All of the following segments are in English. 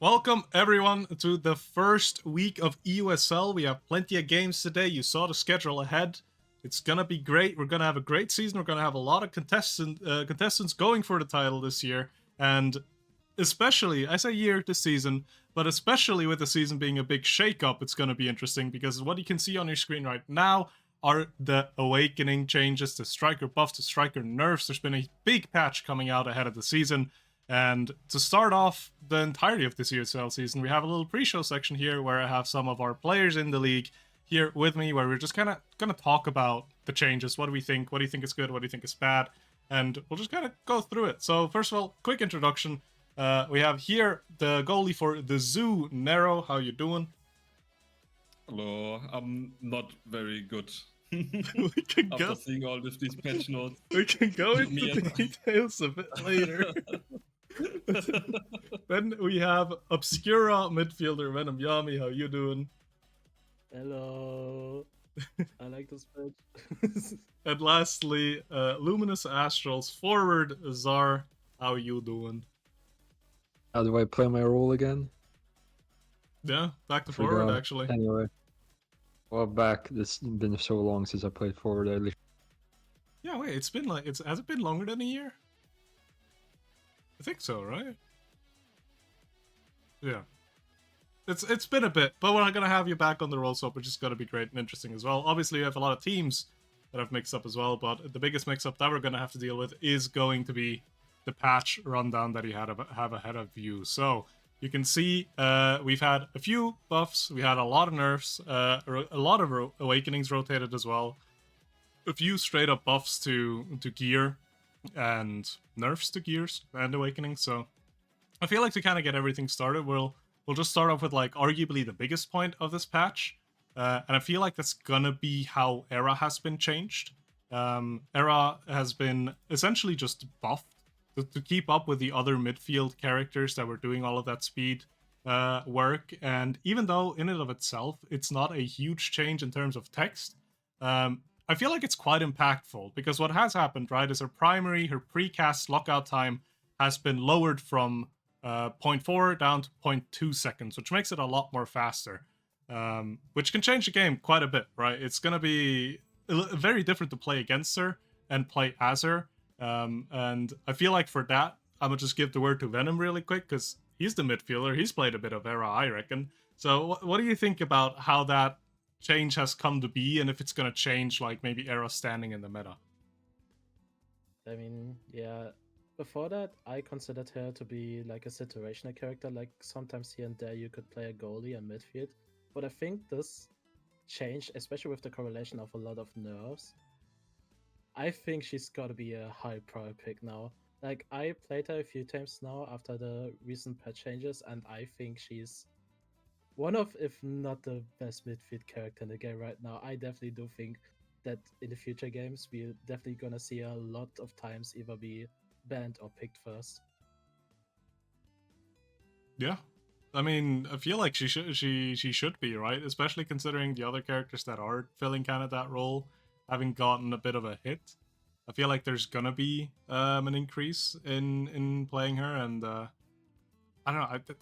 Welcome everyone to the first week of EUSL. We have plenty of games today. You saw the schedule ahead. It's gonna be great. We're gonna have a great season. We're gonna have a lot of contestants going for the title this year, and especially, I say year this season, but especially with the season being a big shake-up, it's gonna be interesting because what you can see on your screen right now are the awakening changes, the striker buffs, the striker nerfs. There's been a big patch coming out ahead of the season. And to start off the entirety of this EUSL season, we have a little pre-show section here where I have some of our players in the league here with me, where we're just kind of going to talk about the changes. What do we think? What do you think is good? What do you think is bad? And we'll just kind of go through it. So first of all, quick introduction. We have here the goalie for the Zoo, Nero. How you doing? Hello, I'm not very good. We can After go. seeing all of these patch notes. We can go into the details a bit later. Then we have Obscura midfielder Venom Yami. How you doing? Hello. I like this patch. And lastly, Luminous Astrals forward Zar. How you doing? How do I play my role again? Yeah, back to Forgot. forward actually. Anyway. Well, back. It's been so long since I played forward. Yeah, wait, it's been like has it been longer than a year? I think so, right? Yeah. It's been a bit, but we're gonna have you back on the roll swap, which is gonna be great and interesting as well. Obviously, we have a lot of teams that have mixed up as well, but the biggest mix-up that we're gonna have to deal with is going to be the patch rundown that you have ahead of you. So you can see we've had a few buffs, we had a lot of nerfs, a lot of awakenings rotated as well, a few straight up buffs to gear, and nerfs to gears and awakenings. So I feel like to kind of get everything started, we'll just start off with like arguably the biggest point of this patch, and I feel like that's gonna be how Era has been changed. Era has been essentially just buffed to keep up with the other midfield characters that were doing all of that speed work. And even though in and of itself it's not a huge change in terms of text, I feel like it's quite impactful because what has happened, right, is her precast lockout time has been lowered from 0.4 down to 0.2 seconds, which makes it a lot more faster, which can change the game quite a bit, right? It's going to be very different to play against her and play as her. And I feel like for that, I'm going to just give the word to Venom really quick because he's the midfielder. He's played a bit of Era, I reckon. So what do you think about how that change has come to be, and if it's going to change like maybe Era standing in the meta? I mean, yeah. Before that, I considered her to be like a situational character. Like sometimes here and there, you could play a goalie and midfield. But I think this changed, especially with the correlation of a lot of nerfs. I think she's got to be a high prior pick now. Like I played her a few times now after the recent patch changes, and I think she's one of, if not the best midfield character in the game right now. I definitely do think that in the future games, we're definitely gonna see a lot of times either be banned or picked first. Yeah, I mean, I feel like she should be, right, especially considering the other characters that are filling kind of that role having gotten a bit of a hit. I feel like there's gonna be an increase in playing her, and I don't know,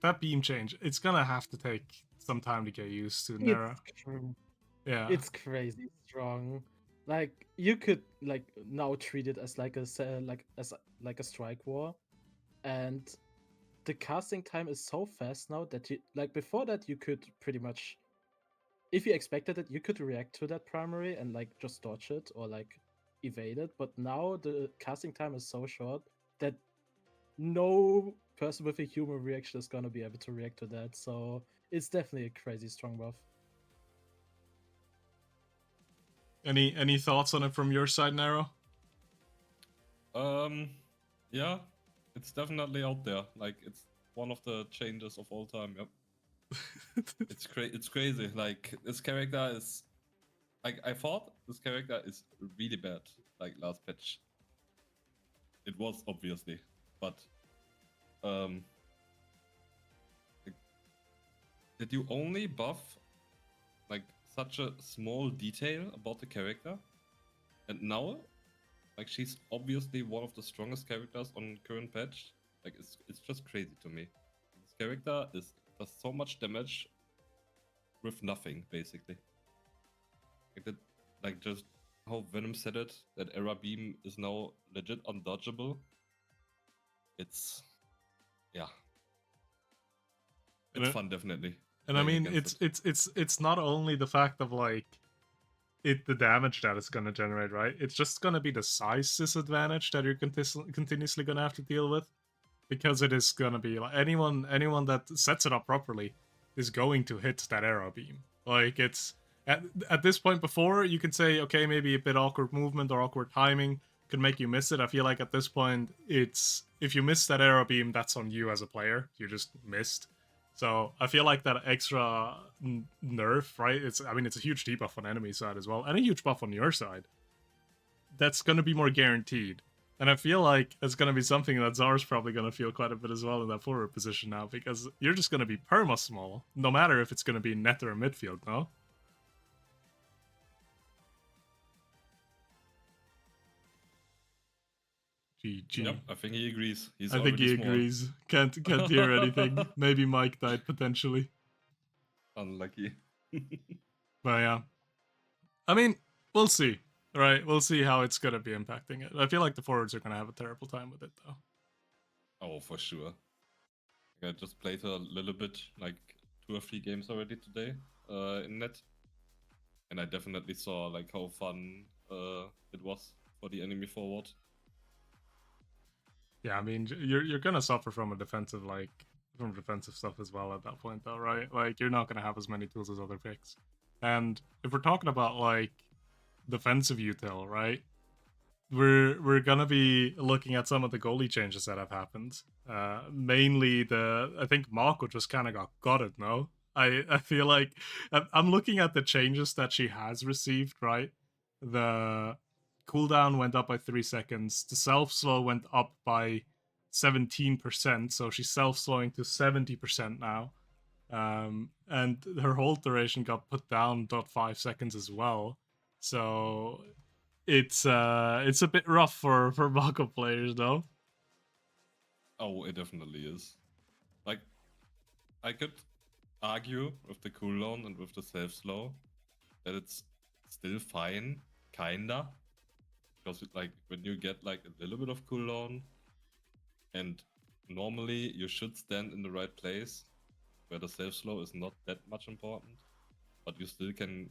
that beam change, it's gonna have to take some time to get used to, Nera. Yeah, It's crazy strong. Like you could like now treat it as like a strike war, and the casting time is so fast now that you like before that you could pretty much, if you expected it, you could react to that primary and like just dodge it or like evade it. But now the casting time is so short that no person with a human reaction is gonna be able to react to that. So it's definitely a crazy strong buff. any thoughts on it from your side, Nero? Yeah, it's definitely out there. Like it's one of the changes of all time. Yep. It's crazy. Like this character is, like I thought this character is really bad. Like last patch, it was obviously, but like, did you only buff like such a small detail about the character, and now like she's obviously one of the strongest characters on current patch. Like it's just crazy to me. character does so much damage with nothing, basically. Like that, like just how Venom said it, that Era Beam is now legit undodgeable. It's yeah. It's fun, definitely. And I playing mean, against it's not only the fact of like the damage that it's gonna generate, right? It's just gonna be the size disadvantage that you're continuously gonna have to deal with, because it is gonna be like anyone that sets it up properly is going to hit that arrow beam. Like it's at this point, before you can say, okay, maybe a bit awkward movement or awkward timing could make you miss it. I feel like at this point, it's if you miss that arrow beam, that's on you as a player. You just missed. So I feel like that extra nerf, right? I mean, it's a huge debuff on enemy side as well, and a huge buff on your side. That's going to be more guaranteed. And I feel like it's going to be something that Zar's probably going to feel quite a bit as well in that forward position now, because you're just going to be perma-small, no matter if it's going to be net or midfield, no? GG. Yep, I think he agrees. I think he agrees. Can't hear anything. Maybe Mike died potentially. Unlucky. But yeah. I mean, we'll see. Right? We'll see how it's gonna be impacting it. I feel like the forwards are gonna have a terrible time with it though. Oh, for sure. I just played a little bit, like 2 or 3 games already today, in net. And I definitely saw like how fun it was for the enemy forward. Yeah, I mean, you're gonna suffer from defensive stuff as well at that point, though, right? Like, you're not gonna have as many tools as other picks. And if we're talking about like defensive util, right? We're gonna be looking at some of the goalie changes that have happened. Mainly I think Mako just kind of got gutted. No, I feel like I'm looking at the changes that she has received. Right, the cooldown went up by 3 seconds. The self-slow went up by 17%, so she's self-slowing to 70% now. And her hold duration got put down 0.5 seconds as well. So it's a bit rough for Mako players, though. Oh, it definitely is. Like, I could argue with the cooldown and with the self-slow that it's still fine, kinda. Because like when you get like a little bit of cooldown, and normally you should stand in the right place where the self-slow is not that much important, but you still can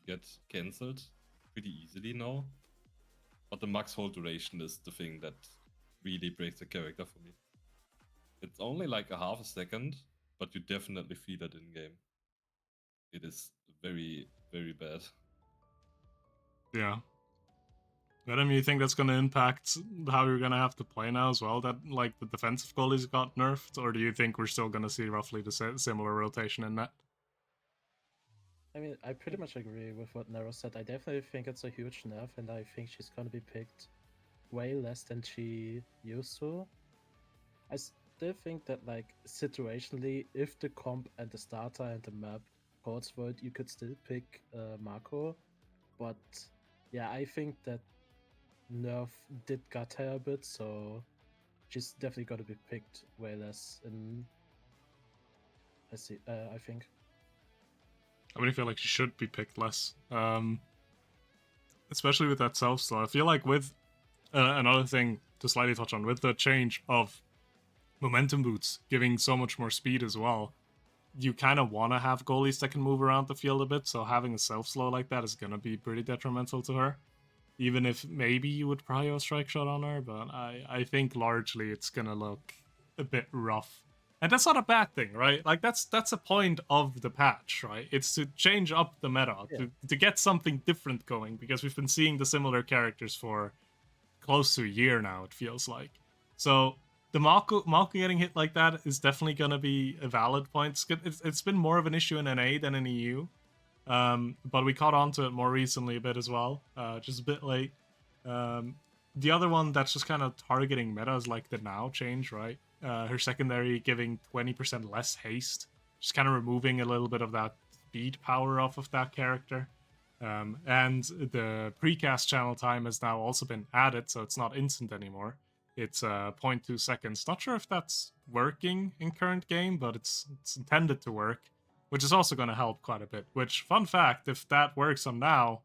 get cancelled pretty easily now. But the max hold duration is the thing that really breaks the character for me. It's only like a half a second, but you definitely feel it in game. It is very, very bad. Yeah. Adam, you think that's going to impact how you're going to have to play now as well? That like the defensive goalies got nerfed, or do you think we're still going to see roughly the similar rotation in that? I mean, I pretty much agree with what Nero said. I definitely think it's a huge nerf, and I think she's going to be picked way less than she used to. I still think that, like, situationally, if the comp and the starter and the map calls for it, you could still pick Mako. But yeah, I think that nerf did gut her a bit, so she's definitely got to be picked way less. I think. I really feel like she should be picked less, especially with that self-slow. I feel like with another thing to slightly touch on, with the change of momentum boots giving so much more speed as well, you kind of want to have goalies that can move around the field a bit, so having a self-slow like that is going to be pretty detrimental to her. Even if maybe you would probably a strike shot on her, but I think largely it's going to look a bit rough. And that's not a bad thing, right? Like, that's a point of the patch, right? It's to change up the meta, to get something different going, because we've been seeing the similar characters for close to a year now, it feels like. So the Mako getting hit like that is definitely going to be a valid point. It's been more of an issue in NA than in EU, but we caught on to it more recently a bit as well, just a bit late. The other one that's just kind of targeting meta is like the Now change, right? Her secondary giving 20% less haste, just kind of removing a little bit of that speed power off of that character. And the precast channel time has now also been added, so it's not instant anymore. it's 0.2 seconds. Not sure if that's working in current game, but it's intended to work, which is also going to help quite a bit. Which, fun fact, if that works on now,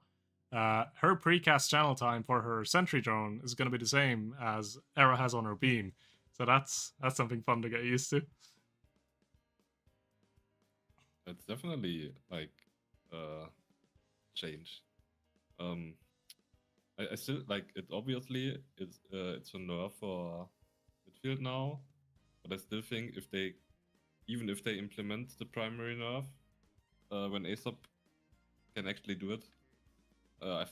her precast channel time for her sentry drone is going to be the same as Era has on her beam. So that's something fun to get used to. It's definitely like change. I still like it. Obviously, it's a nerf for midfield now, but I still think even if they implement the primary nerf, when Aesop can actually do it, I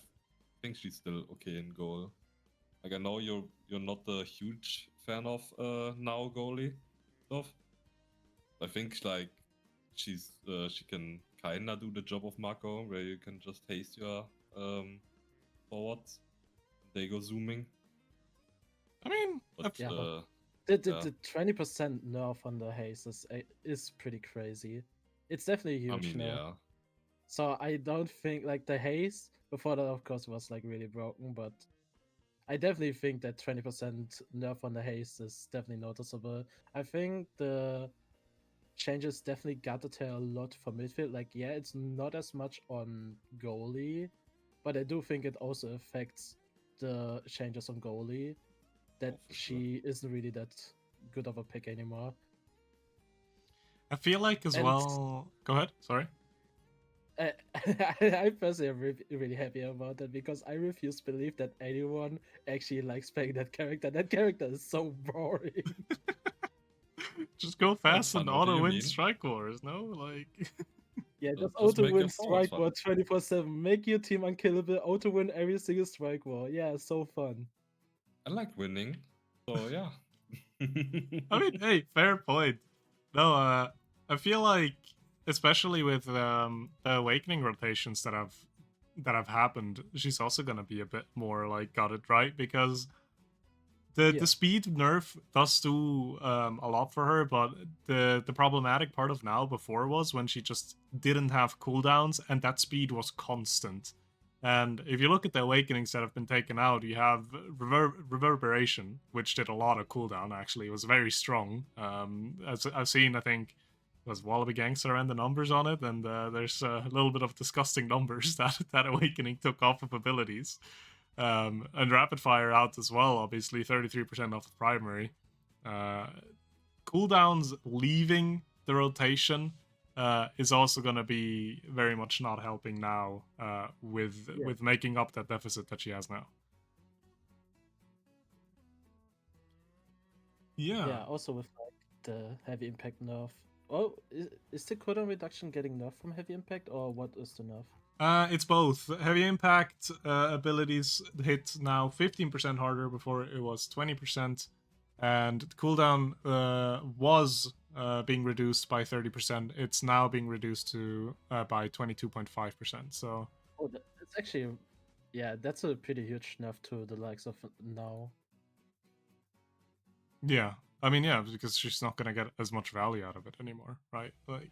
think she's still okay in goal. Like I know you're not a huge fan of now goalie stuff. I think like she can kinda do the job of Marco, where you can just haste your forwards. They go zooming. I mean, But, Yeah, yeah. the 20% nerf on the haste is pretty crazy. It's definitely I huge mean, nerf. yeah. So I don't think like the haste before that, of course, was like really broken, but I definitely think that 20% nerf on the haste is definitely noticeable. I think the changes definitely got to tell a lot for midfield. Like, yeah, it's not as much on goalie, but I do think it also affects the changes on goalie, that for sure. she isn't really that good of a pick anymore. I feel like as And- well. Go ahead. Sorry. I personally am really happy about that, because I refuse to believe that anyone actually likes playing that character. That character is so boring. Just go fast fun, and what do auto you win mean? strike wars, no? Like. Yeah, just Just auto make win your forwards strike war 24/7. Make your team unkillable. Auto win every single strike war. Yeah, so fun. I like winning, so yeah. I mean, hey, fair point. No, I feel like, especially with the awakening rotations that have happened, she's also gonna be a bit more like got it right, because the Yeah. speed nerf does do a lot for her, but the problematic part of now before was when she just didn't have cooldowns and that speed was constant. And if you look at the awakenings that have been taken out, you have reverberation, which did a lot of cooldown. Actually, it was very strong. As I've seen, I think it was Wallaby Gangster and the numbers on it, and there's a little bit of disgusting numbers that awakening took off of abilities. And rapid fire out as well, obviously 33% off the primary. Cooldowns leaving the rotation is also going to be very much not helping now with making up that deficit that she has now. Yeah, also with like the heavy impact nerf. Oh, is the cooldown reduction getting nerf from heavy impact, or what is the nerf? It's both. Heavy impact abilities hit now 15% harder. Before it was 20%, and cooldown was being reduced by 30%. It's now being reduced to by 22.5%. So Oh, that's actually, yeah, that's a pretty huge nerf to the likes of now. yeah, I mean, yeah, because she's not gonna get as much value out of it anymore, right? Like,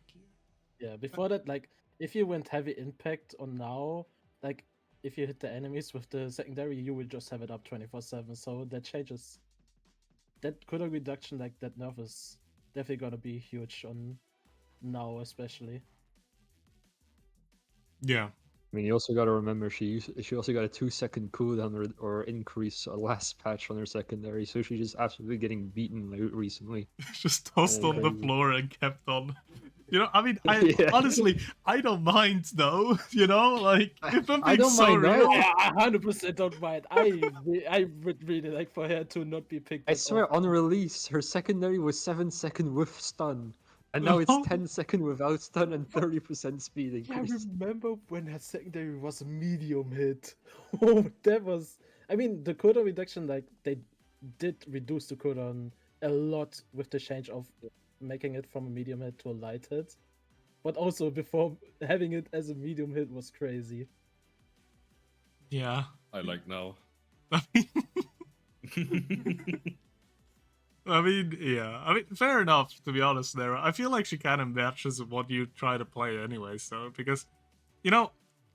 Yeah, before that, like, if you went heavy impact on now, like, if you hit the enemies with the secondary, you will just have it up 24/7. So that changes. That cooldown reduction, like that nerf, is definitely gonna be huge on now, especially. yeah, I mean, you also got to remember she also got a 2-second cooldown or increase last patch on her secondary, so she's just absolutely getting beaten recently. just tossed on the Crazy. floor and kept on. You know, I mean, Yeah. honestly, I don't mind though. You know, like if I'm I being don't so mind real, I 100% don't mind. I would really like for her to not be picked. I that swear, often. on release, her secondary was 7-second with stun, and now it's 10-second without stun and 30% speed Yeah, I increase. remember when her secondary was a medium hit. Oh, that was. I mean, the cooldown reduction, like, they did reduce the cooldown a lot with the change of making it from a medium hit to a light hit. But also, before having it as a medium hit was crazy. yeah. I like now. I mean, yeah. I mean, fair enough, to be honest, there. I feel like she kind of matches what you try to play anyway, so, because, you know,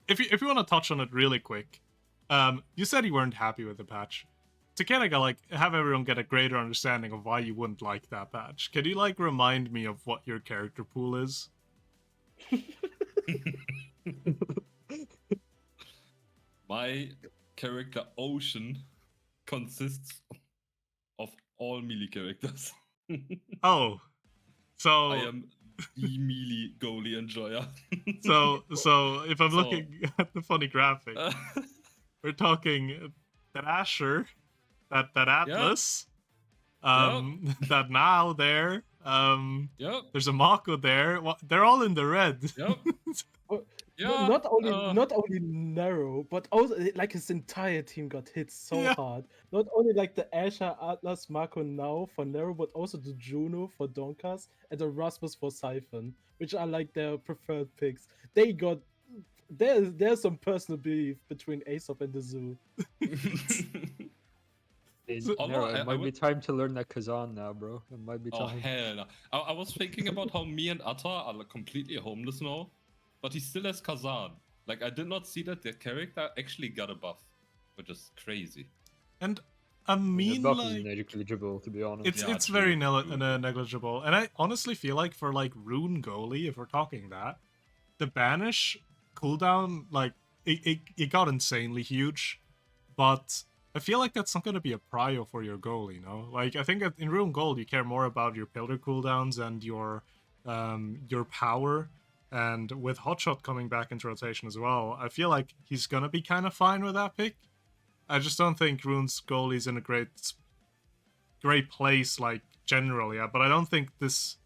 if you want to touch on it really quick, you said you weren't happy with the patch. to kind of like have everyone get a greater understanding of why you wouldn't like that patch, can you like remind me of what your character pool is? My character Ocean consists of all melee characters. Oh, so I am the melee goalie enjoyer. so if I'm So- looking at the funny graphic, we're talking Thrasher, that Atlas, that now there, Yep. there's a Mako there. They're all in the red. Yep. Oh, Yeah. not only narrow, but also like his entire team got hit so Yeah. hard. Not only like the Asher, Atlas, Marco now for narrow, but also the Juno for Donkas and the Rasmus for Siphon, which are like their preferred picks. They got there's some personal beef between Aesop and the Zoo. Although it I might be would- time to learn that Kazan now, bro. It might be Oh time. hell no! I was thinking about how me and Atta are like completely homeless now, but he still has Kazan. Like I did not see that the character actually got a buff, which is crazy. And I The mean, buff is like, negligible, to be honest. it's Yeah, it's true, very true. negligible, and I honestly feel like for like Rune goalie, if we're talking that, the banish cooldown, like it got insanely huge, but I feel like that's not going to be a prio for your goal, you know? Like, I think in Rune Gold, you care more about your pillar cooldowns and your power. And with Hotshot coming back into rotation as well, I feel like he's going to be kind of fine with that pick. I just don't think Rune's goalie's in a great place, like, generally. But I don't think this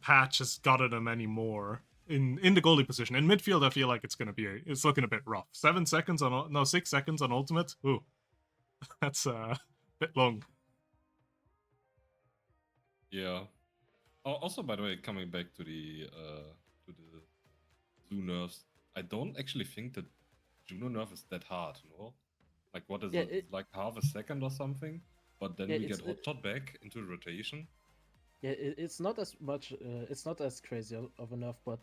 patch has gotten him anymore. In the goalie position. In midfield, I feel like it's looking a bit rough. 6 seconds on ultimate. Ooh, that's a bit long. Yeah. Also, by the way, coming back to the Zoo nerfs, I don't actually think that Juno nerf is that hard, no? Like, what is Yeah, it? Like half a second or something? But then Yeah, we get it's- Hotshot back into rotation. Yeah, it's not as much. It's not as crazy of enough, but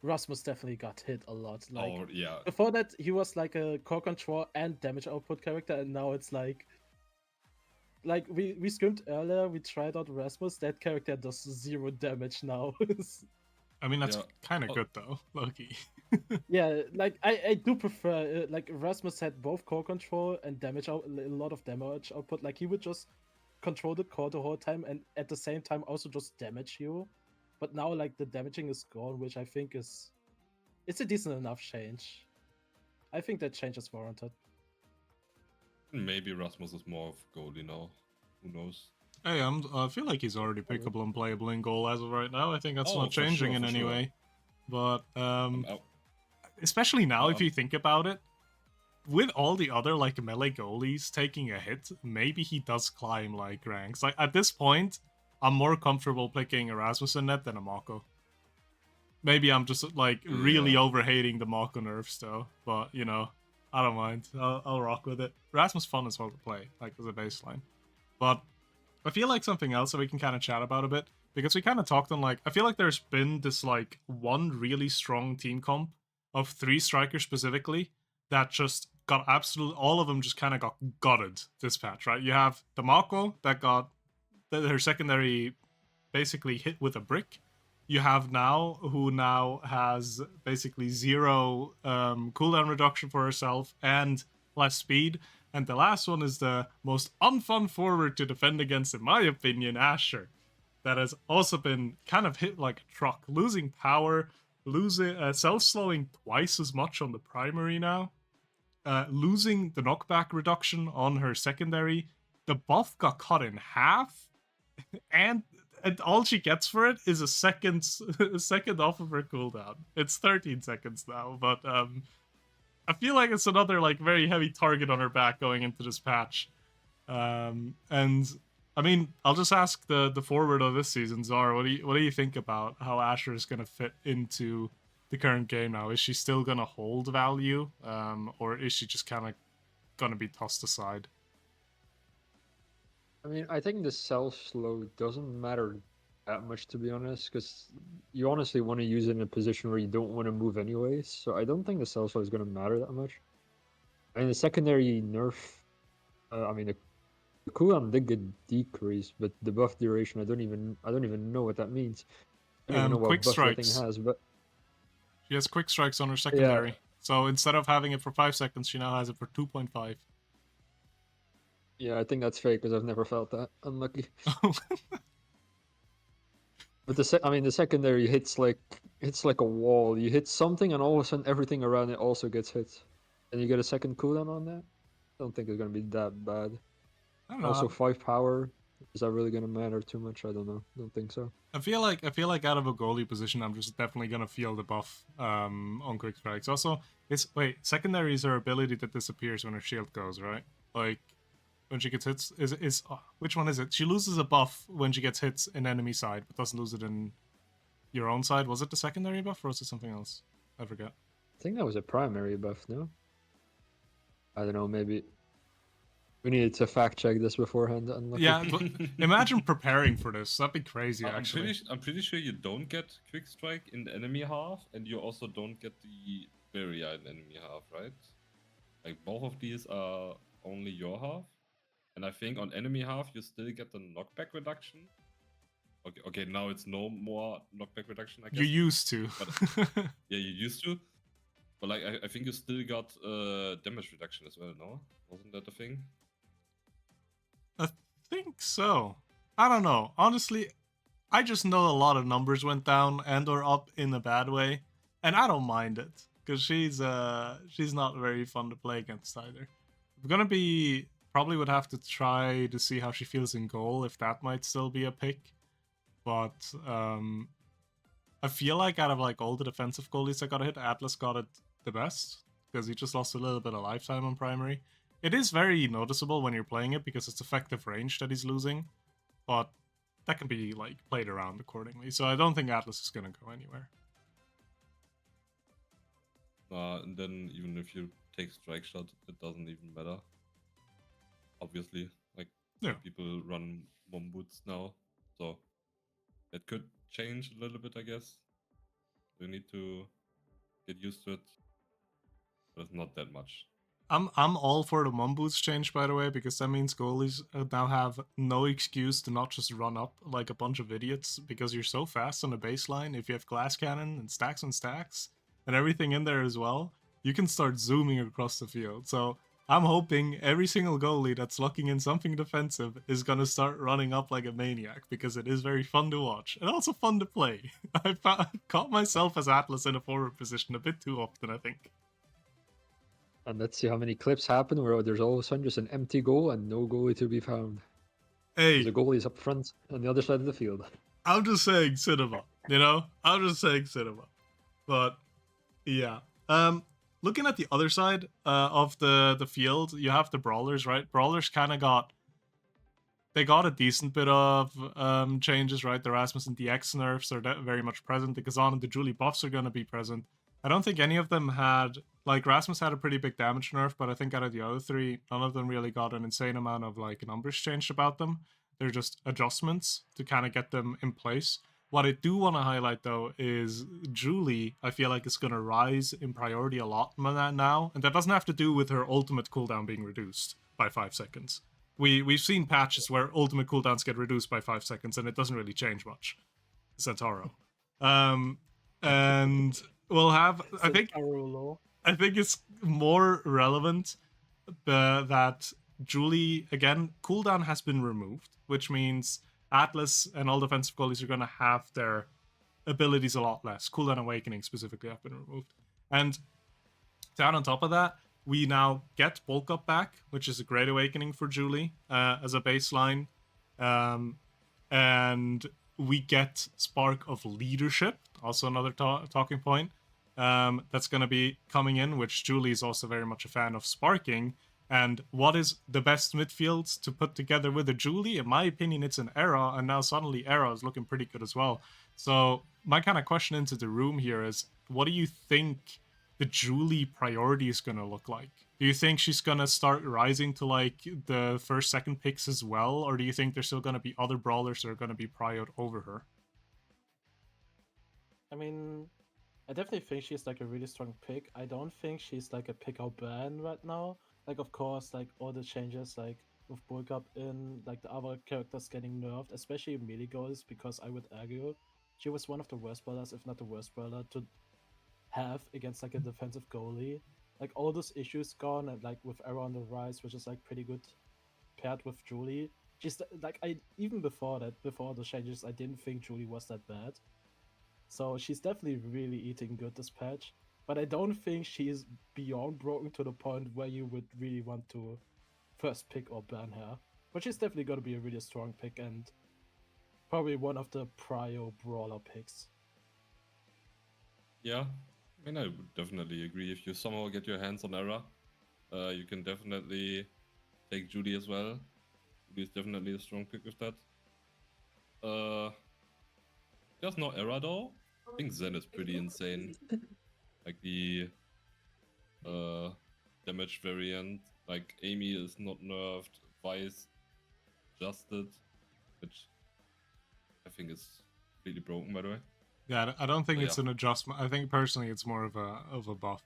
Rasmus definitely got hit a lot. Like Oh yeah. before that, he was like a core control and damage output character, and now it's like we scrimmed earlier. We tried out Rasmus. That character does 0 damage now. I mean, that's Yeah. kind of Oh. good though, Loki. Yeah, like I do prefer like Rasmus had both core control and damage out a lot of damage output. Like he would just control the core the whole time and at the same time also just damage you. But now like the damaging is gone, which I think it's a decent enough change. I think that change is warranted. Maybe Rasmus is more of goalie now. Who knows? Hey, I feel like he's already pickable and playable in goal as of right now. I think that's Oh, not for changing sure, in for any sure. way. But Oh, especially now, if Um, you think about it, with all the other like melee goalies taking a hit, maybe he does climb like ranks. Like at this point, I'm more comfortable picking Erasmus in net than a Mako. Maybe I'm just like really Yeah. overhating the Mako nerfs though, but you know, I don't mind. I'll rock with it. Erasmus fun as well to play, like as a baseline. But I feel like something else that we can kind of chat about a bit, because we kind of talked on like, I feel like there's been this like one really strong team comp of 3 strikers specifically that just got all of them just kind of got gutted this patch, right? You have the Mako that got her secondary basically hit with a brick. You have now who now has basically 0 cooldown reduction for herself and less speed. And the last one is the most unfun forward to defend against, in my opinion, Asher. That has also been kind of hit like a truck, losing power, losing self-slowing twice as much on the primary now, losing the knockback reduction on her secondary. The buff got cut in half, and all she gets for it is a second off of her cooldown. It's 13 seconds now, but I feel like it's another like very heavy target on her back going into this patch. And I mean, I'll just ask the forward of this season, Zara. What do you think about how Asher is going to fit into the current game now? Is she still going to hold value, or is she just kind of going to be tossed aside? I mean, I think the self slow doesn't matter that much, to be honest, because you honestly want to use it in a position where you don't want to move anyways. So I don't think the self slow is going to matter that much. I mean, the secondary nerf I mean, the cooldown did get decreased, but the buff duration, I don't even know what that means. I don't even know what Quick buff that thing strikes. has, but She has quick strikes on her yeah, secondary. So instead of having it for 5 seconds, she now has it for 2.5. yeah, I think that's fake because I've never felt that. Unlucky. But the secondary hits like a wall. You hit something, and all of a sudden everything around it also gets hit, and you get a second cooldown on that. I don't think it's gonna be that bad. I don't Also, know. 5 power. Is that really gonna matter too much? I don't know. Don't think so. I feel like out of a goalie position, I'm just definitely gonna feel the buff on quick strikes. Also, secondary is her ability that disappears when her shield goes, right? Like when she gets hits, which one is it? She loses a buff when she gets hits in enemy side, but doesn't lose it in your own side. Was it the secondary buff or was it something else? I forget. I think that was a primary buff, no? I don't know. Maybe we needed to fact check this beforehand. Unlucky. Yeah, but imagine preparing for this. That'd be crazy, I'm actually. pretty sure you don't get quick strike in the enemy half, and you also don't get the barrier in enemy half, right? Like both of these are only your half, and I think on enemy half you still get the knockback reduction. Okay, now it's no more knockback reduction, I guess. You used to. Yeah, you used to. But like, I think you still got damage reduction as well, no? Wasn't that the thing? I think so. I don't know. Honestly, I just know a lot of numbers went down and or up in a bad way, and I don't mind it because she's not very fun to play against either. I'm gonna be probably would have to try to see how she feels in goal if that might still be a pick, but I feel like out of like all the defensive goalies that got hit, Atlas got it the best because he just lost a little bit of lifetime on primary. It is very noticeable when you're playing it because it's effective range that he's losing, but that can be like played around accordingly. So I don't think Atlas is gonna go anywhere. And then even if you take strike shot, it doesn't even matter. Obviously, like Yeah. people run bomb boots now, so it could change a little bit, I guess. You need to get used to it, but it's not that much. I'm all for the mum boots change, by the way, because that means goalies now have no excuse to not just run up like a bunch of idiots because you're so fast on the baseline. If you have glass cannon and stacks and everything in there as well, you can start zooming across the field. So I'm hoping every single goalie that's locking in something defensive is gonna start running up like a maniac because it is very fun to watch and also fun to play. I caught myself as Atlas in a forward position a bit too often, I think. And let's see how many clips happen where there's all of a sudden just an empty goal and no goalie to be found. Hey, The goalie is up front on the other side of the field. I'm just saying cinema, you know? I'm just saying cinema. But yeah. Looking at the other side of the field, you have the brawlers, right? Brawlers kind of got a decent bit of changes, right? The Rasmus and the X nerfs are very much present. The Kazan and the Julie buffs are going to be present. I don't think any of them had, like, Rasmus had a pretty big damage nerf, but I think out of the other three, none of them really got an insane amount of, like, numbers changed about them. They're just adjustments to kind of get them in place. What I do want to highlight, though, is Julie, I feel like, is going to rise in priority a lot now, and that doesn't have to do with her ultimate cooldown being reduced by 5 seconds. We've seen patches where ultimate cooldowns get reduced by 5 seconds, and it doesn't really change much. Centauro. And we'll have. I think it's more relevant that Julie, again, cooldown has been removed, which means Atlas and all defensive goalies are going to have their abilities a lot less. Cooldown Awakening specifically have been removed. And down on top of that, we now get Bulk Up back, which is a great awakening for Julie as a baseline. And we get Spark of Leadership, also another talking point that's going to be coming in, which Julie is also very much a fan of sparking. And what is the best midfield to put together with a Julie? In my opinion, it's an Era, and now suddenly Era is looking pretty good as well. So my kind of question into the room here is, what do you think the Julie priority is going to look like? Do you think she's going to start rising to like the first, second picks as well? Or do you think there's still going to be other brawlers that are going to be priored over her? I mean, I definitely think she's like a really strong pick. I don't think she's like a pick out ban right now. like of course, like all the changes, like with Bulk Up in, like the other characters getting nerfed, especially melee goals, because I would argue she was one of the worst brawlers, if not the worst brawler, to have against like a defensive goalie. Like all those issues gone, and like with Era on the rise, which is like pretty good paired with Julie. She's like, I even before that, before the changes, I didn't think Julie was that bad. So she's definitely really eating good this patch. But I don't think she's beyond broken to the point where you would really want to first pick or ban her. But she's definitely going to be a really strong pick and probably one of the prio brawler picks. Yeah, I mean, I would definitely agree. If you somehow get your hands on Era, you can definitely take Judy as well. Judy is definitely a strong pick with that. There's no Era though. I think Zen is pretty insane. Like the damage variant, like Amy is not nerfed, Vice adjusted, which I think is completely broken, by the way. Yeah, I don't think So, it's yeah. an adjustment. I think personally it's more of a buff.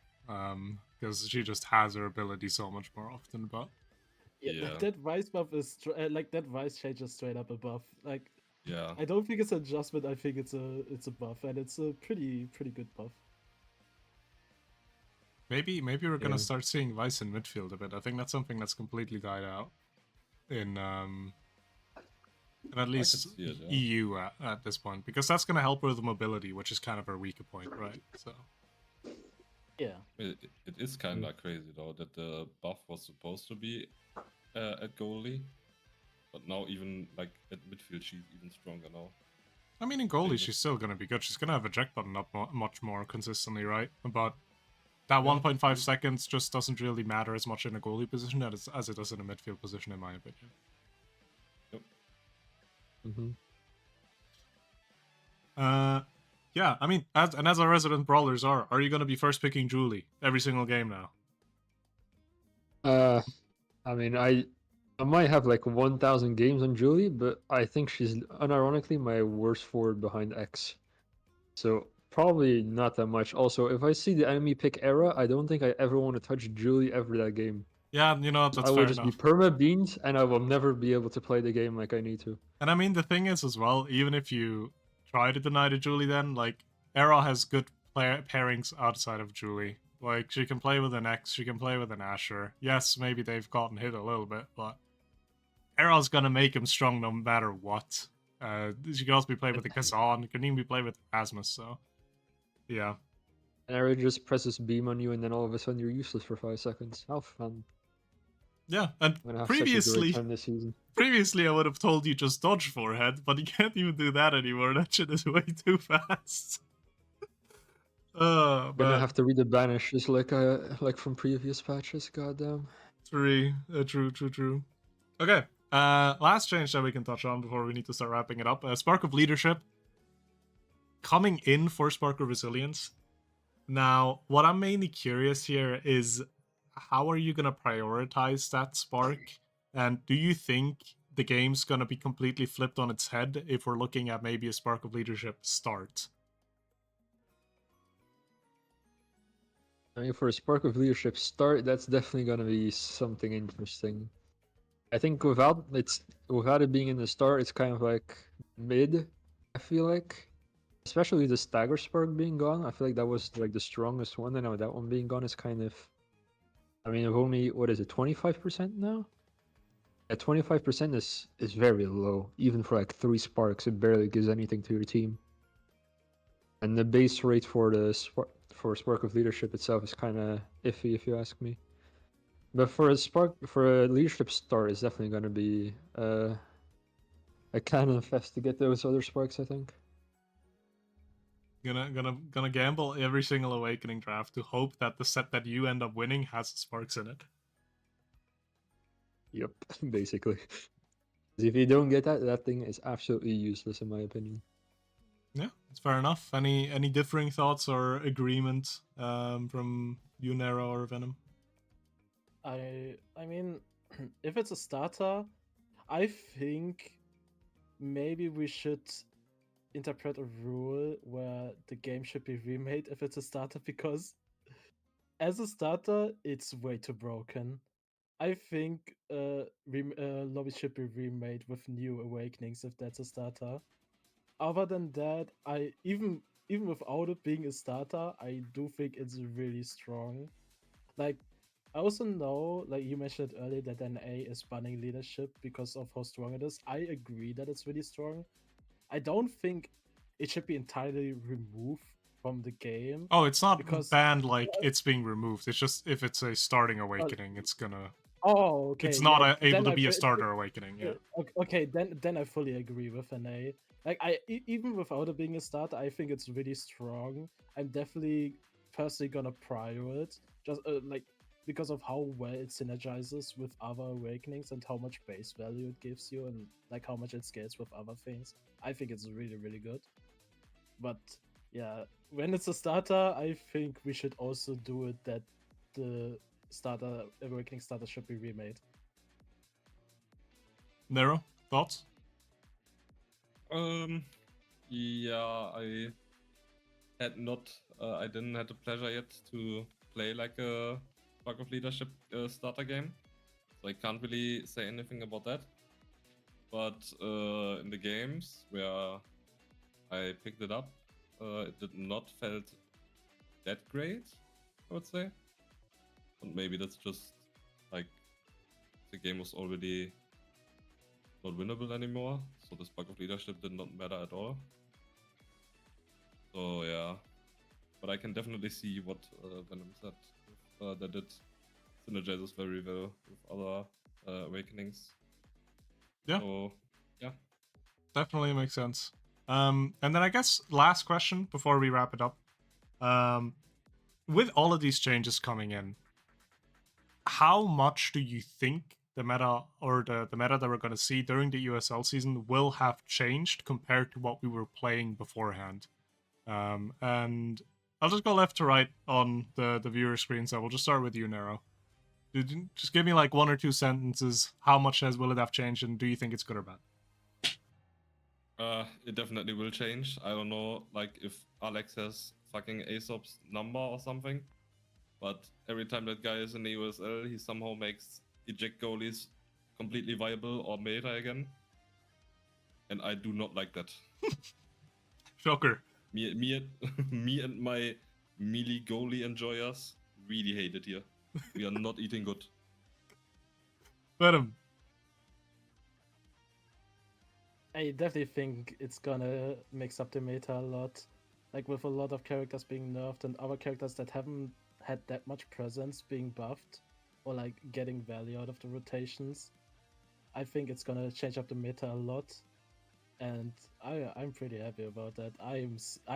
Because she just has her ability so much more often. But Yeah, Yeah. that Vice buff is like that Vice change is straight up a buff. Like Yeah. I don't think it's an adjustment. I think it's a buff, and it's a pretty good buff. maybe we're gonna Yeah. start seeing Vice in midfield a bit. I think that's something that's completely died out in at least see it, yeah. EU at this point, because that's gonna help her with the mobility, which is kind of her weaker point, right? So Yeah. It is kind of crazy though that the buff was supposed to be at goalie, but now even like at midfield she's even stronger now. I mean, in goalie Famous. she's still gonna be good. She's gonna have a eject button up much more consistently, right? But that Yeah, 1.5 true. seconds just doesn't really matter as much in a goalie position as it does in a midfield position, in my opinion. Mm-hmm. Yeah, I mean, as our resident brawlers are you going to be first picking Julie every single game now? I mean, I might have like 1,000 games on Julie, but I think she's unironically my worst forward behind X. So probably not that much. Also, if I see the enemy pick Era, I don't think I ever want to touch Julie ever that game. Yeah, you know what, that's I will fair just be enough. perma beans, and I will never be able to play the game like I need to. And I mean, the thing is as well, even if you try to deny to Julie, then like Era has good pairings outside of Julie. Like she can play with an X, she can play with an Asher. Yes, maybe they've gotten hit a little bit, but Era's gonna make him strong no matter what. She can also be played with a Kazan, can even be played with Asmus, so yeah. And Era just presses beam on you, and then all of a sudden you're useless for 5 seconds. How fun! Yeah, and I'm gonna have such a great previously time this season. I would have told you just dodge forehead, but you can't even do that anymore. That shit is way too fast. Gonna But have to read the banish just like from previous patches. Goddamn. true. Okay. Last change that we can touch on before we need to start wrapping it up. Spark of Leadership coming in for Spark of Resilience. Now, what I'm mainly curious here is how are you gonna prioritize that spark? And do you think the game's gonna be completely flipped on its head if we're looking at maybe a Spark of Leadership start? I mean, for a Spark of Leadership start, that's definitely gonna be something interesting. I think without it being in the start, it's kind of like mid. I feel like, especially the Stagger Spark being gone, I feel like that was like the strongest one, and now that one being gone is kind of. I mean, of only what is it, 25% now? At 25% is very low, even for like 3 sparks. It barely gives anything to your team. And the base rate for the Spark of Leadership itself is kind of iffy, if you ask me. But for a leadership start, it's definitely going to be a cannon fest to get those other sparks, I think. Gonna gamble every single Awakening draft to hope that the set that you end up winning has sparks in it. Yep, basically. If you don't get that, that thing is absolutely useless, in my opinion. Yeah, it's fair enough. Any differing thoughts or agreement from you, Nero, or Venom? I mean, if it's a starter, I think maybe we should interpret a rule where the game should be remade if it's a starter, because as a starter, it's way too broken. I think lobby should be remade with new awakenings if that's a starter. Other than that, I even without it being a starter, I do think it's really strong. Like, I also know, like you mentioned earlier, that NA is banning leadership because of how strong it is. I agree that it's really strong. I don't think it should be entirely removed from the game Oh, it's not because banned like it's being removed. It's just if it's a starting awakening, it's gonna. oh, okay, It's yeah. not able Then to be a starter awakening. Yeah. okay, then I fully agree with NA. Like even without it being a start, I think it's really strong. I'm definitely personally gonna prior it just like because of how well it synergizes with other awakenings and how much base value it gives you and like how much it scales with other things. I think it's really good. But yeah, when it's a starter, I think we should also do it that the starter awakening starter should be remade. Nero, thoughts? Yeah, I didn't have the pleasure yet to play like a Spark of Leadership starter game, so I can't really say anything about that. But in the games where I picked it up, it did not felt that great, I would say. And maybe that's just like the game was already not winnable anymore, so the Spark of Leadership did not matter at all. So yeah, but I can definitely see what Venom said. That it synergizes very well with other awakenings. Yeah. So yeah. Definitely makes sense. And then I guess last question before we wrap it up. With all of these changes coming in, how much do you think the meta or the meta that we're going to see during the EUSL season will have changed compared to what we were playing beforehand? And I'll just go left to right on the viewer screen, so we'll just start with you, Nero. Just give me like one or two sentences. How much will it have changed, and do you think it's good or bad? It definitely will change. I don't know, like if Alex has fucking Aesop's number or something, but every time that guy is in the EUSL, he somehow makes eject goalies completely viable or meta again, and I do not like that. Shocker. Me and my melee goalie enjoyers really hate it here. We are not eating good. Venom. I definitely think it's gonna mix up the meta a lot. Like with a lot of characters being nerfed and other characters that haven't had that much presence being buffed or like getting value out of the rotations. I think it's gonna change up the meta a lot. And I'm pretty happy about that. I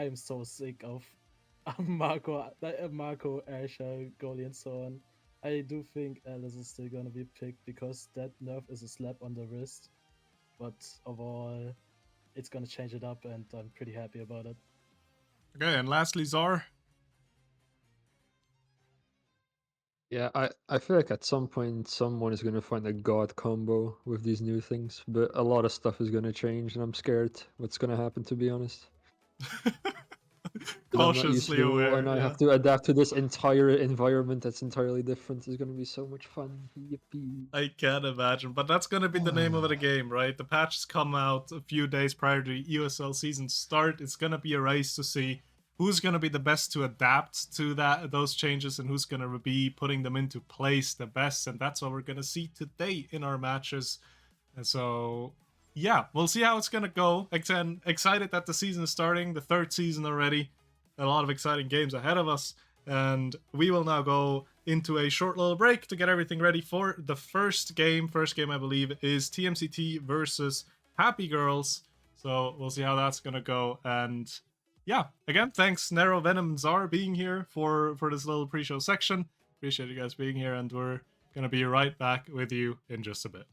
am so sick of Marco, Asher, goalie, and so on. I do think Alice is still gonna be picked because that nerf is a slap on the wrist. But overall, it's gonna change it up, and I'm pretty happy about it. Okay, and lastly, Czar. Yeah, I feel like at some point someone is gonna find a god combo with these new things, but a lot of stuff is gonna change, and I'm scared what's gonna happen, to be honest. Because I'm not used to Cautiously the rule, aware. and I Yeah. have to adapt to this entire environment that's entirely different. It's gonna be so much fun. Yippee! I can't imagine, but that's gonna be the name of the game, right? The patches come out a few days prior to the EUSL season start. It's gonna be a race to see who's gonna be the best to adapt to those changes and who's gonna be putting them into place the best, and that's what we're gonna see today in our matches. And so, yeah, we'll see how it's gonna go. Excited that the season is starting, the third season already. A lot of exciting games ahead of us, and we will now go into a short little break to get everything ready for the first game. First game, I believe, is TMCT versus Happy Girls. So we'll see how that's gonna go. And yeah, again, thanks Nero, Venom, and Czar being here for this little pre-show section. Appreciate you guys being here, and we're gonna be right back with you in just a bit.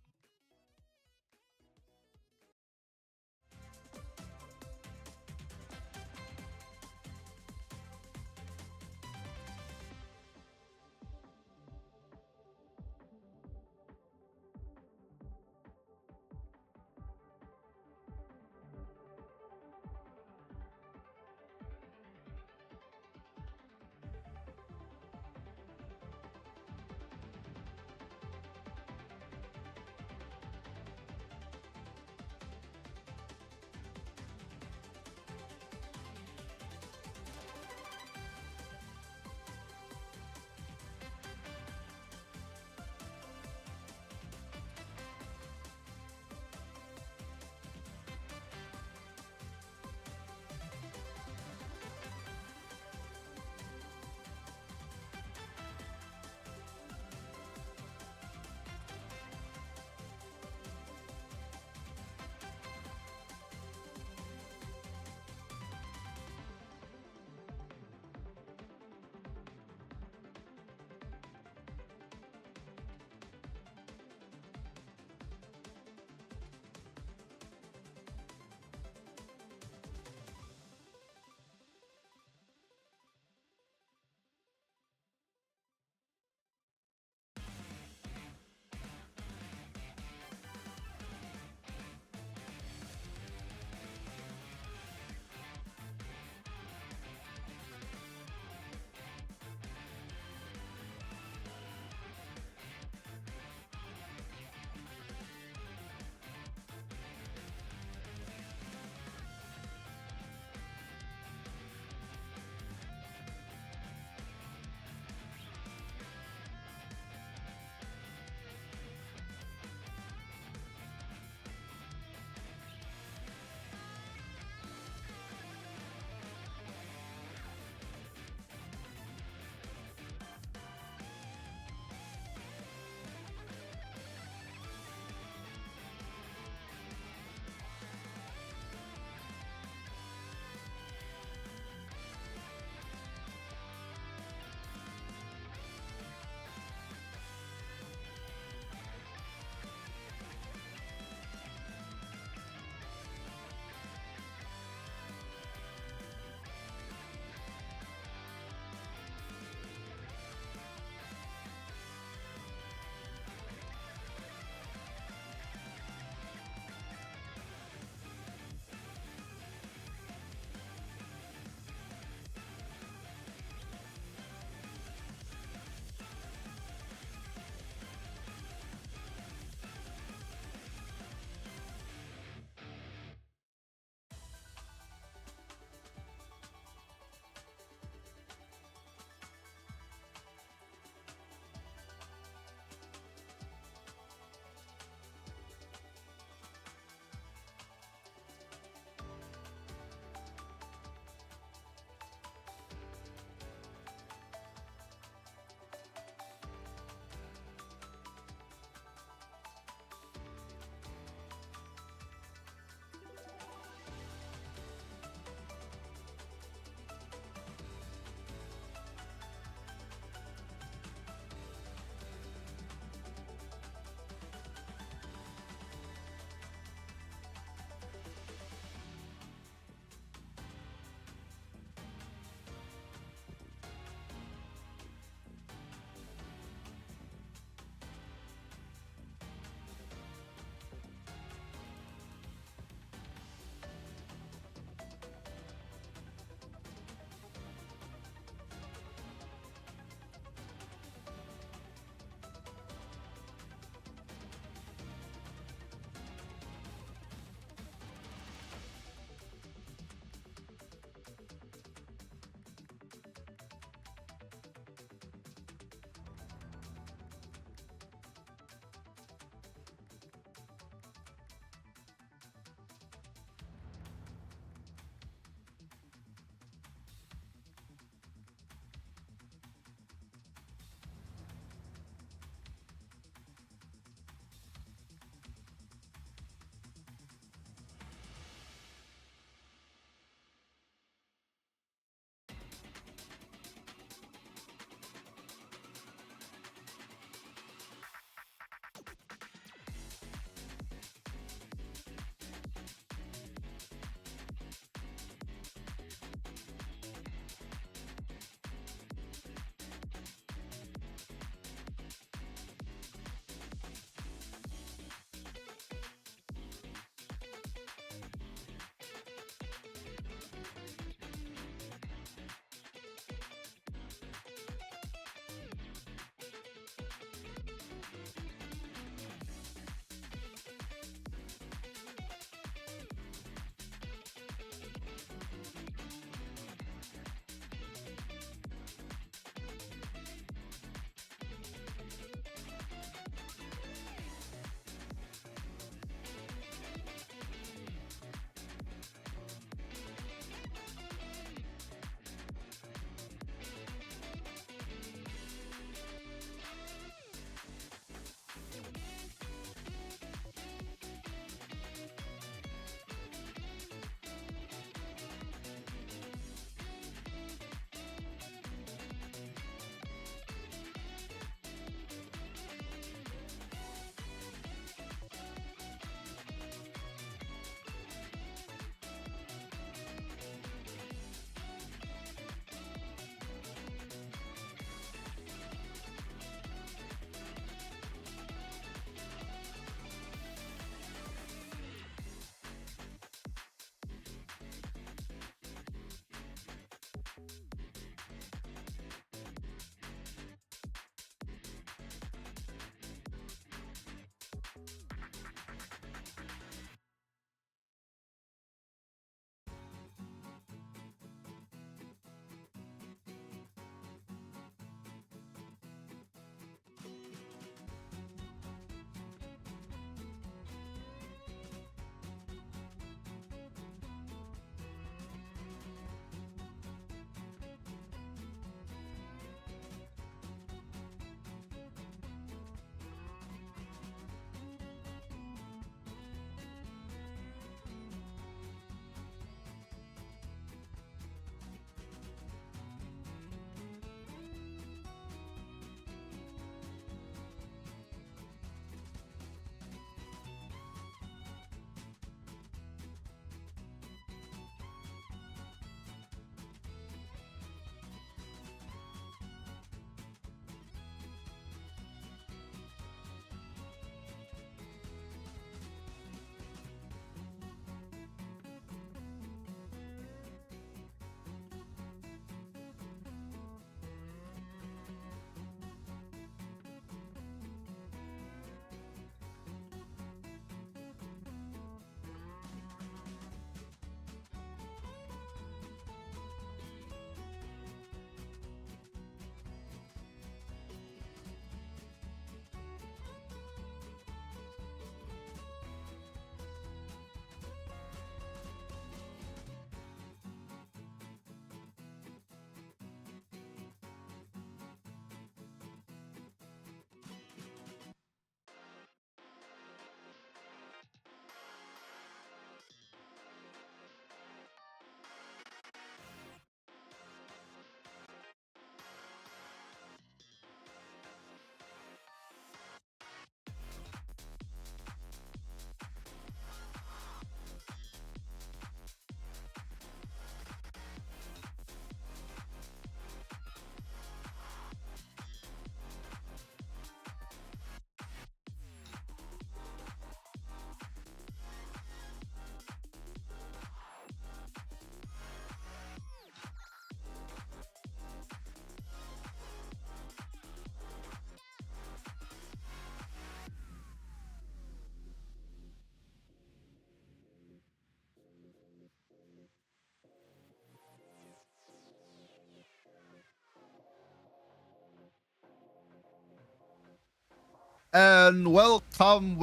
And welcome,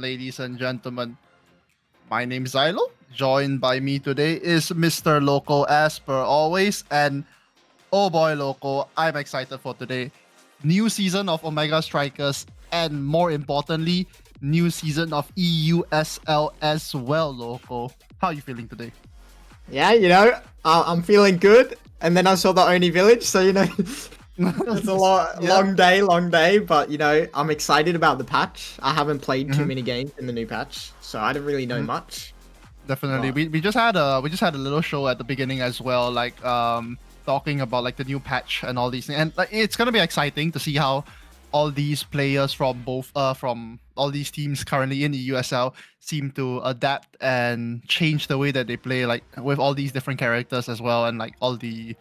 ladies and gentlemen. My name is Ilo. Joined by me today is Mr. Loco, as per always. And oh boy, Loco, I'm excited for today. New season of Omega Strikers, and more importantly, new season of EUSL as well, Loco. How are you feeling today? Yeah, I'm feeling good. And then I saw the Oni village, so it's a long day. But I'm excited about the patch. I haven't played too many games in the new patch, so I don't really know much. Definitely, we just had a little show at the beginning as well, like talking about like the new patch and all these things, and like it's gonna be exciting to see how all these players from all these teams currently in the USL seem to adapt and change the way that they play, like with all these different characters as well, and like all the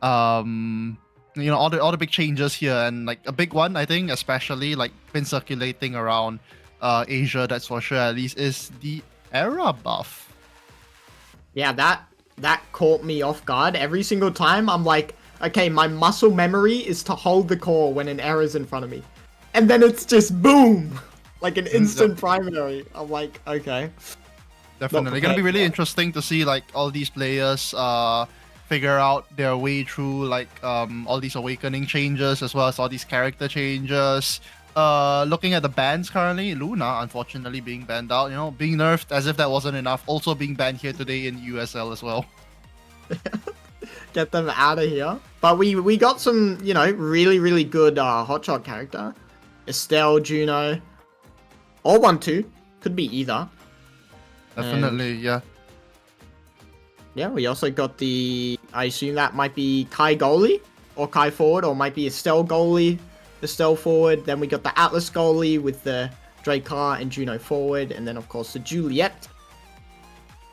all the big changes here. And like a big one, I think, especially like been circulating around Asia, that's for sure at least, is the era buff. Yeah, that caught me off guard. Every single time I'm like, okay, my muscle memory is to hold the core when an error's in front of me. And then it's just boom! Like an instant primary. I'm like, okay. Definitely gonna be really interesting to see like all these players figure out their way through like all these awakening changes as well as all these character changes. Looking at the bans currently, Luna unfortunately being banned out, being nerfed as if that wasn't enough, also being banned here today in USL as well. Get them out of here. But we got some, really, really good hotshot character. Estelle, Juno, or 1-2. Could be either. Definitely, yeah. Yeah, we also got I assume that might be Kai goalie, or Kai forward, or might be Estelle goalie, Estelle forward. Then we got the Atlas goalie with the Dracar and Juno forward, and then of course the Juliet.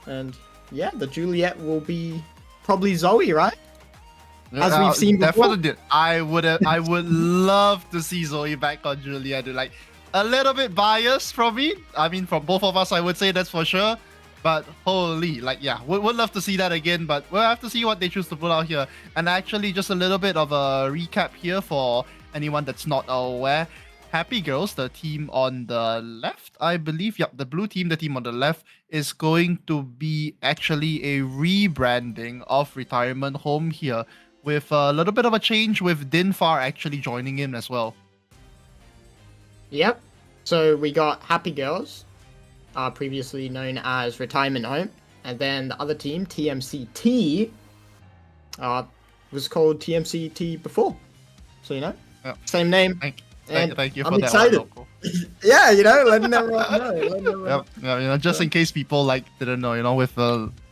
And yeah, the Juliet will be probably Zoe, right? As we've seen before. Definitely. I would love to see Zoe back on Juliet. Like a little bit biased from me. I mean, from both of us, I would say that's for sure. But holy, like, yeah, would love to see that again. But we'll have to see what they choose to pull out here. And actually, just a little bit of a recap here for anyone that's not aware. Happy Girls, the team on the left, I believe. Yep, the blue team, the team on the left, is going to be actually a rebranding of Retirement Home here, with a little bit of a change with Dinfar actually joining in as well. Yep. So we got Happy Girls, previously known as Retirement Home, and then the other team, TMCT, was called TMCT before. So same name. Thank you for I'm that excited. one, Loco. Yeah, letting everyone know. Yep, just in case people like didn't know, with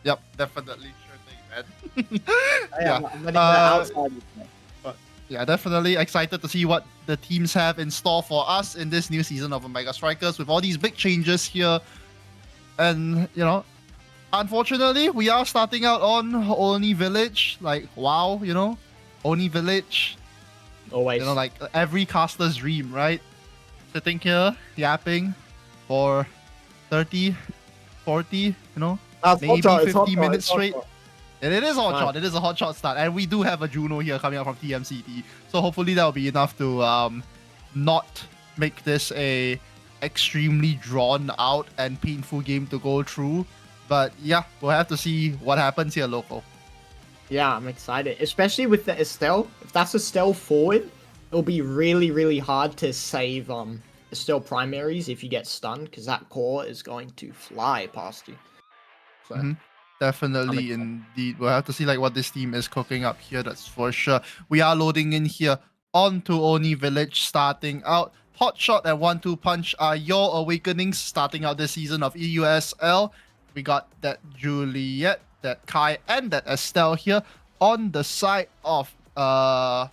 yep, definitely, sure thing, man. Yeah, definitely excited to see what the teams have in store for us in this new season of Omega Strikers with all these big changes here. And unfortunately, we are starting out on Oni Village. Like, wow, Oni Village. Always. Like every caster's dream, right? Sitting here, yapping for 30, 40, maybe 50 minutes straight. And it is a hot shot. It is a hot shot start. And we do have a Juno here coming out from TMCT. So hopefully that will be enough to not make this a extremely drawn out and painful game to go through. But yeah, we'll have to see what happens here, Loco. Yeah, I'm excited. Especially with the Estelle. If that's Estelle forward, it'll be really, really hard to save Estelle primaries if you get stunned, because that core is going to fly past you. So Definitely, indeed. We'll have to see like what this team is cooking up here, that's for sure. We are loading in here onto Oni Village, starting out. Hotshot and 1-2 Punch are your awakenings starting out this season of EUSL. We got that Juliet, that Kai, and that Estelle here on the side of I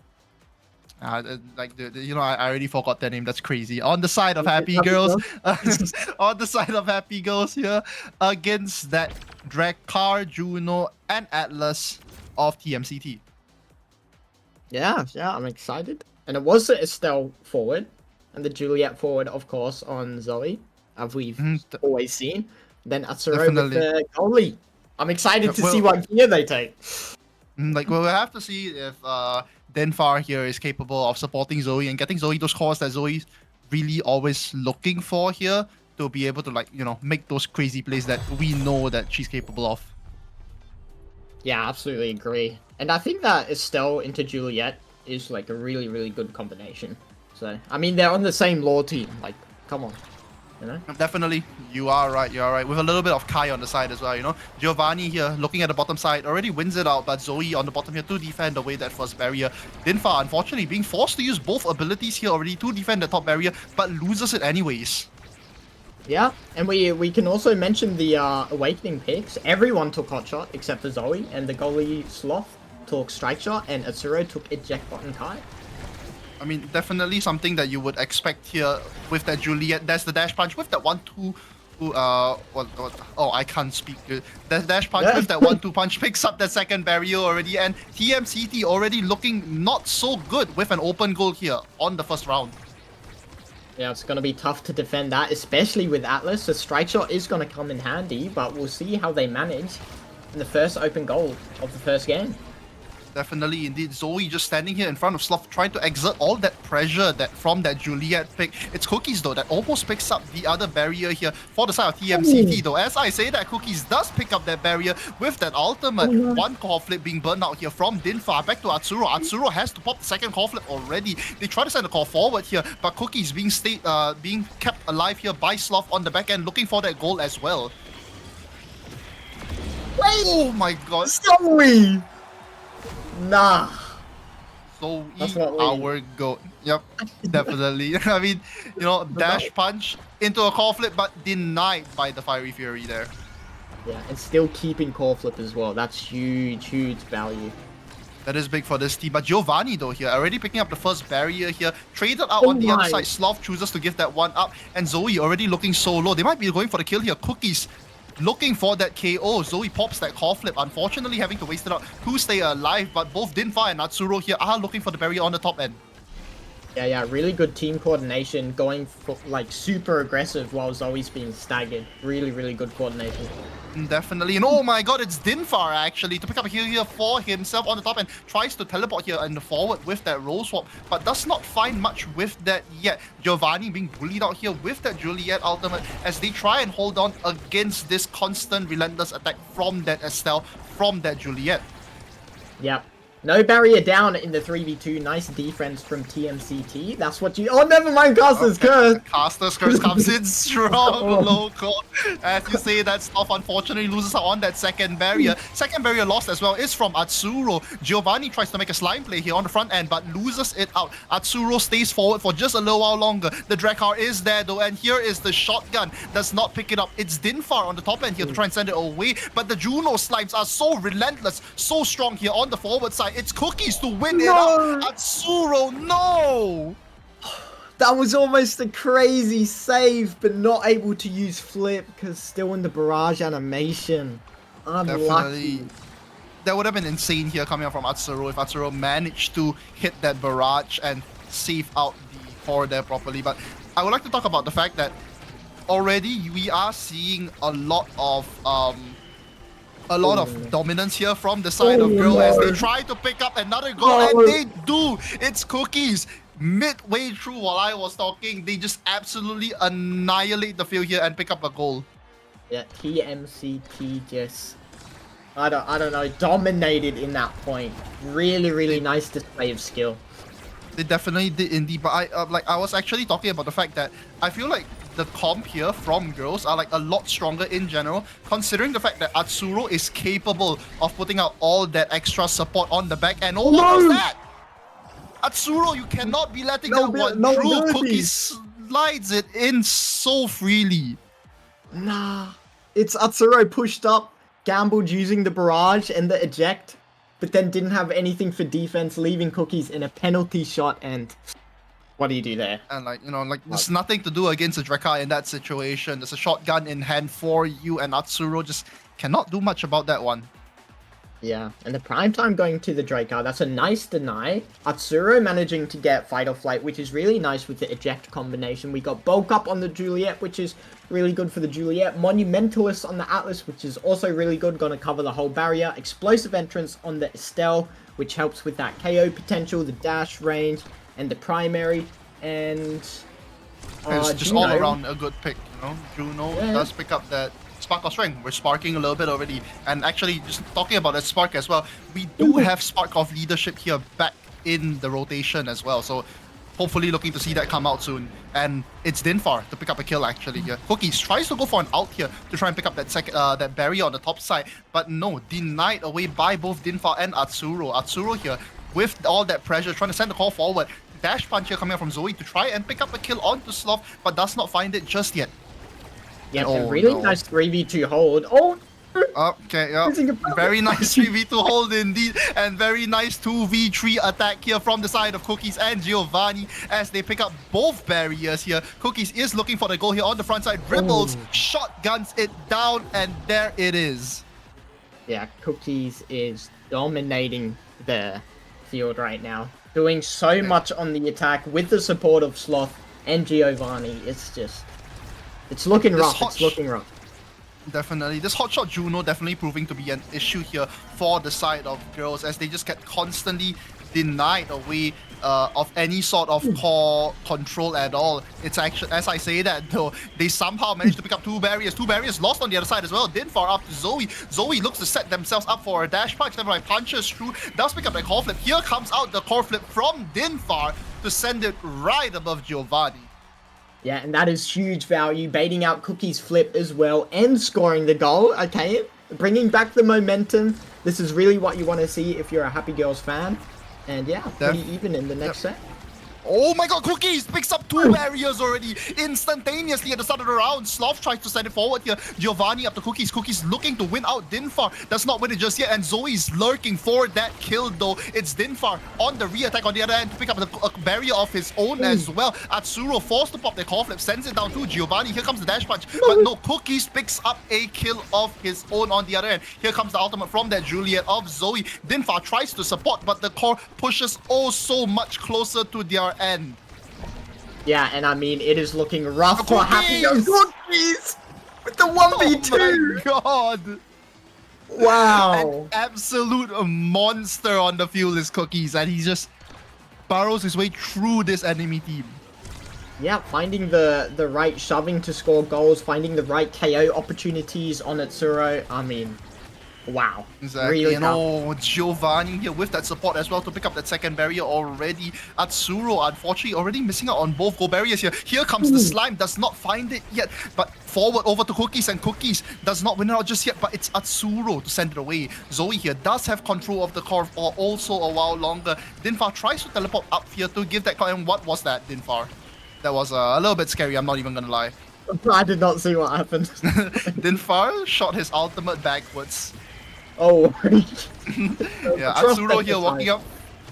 already forgot their name. That's crazy. On the side of Happy Girls, on the side of Happy Girls here against that Dracar, Juno, and Atlas of TMCT. Yeah, I'm excited. And it was the Estelle forward, and the Juliet forward, of course, on Zoe, as we've always seen. Then Atsuro with the goalie. I'm excited to see what gear they take. We'll have to see if Denfar here is capable of supporting Zoe and getting Zoe those cores that Zoe's really always looking for here to be able to, like, you know, make those crazy plays that we know that she's capable of. Yeah, absolutely agree. And I think that Estelle into Juliet is like a really, really good combination. So, I mean, they're on the same lore team. Like, come on. You know? Definitely, you are right, with a little bit of Kai on the side as well, you know. Giovanni here looking at the bottom side already wins it out, but Zoe on the bottom here to defend away that first barrier. Dinfa unfortunately being forced to use both abilities here already to defend the top barrier, but loses it anyways. Yeah, and we can also mention the Awakening picks. Everyone took Hot Shot except for Zoe, and the goalie Sloth took Strike Shot, and Atsuro took Eject Button Kai. I mean, definitely something that you would expect here with that Juliet. There's the dash punch with that 1-2. Oh, I can't speak. The dash punch with that 1-2 punch picks up the second barrier already, and TMCT already looking not so good with an open goal here on the first round. Yeah, it's going to be tough to defend that, especially with Atlas. The Strike Shot is going to come in handy, but we'll see how they manage in the first open goal of the first game. Definitely, indeed. Zoe just standing here in front of Sloth, trying to exert all that pressure that from that Juliet pick. It's Cookies, though, that almost picks up the other barrier here for the side of TMCT, though. As I say that, Cookies does pick up that barrier with that ultimate. One core flip being burned out here from Dinfa. Back to Atsuro. Atsuro has to pop the second core flip already. They try to send the core forward here, but Cookies being kept alive here by Sloth on the back end, looking for that goal as well. Wait! Oh my god. Zoe! Nah. So That's not our goal. Yep, definitely. I mean, you know, dash punch into a core flip, but denied by the Fiery Fury there. Yeah, and still keeping core flip as well. That's huge, huge value. That is big for this team. But Giovanni, though, here, already picking up the first barrier here. Traded out on the other side. Sloth chooses to give that one up. And Zoe already looking so low. They might be going for the kill here. Cookies looking for that KO. Zoe pops that core flip. Unfortunately, having to waste it out to stay alive. But both Dinfa and Atsuro here are looking for the barrier on the top end. Yeah, really good team coordination. Going for, like, super aggressive while Zoe's being staggered. Really, really good coordination. Definitely. And oh my god, it's Dinfar actually to pick up a heal here for himself on the top and tries to teleport here in the forward with that roll swap, but does not find much with that yet. Giovanni being bullied out here with that Juliet ultimate as they try and hold on against this constant relentless attack from that Estelle, from that Juliet. Yep. No barrier down in the 3v2. Nice defense from TMCT. That's what you... Oh, never mind. Caster's Curse. Caster's Curse comes in strong, local. As you say, that Sloth unfortunately loses out on that second barrier. Second barrier lost as well is from Atsuro. Giovanni tries to make a slime play here on the front end, but loses it out. Atsuro stays forward for just a little while longer. The Drakkar is there, though, and here is the shotgun. Does not pick it up. It's Dinfar on the top end here to try and send it away, but the Juno slimes are so relentless, so strong here on the forward side. It's Cookies to win it out. Atsuro, no! That was almost a crazy save, but not able to use flip because still in the barrage animation. Unlucky. Definitely. That would have been insane here coming out from Atsuro if Atsuro managed to hit that barrage and save out the core there properly. But I would like to talk about the fact that already we are seeing a lot of dominance here from the side of Girl as they try to pick up another goal, and they do. It's Cookies. Midway through while I was talking, they just absolutely annihilate the field here and pick up a goal. Yeah, TMCT just, I don't know, dominated in that point. Really nice display of skill. They definitely did indeed, but I was actually talking about the fact that I feel like the comp here from Girls are like a lot stronger in general, considering the fact that Atsuro is capable of putting out all that extra support on the back end. Oh, what was that? Atsuro, you cannot be letting that one through. Cookies slides it in so freely. Nah, it's Atsuro pushed up, gambled using the barrage and the eject, but then didn't have anything for defense, leaving Cookies in a penalty shot, and what do you do there? And there's nothing to do against the Drakkar in that situation. There's a shotgun in hand for you, and Atsuro just cannot do much about that one. Yeah, and the prime time going to the Dracar, that's a nice deny. Atsuro managing to get Fight or Flight, which is really nice with the eject combination. We got Bulk Up on the Juliet, which is really good for the Juliet. Monumentalist on the Atlas, which is also really good, gonna cover the whole barrier. Explosive Entrance on the Estelle, which helps with that KO potential, the dash range, and the primary. And It's just Juno, all around a good pick, you know. Juno does pick up that Spark of Strength. We're sparking a little bit already. And actually, just talking about that Spark as well, we do have Spark of Leadership here back in the rotation as well. So hopefully looking to see that come out soon. And it's Dinfar to pick up a kill actually here. Cookies tries to go for an ult here to try and pick up that that barrier on the top side. But no, denied away by both Dinfar and Atsuro. Atsuro here with all that pressure, trying to send the call forward. Dash punch here coming out from Zoe to try and pick up a kill onto Sloth, but does not find it just yet. Yeah, a really nice 3v2 hold. Oh! Okay, yeah. Very nice 3v2 hold indeed, and very nice 2v3 attack here from the side of Cookies and Giovanni as they pick up both barriers here. Cookies is looking for the goal here on the front side. Ripples shotguns it down, and there it is. Yeah, Cookies is dominating the field right now. Doing so much on the attack with the support of Sloth and Giovanni. It's looking rough. It's looking rough. Definitely. This hotshot Juno definitely proving to be an issue here for the side of girls as they just get constantly denied away of any sort of core control at all. It's actually, as I say that though, they somehow managed to pick up two barriers lost on the other side as well. Dinfar up to Zoe. Zoe looks to set themselves up for a dash punch. Never mind, punches through, does pick up the core flip. Here comes out the core flip from Dinfar to send it right above Giovanni. Yeah, and that is huge value, baiting out Cookie's flip as well, and scoring the goal, okay? Bringing back the momentum. This is really what you want to see if you're a Happy Girls fan. And yeah, pretty even in the next set. Oh my god, Cookies picks up two barriers already instantaneously at the start of the round. Sloth tries to send it forward here. Giovanni up to Cookies. Cookies looking to win out Dinfar. Does not win it just yet. And Zoe's lurking for that kill though. It's Dinfar on the re-attack on the other end to pick up a barrier of his own as well. Atsuro forced to pop the core flip. Sends it down to Giovanni. Here comes the dash punch. But no, Cookies picks up a kill of his own on the other end. Here comes the ultimate from that Juliet of Zoe. Dinfar tries to support, but the core pushes oh so much closer to their end. Yeah, and I mean, it is looking rough for Happy Girls. Cookies with the 1v2. Oh my god. Wow. An absolute monster on the field is Cookies, and he just burrows his way through this enemy team. Yeah, finding the right shoving to score goals, finding the right KO opportunities on Atsuro. I mean, wow. Exactly. Really and oh, Giovanni here with that support as well to pick up that second barrier already. Atsuro, unfortunately, already missing out on both goal barriers here. Here comes the slime, does not find it yet. But forward over to Cookies, and Cookies does not win it out just yet. But it's Atsuro to send it away. Zoe here does have control of the core for also a while longer. Dinfar tries to teleport up here to give that. And what was that, Dinfar? That was a little bit scary, I'm not even gonna lie. I did not see what happened. Dinfar shot his ultimate backwards. Oh. Yeah, Atsuro here walking up.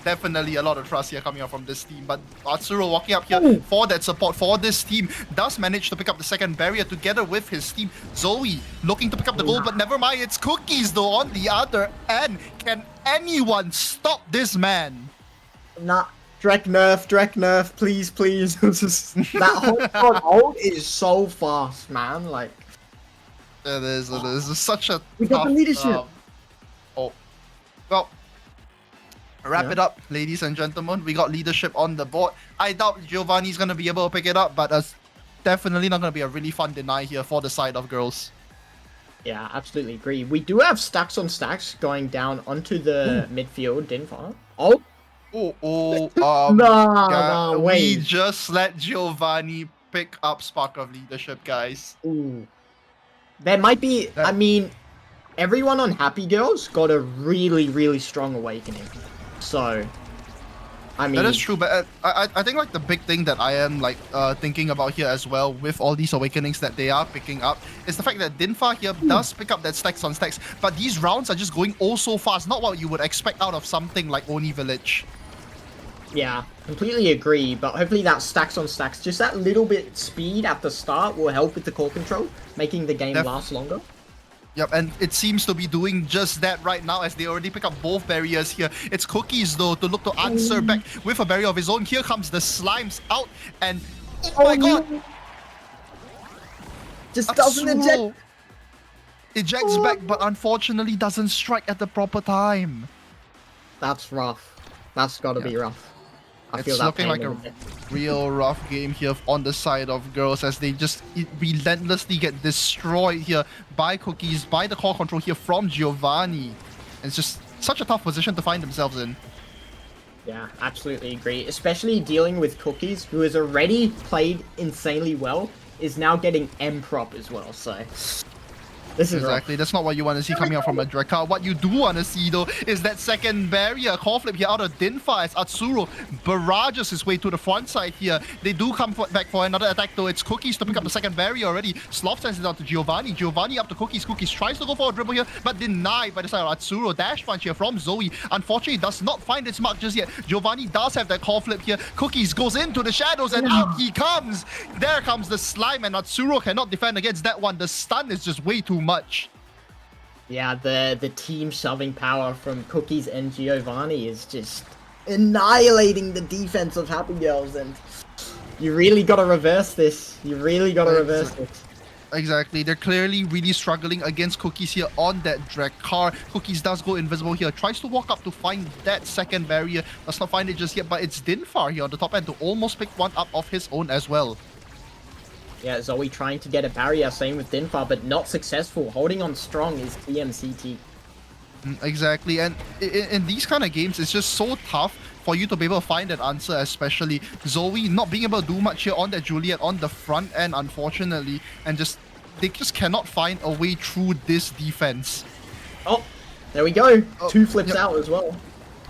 Definitely a lot of trust here coming up from this team. But Atsuro walking up here for that support for this team does manage to pick up the second barrier together with his team. Zoe looking to pick up the goal, but never mind. It's Cookies though on the other end. Can anyone stop this man? Nah. Drek nerf, please. That whole hold is so fast, man. Like, it is such a we got the leadership. Well, wrap it up, ladies and gentlemen. We got leadership on the board. I doubt Giovanni's gonna be able to pick it up, but it's definitely not gonna be a really fun deny here for the side of girls. Yeah, absolutely agree. We do have stacks on stacks going down onto the midfield, Dinfar. No, wait. We just let Giovanni pick up Spark of Leadership, guys. Ooh. There might be, I mean, everyone on Happy Girls got a really strong awakening. So, I mean... That is true, but I think like the big thing that I am like thinking about here as well with all these awakenings that they are picking up is the fact that Dinfar here does pick up that stacks on stacks, but these rounds are just going oh so fast, not what you would expect out of something like Oni Village. Yeah, completely agree, but hopefully that stacks on stacks, just that little bit speed at the start will help with the core control, making the game last longer. Yep, and it seems to be doing just that right now as they already pick up both barriers here. It's Cookies, though, to look to answer back with a barrier of his own. Here comes the Slimes out, and oh my god! Just doesn't eject. Ejects back, but unfortunately doesn't strike at the proper time. That's rough. That's got to be rough. I feel It's that looking like pain a in it. real rough game here on the side of girls as they just relentlessly get destroyed here by Cookies, by the core control here from Giovanni. It's just such a tough position to find themselves in. Yeah, absolutely agree. Especially dealing with Cookies, who has already played insanely well, is now getting M prop as well. So this is Exactly, that's not what you want to see coming out from a Drekka. What you do want to see, though, is that second barrier. Core flip here out of Dinfa as Atsuro barrages his way to the front side here. They do come back for another attack, though. It's Cookies to pick up the second barrier already. Sloth sends it out to Giovanni. Giovanni up to Cookies. Cookies tries to go for a dribble here, but denied by the side of Atsuro. Dash punch here from Zoe. Unfortunately, does not find its mark just yet. Giovanni does have that core flip here. Cookies goes into the shadows, and out he comes. There comes the slime, and Atsuro cannot defend against that one. The stun is just way too much. Yeah, the team shoving power from Cookies and Giovanni is just annihilating the defense of Happy Girls, and you really got to reverse this. You really got to reverse this. Exactly, they're clearly really struggling against Cookies here on that Drekar. Cookies does go invisible here, tries to walk up to find that second barrier, does not find it just yet, but it's Dinfar here on the top end to almost pick one up of his own as well. Yeah, Zoe trying to get a barrier, same with Dinfar, but not successful. Holding on strong is TMCT. Exactly, and in these kind of games, it's just so tough for you to be able to find that answer, especially Zoe not being able to do much here on that Juliet on the front end, unfortunately, and they just cannot find a way through this defense. Oh, there we go. Oh, Two flips yep. out as well.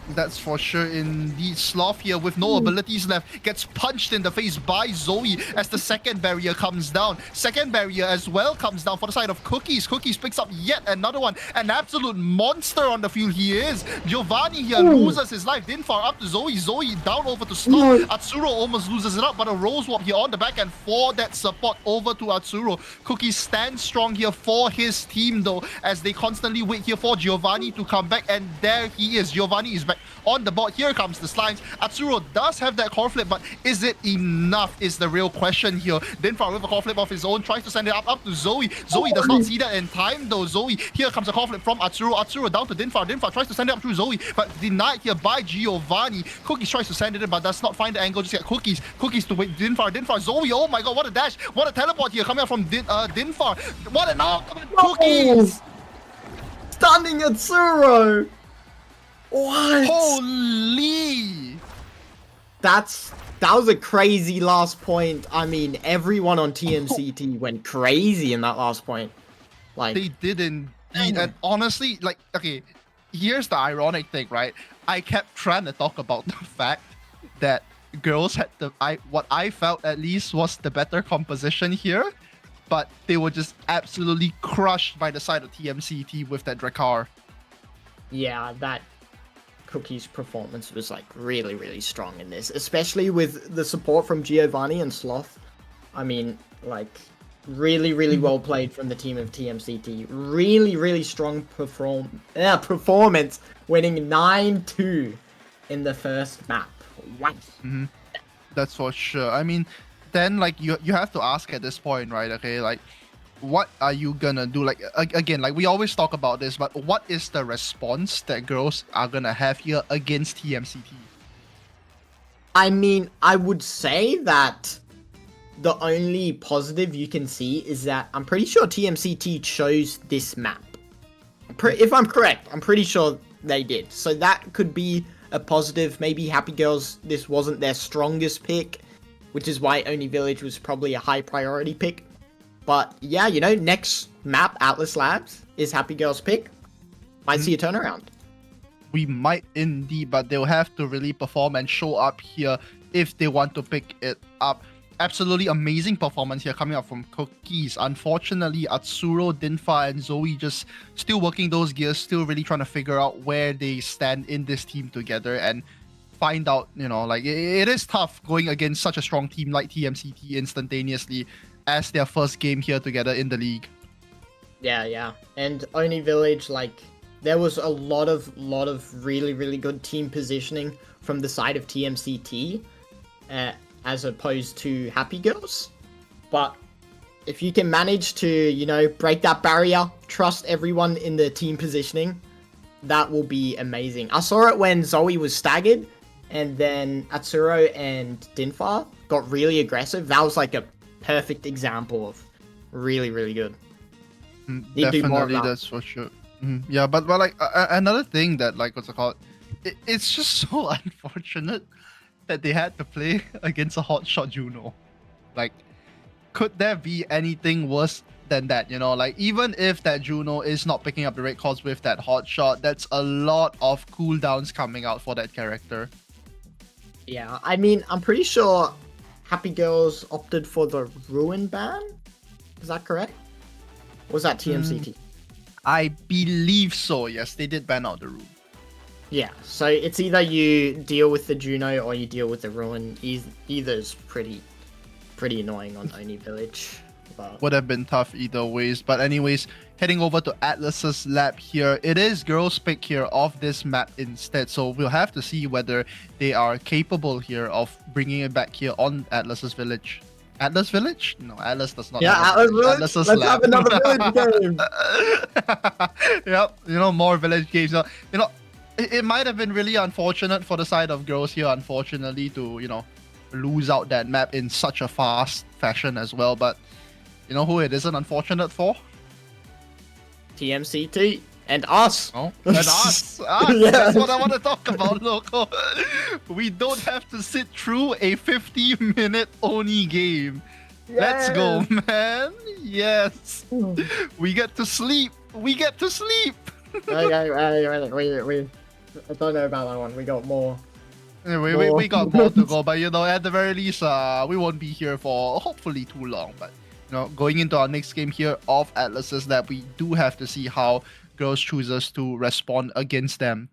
That's for sure. Indeed, Sloth here with no abilities left gets punched in the face by Zoe as the second barrier comes down. Second barrier as well comes down for the side of Cookies. Cookies picks up yet another one. An absolute monster on the field he is. Giovanni here loses his life. Dinfar up to Zoe. Zoe down over to Sloth. Atsuro almost loses it up, but a rose swap here on the back end for that support over to Atsuro. Cookies stands strong here for his team, though, as they constantly wait here for Giovanni to come back, and there he is. Giovanni is back on the board. Here comes the Slimes. Atsuro does have that core flip, but is it enough is the real question here. Dinfar with a core flip of his own tries to send it up to Zoe. Zoe does not see that in time, though. Zoe, here comes a core flip from Atsuro. Atsuro down to Dinfar. Dinfar tries to send it up through Zoe, but denied here by Giovanni. Cookies tries to send it in, but does not find the angle just yet. Cookies to wait. Dinfar, Zoe, oh my god, what a dash, what a teleport here coming out from Dinfar. What an ultimate. Cookies! Stunning Atsuro! What? Holy! That was a crazy last point. I mean, everyone on TMCT went crazy in that last point. Like, they did indeed, and honestly, like, okay, here's the ironic thing, right? I kept trying to talk about the fact that girls had what I felt at least was the better composition here, but they were just absolutely crushed by the side of TMCT with that Drekar. yeah, that Cookie's performance was like really, really strong in this, especially with the support from Giovanni and Sloth. I mean, like, really, really well played from the team of TMCT. Really, really strong performance, winning 9-2 in the first map. Wow. That's for sure. I mean, then like you have to ask at this point, right? Okay, like, what are you gonna do? Like, again, like we always talk about this, but what is the response that girls are gonna have here against TMCT? I mean, I would say that the only positive you can see is that I'm pretty sure TMCT chose this map. If I'm correct, I'm pretty sure they did. So that could be a positive. Maybe Happy Girls, this wasn't their strongest pick, which is why Oni Village was probably a high priority pick. But yeah, you know, next map, Atlas Labs, is Happy Girls' pick. Might see a turnaround. We might indeed, but they'll have to really perform and show up here if they want to pick it up. Absolutely amazing performance here coming up from Cookies. Unfortunately, Atsuro, Dinfa, and Zoe just still working those gears, still really trying to figure out where they stand in this team together and find out, you know, like, it is tough going against such a strong team like TMCT instantaneously as their first game here together in the league. Yeah. And Oni Village, like, there was a lot of really, really good team positioning from the side of TMCT, as opposed to Happy Girls. But if you can manage to, you know, break that barrier, trust everyone in the team positioning, that will be amazing. I saw it when Zoe was staggered, and then Atsuro and Dinfar got really aggressive. That was like a perfect example of really, really good. Need to do more of Definitely, that. that's for sure. Yeah, but like another thing that, like, what's it called? It's just so unfortunate that they had to play against a hotshot Juno. Like, could there be anything worse than that? You know, like, even if that Juno is not picking up the red calls with that hotshot, that's a lot of cooldowns coming out for that character. Yeah, I mean, I'm pretty sure Happy Girls opted for the Ruin ban. Is that correct? Or was that TMCT? I believe so. Yes, they did ban out the rule. Yeah, so it's either you deal with the Juno or you deal with the Ruin. Either's pretty annoying on Oni Village. But Would have been tough either ways. But anyways, heading over to Atlas's lab here. It is girls' pick here of this map instead. So we'll have to see whether they are capable here of bringing it back here on Atlas's village. Atlas Village? No, Atlas does not. yeah, have a Atlas Village. Atlas's Let's lab. have another village game. Yep, you know, more village games. You know, it might have been really unfortunate for the side of girls here, unfortunately, to, you know, lose out that map in such a fast fashion as well. But you know who it isn't unfortunate for? TMCT and us. Oh, and us. Yeah. That's what I want to talk about, Loco. We don't have to sit through a 50-minute Oni game. Let's go, man. Yes. We get to sleep. We get to sleep. Okay, wait. I don't know about that one. We got more. We got more to go, but you know, at the very least, we won't be here for hopefully too long. But you know, going into our next game here of Atlas's Lab, we do have to see how girls chooses to respond against them.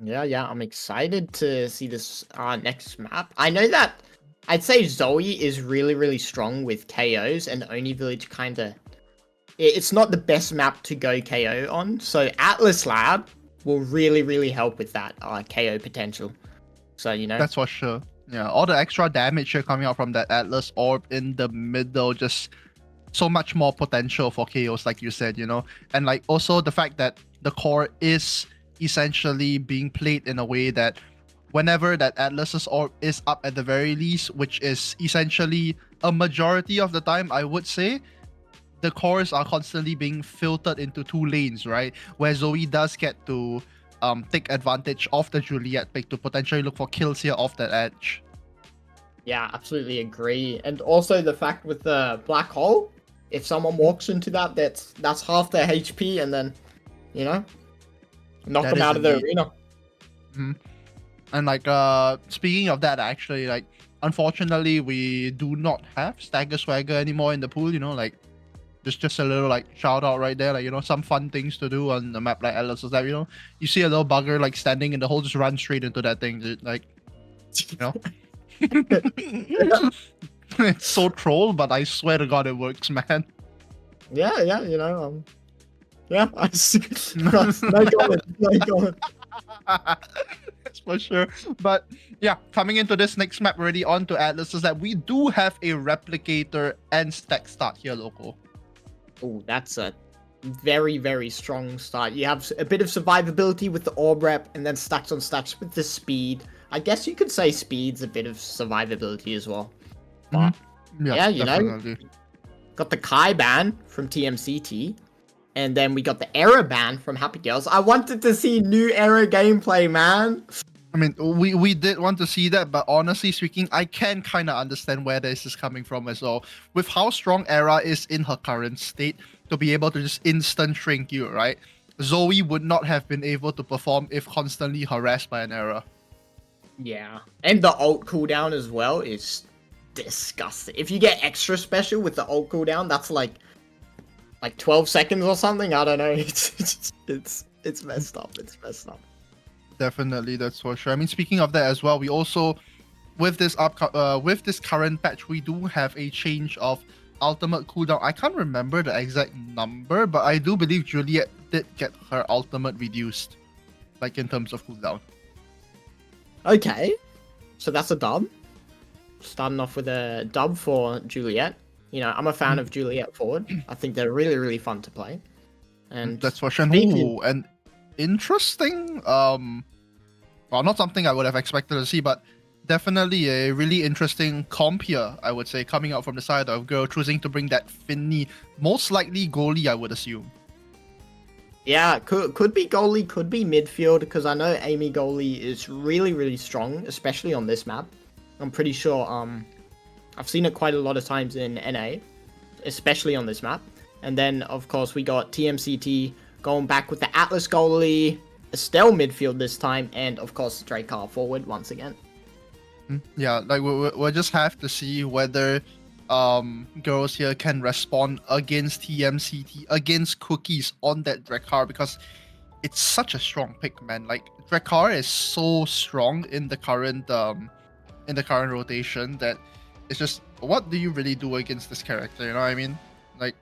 Yeah, I'm excited to see this next map. I know that I'd say Zoe is really, really strong with KOs, and Oni Village kind of... It's not the best map to go KO on, so Atlas Lab will really, really help with that KO potential. So, you know... That's for sure. Yeah, all the extra damage here coming out from that Atlas orb in the middle, just so much more potential for KOs, like you said, you know? And like also the fact that the core is essentially being played in a way that whenever that Atlas's orb is up at the very least, which is essentially a majority of the time, I would say, the cores are constantly being filtered into two lanes, right? Where Zoe does get to take advantage of the Juliet pick to potentially look for kills here off that edge. Yeah, absolutely agree. And also the fact with the black hole, if someone walks into that, that's half their HP, and then, you know, knock That them is out of the indeed. arena. And like speaking of that, actually, like unfortunately we do not have Stagger Swagger anymore in the pool, you know, like just a little like shout out right there, like, you know, some fun things to do on the map like Atlas is that, you know, you see a little bugger like standing in the hole, just run straight into that thing, dude. Like, you know. It's so troll, but I swear to God it works, man. Yeah, you know, yeah, no comment. That's for sure. But yeah, coming into this next map already on to Atlas is that we do have a replicator and stack start here, Loco. Oh, that's a very, very strong start. You have a bit of survivability with the orb rep, and then stacks on stacks with the speed. I guess you could say speed's a bit of survivability as well. But yeah, you know, got the Kai ban from TMCT, and then we got the error ban from Happy Girls. I wanted to see new error gameplay, man. I mean, we did want to see that, but honestly speaking, I can kind of understand where this is coming from as well. With how strong Era is in her current state, to be able to just instant shrink you, right? Zoe would not have been able to perform if constantly harassed by an Era. Yeah, and the ult cooldown as well is disgusting. If you get extra special with the ult cooldown, that's like 12 seconds or something. I don't know. It's messed up. It's messed up. Definitely, that's for sure. I mean, speaking of that as well, we also with this current patch, we do have a change of ultimate cooldown. I can't remember the exact number, but I do believe Juliet did get her ultimate reduced, like in terms of cooldown. Okay, so that's a dub. Starting off with a dub for Juliet. You know, I'm a fan of Juliet forward. I think they're really, really fun to play. And That's for sure. speaking- Ooh, and interesting. Well, not something I would have expected to see, but definitely a really interesting comp here, I would say, coming out from the side of Girl, choosing to bring that Finny, most likely goalie, I would assume. Yeah, could be goalie, could be midfield, because I know Amy goalie is really, really strong, especially on this map. I'm pretty sure, I've seen it quite a lot of times in NA, especially on this map. And then, of course, we got TMCT going back with the Atlas goalie, Estelle midfield this time, and, of course, Dracar forward once again. Yeah, like we'll just have to see whether girls here can respond against TMCT, against Cookies on that Dracar, because it's such a strong pick, man. Like Dracar is so strong in the current rotation that it's just, what do you really do against this character? You know what I mean? Like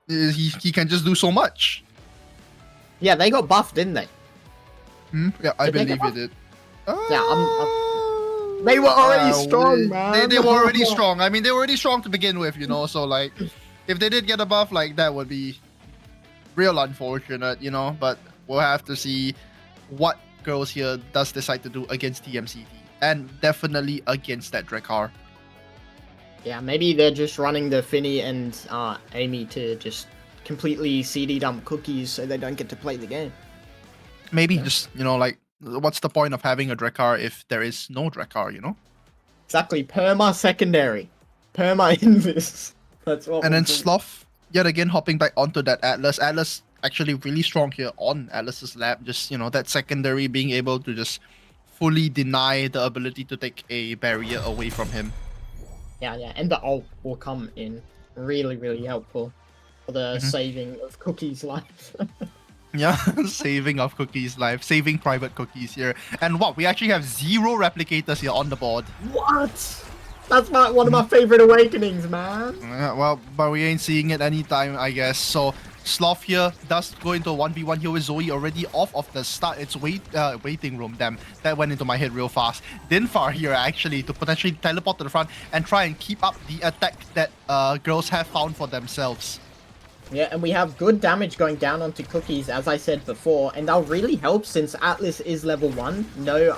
he can just do so much. Yeah, they got buffed, didn't they? Yeah, I Did they believe get it did. They were already strong, man. They were already strong. I mean, they were already strong to begin with, you know. So like, if they did get a buff, like that would be real unfortunate, you know. But we'll have to see what girls here does decide to do against TMCT, and definitely against that Dracar. Yeah, maybe they're just running the Finny and Amy to just completely CD dump Cookies so they don't get to play the game. Maybe just, you know, like, what's the point of having a Dracar if there is no Dracar, you know? Exactly, perma secondary. Perma invis. That's what And then we'll do. Sloth, yet again, hopping back onto that Atlas. Atlas actually really strong here on Atlas's lap. Just, you know, that secondary being able to just fully deny the ability to take a barrier away from him. Yeah, and the ult will come in really, really helpful for the saving of Cookie's life. Yeah, saving of Cookie's life, saving private Cookies here. And what, we actually have 0 replicators here on the board. What? That's one of my favorite awakenings, man. Yeah, well, but we ain't seeing it anytime, I guess. So Sloth here does go into a 1v1 here with Zoe already off of the start. It's waiting room. Damn, that went into my head real fast. Dinfar here actually to potentially teleport to the front and try and keep up the attack that girls have found for themselves. Yeah, and we have good damage going down onto Cookies, as I said before, and that'll really help since Atlas is level 1. No,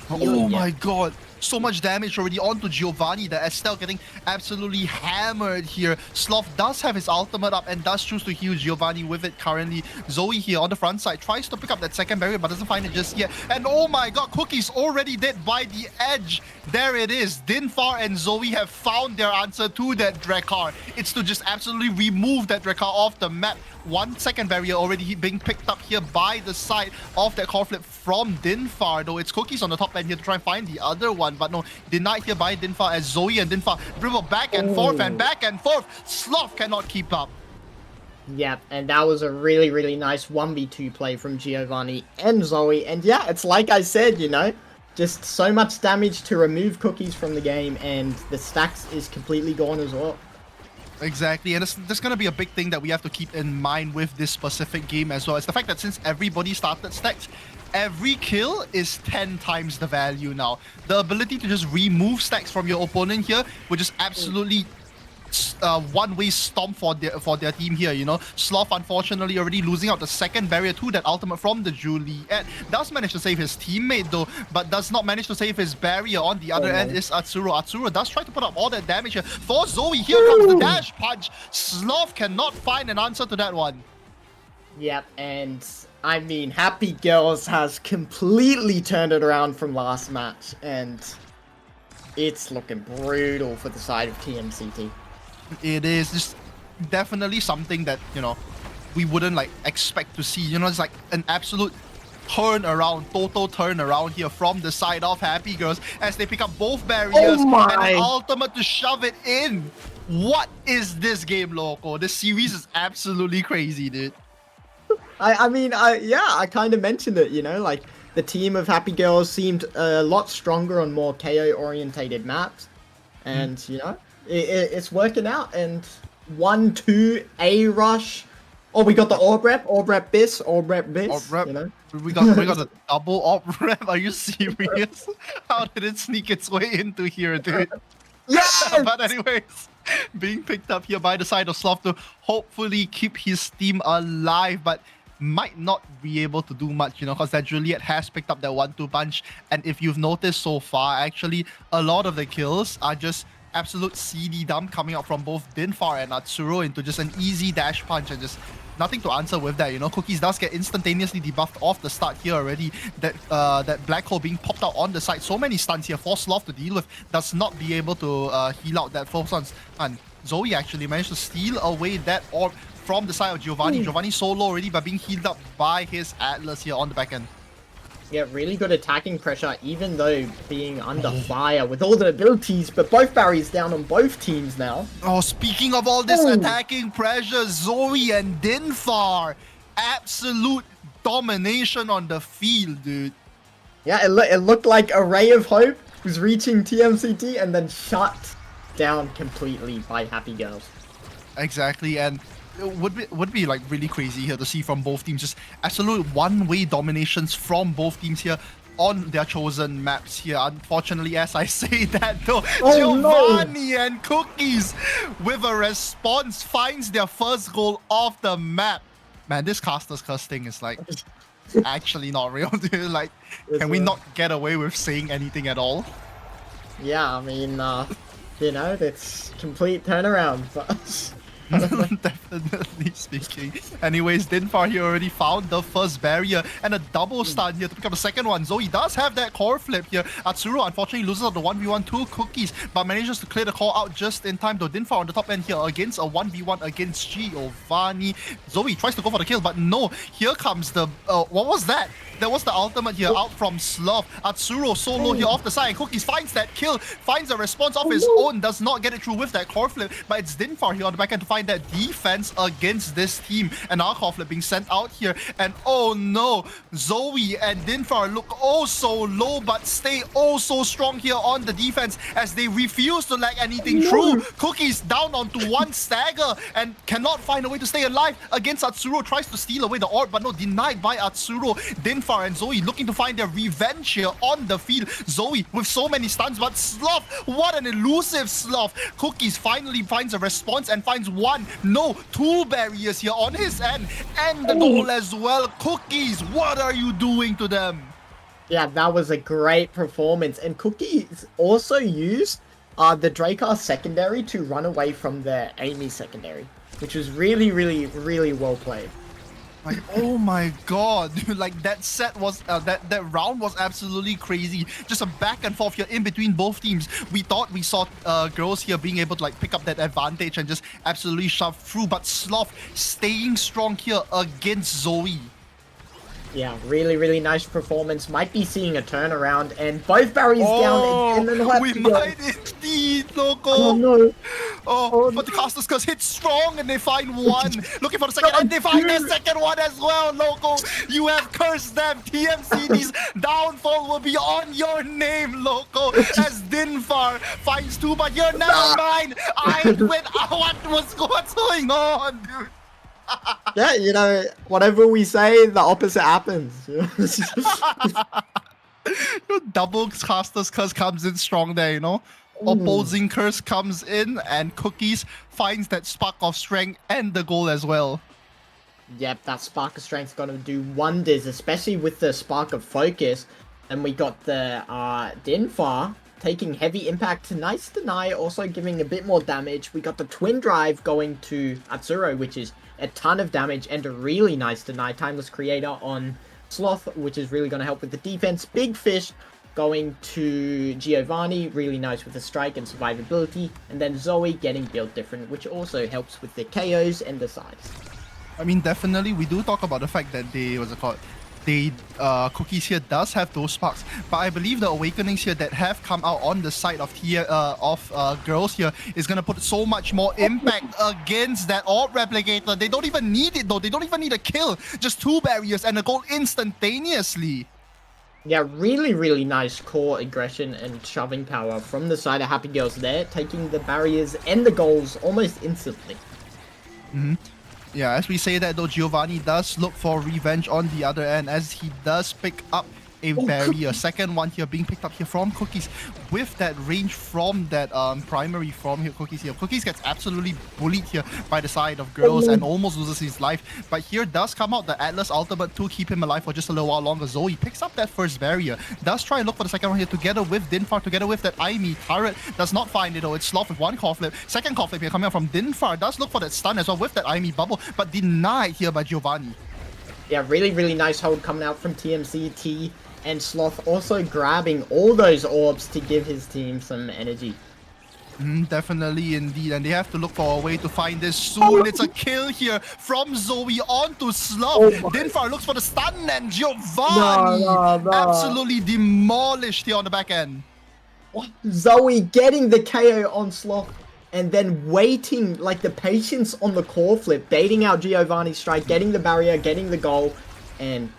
Oh my god, so much damage already onto Giovanni. The Estelle getting absolutely hammered here. Sloth does have his ultimate up and does choose to heal Giovanni with it currently. Zoe here on the front side tries to pick up that second barrier but doesn't find it just yet. And oh my god, Cookie's already dead by the edge. There it is. Dinfar and Zoe have found their answer to that Dracar. It's to just absolutely remove that Dracar off the map. 1 second barrier already being picked up here by the side of that core flip from Dinfar, though it's Cookies on the top lane here to try and find the other one, but no, denied here by Dinfar as Zoe and Dinfar dribble back and forth and back and forth. Sloth cannot keep up. Yep, and that was a really, really nice 1v2 play from Giovanni and Zoe, and yeah, it's like I said, you know, just so much damage to remove Cookies from the game, and the stacks is completely gone as well. Exactly, and there's going to be a big thing that we have to keep in mind with this specific game as well. It's the fact that since everybody started stacked, every kill is 10 times the value now. The ability to just remove stacks from your opponent here would just absolutely one-way stomp for their team here, you know. Sloth unfortunately already losing out the second barrier to that ultimate from the Juliet. Does manage to save his teammate though, but does not manage to save his barrier. On the other end is Atsuro. Atsuro does try to put up all that damage here for Zoe. Here comes the dash punch. Sloth cannot find an answer to that one. Yep, and I mean, Happy Girls has completely turned it around from last match, and it's looking brutal for the side of TMCT. It is just definitely something that, you know, we wouldn't like expect to see. You know, it's like an absolute total turn around here from the side of Happy Girls as they pick up both barriers and an ultimate to shove it in. What is this game, Loco? This series is absolutely crazy, dude. I mean, I kind of mentioned it, you know, like the team of Happy Girls seemed a lot stronger on more KO orientated maps, and you know, it's working out. And 1-2 A rush. Oh, we got the orb rep bis, Orb rep. you know. We got a double orb rep. Are you serious? How did it sneak its way into here, dude? Yes! But anyways, being picked up here by the side of Sloth to hopefully keep his team alive, but might not be able to do much, you know, because that Juliet has picked up that 1-2 punch. And if you've noticed so far, actually, a lot of the kills are just absolute CD dump coming out from both Dinfar and Atsuro into just an easy dash punch and just nothing to answer with that, you know. Cookies does get instantaneously debuffed off the start here already. That black hole being popped out on the side. So many stuns here for Sloth to deal with. Does not be able to heal out that full stuns. And Zoe actually managed to steal away that orb from the side of Giovanni. Giovanni so low already, but being healed up by his Atlas here on the back end. Yeah, really good attacking pressure, even though being under fire with all the abilities, but both barriers down on both teams now. Oh, speaking of all this attacking pressure, Zoe and Dinfar, absolute domination on the field, dude. Yeah, it looked like a ray of hope was reaching TMCT and then shut down completely by Happy Girls. Exactly, and it would be like really crazy here to see from both teams, just absolute one-way dominations from both teams here on their chosen maps here. Unfortunately, as I say that though, Giovanni and Cookies with a response finds their first goal off the map. Man, this Caster's Curse thing is like actually not real, dude. Like, can we not get away with saying anything at all? Yeah, I mean, you know, that's complete turnaround for us. Definitely speaking. Anyways, Dinfar here already found the first barrier and a double stun here to pick up the second one. Zoe does have that core flip here. Atsuro unfortunately loses on the 1v1 to Cookies, but manages to clear the core out just in time though. Dinfar on the top end here against a 1v1 against Giovanni. Zoe tries to go for the kill, but no. Here comes the... what was that? There was the ultimate here out from Sloth. Atsuro solo here off the side. Cookies finds that kill, finds a response of his own, does not get it through with that core flip, but it's Dinfar here on the back end to find that defense against this team. And our core flip being sent out here, and oh no, Zoe and Dinfar look oh so low, but stay oh so strong here on the defense as they refuse to let anything through. Cookies down onto one stagger and cannot find a way to stay alive against Atsuro. Tries to steal away the orb, but no, denied by Atsuro. Dinfar and Zoe looking to find their revenge here on the field. Zoe with so many stuns, but Sloth, what an elusive Sloth. Cookies finally finds a response and finds one, no, two barriers here on his end, and the goal as well. Cookies, what are you doing to them? Yeah, that was a great performance. And Cookies also used the Dracar secondary to run away from the Amy secondary, which was really, really, really well played. Like, oh my god, dude, like that set was, that round was absolutely crazy. Just a back and forth here in between both teams. We thought we saw girls here being able to like pick up that advantage and just absolutely shove through, but Sloth staying strong here against Zoe. Yeah, really, really nice performance. Might be seeing a turnaround, and both barriers down, and then we might indeed, Loco. Oh no. But the Caster's Curse hits strong, and they find one. Looking for the second, and they find the second one as well, Loco. You have cursed them. TMCD's downfall will be on your name, Loco. As Dinfar finds two, but you're never mind. What's going on, dude? Yeah, you know, whatever we say, the opposite happens. Double Caster's Curse comes in strong there, you know? Opposing Curse comes in, and Cookies finds that Spark of Strength and the goal as well. Yep, that Spark of Strength's gonna do wonders, especially with the Spark of Focus. And we got the Dinfar taking heavy impact to Nice Deny, also giving a bit more damage. We got the Twin Drive going to Atsuro, which is a ton of damage, and a really nice Deny Timeless Creator on Sloth, which is really going to help with the defense. Big Fish going to Giovanni, really nice with the strike and survivability. And then Zoe getting built different, which also helps with the KOs and the size. I mean, definitely, we do talk about the fact that they, Cookies here does have those sparks, but I believe the awakenings here that have come out on the side of girls here is gonna put so much more impact against that orb replicator. They don't even need it though. They don't even need a kill. Just two barriers and a goal instantaneously. Yeah, really nice core aggression and shoving power from the side of Happy Girls there, taking the barriers and the goals almost instantly. Yeah, as we say that though, Giovanni does look for revenge on the other end as he does pick up a barrier. Second one here being picked up here from Cookies with that range from that primary from here. Cookies here. Cookies gets absolutely bullied here by the side of Girls and almost loses his life. But here does come out the Atlas ultimate to keep him alive for just a little while longer. Zoe picks up that first barrier. Does try and look for the second one here together with Dinfar, together with that Aimi turret. Does not find it though. It's Sloth with one core flip. Second core flip here coming out from Dinfar. Does look for that stun as well with that Aimi bubble, but denied here by Giovanni. Yeah, really nice hold coming out from TMCT, and Sloth also grabbing all those orbs to give his team some energy. Definitely indeed, and they have to look for a way to find this soon. It's a kill here from Zoe onto Sloth. Dinfar looks for the stun and Giovanni absolutely demolished here on the back end. Zoe getting the KO on Sloth and then waiting, like the patience on the core flip, baiting out Giovanni's strike, getting the barrier, getting the goal, and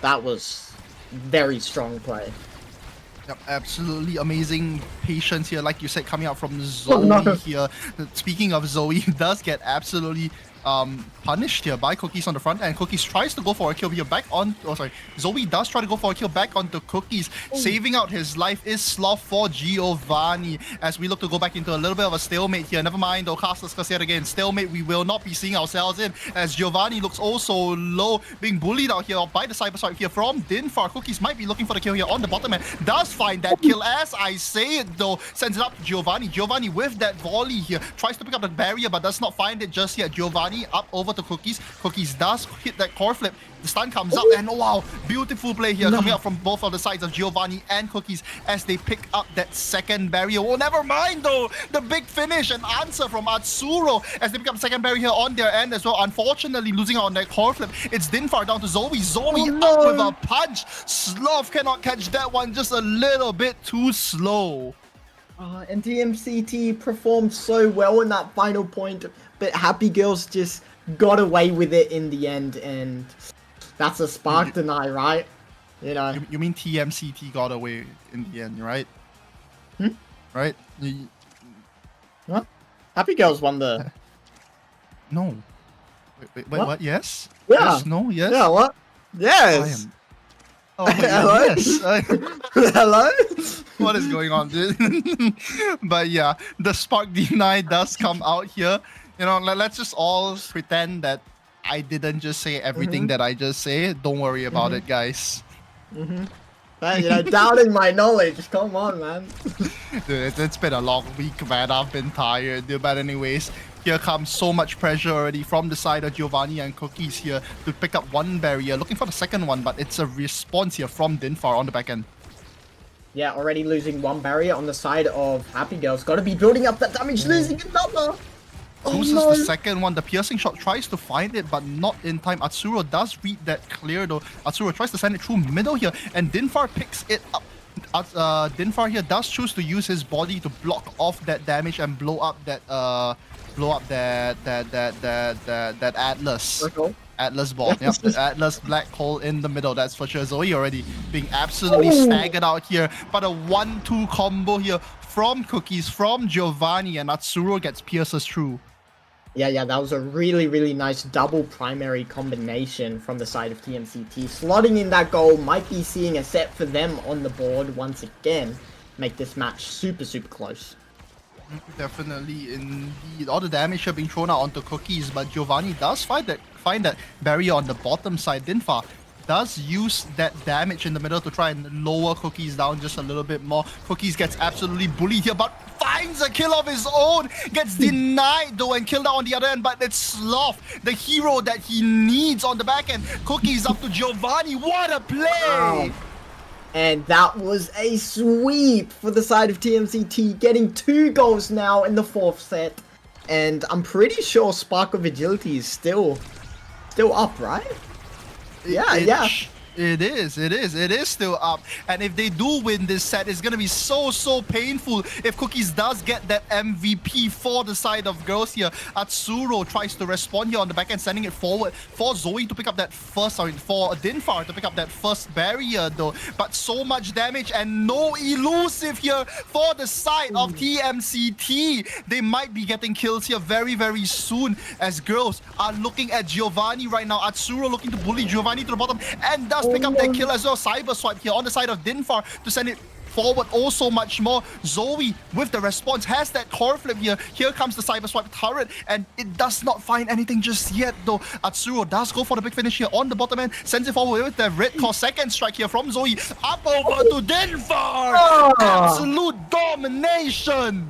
that was very strong play. Yep, absolutely amazing patience here, like you said, coming out from Zoe here. Speaking of Zoe, does get absolutely punished here by Cookies on the front end. Cookies tries to go for a kill here back on, Zoe does try to go for a kill back onto Cookies. Saving out his life is Sloth for Giovanni as we look to go back into a little bit of a stalemate here. Never mind though, Castles Cassette again. Stalemate we will not be seeing ourselves in as Giovanni looks also low, being bullied out here by the cyber side here from Dinfar. Cookies might be looking for the kill here on the bottom end. Does find that kill as I say it though. Sends it up to Giovanni. Giovanni with that volley here. Tries to pick up the barrier but does not find it just yet. Giovanni up over to Cookies. Cookies does hit that core flip. The stun comes up and wow, beautiful play here coming up from both of the sides of Giovanni and Cookies as they pick up that second barrier. Oh, never mind though. The big finish and answer from Atsuro as they pick up the second barrier here on their end as well. Unfortunately, losing out on that core flip. It's Dinfar down to Zoe. Zoe up with a punch. Sloth cannot catch that one, just a little bit too slow. And TMCT performed so well in that final point, but Happy Girls just got away with it in the end, and that's a spark deny, right? You know. You mean TMCT got away in the end, right? Right? What? Happy Girls won the... No. Wait, what? Yes? Yeah. Yes, no, yes? Yeah, what? Yes! Oh, wait, Hello? yes. Hello? What is going on, dude? But yeah, the spark deny does come out here. You know, let's just all pretend that I didn't just say everything that I just say. Don't worry about it, guys. Man, you know, doubting my knowledge. Come on, man. Dude, it's been a long week, man. I've been tired, dude. But anyways, here comes so much pressure already from the side of Giovanni and Cookies here to pick up one barrier. Looking for the second one, but it's a response here from Dinfar on the back end. Yeah, already losing one barrier on the side of Happy Girls. Got to be building up that damage, losing another. Loses the second one. The piercing shot tries to find it, but not in time. Atsuro does read that clear though. Atsuro tries to send it through middle here, and Dinfar picks it up. Dinfar here does choose to use his body to block off that damage and blow up that Atlas. Atlas bomb. Yep, the Atlas black hole in the middle. That's for sure. Zoe already being absolutely staggered out here, but a 1-2 combo here from Cookies, from Giovanni, and Atsuro gets pierces through. Yeah, that was a really nice double primary combination from the side of TMCT. Slotting in that goal might be seeing a set for them on the board once again. Make this match super close. Definitely, indeed. All the damage here being thrown out onto Cookies, but Giovanni does find that barrier on the bottom side. Dinfar does use that damage in the middle to try and lower Cookies down just a little bit more. Cookies gets absolutely bullied here, but finds a kill of his own. Gets denied though and killed out on the other end, but it's Sloth, the hero that he needs on the back end. Cookies up to Giovanni. What a play! Wow. And that was a sweep for the side of TMCT, getting 2 goals now in the 4th set. And I'm pretty sure Spark of Agility is still up, right? Yeah. It is still up. And if they do win this set, it's gonna be so painful if Cookies does get that MVP for the side of girls here. Atsuro tries to respond here on the back end, sending it forward for Zoe to pick up that first, sorry, for Dinfar to pick up that first barrier though. But so much damage and no elusive here for the side of TMCT. They might be getting kills here very soon as girls are looking at Giovanni right now. Atsuro looking to bully Giovanni to the bottom and does pick up that kill as well. Cyber swipe here on the side of Dinfar to send it forward also much more. Zoe with the response has that core flip here. Here comes the cyber swipe turret and it does not find anything just yet though. Atsuro does go for the big finish here on the bottom end, sends it forward with the red core second strike here from Zoe. Up over to Dinfar! Absolute domination!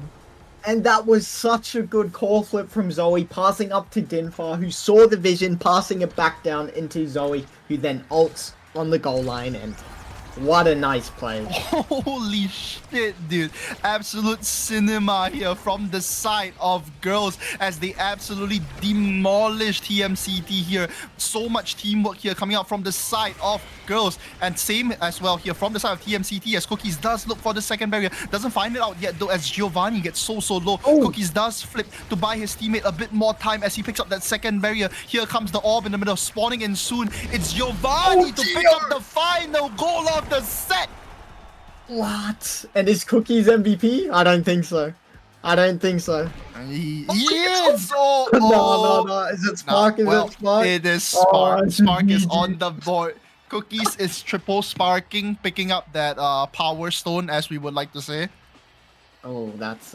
And that was such a good core flip from Zoe, passing up to Dinfar, who saw the vision, passing it back down into Zoe, who then ults on the goal line, and what a nice play. Holy shit, dude. Absolute cinema here from the side of girls as they absolutely demolished TMCT here. So much teamwork here coming out from the side of girls. And same as well here from the side of TMCT as Cookies does look for the second barrier. Doesn't find it out yet though as Giovanni gets so low. Cookies does flip to buy his teammate a bit more time as he picks up that second barrier. Here comes the orb in the middle, spawning in soon. It's Giovanni to pick up the final goal of the set. What? And is Cookies MVP? I don't think so. I don't think so. He is! No. Is it Spark? Well, is it Spark? It is Spark. Oh, Spark is GG. on the board. Cookies is triple sparking, picking up that power stone, as we would like to say. Oh, that's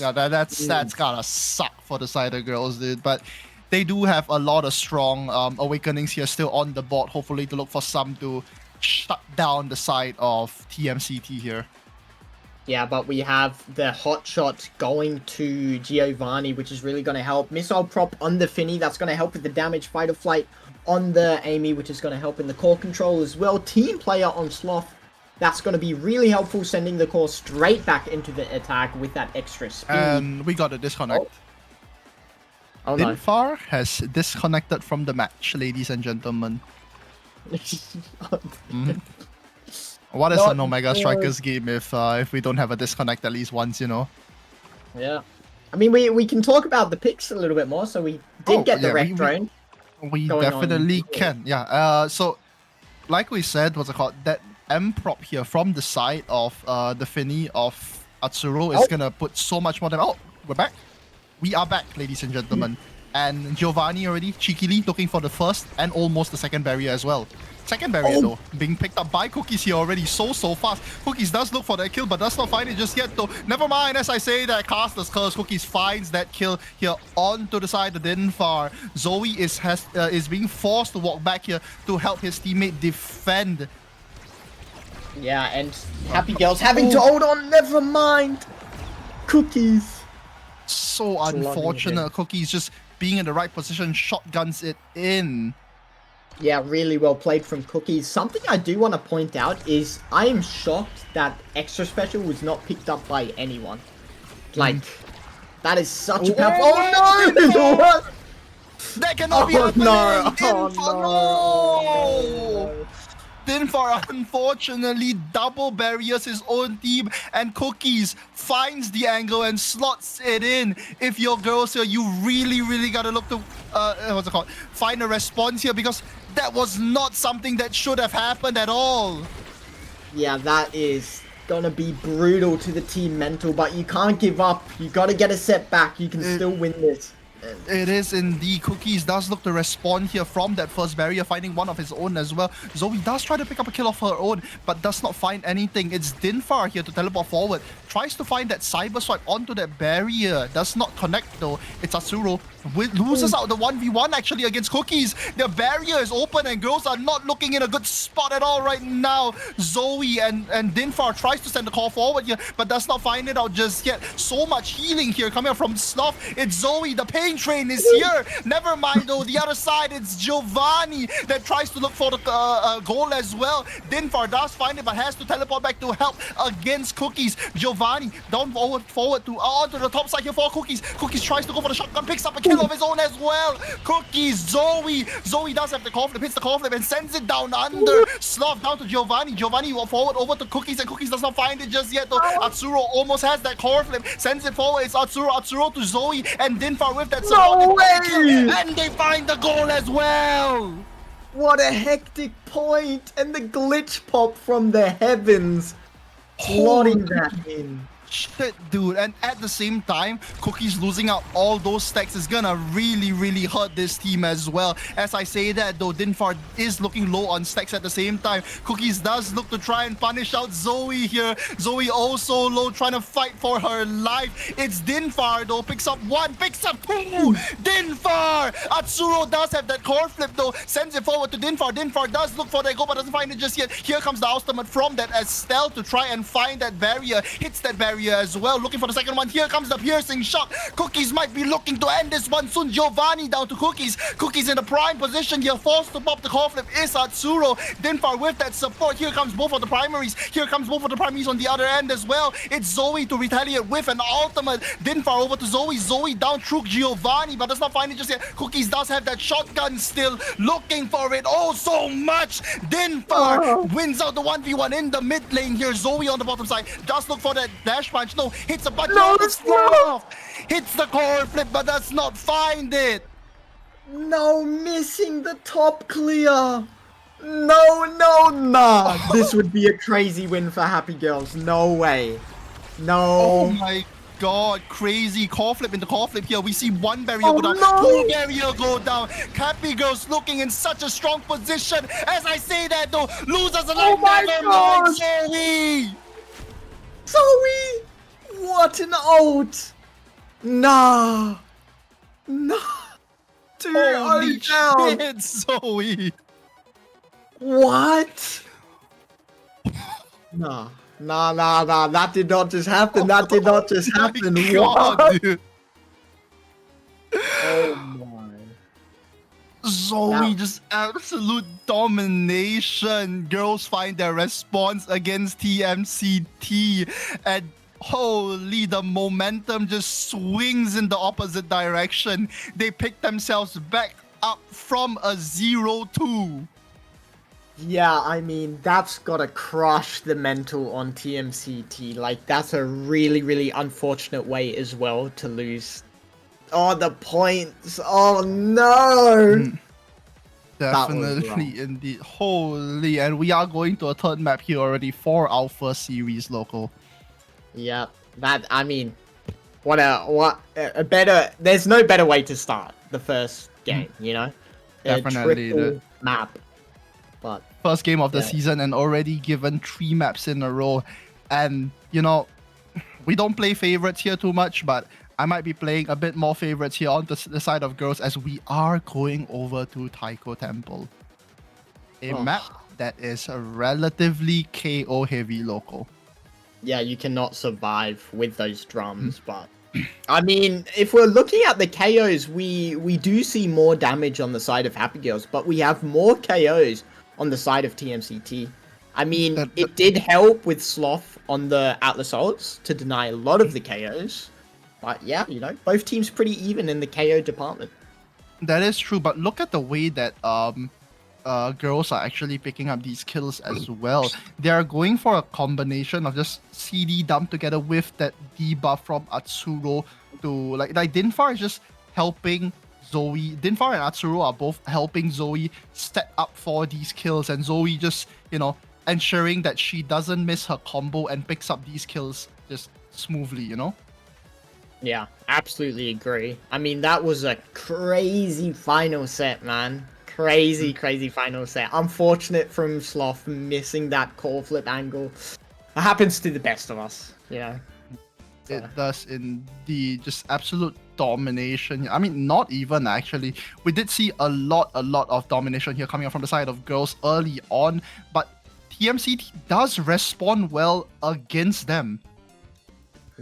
Yeah, that's gotta suck for the side of girls, dude. But they do have a lot of strong awakenings here still on the board. Hopefully to look for some to shut down the side of TMCT here. Yeah, but we have the hot shot going to Giovanni, which is really going to help. Missile prop on the Finny, that's going to help with the damage. Fight or flight on the Amy, which is going to help in the core control as well. Team player on Sloth, that's going to be really helpful, sending the core straight back into the attack with that extra speed. And we got a disconnect. Oh no. Dinfar has disconnected from the match, ladies and gentlemen. What is an Omega Strikers game if we don't have a disconnect at least once, you know? Yeah. I mean, we can talk about the picks a little bit more. So we did get the wreck drone. We going definitely on. can. Yeah. So, like we said, what's it called? That M prop here from the side of the Finny of Atsuro is gonna put so much more damage. Oh, we're back. We are back, ladies and gentlemen. And Giovanni already cheekily looking for the first and almost the second barrier as well. Second barrier though, being picked up by Cookies here already so fast. Cookies does look for that kill but does not find it just yet though. Never mind, as I say that Caster's Curse, Cookies finds that kill here onto the side of Dinfar. Zoe is being forced to walk back here to help his teammate defend. Yeah, and Happy Girls having to hold on. Never mind. Cookies. So unfortunate. Cookies just being in the right position, shotguns it in. Yeah, really well played from Cookies. Something I do want to point out is I am shocked that Extra Special was not picked up by anyone. Like, that is such a powerful... Oh no! What? That cannot be happening! No. Dinfar, no! Dinfar unfortunately double barriers his own team and Cookies finds the angle and slots it in. If you're girls here, you really gotta look to what's it called? Find a response here because that was not something that should have happened at all. Yeah, that is gonna be brutal to the team mental, but you can't give up. You gotta get a set back. You can still win this. It is indeed. Cookies does look to respond here from that first barrier, finding one of his own as well. Zoe does try to pick up a kill of her own, but does not find anything. It's Dinfar here to teleport forward. Tries to find that cyber swipe onto that barrier. Does not connect though. It's Atsuro. Loses out the 1v1 actually against Cookies. The barrier is open and girls are not looking in a good spot at all right now. Zoe and Dinfar tries to send the call forward here, but does not find it out just yet. So much healing here coming out from Sloth. It's Zoe, the pain killing train is here. Never mind though, the other side, it's Giovanni that tries to look for the goal as well. Dinfar does find it, but has to teleport back to help against Cookies. Giovanni down forward to onto the top side here for Cookies. Cookies tries to go for the shotgun, picks up a kill of his own as well. Cookies, Zoe does have the core flip, hits the core flip and sends it down under. Sloth down to Giovanni. Giovanni will forward over to Cookies, and Cookies does not find it just yet though. Atsuro almost has that core flip, sends it forward. It's Atsuro to Zoe and Dinfar with that support. No way! And they find the goal as well. What a hectic point! And the glitch pop from the heavens, slotting that in. Shit, dude. And at the same time, Cookies losing out all those stacks is gonna really hurt this team as well. As I say that though, Dinfar is looking low on stacks at the same time. Cookies does look to try and punish out Zoe here. Zoe also low, trying to fight for her life. It's Dinfar though, picks up one, picks up two. Dinfar! Atsuro does have that core flip though, sends it forward to Dinfar. Dinfar does look for that goal, but doesn't find it just yet. Here comes the ultimate from that Estelle to try and find that barrier. Hits that barrier as well, looking for the second one. Here comes the piercing shot. Cookies might be looking to end this one soon. Giovanni down to Cookies. Cookies in the prime position here, forced to pop the core flip is Atsuro. Dinfar with that support. Here comes both of the primaries. Here comes both of the primaries on the other end as well. It's Zoe to retaliate with an ultimate. Dinfar over to Zoe. Zoe down through Giovanni, but does not find it just yet. Cookies does have that shotgun still, looking for it oh so much. Dinfar wins out the 1v1 in the mid lane here. Zoe on the bottom side does look for that dash punch. No, hits a bunch of stuff. Hits the core flip, but does not find it. No, missing the top clear. No. This would be a crazy win for Happy Girls. No way. No. Oh my god, crazy core flip in the core flip here. We see one barrier go down, two barrier go down. Happy Girls looking in such a strong position. As I say that though, losers alive never mind Zoe. Zoe! What an ult! Nah. Dude, Holy down. shit, Zoe. What? Nah. That did not just happen. That did not just happen. God, What? dude. Oh my. Zoe, just absolute domination. Girls find their response against TMCT, and holy, the momentum just swings in the opposite direction. They pick themselves back up from a 0-2. Yeah, I mean, that's gotta crush the mental on TMCT. Like, that's a really unfortunate way as well to lose. Oh, the points. Oh, no. Definitely, indeed. Holy, and we are going to a third map here already for our first series, local. Yeah, that, I mean, what a better, there's no better way to start the first game, you know? Definitely. A triple map. But first game of the season and already given 3 maps in a row. And, you know, we don't play favorites here too much, but I might be playing a bit more favorites here on the side of girls as we are going over to Taiko Temple. A map that is relatively KO heavy, local. Yeah, you cannot survive with those drums, but I mean, if we're looking at the KOs, we do see more damage on the side of Happy Girls, but we have more KOs on the side of TMCT. I mean, it did help with Sloth on the Atlas ults to deny a lot of the KOs. But yeah, you know, both teams pretty even in the KO department. That is true, but look at the way that girls are actually picking up these kills as well. They are going for a combination of just CD dump together with that debuff from Atsuro to like Dinfar is just helping Zoe. Dinfar and Atsuro are both helping Zoe set up for these kills, and Zoe just, you know, ensuring that she doesn't miss her combo and picks up these kills just smoothly, you know? Yeah, absolutely agree. I mean, that was a crazy final set, man. Crazy final set. Unfortunate from Sloth missing that core flip angle. It happens to the best of us, you know. So. It does indeed. Just absolute domination. I mean, not even actually. We did see a lot of domination here coming up from the side of girls early on, but TMCT does respond well against them.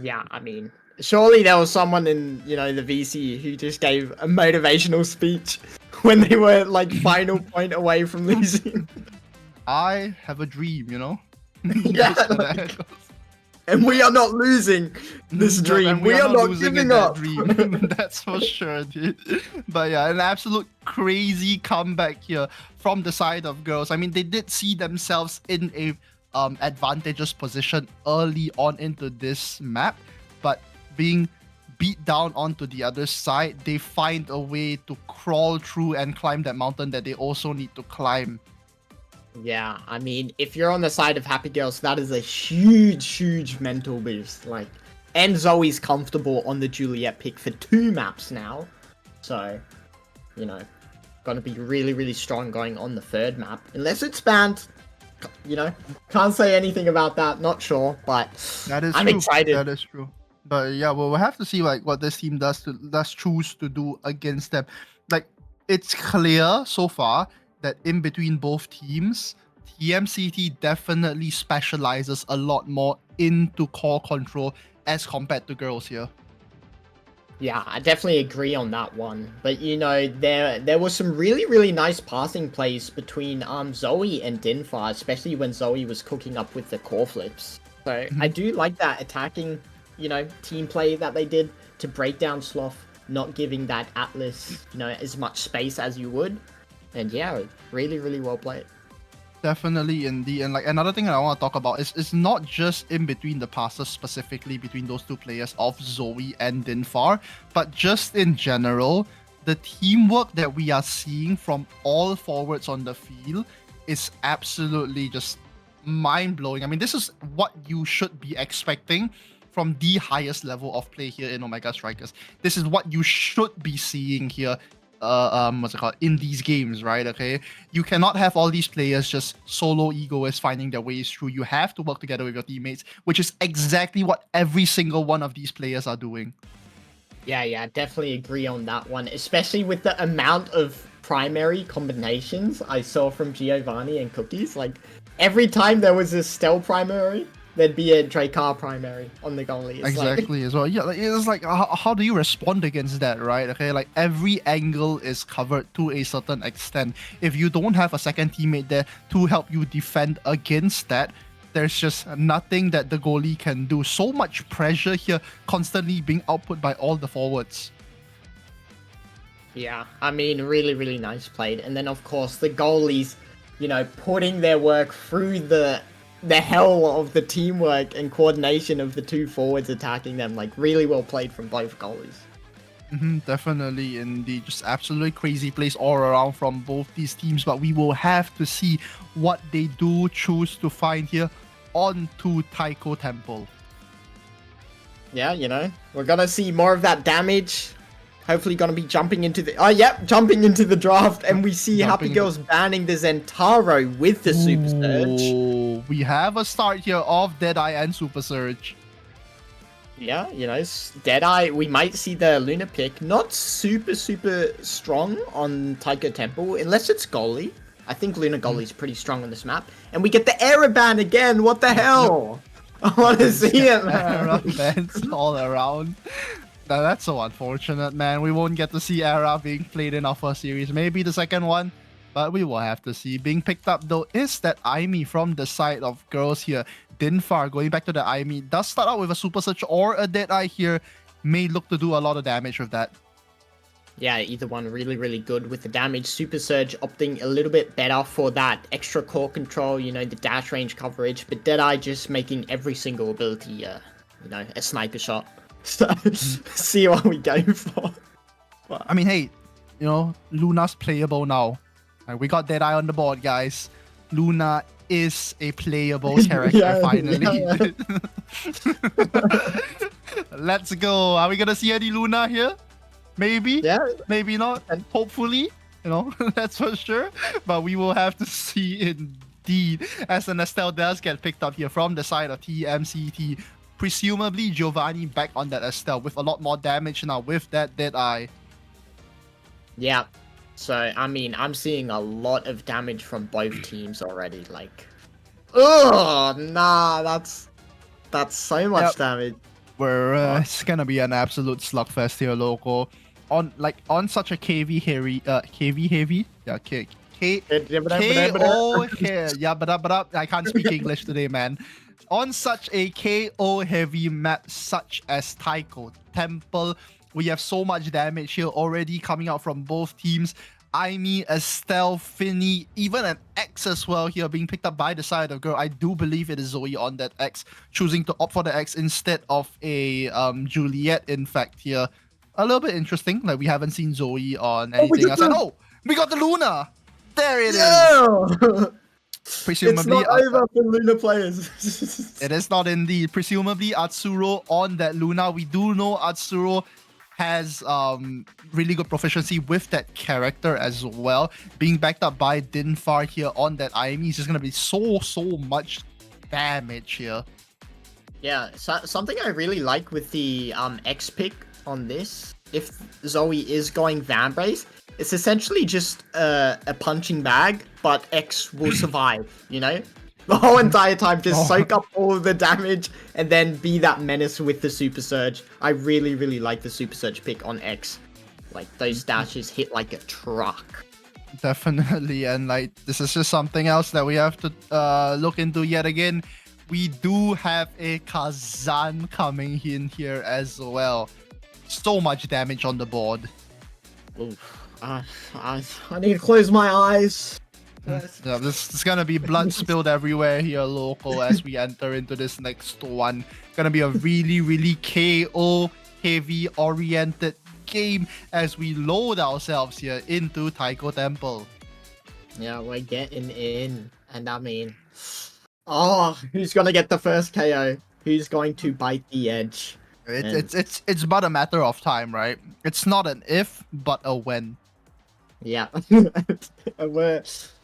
Yeah, I mean, Surely there was someone in, you know, the VC who just gave a motivational speech when they were like final point away from losing. I have a dream, you know. Yeah, That's what like- that goes. And we are not losing this No, dream. and We are not losing in giving that up. dream. That's for sure, dude. But yeah, an absolute crazy comeback here from the side of girls. I mean, they did see themselves in a advantageous position early on into this map, but being beat down onto the other side, they find a way to crawl through and climb that mountain that they also need to climb. Yeah, I mean, if you're on the side of Happy Girls, that is a huge mental boost. Like, and Zoe's comfortable on the Juliet pick for 2 maps now. So, you know, gonna be really strong going on the 3rd map. Unless it's banned, you know, can't say anything about that, not sure, but That is I'm true. excited. That is true. But yeah, we'll have to see like what this team does choose to do against them. Like, it's clear so far that in between both teams, TMCT definitely specializes a lot more into core control as compared to girls here. Yeah, I definitely agree on that one. But you know, there was some really nice passing plays between Zoe and Dinfar, especially when Zoe was cooking up with the core flips. So I do like that attacking, you know, team play that they did to break down Sloth, not giving that Atlas, you know, as much space as you would. And yeah, really well played. Definitely, indeed. And like another thing that I want to talk about is not just in between the passes, specifically between those 2 players of Zoe and Dinfar, but just in general, the teamwork that we are seeing from all forwards on the field is absolutely just mind-blowing. I mean, this is what you should be expecting from the highest level of play here in Omega Strikers. This is what you should be seeing here what's it called, in these games, right? Okay, you cannot have all these players just solo egoists finding their ways through. You have to work together with your teammates, which is exactly what every single one of these players are doing. Yeah, definitely agree on that one, especially with the amount of primary combinations I saw from Giovanni and Cookies. Like, every time there was a Stell primary, there'd be a Dracar primary on the goalie. It's Exactly, as well. Yeah, like, it's like, how do you respond against that, right? Okay, like every angle is covered to a certain extent. If you don't have a second teammate there to help you defend against that, there's just nothing that the goalie can do. So much pressure here, constantly being output by all the forwards. Yeah, I mean, really nice played. And then, of course, the goalies, you know, putting their work through the hell of the teamwork and coordination of the 2 forwards attacking them. Like, really well played from both goalies. Definitely, indeed. Just absolutely crazy plays all around from both these teams. But we will have to see what they do choose to find here on to Taiko Temple. Yeah, you know, we're gonna see more of that damage. Hopefully gonna be jumping into the... jumping into the draft. And we see Happy Girls banning the Zentaro with the Super Surge. Ooh, we have a start here of Deadeye and Super Surge. Yeah, you know, Deadeye, we might see the Luna pick. Not super strong on Taiko Temple, unless it's goalie. I think Luna goalie's pretty strong on this map. And we get the error ban again. What the hell? I want to see it, man. Era bans all around. Now, that's so unfortunate, man. We won't get to see Era being played in our first series. Maybe the second one, but we will have to see. Being picked up, though, is that Aimi from the side of girls here. Dinfar, going back to the Aimi, does start out with a Super Surge or a Deadeye here. May look to do a lot of damage with that. Yeah, either one really good with the damage. Super Surge opting a little bit better for that extra core control, you know, the dash range coverage. But Deadeye just making every single ability, you know, a sniper shot. So, see what we go for. But, I mean, hey, you know, Luna's playable now. We got Deadeye on the board, guys. Luna is a playable character, finally. Let's go. Are we gonna see any Luna here? Maybe. Yeah. Maybe not. And hopefully, you know, that's for sure. But we will have to see indeed. As an Estelle does get picked up here from the side of TMCT. Presumably Giovanni back on that Estelle with a lot more damage now with that Deadeye. Yeah. So, I mean, I'm seeing a lot of damage from both teams already. Like, oh, nah, that's so much damage. where it's gonna be an absolute slugfest here, loco. On such a KV heavy, yeah, KO here, yeah, but I can't speak English today, man. On such a KO heavy map such as Taiko Temple, we have so much damage here already coming out from both teams. Aimee, Estelle, Finny, even an X as well here being picked up by the side of girl. I do believe it is Zoe on that X, choosing to opt for the X instead of a Juliet, in fact, here. A little bit interesting, like we haven't seen Zoe on anything else. And we got the Luna! There it is! Presumably, it's not over for Luna players. It is not indeed. Presumably, Atsuro on that Luna. We do know Atsuro has really good proficiency with that character as well. Being backed up by Dinfar here on that Aimee is just going to be so much damage here. Yeah, so something I really like with the X pick on this, if Zoe is going Vambrace, it's essentially just a punching bag, but X will survive, you know? The whole entire time, just soak up all of the damage and then be that menace with the Super Surge. I really like the Super Surge pick on X. Like, those dashes hit like a truck. Definitely, and like, this is just something else that we have to look into yet again. We do have a Kazan coming in here as well. So much damage on the board. Oof. I need to close my eyes. Yeah, this is gonna be blood spilled everywhere here, local, as we enter into this next one. Gonna be a really KO heavy oriented game as we load ourselves here into Taiko Temple. Yeah, we're getting in, and I mean, who's gonna get the first KO? Who's going to bite the edge? It's but a matter of time, right? It's not an if, but a when. Yeah,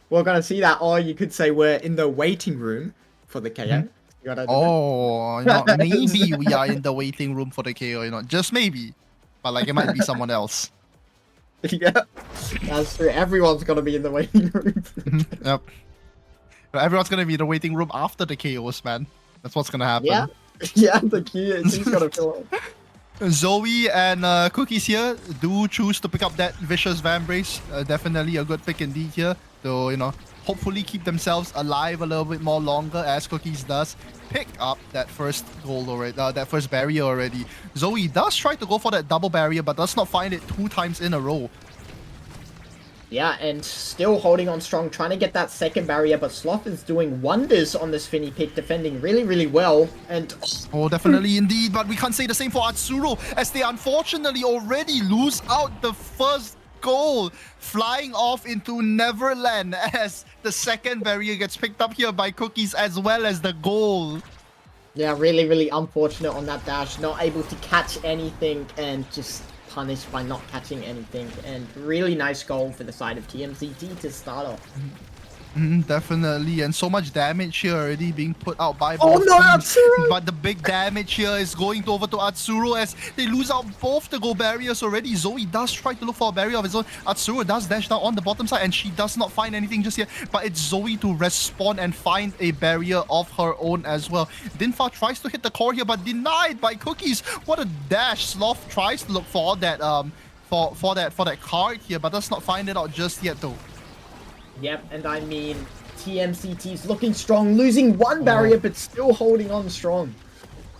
we're gonna see that, or you could say we're in the waiting room for the KO. Maybe we are in the waiting room for the KO. Just maybe, but like it might be someone else. Yeah, that's true. Everyone's gonna be in the waiting room. Yep. Everyone's gonna be in the waiting room after the KOs, man. That's what's gonna happen. Yeah, the queue is gonna fill up. Zoe and Cookies here do choose to pick up that Vicious Vambrace. Definitely a good pick indeed here. To, hopefully keep themselves alive a little bit more longer, as Cookies does pick up that first goal already, that first barrier already. Zoe does try to go for that double barrier, but does not find it 2 times in a row. Yeah, and still holding on strong, trying to get that second barrier, but Sloth is doing wonders on this Finny pick, defending really well, and... Oh, definitely indeed, but we can't say the same for Atsuro, as they unfortunately already lose out the first goal, flying off into Neverland, as the second barrier gets picked up here by Cookies, as well as the goal. Yeah, really unfortunate on that dash, not able to catch anything, and just... punished by not catching anything, and really nice goal for the side of TMZT to start off. Definitely, and so much damage here already being put out by both teams. Atsuro! But the big damage here is going over to Atsuro as they lose out both the goal barriers already. Zoe does try to look for a barrier of his own. Atsuro does dash down on the bottom side and she does not find anything just yet, but it's Zoe to respawn and find a barrier of her own as well. Dinfa tries to hit the core here, but denied by Cookies. What a dash! Sloth tries to look for that for that card here, but does not find it out just yet though. Yep, and I mean, TMCT's looking strong, losing one barrier, but still holding on strong.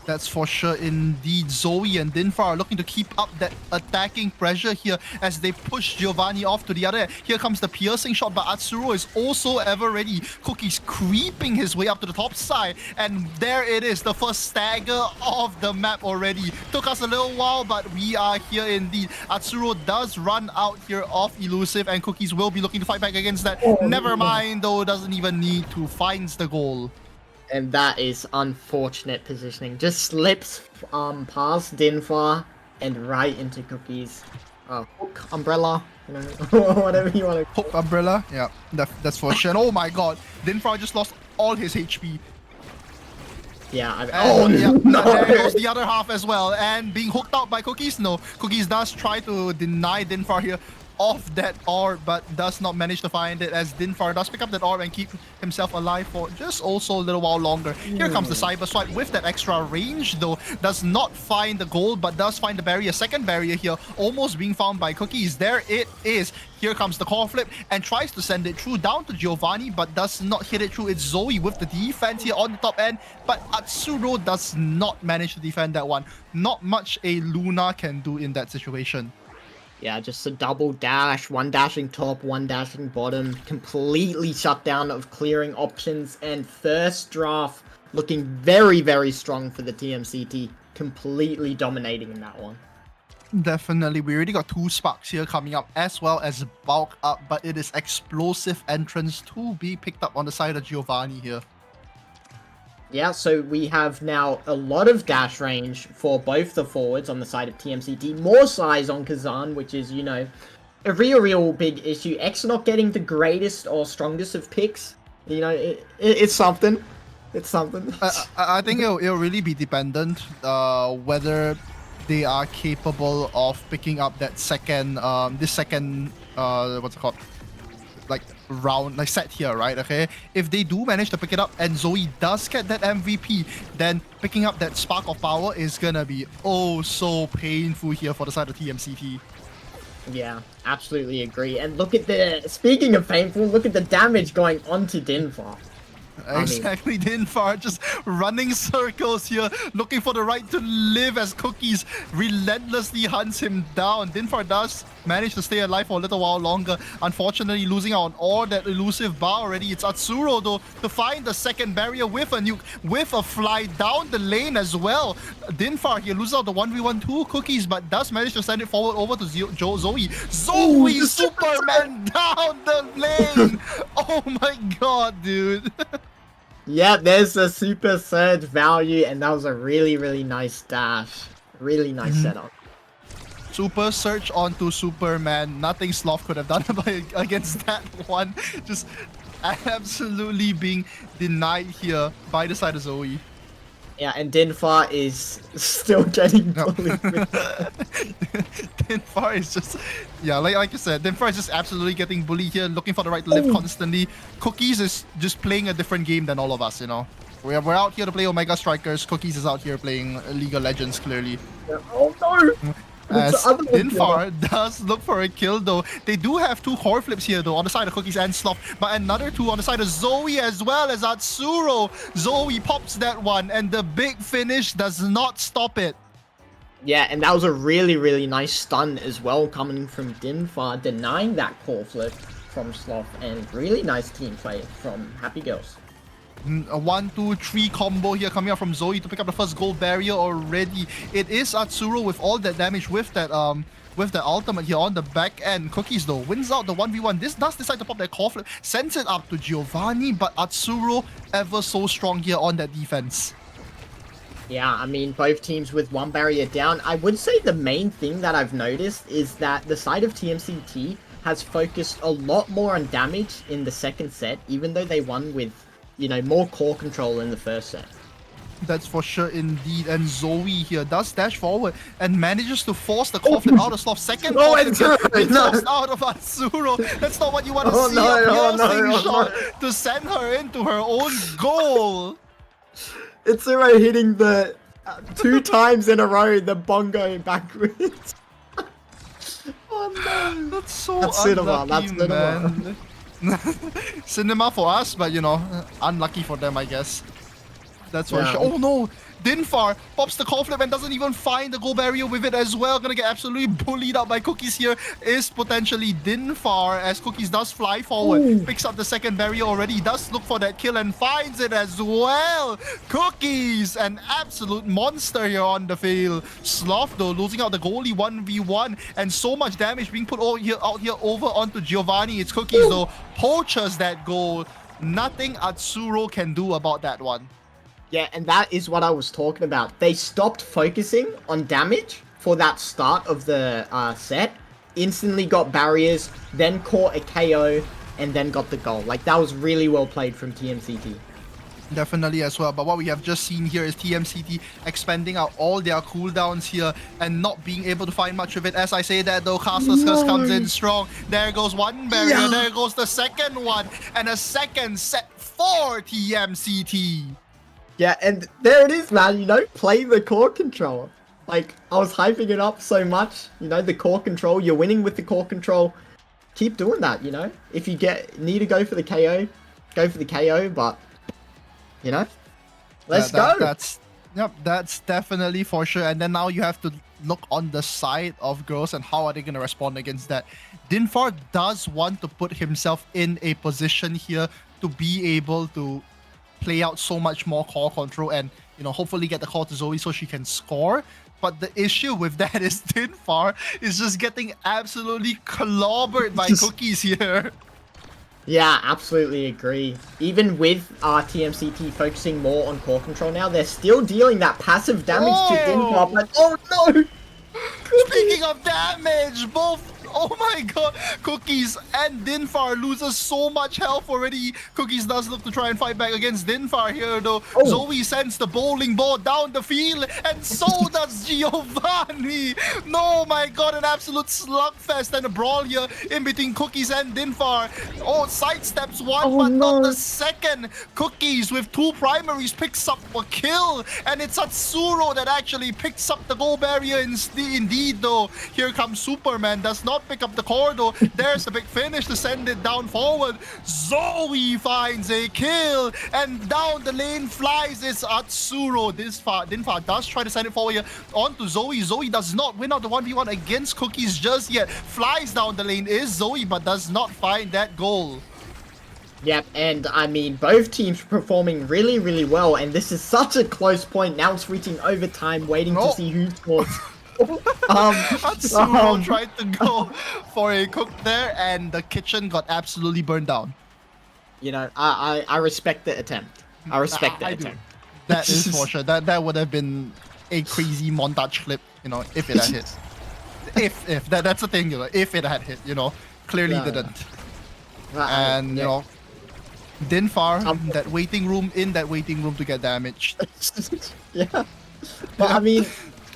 That's for sure indeed. Zoe and Dinfar are looking to keep up that attacking pressure here as they push Giovanni off to the other end. Here comes the piercing shot, but Atsuro is also ever ready. Cookie's creeping his way up to the top side, and there it is, the first stagger of the map already. Took us a little while, but we are here indeed. Atsuro does run out here off Elusive, and Cookies will be looking to fight back against that. Never mind, though, doesn't even need to, finds the goal. And that is unfortunate positioning. Just slips past Dinfar and right into Cookies. Hook, umbrella, whatever you want to hook, umbrella, yeah, that's for sure. And oh my god, Dinfar just lost all his HP. Yeah, no. There goes the other half as well. And being hooked out by Cookies, no. Cookies does try to deny Dinfar here. off that orb, but does not manage to find it, as Dinfar does pick up that orb and keep himself alive for just also a little while longer. Here comes the Cyber Swipe with that extra range, though. Does not find the gold, but does find the barrier. Second barrier here, almost being found by Cookies. There it is. Here comes the core flip and tries to send it through down to Giovanni, but does not hit it through. It's Zoe with the defense here on the top end, but Atsuro does not manage to defend that one. Not much a Luna can do in that situation. Yeah, just a double dash, one dashing top, one dashing bottom, completely shut down of clearing options, and first draft looking very, very strong for the TMCT, completely dominating in that one. Definitely, we already got 2 sparks here coming up, as well as bulk up, but it is explosive entrance to be picked up on the side of Giovanni here. Yeah, so we have now a lot of dash range for both the forwards on the side of TMCT. More size on Kazan, which is, you know, a real big issue. X not getting the greatest or strongest of picks. You know, it's something. It's something. I think it'll really be dependent whether they are capable of picking up that second, what's it called? Like round, like set here, right? Okay, if they do manage to pick it up and Zoe does get that MVP, then picking up that spark of power is gonna be oh so painful here for the side of TMCT. Yeah, absolutely agree. And look at speaking of painful, look at the damage going onto Dinfar. Exactly, Dinfar just running circles here, looking for the right to live as Cookies relentlessly hunts him down. Dinfar does manage to stay alive for a little while longer, unfortunately losing out on all that elusive bar already. It's Atsuro though to find the second barrier with a nuke, with a fly down the lane as well. Dinfar here loses out the 1v1 Cookies, but does manage to send it forward over to Zoe. Zoe Superman down the lane! Oh my god, dude. Yeah, there's a super surge value, and that was a really nice dash. Really nice setup. Super search onto Superman. Nothing Sloth could have done against that one. Just absolutely being denied here by the side of Zoe. Yeah, and Dinfar is still getting bullied. Dinfar is just, yeah, like you said, Dinfar is just absolutely getting bullied here, looking for the right to live constantly. Cookies is just playing a different game than all of us, you know. We're out here to play Omega Strikers. Cookies is out here playing League of Legends, clearly. Yeah. Oh no! As Dinfar does look for a kill though. They do have 2 core flips here though on the side of Cookies and Sloth, but another 2 on the side of Zoe as well as Atsuro. Zoe pops that one and the big finish does not stop it. Yeah, and that was a really nice stun as well coming from Dinfar, denying that core flip from Sloth, and really nice team play from Happy Girls. A 1-2-3 combo here coming out from Zoe to pick up the first gold barrier already. It is Atsuro with all that damage with that ultimate here on the back end. Cookies though wins out the 1v1. This does decide to pop that core flip, sends it up to Giovanni, but Atsuro ever so strong here on that defense. Yeah, I mean, both teams with 1 barrier down. I would say the main thing that I've noticed is that the side of TMCT has focused a lot more on damage in the second set, even though they won with, you know, more core control in the first set. That's for sure indeed. And Zoe here does dash forward and manages to force the core flip out of Sloth. Second it's out of Atsuro. That's not what you want to see. A shot to send her into her own goal. Atsuro hitting the 2 times in a row the bongo backwards. Oh no. That's so That's unlucky, cinema. Man. Cinema for us, but you know, unlucky for them, I guess. That's for sure. Oh no! Dinfar pops the core flip and doesn't even find the gold barrier with it as well. Gonna get absolutely bullied out by Cookies here. Is potentially Dinfar as Cookies does fly forward. Picks up the second barrier already. Does look for that kill and finds it as well. Cookies, an absolute monster here on the field. Sloth though losing out the goalie 1v1 and so much damage being put out here over onto Giovanni. It's Cookies though. Poaches that goal. Nothing Atsuro can do about that one. Yeah, and that is what I was talking about. They stopped focusing on damage for that start of the set, instantly got barriers, then caught a KO, and then got the goal. Like, that was really well played from TMCT. Definitely as well. But what we have just seen here is TMCT expanding out all their cooldowns here and not being able to find much of it. As I say that though, Castless Curse comes in strong. There goes one barrier. There goes the second one. And a second set for TMCT. Yeah, and there it is, man. You know, play the core control. Like, I was hyping it up so much. You know, the core control. You're winning with the core control. Keep doing that, you know? If you need to go for the KO, go for the KO, but... You know, let's go. That's definitely for sure. And then now you have to look on the side of girls and how are they going to respond against that. Dinfar does want to put himself in a position here to be able to play out so much more core control and, you know, hopefully get the call to Zoe so she can score. But the issue with that is Dinfar is just getting absolutely clobbered by Cookies here. Yeah, absolutely agree. Even with TMCT focusing more on core control now, they're still dealing that passive damage to Dinfar. But oh no! Speaking of damage, oh my god, Cookies and Dinfar loses so much health already. Cookies does look to try and fight back against Dinfar here though. Zoe sends the bowling ball down the field and so does Giovanni. No, my god, an absolute slugfest and a brawl here in between Cookies and Dinfar. Oh, sidesteps one but not the second. Cookies with 2 primaries picks up a kill and it's Atsuro that actually picks up the goal barrier indeed though. Here comes Superman, does not pick up the corridor. There's a big finish to send it down forward. Zoe finds a kill and down the lane flies is Atsuro. Dinfar does try to send it forward here onto Zoe. Zoe does not win out the 1v1 against Cookies just yet. Flies down the lane is Zoe but does not find that goal. Yep, and I mean, both teams performing really, really well, and this is such a close point. Now it's reaching overtime, waiting to see who scores. Atsuro tried to go for a cook there, and the kitchen got absolutely burned down. You know, I respect the attempt. I respect the attempt. That is for sure. That would have been a crazy montage clip, you know, if it had hit. If that's the thing, you know, if it had hit, you know, clearly didn't. And you know, Dinfar, that waiting room to get damaged. Yeah, but I mean,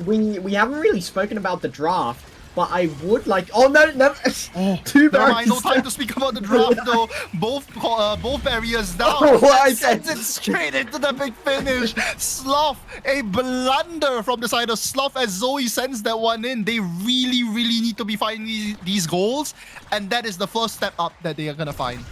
we haven't really spoken about the draft, but I would like. Oh no, no! Two barriers. No time to speak about the draft though. Both barriers down. Sends it straight into the big finish. Slough, a blunder from the side of Slough as Zoe sends that one in. They really need to be finding these goals, and that is the first step up that they are gonna find.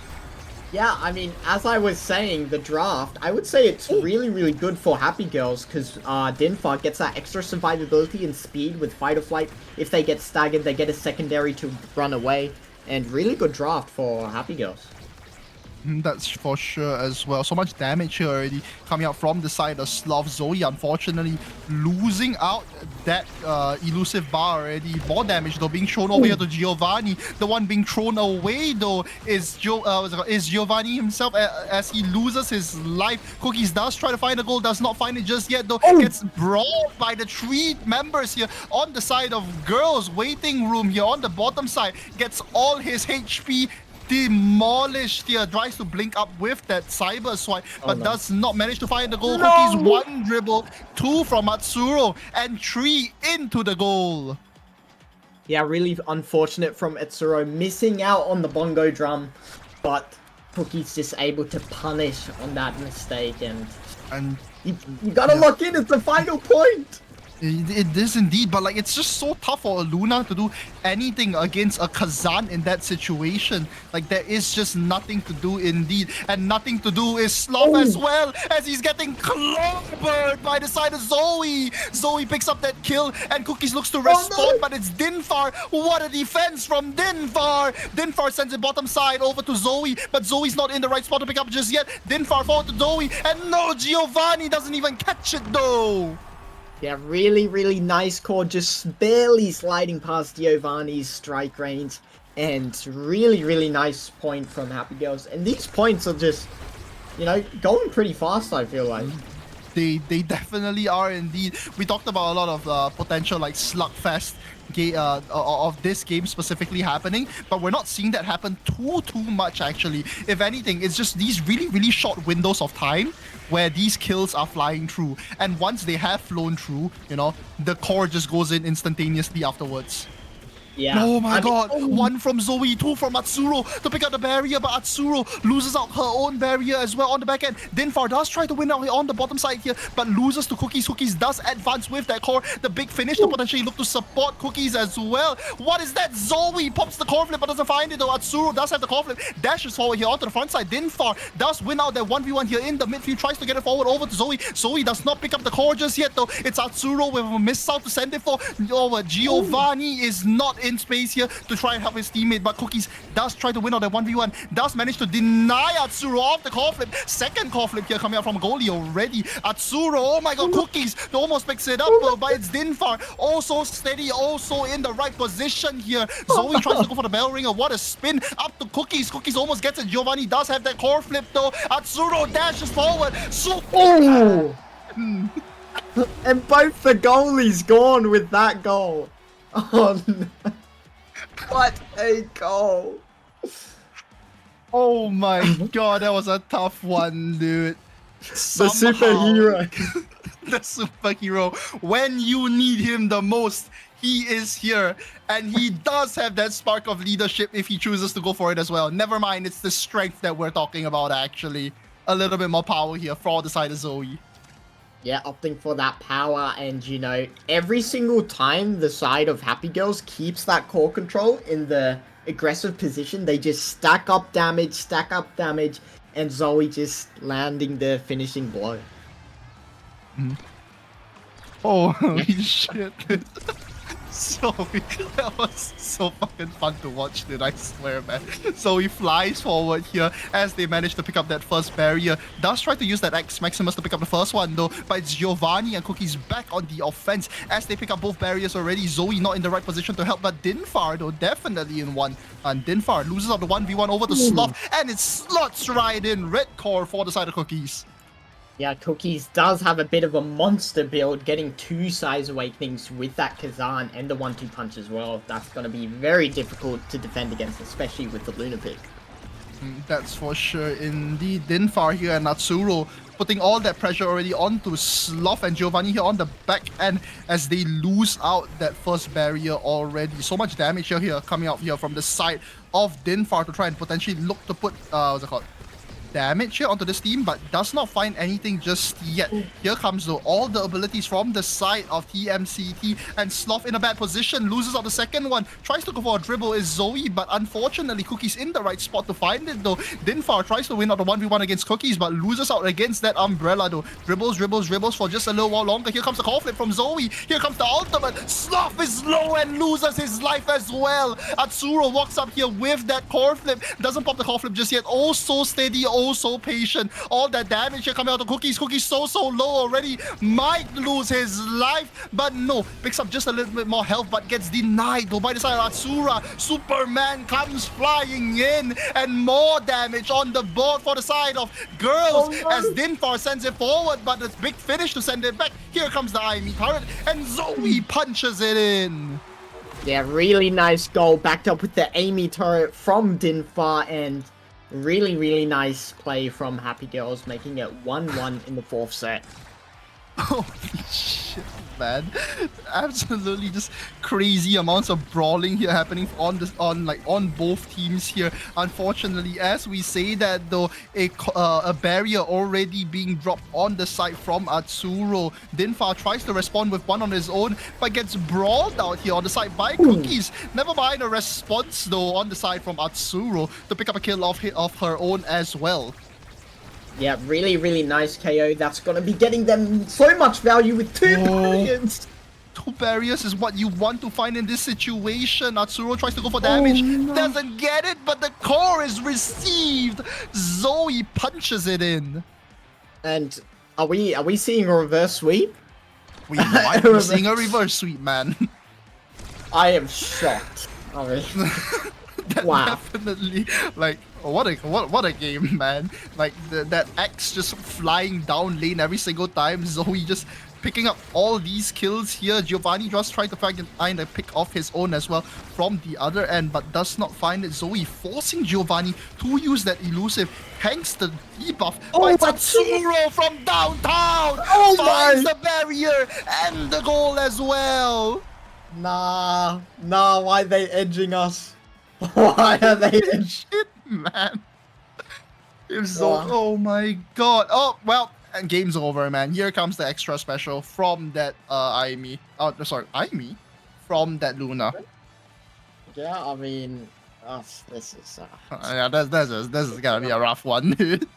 Yeah, I mean, as I was saying, the draft, I would say it's really good for Happy Girls, because Dinfar gets that extra survivability and speed with Fight or Flight. If they get staggered, they get a secondary to run away, and really good draft for Happy Girls. That's for sure as well. So much damage here already coming out from the side of Slough. Zoe, unfortunately, losing out that elusive bar already. More damage, though, being thrown over here to Giovanni. The one being thrown away, though, is Giovanni himself as he loses his life. Cookies does try to find a goal, does not find it just yet, though. Gets brawled by the 3 members here on the side of girls. Waiting room here on the bottom side. Gets all his HP demolished here, tries to blink up with that cyber swipe, but does not manage to find the goal. Cookies 1 dribble, 2 from Atsuro, and 3 into the goal. Yeah, really unfortunate from Atsuro, missing out on the bongo drum, but Cookie's just able to punish on that mistake, and you gotta lock in, it's the final point! It is indeed, but like it's just so tough for Luna to do anything against a Kazan in that situation. Like there is just nothing to do indeed, and nothing to do is Slough as well, as he's getting clobbered by the side of Zoe. Zoe picks up that kill, and Cookies looks to respond, but it's Dinfar. What a defense from Dinfar! Dinfar sends it bottom side over to Zoe, but Zoe's not in the right spot to pick up just yet. Dinfar forward to Zoe, and no, Giovanni doesn't even catch it though. Yeah, really nice core, just barely sliding past Giovanni's strike range, and really nice point from Happy Girls. And these points are just, you know, going pretty fast, I feel like. They definitely are indeed. We talked about a lot of potential like slugfest of this game specifically happening, but we're not seeing that happen too much actually. If anything, it's just these really short windows of time where these kills are flying through, and once they have flown through, you know, the core just goes in instantaneously afterwards. Yeah. Oh my god, one from Zoe, two from Atsuro to pick out the barrier, but Atsuro loses out her own barrier as well on the back end. Dinfar does try to win out on the bottom side here, but loses to Cookies. Cookies does advance with that core. The big finish to potentially look to support Cookies as well. What is that? Zoe pops the core flip but doesn't find it though. Atsuro does have the core flip, dashes forward here onto the front side. Dinfar does win out that 1v1 here in the midfield, tries to get it forward over to Zoe. Zoe does not pick up the core just yet though. It's Atsuro with a missile to send it for. Oh, Giovanni is not in space here to try and help his teammate, but Cookies does try to win on that 1v1, does manage to deny Atsuro off the core flip. Second core flip here coming out from goalie already. Atsuro, oh my god, Cookies almost picks it up, but it's Dinfar, also steady, also in the right position here. Zoe tries to go for the bell ringer. What a spin up to Cookies. Cookies almost gets it. Giovanni does have that core flip though. Atsuro dashes forward. So And both the goalies gone with that goal. Oh no. What a goal. oh my god, that was a tough one, dude. The Somehow, superhero. the superhero, when you need him the most, he is here, and he does have that spark of leadership if he chooses to go for it as well. Never mind, it's the strength that we're talking about actually. A little bit more power here for the side of Zoe. Yeah, opting for that power, and you know, every single time the side of Happy Girls keeps that core control in the aggressive position, they just stack up damage, and Zoe just landing the finishing blow. Oh, holy shit. Zoe, that was so fucking fun to watch, dude, I swear, man. Zoe flies forward here as they manage to pick up that first barrier. Does try to use that X Maximus to pick up the first one, though, but it's Giovanni and Cookies back on the offense as they pick up both barriers already. Zoe not in the right position to help, but Dinfar, though, definitely in one. And Dinfar loses out the 1v1 over to Sloth, and it slots right in. Red core for the side of Cookies. Yeah, Cookies does have a bit of a monster build, getting 2 Size Awakenings with that Kazan and the 1-2 punch as well. That's going to be very difficult to defend against, especially with the Luna pick. That's for sure. Indeed, Dinfar here and Atsuro putting all that pressure already onto Sloth and Giovanni here on the back end as they lose out that first barrier already. So much damage here coming out here from the side of Dinfar to try and potentially look to put, what's it called? Damage here onto this team, but does not find anything just yet. Here comes though all the abilities from the side of TMCT, and Sloth in a bad position, loses out the second one, tries to go for a dribble is Zoe, but unfortunately Cookies in the right spot to find it though. Dinfar tries to win out the 1v1 against Cookies, but loses out against that umbrella though. Dribbles for just a little while longer. Here comes the core flip from Zoe. Here comes the ultimate. Sloth is low and loses his life as well. Atsuro walks up here with that core flip, doesn't pop the core flip just yet. Oh, so steady, so patient. All that damage here coming out of Cookies. Cookies so low already. Might lose his life, but no. Picks up just a little bit more health, but gets denied though by the side of Atsura. Superman comes flying in, and more damage on the board for the side of Girls as Dinfar sends it forward, but it's big finish to send it back. Here comes the IME turret, and Zoe punches it in. Yeah, really nice goal, backed up with the Amy turret from Dinfar, and really nice play from Happy Girls, making it 1-1 in the 4th set. Holy shit, man. Absolutely just crazy amounts of brawling here happening on both teams here. Unfortunately, as we say that though, a barrier already being dropped on the side from Atsuro. Dinfar tries to respond with one on his own, but gets brawled out here on the side by Cookies. Never mind a response though on the side from Atsuro to pick up a kill of her own as well. Yeah, really nice KO. That's going to be getting them so much value with 2 barriers. 2 barriers is what you want to find in this situation. Atsuro tries to go for damage, doesn't get it, but the core is received. Zoe punches it in. And are we seeing a reverse sweep? We might be seeing a reverse sweep, man. I am shocked. Oh, really? That Wow. definitely, like, What a game, man. Like that X just flying down lane every single time. Zoe just picking up all these kills here. Giovanni just trying to find a pick off his own as well from the other end, but does not find it. Zoe forcing Giovanni to use that elusive. Hanks the debuff by Tatsuro from downtown. Oh finds my! the barrier and the goal as well. Nah, why are they edging us? Why are they edging? Shit, man. It's so, oh my god. Oh, well, and game's over, man. Here comes the extra special from that Aimi. Oh, sorry, Aimi? From that Luna. Yeah, I mean, this is... Yeah, this is gonna be a rough one, dude.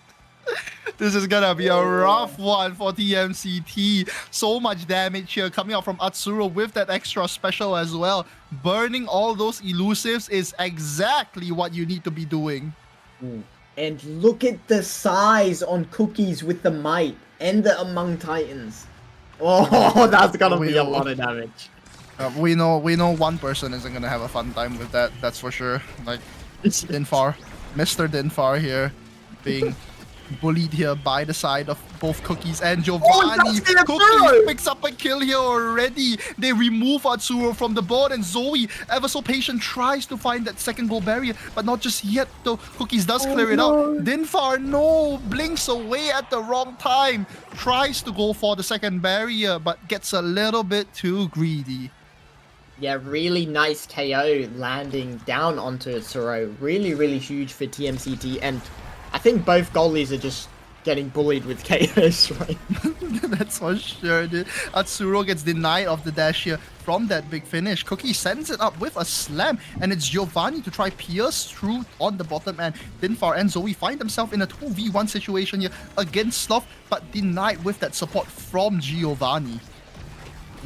This is gonna be a rough one for TMCT. So much damage here coming out from Atsuro with that extra special as well. Burning all those elusives is exactly what you need to be doing. And look at the size on Cookies with the Might and the Among Titans. Oh, that's gonna be a lot of damage. We know one person isn't gonna have a fun time with that. That's for sure. Like Dinfar, Mr. Dinfar here, being bullied here by the side of both Cookies and Giovanni. Cookies picks up a kill here already. They remove Atsuro from the board, and Zoe, ever so patient, tries to find that second goal barrier, but not just yet though. Cookies does clear it out. Dinfar, no, blinks away at the wrong time. Tries to go for the second barrier, but gets a little bit too greedy. Yeah, really nice KO landing down onto Atsuro. Really, really huge for TMCT, and I think both goalies are just getting bullied with KOs, right? That's for sure, dude. Atsuro gets denied of the dash here from that big finish. Cookie sends it up with a slam, and it's Giovanni to try pierce through on the bottom end. Dinfar and Zoe find themselves in a 2v1 situation here against Sloth, but denied with that support from Giovanni.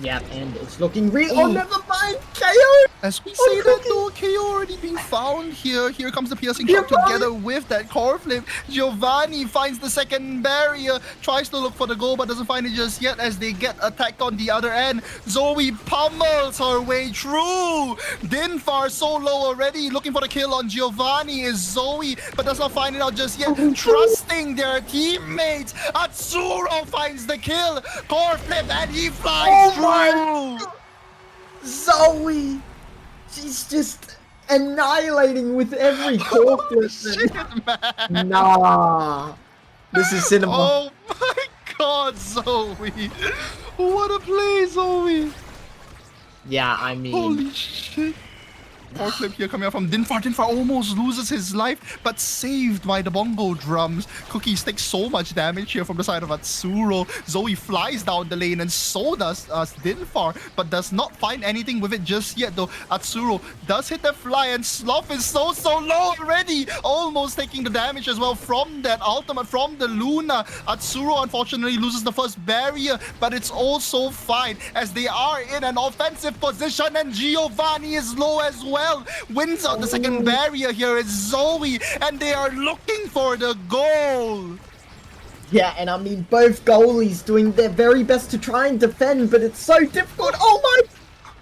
Yeah, and it's looking real. Oh, never mind, KO! As we say that though, KO already being found here. Here comes the piercing shot together with that core flip. Giovanni finds the second barrier, tries to look for the goal, but doesn't find it just yet as they get attacked on the other end. Zoe pummels her way through. Dinfar so low already, looking for the kill on Giovanni is Zoe, but does not find it out just yet. Trusting their teammates. Atsuro finds the kill. Core flip, and he flies through. Zoe! She's just annihilating with every core flip. Shit, man. Nah. This is cinema. Oh my god, Zoe. What a play, Zoe. Yeah, I mean... Holy shit. Power clip here coming out from Dinfar. Dinfar almost loses his life, but saved by the bongo drums. Cookies takes so much damage here from the side of Atsuro. Zoe flies down the lane, and so does Dinfar, but does not find anything with it just yet, though. Atsuro does hit the fly, and Sloth is so low already, almost taking the damage as well from that ultimate from the Luna. Atsuro unfortunately loses the first barrier, but it's also fine as they are in an offensive position, and Giovanni is low as well. Wins out the second barrier here is Zoe, and they are looking for the goal. Yeah, and I mean, both goalies doing their very best to try and defend, but it's so difficult. Oh my...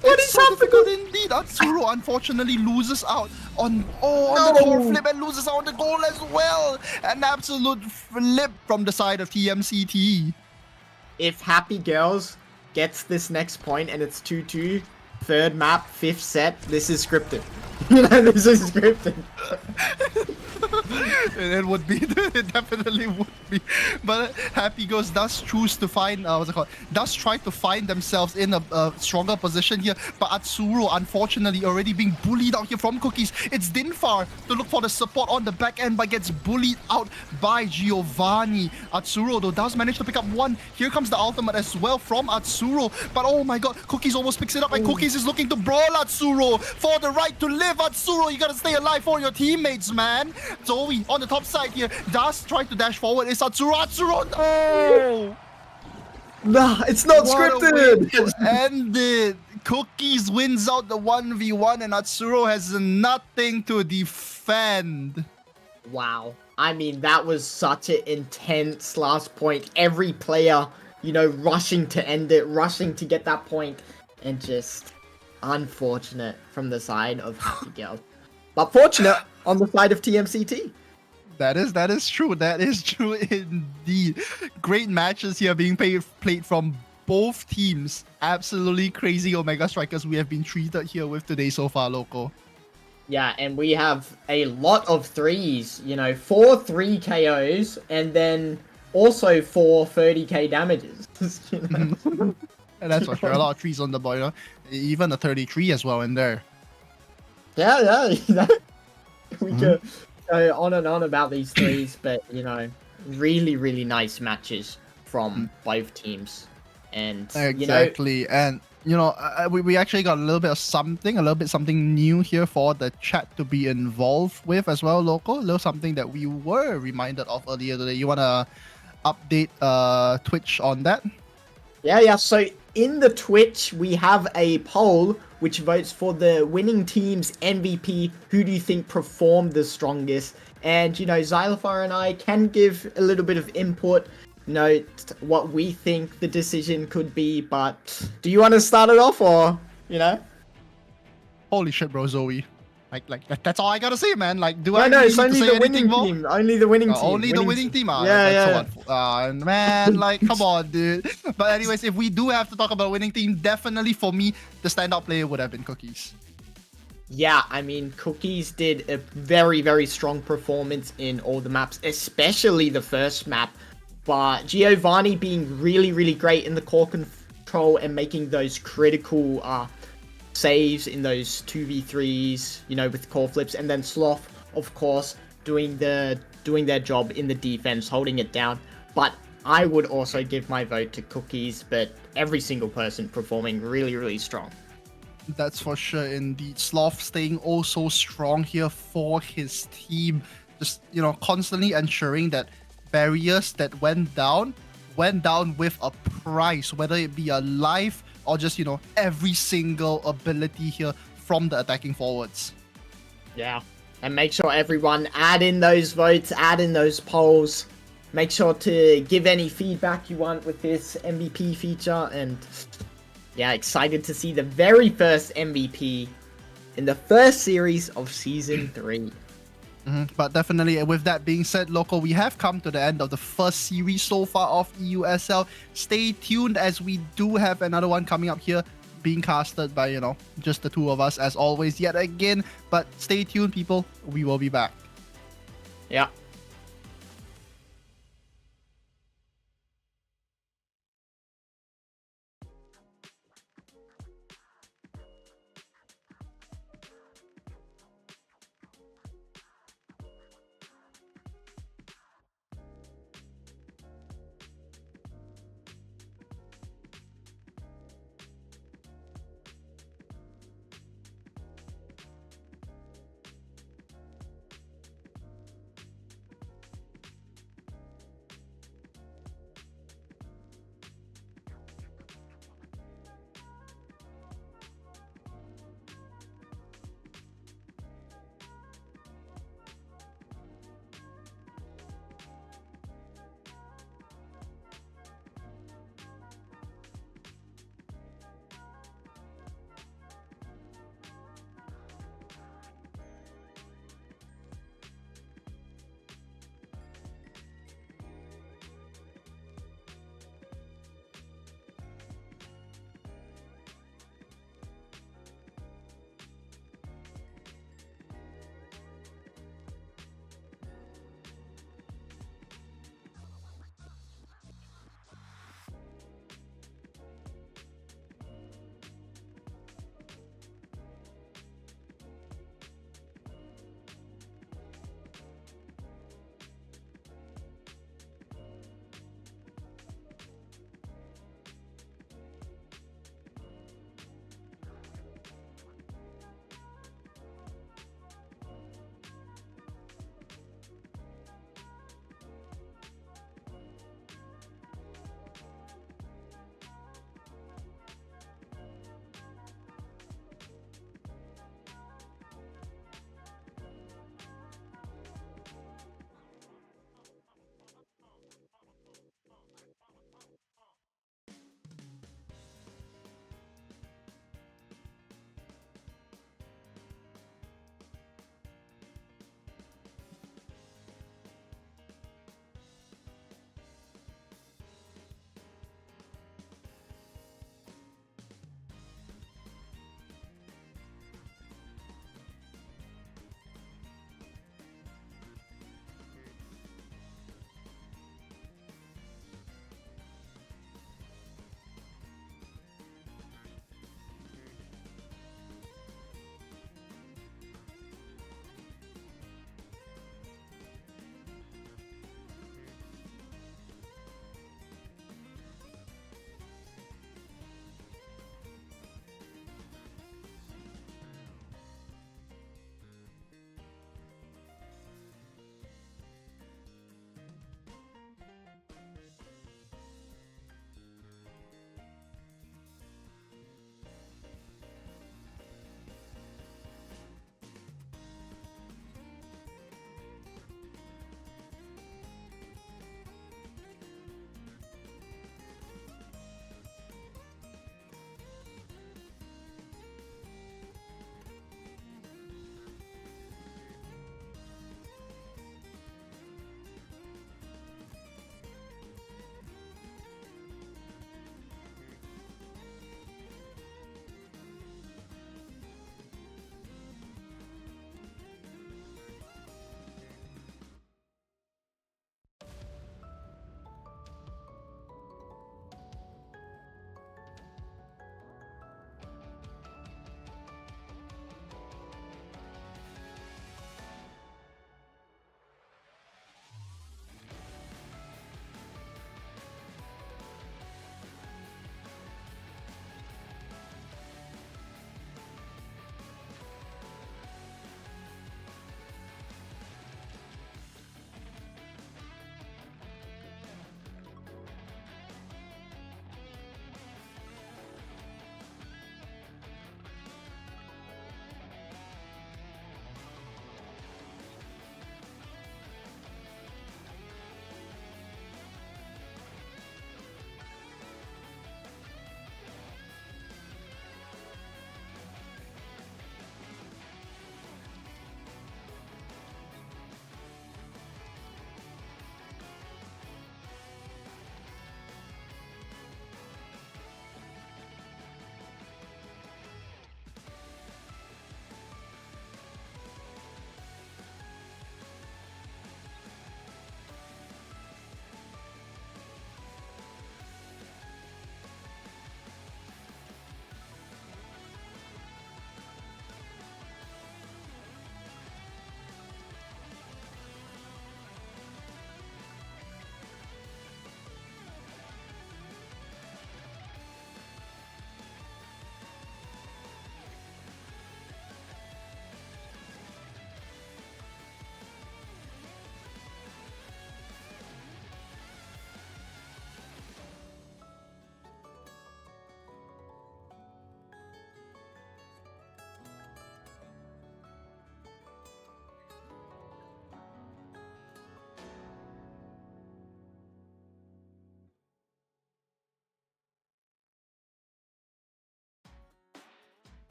What is happening? Difficult indeed. Atsuro unfortunately loses out on the core flip and loses out on the goal as well. An absolute flip from the side of TMCT. If Happy Girls gets this next point and it's 2-2, third map, fifth set, this is scripted. This is scripted. It would be, it definitely would be. But Happy Girls does choose to find, does try to find themselves in a stronger position here. But Atsuro, unfortunately, already being bullied out here from Cookies. It's Dinfar to look for the support on the back end, but gets bullied out by Giovanni. Atsuro, though, does manage to pick up one. Here comes the ultimate as well from Atsuro. But oh my god, Cookies almost picks it up, and Cookies is looking to brawl Atsuro for the right to live. Atsuro, you gotta stay alive for your teammates, man. Zoe on the top side here does try to dash forward. It's Atsuro. Atsuro, no! Nah, it's not What scripted. a way to end it. Cookies wins out the 1v1, and Atsuro has nothing to defend. Wow. I mean, that was such an intense last point. Every player, you know, rushing to end it, rushing to get that point, and just unfortunate from the side of Happy Girls. But fortunate on the side of TMCT. That is true. That is true indeed. Great matches here being played from both teams. Absolutely crazy Omega Strikers we have been treated here with today so far, Loco. Yeah, and we have a lot of threes, 4 3 KOs, and then also 4 30k damages. And that's for sure. A lot of trees on the board. Even a 33 as well in there. Yeah. We could go on and on about these threes, but, really, really nice matches from both teams. And, Exactly. And, we actually got a little bit something new here for the chat to be involved with as well, Loco. A little something that we were reminded of earlier today. You want to update Twitch on that? Yeah. So in the Twitch, we have a poll which votes for the winning team's MVP. Who do you think performed the strongest? And, Xylophar and I can give a little bit of input, what we think the decision could be. But do you want to start it off or, Holy shit, bro, Zoe. Like that's all I gotta say, man. Like, do No, I no, really it's need to only say the winning anything more? team. Only the winning team. Only the winning team. Yeah. Man, like, come on, dude. But anyways, if we do have to talk about winning team, definitely for me, the standout player would have been Cookies. Yeah, I mean, Cookies did a very, very strong performance in all the maps, especially the first map. But Giovanni being really, really great in the core control and making those critical saves in those 2v3s, with core flips, and then Sloth, of course, doing their job in the defense, holding it down. But I would also give my vote to Cookies, but every single person performing really, really strong. That's for sure indeed. Sloth staying oh so strong here for his team. Just, constantly ensuring that barriers that went down with a price, whether it be a life or just, every single ability here from the attacking forwards. Yeah. And make sure everyone add in those votes, add in those polls. Make sure to give any feedback you want with this MVP feature. And yeah, excited to see the very first MVP in the first series of Season 3. But definitely, with that being said, Loco, we have come to the end of the first series so far of EUSL. Stay tuned as we do have another one coming up here, being casted by, just the two of us as always yet again. But stay tuned, people. We will be back. Yeah.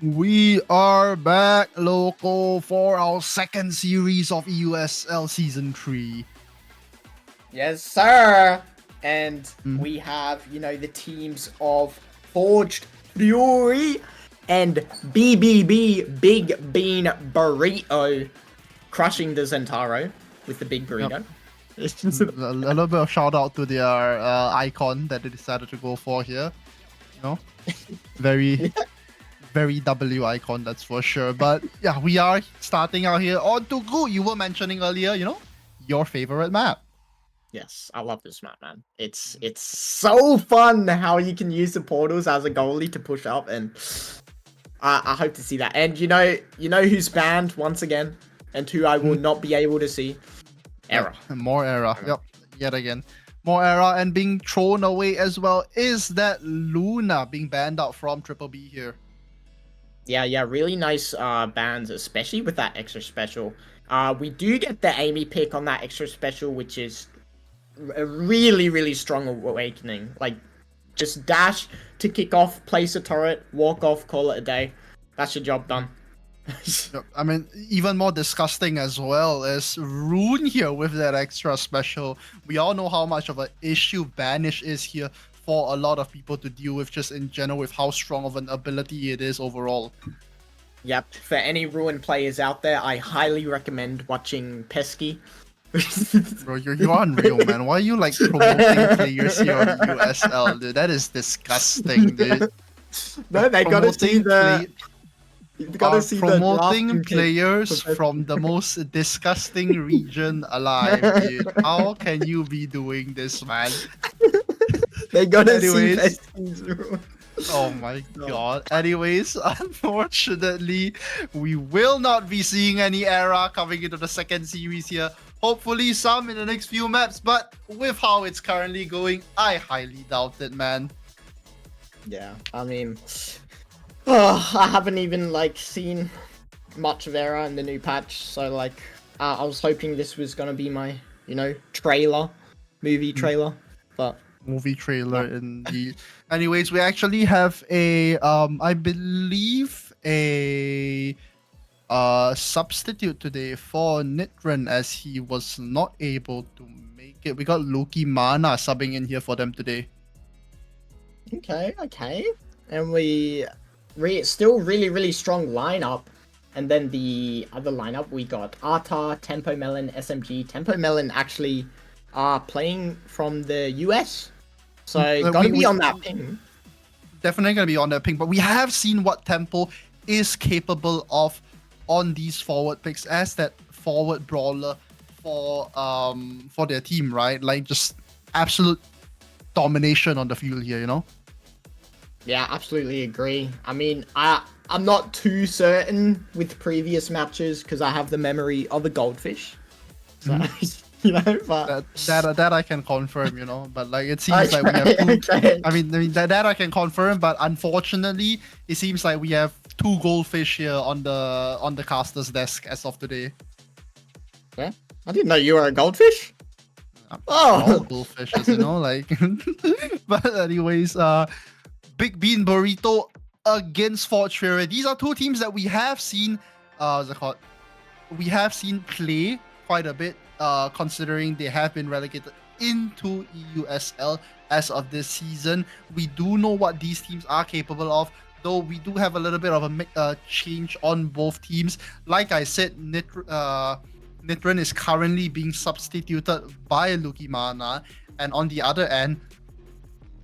We are back, local, for our second series of EUSL Season 3. Yes, sir. And Mhm. we have, the teams of Forged Fury and BBB Big Bean Burrito crushing the Zentaro with the big burrito. A little bit of shout out to their icon that they decided to go for here. You know, very, very W icon, that's for sure. But yeah, we are starting out here on to Gu. You were mentioning earlier, your favorite map. Yes, I love this map, man. It's so fun how you can use the portals as a goalie to push up, and I hope to see that. And you know who's banned once again, and who I will not be able to see. Error. Yep, more error. Yep, yet again. More error, and being thrown away as well is that Luna being banned out from Triple B here. Yeah, really nice bans, especially with that extra special. We do get the Amy pick on that extra special, which is a really, really strong awakening. Like, just dash to kick off, place a turret, walk off, call it a day. That's your job done. Yep. I mean, even more disgusting as well is Rune here with that extra special. We all know how much of an issue Banish is here for a lot of people to deal with, just in general, with how strong of an ability it is overall. Yep, for any Ruin players out there, I highly recommend watching Pesky. Bro, you're unreal, man. Why are you like promoting players here on USL, dude? That is disgusting, dude. No, they gotta see the... You gotta see the promoting drafting pick. players from the most disgusting region alive, dude. How can you be doing this, man? They gotta Anyways. see Pesky's Ruin. Oh my god. Anyways, unfortunately, we will not be seeing any era coming into the second series here. Hopefully some in the next few maps, but with how it's currently going, I highly doubt it, man. Yeah, I mean... I haven't even, seen much of Era in the new patch, so, I was hoping this was gonna be my, trailer, movie trailer, but... Movie trailer indeed. Anyways, we actually have a I believe a substitute today for Nitran, as he was not able to make it. We got Loki Mana subbing in here for them today. Okay. And we still really, really strong lineup. And then the other lineup, we got Arta, Tempo Melon, SMG. Tempo Melon actually playing from the US. So gonna be on that ping. Definitely gonna be on that ping, but we have seen what Tempo is capable of on these forward picks as that forward brawler for their team, right? Like, just absolute domination on the field here, Yeah, absolutely agree. I mean, I'm not too certain with previous matches because I have the memory of a goldfish. So, but... That I can confirm, but it seems like we have two... Okay. I mean that I can confirm, but unfortunately, it seems like we have two goldfish here on the caster's desk as of today. Yeah? I didn't know you were a goldfish. All goldfishes, But anyways, Big Bean Burrito against Forge Fury. These are two teams that we have seen we have seen play quite a bit, considering they have been relegated into EUSL as of this season. We do know what these teams are capable of, though we do have a little bit of a change on both teams. Like I said, Nitran is currently being substituted by Luki Mana, and on the other end,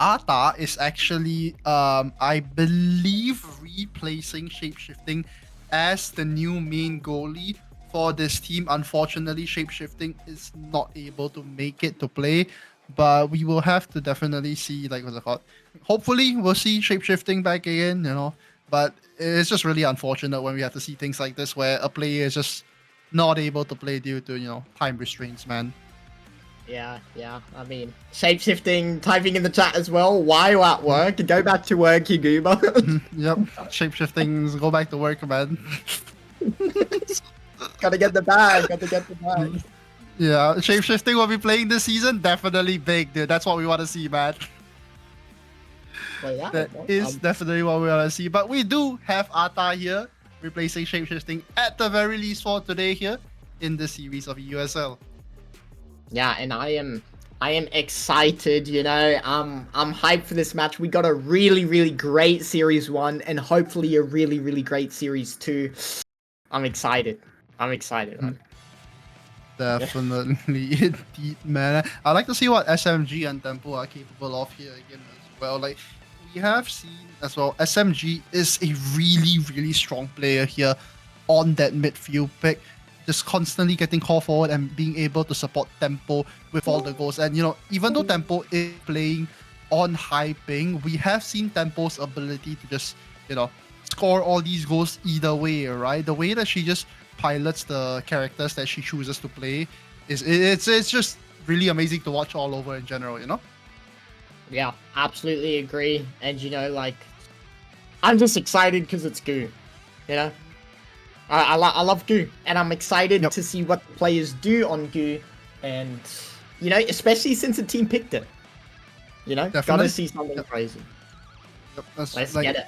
Ata is actually, I believe, replacing Shapeshifting as the new main goalie for this team. Unfortunately, Shapeshifting is not able to make it to play, but we will have to definitely see, hopefully we'll see Shapeshifting back again, but it's just really unfortunate when we have to see things like this where a player is just not able to play due to, time restraints, man. Yeah. I mean, shapeshifting, typing in the chat as well. Why you at work? Go back to work, Higuba. Yep, shapeshifting, go back to work, man. Gotta get the bag. Yeah, shapeshifting will be playing this season. Definitely big, dude. That's what we want to see, man. But yeah, That is definitely what we want to see. But we do have Ata here replacing shapeshifting at the very least for today here in the series of EUSL. yeah, and I am excited, you know. I'm hyped for this match. We got a really, really great series 1 and hopefully a really, really great series 2. I'm excited. Man. Definitely, indeed, man. I'd like to see what SMG and Tempo are capable of here again as well. Like, we have seen as well, SMG is a really, really strong player here on that midfield pick. Just constantly getting called forward and being able to support Tempo with all the goals. And, you know, even though Tempo is playing on high ping, we have seen Tempo's ability to just, you know, score all these goals either way, right? The way that she just pilots the characters that she chooses to play it's just really amazing to watch all over in general, you know? Yeah, absolutely agree. And you know, like, I'm just excited because it's Goo. You know, I love Goo, and I'm excited to see what the players do on Goo, and you know, especially since the team picked it. You know, gotta see something crazy. Let's get it.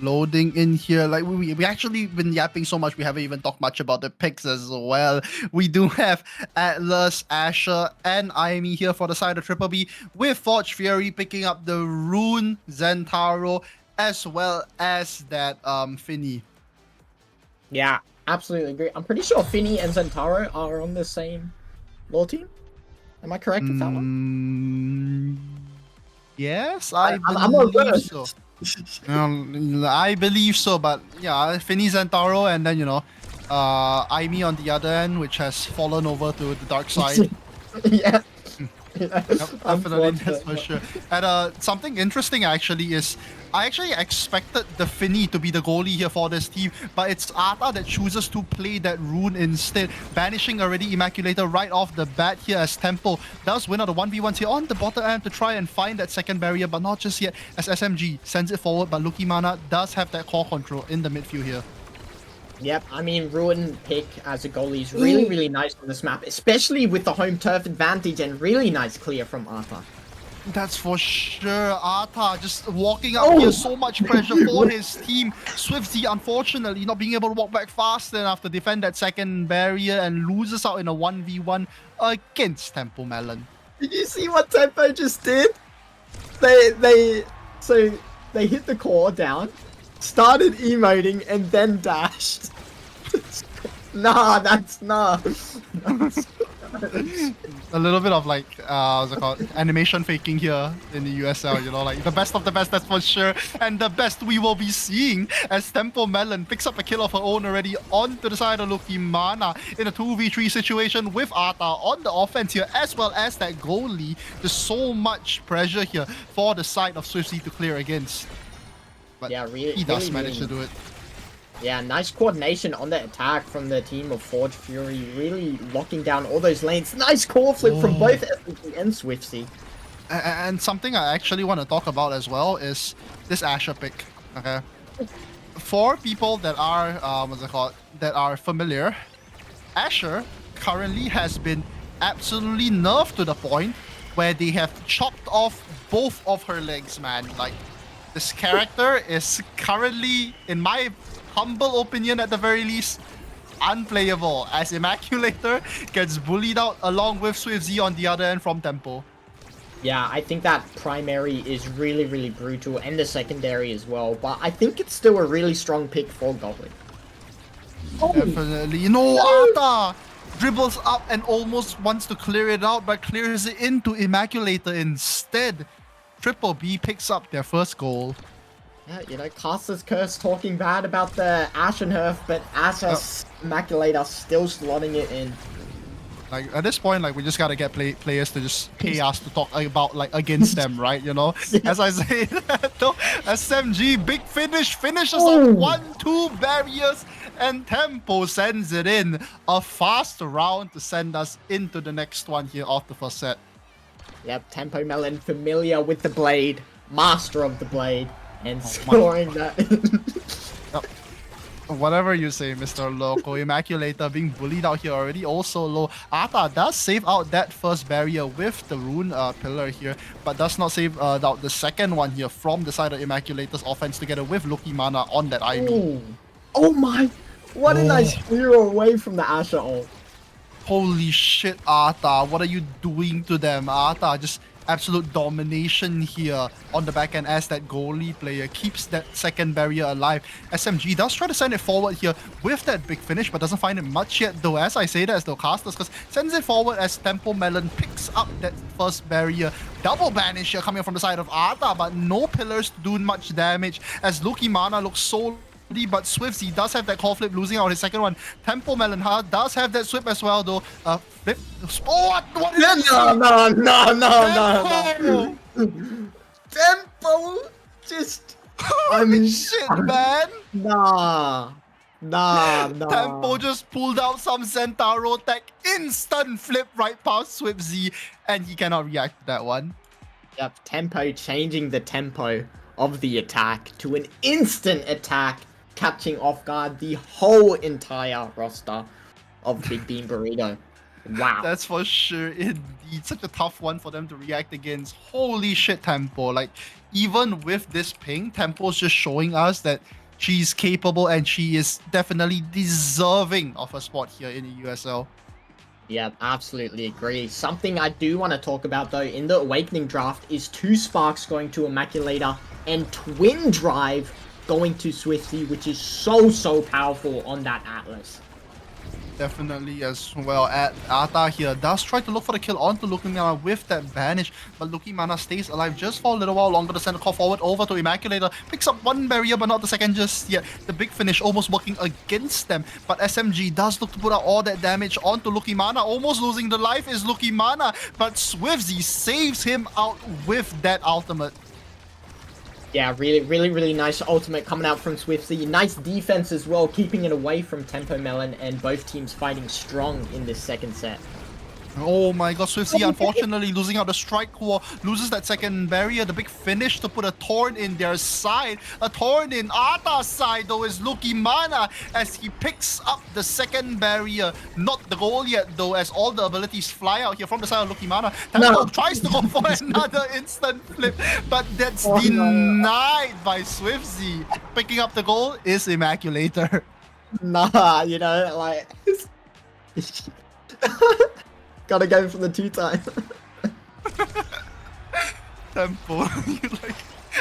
Loading in here, like we actually been yapping so much we haven't even talked much about the picks as well. We do have Atlas, Asher, and Aimi here for the side of Triple B, with Forge Fury picking up the Rune, Zentaro, as well as that Finny. Yeah, absolutely agree. I'm pretty sure Finny and Zentaro are on the same law team. Am I correct with that one? Yes, I I'm not believe good. so. I believe so, but yeah, Finny, Zentaro, and then, you know, Aimi on the other end, which has fallen over to the dark side. Yeah. Yep, definitely, that's for sure. And something interesting actually is, I actually expected the Finny to be the goalie here for this team, but it's Ata that chooses to play that Rune instead, banishing already Immaculator right off the bat here as Tempo does win out the 1v1s here on the bottom end to try and find that second barrier, but not just yet, as SMG sends it forward, but Lucky Mana does have that core control in the midfield here. Yep, I mean, Ruin pick as a goalie is really, really nice on this map, especially with the home turf advantage, and really nice clear from Ata. That's for sure. Ata just walking up here, so much pressure for his team. Swifty, unfortunately, not being able to walk back fast enough to defend that second barrier and loses out in a 1v1 against Tempo Melon. Did you see what Tempo just did? They hit the core down, started emoting, and then dashed. Nah, that's nah. A little bit of like, what's it called? Animation faking here in the USL, you know, like the best of the best, that's for sure. And the best we will be seeing as Tempo Melon picks up a kill of her own already onto the side of Lucky Mana in a 2v3 situation with Ata on the offense here, as well as that goalie. There's so much pressure here for the side of Swifty to clear against. But yeah, really, he does really, manage really. to do it. Yeah, nice coordination on the attack from the team of Forge Fury, really locking down all those lanes. Nice core flip from both SMG and Swifty. And something I actually want to talk about as well is this Asher pick. Okay, for people that are what's it called, that are familiar, Asher currently has been absolutely nerfed to the point where they have chopped off both of her legs, man. Like, this character is currently, in my humble opinion at the very least, unplayable, as Immaculator gets bullied out along with SwiftZ on the other end from Tempo. Yeah, I think that primary is really, really brutal, and the secondary as well, but I think it's still a really strong pick for Goblin. Definitely. You know, Ata dribbles up and almost wants to clear it out, but clears it into Immaculator instead. Triple B picks up their first goal. Yeah, you know, Caster's Curse talking bad about the Ashe and Herf, but Asher's Immaculator still slotting it in. Like, at this point, like, we just gotta get players to just pay us to talk about, like, against them, right? You know? As I say, though, SMG, big finish, finishes on 1-2 barriers, and Tempo sends it in. A fast round to send us into the next one here off the first set. Yep, Tempo Melon familiar with the blade, master of the blade, and scoring that. Yep. Whatever you say, Mr. Loco. Immaculator being bullied out here already. Also low. Ata does save out that first barrier with the rune pillar here, but does not save out the second one here from the side of Immaculator's offense together with Lucky Mana on that IB. Ooh. Oh my! What a nice clear away from the Asher ult. Holy shit, Ata. What are you doing to them? Ata just absolute domination here on the back end as that goalie player keeps that second barrier alive. SMG does try to send it forward here with that big finish, but doesn't find it much yet, though, as I say that as the casters, because sends it forward as Tempo Melon picks up that first barrier. Double banish here coming from the side of Ata, but no pillars to do much damage as Lucky Mana looks so, but Swifzy does have that call flip, losing out his second one. Tempo Melon does have that swip as well, though. Flip. Oh, what is this? No. Tempo just. I mean, shit, man. Nah. Tempo just pulled out some Centauro tech, instant flip right past Swifzy, and he cannot react to that one. Yep, Tempo changing the tempo of the attack to an instant attack, catching off guard the whole entire roster of Big Bean Burrito. Wow. That's for sure, indeed. Such a tough one for them to react against. Holy shit, Tempo. Like, even with this ping, Tempo's just showing us that she's capable and she is definitely deserving of a spot here in the USL. Yeah, absolutely agree. Something I do want to talk about, though, in the Awakening draft is 2 Sparks going to Immaculator and Twin Drive going to Swifty, which is so powerful on that Atlas. Definitely as well. Ata here does try to look for the kill onto Lucky Mana with that banish, but Lucky Mana stays alive just for a little while longer to send the call forward over to Immaculator. Picks up one barrier, but not the second just yet. The big finish almost working against them, but SMG does look to put out all that damage onto Lucky Mana. Almost losing the life is Lucky Mana, but Swifzy saves him out with that ultimate. Yeah, really nice ultimate coming out from Swifty. Nice defense as well, keeping it away from Tempo Melon, and both teams fighting strong in this second set. Oh my god, Swifty unfortunately losing out the strike war, loses that second barrier. The big finish to put a Torn in their side. A Torn in Ata's side though is Lucky Mana as he picks up the second barrier. Not the goal yet though, as all the abilities fly out here from the side of Lucky Mana. Tempo tries to go for another instant flip, but that's denied by Swifty. Picking up the goal is Immaculator. Nah, you know, like... Gotta go for the 2-time. Tempo,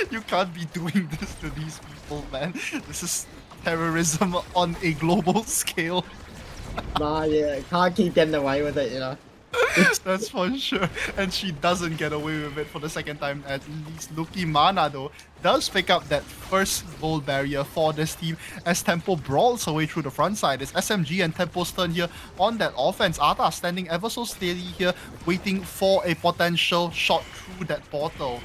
you can't be doing this to these people, man. This is terrorism on a global scale. Nah, yeah, can't keep getting away with it, you know. That's for sure. And she doesn't get away with it for the second time at least. Lucky Mana though does pick up that first goal barrier for this team as Tempo brawls away through the front side. It's SMG and Tempo's turn here on that offense. Ata standing ever so steady here, waiting for a potential shot through that portal.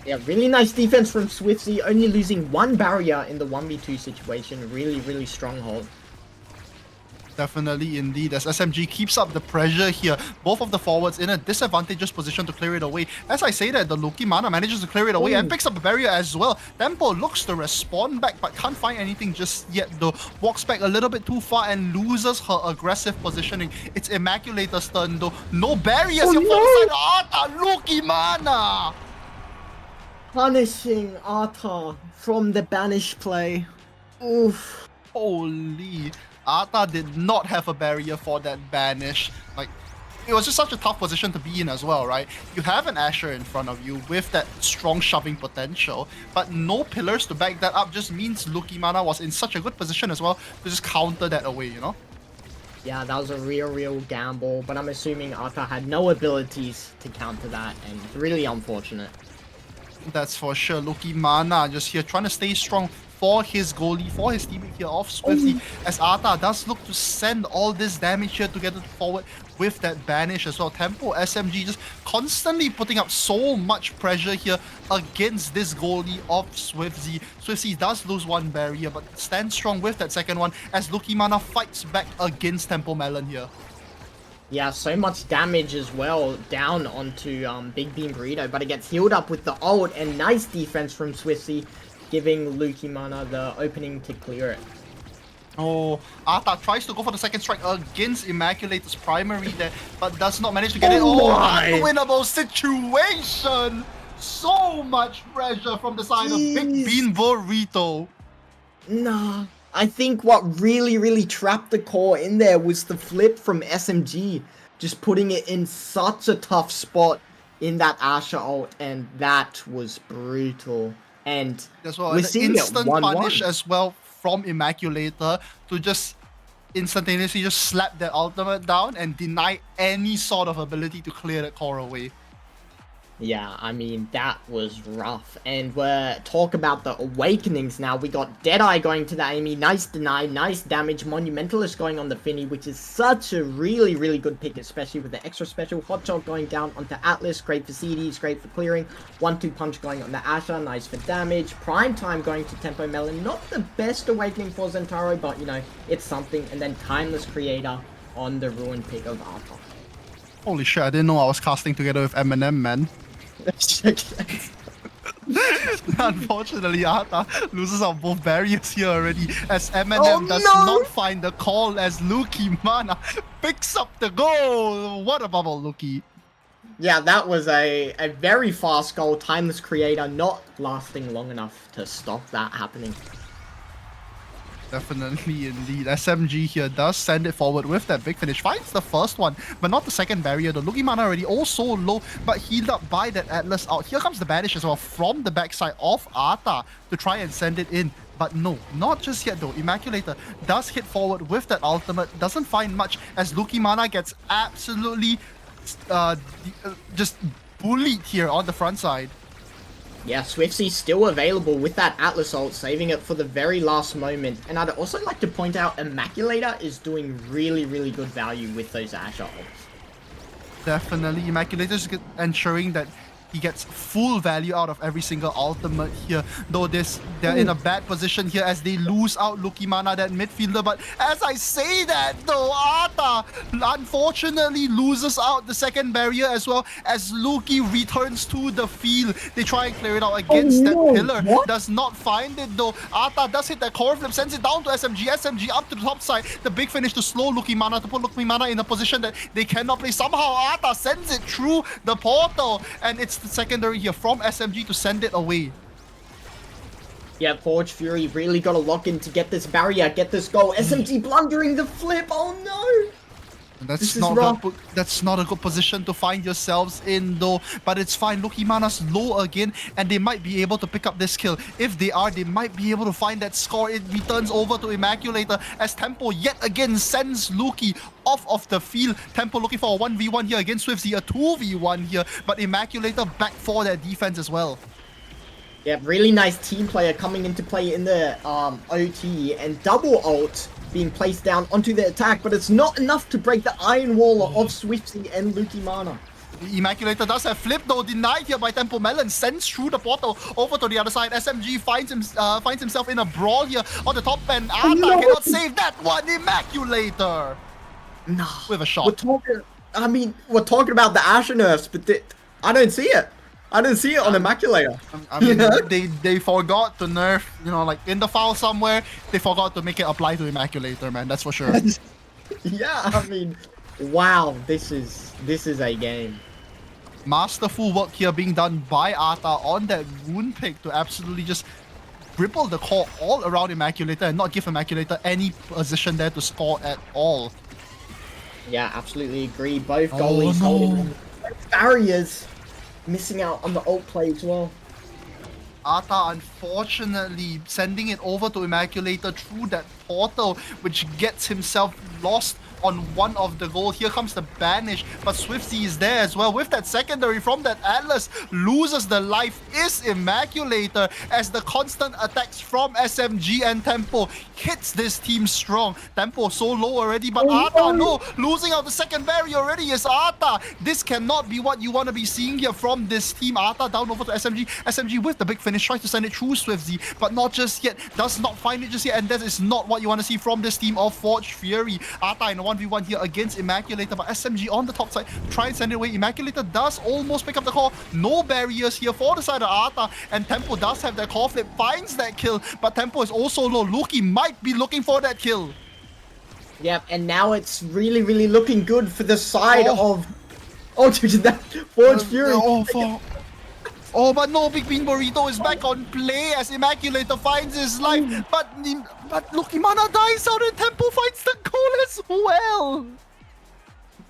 Yeah, really nice defense from Swifty, only losing 1 barrier in the 1v2 situation. Really stronghold. Definitely indeed, as SMG keeps up the pressure here. Both of the forwards in a disadvantageous position to clear it away. As I say that, the Lucky Mana manages to clear it away and picks up a barrier as well. Tempo looks to respond back, but can't find anything just yet though. Walks back a little bit too far and loses her aggressive positioning. It's Immaculator's turn though. No barriers here from the side of Ata. Lucky Mana! Punishing Ata from the banish play. Oof. Holy... Ata did not have a barrier for that banish. Like, it was just such a tough position to be in as well, right? You have an Asher in front of you with that strong shoving potential, but no pillars to back that up just means Lucky Mana was in such a good position as well to just counter that away, you know? Yeah, that was a real gamble, but I'm assuming Ata had no abilities to counter that, and really unfortunate. That's for sure. Lucky Mana just here trying to stay strong for his goalie, for his teammate here off Swifty, as Ata does look to send all this damage here to get it forward with that banish as well. Tempo SMG just constantly putting up so much pressure here against this goalie of Swifty. Swifty does lose 1 barrier, but stands strong with that second one as Lucky Mana fights back against Tempo Melon here. Yeah, so much damage as well down onto Big Bean Burrito, but it gets healed up with the ult, and nice defense from Swifty, giving Lucky Mana the opening to clear it. Oh, Arta tries to go for the second strike against Immaculator's primary there, but does not manage to get it. Oh, unwinnable situation! So much pressure from the side of Big Bean Burrito. Nah, I think what really trapped the core in there was the flip from SMG, just putting it in such a tough spot in that Asher ult, and that was brutal. And as well, we're and seeing instant it 1-1. punish as well from Immaculator to just instantaneously just slap that ultimate down and deny any sort of ability to clear that core away. Yeah, I mean, that was rough. And we're talk about the awakenings now. We got Deadeye going to the Amy. Nice deny, nice damage. Monumentalist going on the Finny, which is such a really good pick, especially with the extra special. Hotshot going down onto Atlas. Great for CDs, great for clearing. 1-2 punch going on the Asher. Nice for damage. Prime time going to Tempo Melon. Not the best awakening for Zentaro, but, you know, it's something. And then Timeless Creator on the Ruin pick of Arthur. Holy shit, I didn't know I was casting together with Eminem, man. Unfortunately, Arta loses on both barriers here already, as Eminem does not find the call as Luki Mana picks up the goal. What a bubble, Luki. Yeah, that was a very fast goal. Timeless Creator not lasting long enough to stop that happening. Definitely, indeed. SMG here does send it forward with that big finish. Finds the first one, but not the second barrier. The Luki Mana already also low, but healed up by that Atlas out. Here comes the banish as well from the backside of Arta to try and send it in. But no, not just yet though. Immaculator does hit forward with that ultimate. Doesn't find much as Luki Mana gets absolutely just bullied here on the front side. Yeah, Swifty's still available with that Atlas ult, saving it for the very last moment. And I'd also like to point out Immaculator is doing really good value with those Asher ults. Definitely, Immaculator's ensuring that he gets full value out of every single ultimate here. Though they're in a bad position here as they lose out Luki Mana, that midfielder. But as I say that though, Arta unfortunately loses out the second barrier as well as Luki returns to the field. They try and clear it out against that pillar. Does not find it though. Arta does hit that core flip, sends it down to SMG. SMG up to the top side. The big finish to slow Luki Mana, to put Luki Mana in a position that they cannot play. Somehow Arta sends it through the portal, and it's the secondary here from SMG to send it away. Yeah, Forge Fury really got to lock in to get this barrier, get this goal. SMG blundering the flip. Oh no! That's not a good position to find yourselves in though, but it's fine. Luki Mana's low again, and they might be able to pick up this kill. If they are, they might be able to find that score. It returns over to Immaculator as Tempo yet again sends Luki off of the field. Tempo looking for a 1v1 here against Swiftsy, a 2v1 here, but Immaculator back for their defense as well. Yeah, really nice team player coming into play in the OT, and double ult being placed down onto the attack, but it's not enough to break the iron wall of Swiftsy and Luki Mana. Immaculator does have flip though, denied here by Tempo Melon, sends through the portal over to the other side. SMG finds himself in a brawl here on the top end. Arta cannot save that one. Immaculator with a shot. We're talking about the Asher nerfs, but I don't see it. I didn't see it on Immaculator. I mean, they forgot to nerf, you know, like in the file somewhere, they forgot to make it apply to Immaculator, man. That's for sure. Yeah, I mean, wow, this is a game. Masterful work here being done by Arta on that rune pick to absolutely just ripple the core all around Immaculator and not give Immaculator any position there to score at all. Yeah, absolutely agree. Both goalies holding barriers. Missing out on the ult play as well. Arta unfortunately sending it over to Immaculator through that portal, which gets himself lost on one of the goals. Here comes the banish, but Swiftsy is there as well with that secondary from that Atlas. Loses the life is Immaculator as the constant attacks from SMG and Tempo hits this team strong. Tempo so low already, but Arta no, losing out the second barrier already is Arta. This cannot be what you want to be seeing here from this team. Arta down over to SMG. SMG with the big finish tries to send it through Swiftsy, but not just yet. Does not find it just yet, and that is not what you want to see from this team of Forge Fury. Arta in 1v1 here against Immaculator, but SMG on the top side, try and send it away. Immaculator does almost pick up the call. No barriers here for the side of Arta, and Tempo does have that core flip, finds that kill, but Tempo is also low. Luki might be looking for that kill. Yep, and now it's really, really looking good for the side of... Oh, dude, that Forge Fury. Oh, but no, Big Bean Burrito is back on play as Immaculator finds his life, but Lukimana dies out and Tempo finds the goal as well.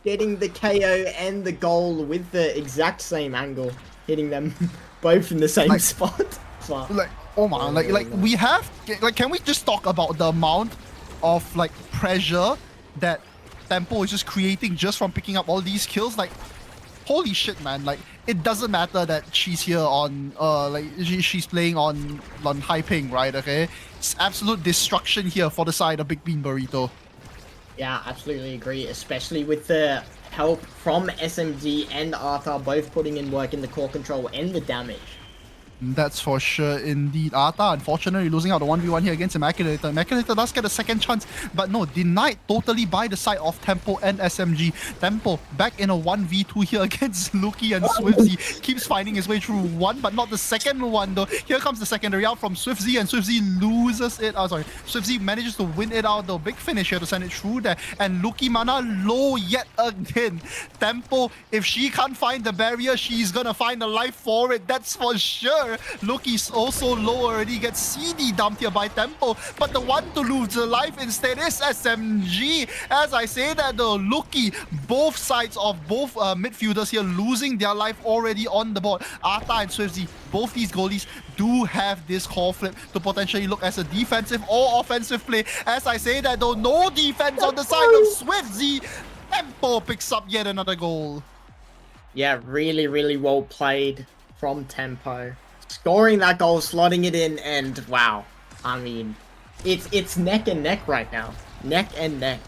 Getting the KO and the goal with the exact same angle, hitting them both in the same spot. Like, oh man, like we have, like, can we just talk about the amount of like pressure that Tempo is just creating just from picking up all these kills? Like, holy shit, man! Like, it doesn't matter that she's here on, like she's playing on high ping, right? Okay, it's absolute destruction here for the side of Big Bean Burrito. Yeah, absolutely agree, especially with the help from SMG and Arta both putting in work in the core control and the damage. That's for sure indeed. Arta, unfortunately, losing out the 1v1 here against Immaculator. Immaculator does get a second chance, but no, denied totally by the side of Tempo and SMG. Tempo back in a 1v2 here against Luki and Swifzy. Keeps finding his way through one, but not the second one though. Here comes the secondary out from Swifzy, and Swifzy loses it. Oh, sorry. Swifzy manages to win it out though. Big finish here to send it through there. And Luki mana low yet again. Tempo, if she can't find the barrier, she's gonna find a life for it. That's for sure. Luki's also low already, gets CD dumped here by Tempo, but the one to lose the life instead is SMG. As I say that though, Luki, both sides of both midfielders here losing their life already on the board. Arta and Swifzy, both these goalies do have this core flip to potentially look as a defensive or offensive play. As I say that though, no defense on the side of Swifzy. Tempo picks up yet another goal. Yeah, really, really well played from Tempo. Scoring that goal, slotting it in, and wow. I mean, it's neck and neck right now. Neck and neck.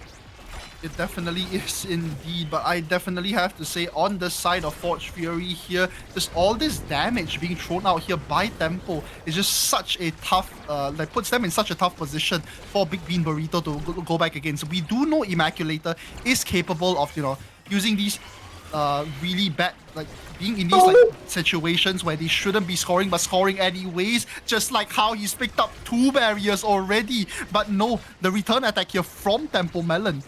It definitely is indeed, but I definitely have to say on the side of Forge Fury here, just all this damage being thrown out here by Tempo is just such a tough, like puts them in such a tough position for Big Bean Burrito to go back against. We do know Immaculator is capable of, you know, using these really bad, like being in these like situations where they shouldn't be scoring but scoring anyways, just like how he's picked up 2 barriers already. But no, the return attack here from Tempo Melon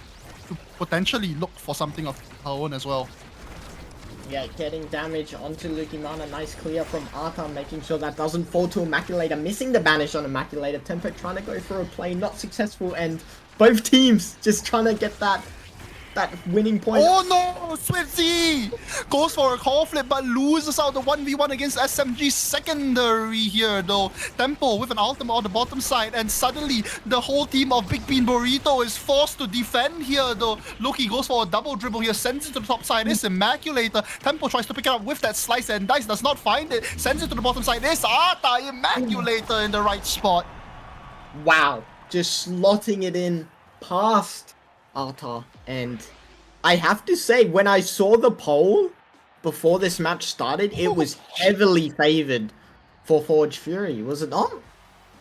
to potentially look for something of her own as well. Yeah, getting damage onto Lukimana. Nice clear from Arta, making sure that doesn't fall to Immaculator. Missing the banish on Immaculator. Tempo trying to go for a play, not successful, and both teams just trying to get that winning point. Oh no! Swifzy goes for a core flip but loses out the 1v1 against SMG secondary here though. Tempo with an ultimate on the bottom side, and suddenly the whole team of Big Bean Burrito is forced to defend here though. Loki goes for a double dribble here, sends it to the top side. It's Immaculator. Tempo tries to pick it up with that slice and dice, does not find it. Sends it to the bottom side. It's Arta. Immaculator in the right spot. Wow. Just slotting it in past Arta. And I have to say, when I saw the poll before this match started, it was heavily favored for Forge Fury, was it not?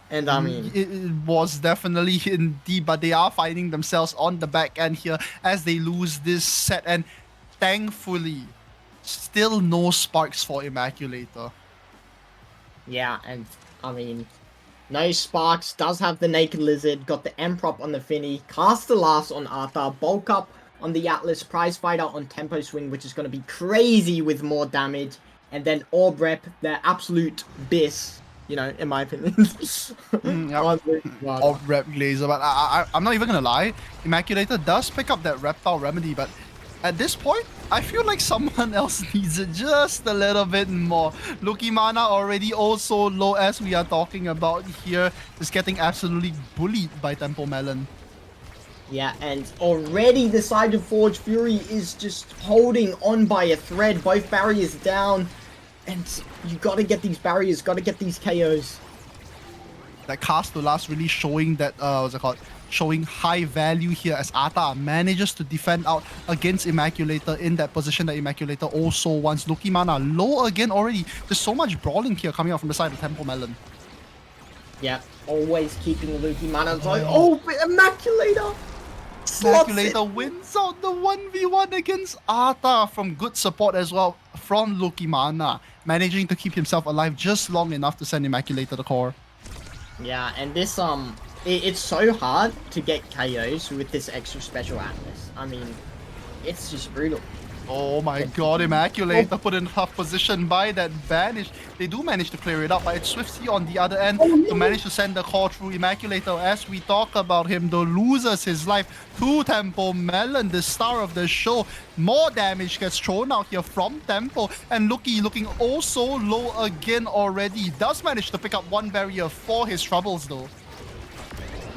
And I mean, it was definitely indeed, but they are finding themselves on the back end here as they lose this set, and thankfully still no sparks for Immaculator. Yeah, and I mean, no sparks, does have the Naked Lizard, got the M-Prop on the Finny, cast the last on Arta, bulk up on the Atlas, prize fighter on Tempo Swing, which is going to be crazy with more damage, and then Orb Rep, the absolute bis, you know, in my opinion. Orb Rep Glazer, but I'm not even going to lie, Immaculator does pick up that Reptile Remedy, but at this point, I feel like someone else needs it just a little bit more. Lukimana already also low as we are talking about here, is getting absolutely bullied by Tempo Melon. Yeah, and already the side of Forge Fury is just holding on by a thread, both barriers down, and you gotta get these barriers, gotta get these KOs. That cast to last really showing that, what's it called? Showing high value here as Arta manages to defend out against Immaculator in that position that Immaculator also wants. Lukimana low again already. There's so much brawling here coming out from the side of Tempo Melon. Yeah, always keeping Lukimana low. Oh, but Immaculator! Slots it. Immaculator wins out the 1v1 against Arta from good support as well from Lukimana, managing to keep himself alive just long enough to send Immaculator the core. Yeah, and this it's so hard to get KOs with this extra special Atlas. I mean, it's just brutal. Oh my god, Immaculator put in tough position by that banish. They do manage to clear it up, but it's Swiftsy on the other end to manage to send the call through. Immaculator, as we talk about him, though, loses his life to Tempo Melon, the star of the show. More damage gets thrown out here from Tempo, and Luki looking also low again already. Does manage to pick up one barrier for his troubles, though.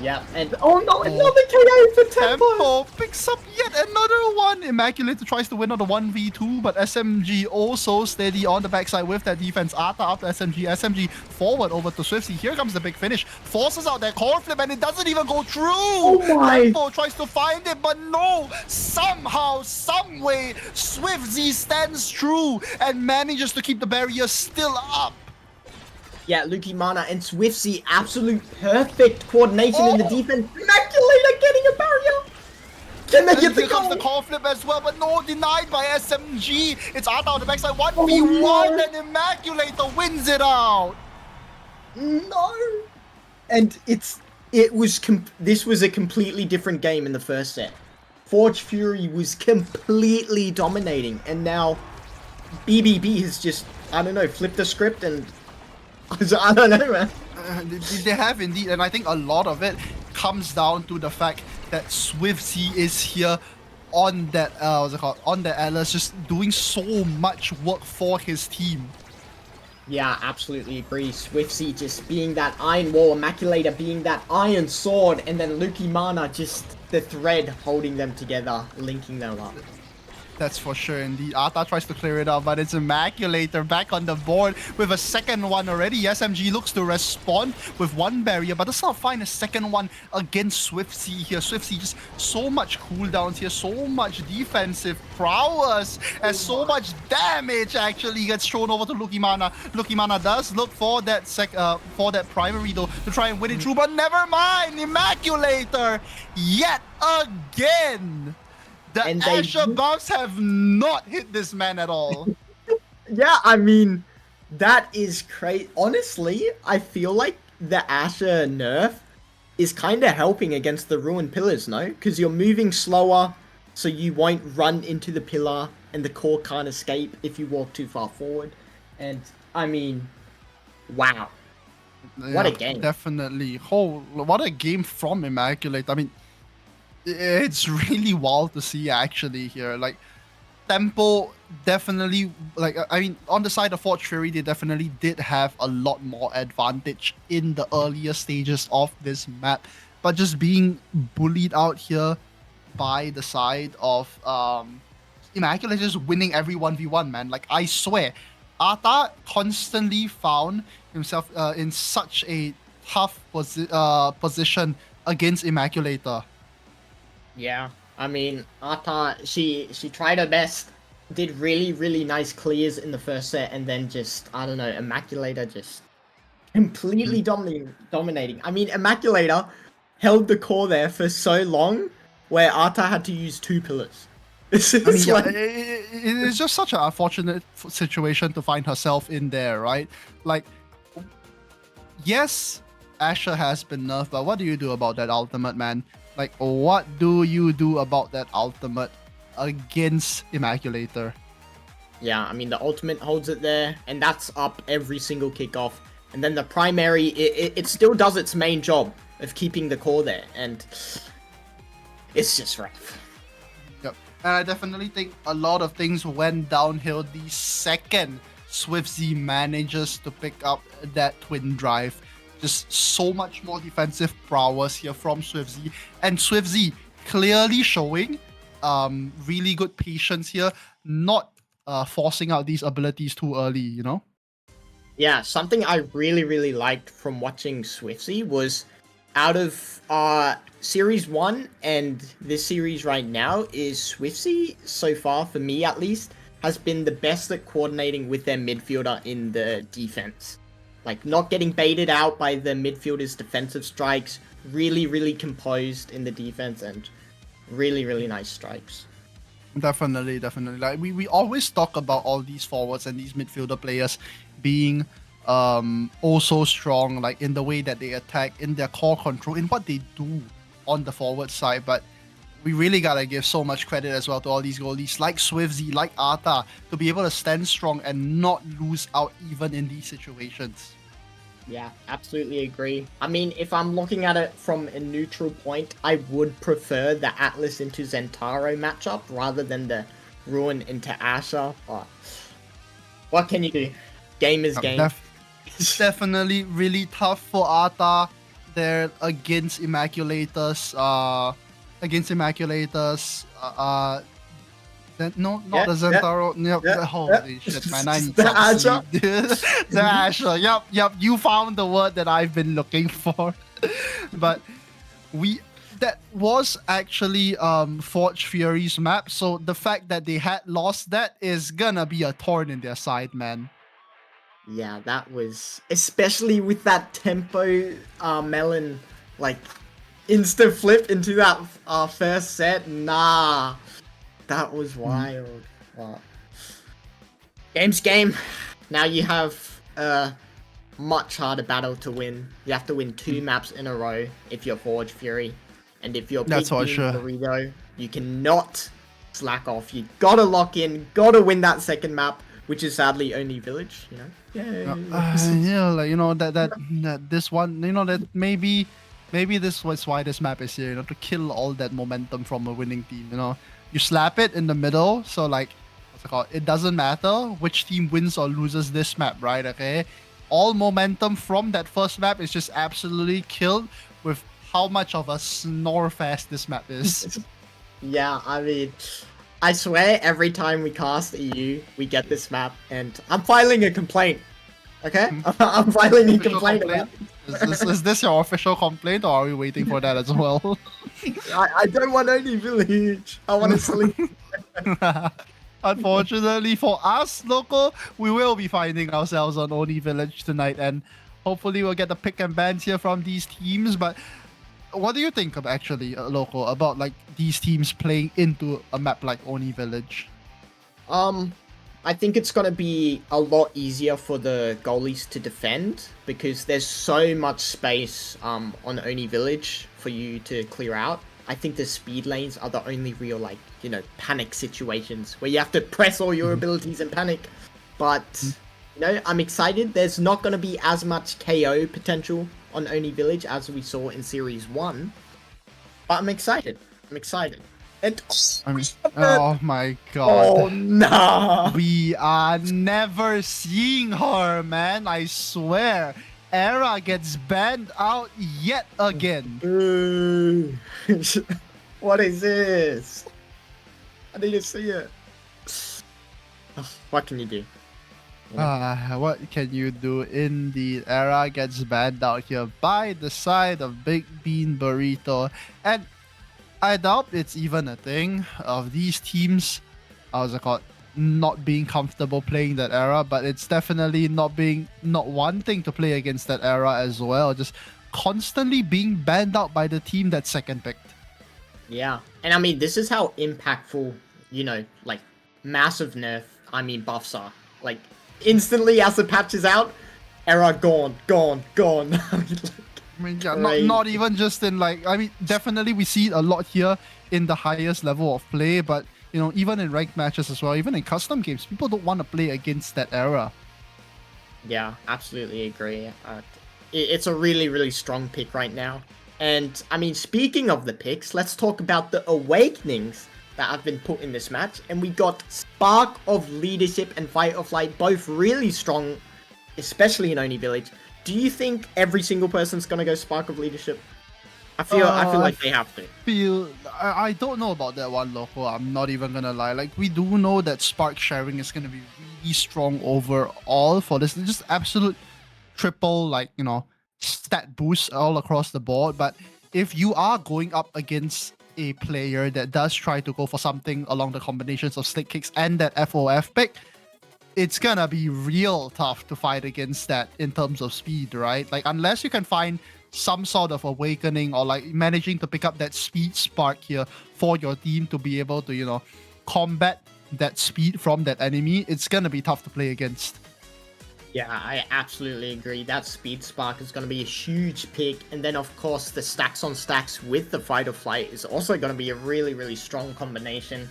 Yeah, and oh no, another KO for Tempo! Tempo picks up yet another one. Immaculator tries to win on the 1v2, but SMG also steady on the backside with that defense. Arta up to SMG. SMG forward over to Swiftsy. Here comes the big finish. Forces out that core flip, and it doesn't even go through. Oh my! Tempo tries to find it, but no! Somehow, someway, Swiftsy stands true and manages to keep the barrier still up. Yeah, Lukimana and Swiftsy, absolute perfect coordination in the defense. Immaculator getting a barrier. Can they get the Here comes the goal? core flip as well, but no, denied by SMG. It's Arta on the backside, 1v1, and Immaculator wins it out. No. And this was a completely different game in the first set. Forge Fury was completely dominating, and now BBB has just, I don't know, flipped the script and I don't know, man. They have indeed, and I think a lot of it comes down to the fact that Swiftsy is here on that on the Atlas, just doing so much work for his team. Yeah, absolutely agree. Swiftsy just being that iron wall, Immaculator being that iron sword, and then Lukimana just the thread holding them together, linking them up. That's for sure indeed. Arta tries to clear it up, but it's Immaculator back on the board with a second one already. SMG looks to respond with one barrier, but does not find a second one against Swiftsy here. Swiftsy just so much cooldowns here, so much defensive prowess, and so much damage actually gets thrown over to Lukimana. Lukimana does look for that primary though to try and win it through, but never mind. Immaculator yet again. The Asher buffs have not hit this man at all. Yeah, I mean, that is crazy. Honestly, I feel like the Asher nerf is kind of helping against the Ruined Pillars, no? Because you're moving slower, so you won't run into the pillar, and the core can't escape if you walk too far forward. And, I mean, wow. What a game. Definitely. What a game from Immaculate. I mean, it's really wild to see actually here. Like, Tempo definitely, like, I mean, on the side of Forge Fury, they definitely did have a lot more advantage in the earlier stages of this map. But just being bullied out here by the side of Immaculate just winning every 1v1, man. Like, I swear, Arta constantly found himself in such a tough position against Immaculator. Yeah, I mean, Arta, she tried her best, did really, really nice clears in the first set, and then just, I don't know, Immaculator just completely dominating. I mean, Immaculator held the core there for so long, where Arta had to use 2 pillars. It's just such an unfortunate situation to find herself in there, right? Like, yes, Asher has been nerfed, but what do you do about that ultimate, man? Like, what do you do about that ultimate against Immaculator? Yeah, I mean, the ultimate holds it there, and that's up every single kickoff. And then the primary, it still does its main job of keeping the core there, and it's just rough. Yep. And I definitely think a lot of things went downhill the second Swiftsy manages to pick up that twin drive. Just so much more defensive prowess here from Swiftsy, and Swiftsy clearly showing really good patience here, not forcing out these abilities too early, you know? Yeah, something I really, really liked from watching Swiftsy was out of Series 1 and this series right now is Swiftsy, so far, for me at least, has been the best at coordinating with their midfielder in the defense. Like, not getting baited out by the midfielder's defensive strikes, really, really composed in the defense, and Really, really nice strikes. Definitely. Like we always talk about all these forwards and these midfielder players being also strong, like in the way that they attack, in their core control, in what they do on the forward side. But we really gotta give so much credit as well to all these goalies like Swifzy, like Arta, to be able to stand strong and not lose out even in these situations. Yeah, absolutely agree. I mean, if I'm looking at it from a neutral point, I would prefer the Atlas into Zentaro matchup rather than the Ruin into Asher. But what can you do? Game is game. It's definitely really tough for Arta there against Immaculators. Not the Zentaro. Holy shit, man! I need The some Asher. sleep, dude. The Asher. Yep. You found the word that I've been looking for. But that was actually Forge Fury's map. So the fact that they had lost that is gonna be a thorn in their side, man. Yeah, that was, especially with that tempo melon, like insta flip into that first set. Nah, that was wild. Wow. Game's game. Now you have a much harder battle to win. You have to win 2 maps in a row if you're Forge Fury, and if you're That's Big for Bean sure. Burrito, you cannot slack off. You gotta lock in. Gotta win that second map, which is sadly only Village. You know. That this one, that maybe this was why this map is here, to kill all that momentum from a winning team. You slap it in the middle, so like, what's it called? It doesn't matter which team wins or loses this map, right? Okay, all momentum from that first map is just absolutely killed with how much of a snore fest this map is. Yeah, I mean, I swear every time we cast EU, we get this map, and I'm filing a complaint. Okay? I'm filing a complaint about it. Is this your official complaint, or are we waiting for that as well? I don't want only Village. I want to sleep. Unfortunately for us, Local, we will be finding ourselves on Oni Village tonight, and hopefully we'll get the pick and bans here from these teams. But what do you think of actually, Local, about like these teams playing into a map like Oni Village? I think it's gonna be a lot easier for the goalies to defend because there's so much space on Oni Village for you to clear out. I think the speed lanes are the only real panic situations where you have to press all your abilities and panic. But I'm excited. There's not gonna be as much KO potential on Oni Village as we saw in Series 1. But I'm excited. And oh my god. oh no! We are never seeing her, man. I swear. Era gets banned out yet again. What is this? I need to see it. What can you do? What can you do? Indeed, Era gets banned out here by the side of Big Bean Burrito. And I doubt it's even a thing of these teams, not being comfortable playing that Era, but it's definitely not wanting to play against that Era as well. Just constantly being banned out by the team that's second picked. Yeah, and I mean, this is how impactful, massive nerf, buffs are. Like, instantly as the patch is out, Era gone. Not even just in definitely we see it a lot here in the highest level of play, but even in ranked matches as well, even in custom games, people don't want to play against that Era. Yeah, absolutely agree. It's a really, really strong pick right now. And speaking of the picks, let's talk about the awakenings that have been put in this match. And we got Spark of Leadership and Fight or Flight, both really strong, especially in Oni Village. Do you think every single person's gonna go Spark of Leadership? I feel like they have to. I don't know about that one, Loco. I'm not even gonna lie. Like, we do know that Spark sharing is gonna be really strong overall for this. Just absolute triple, stat boost all across the board. But if you are going up against a player that does try to go for something along the combinations of slick kicks and that FOF pick, it's gonna be real tough to fight against that in terms of speed, right? Like, unless you can find some sort of awakening or like managing to pick up that speed spark here for your team to be able to, you know, combat that speed from that enemy, it's gonna be tough to play against. Yeah, I absolutely agree. That speed spark is going to be a huge pick. And then, of course, the stacks on stacks with the fight or flight is also going to be a really, really strong combination.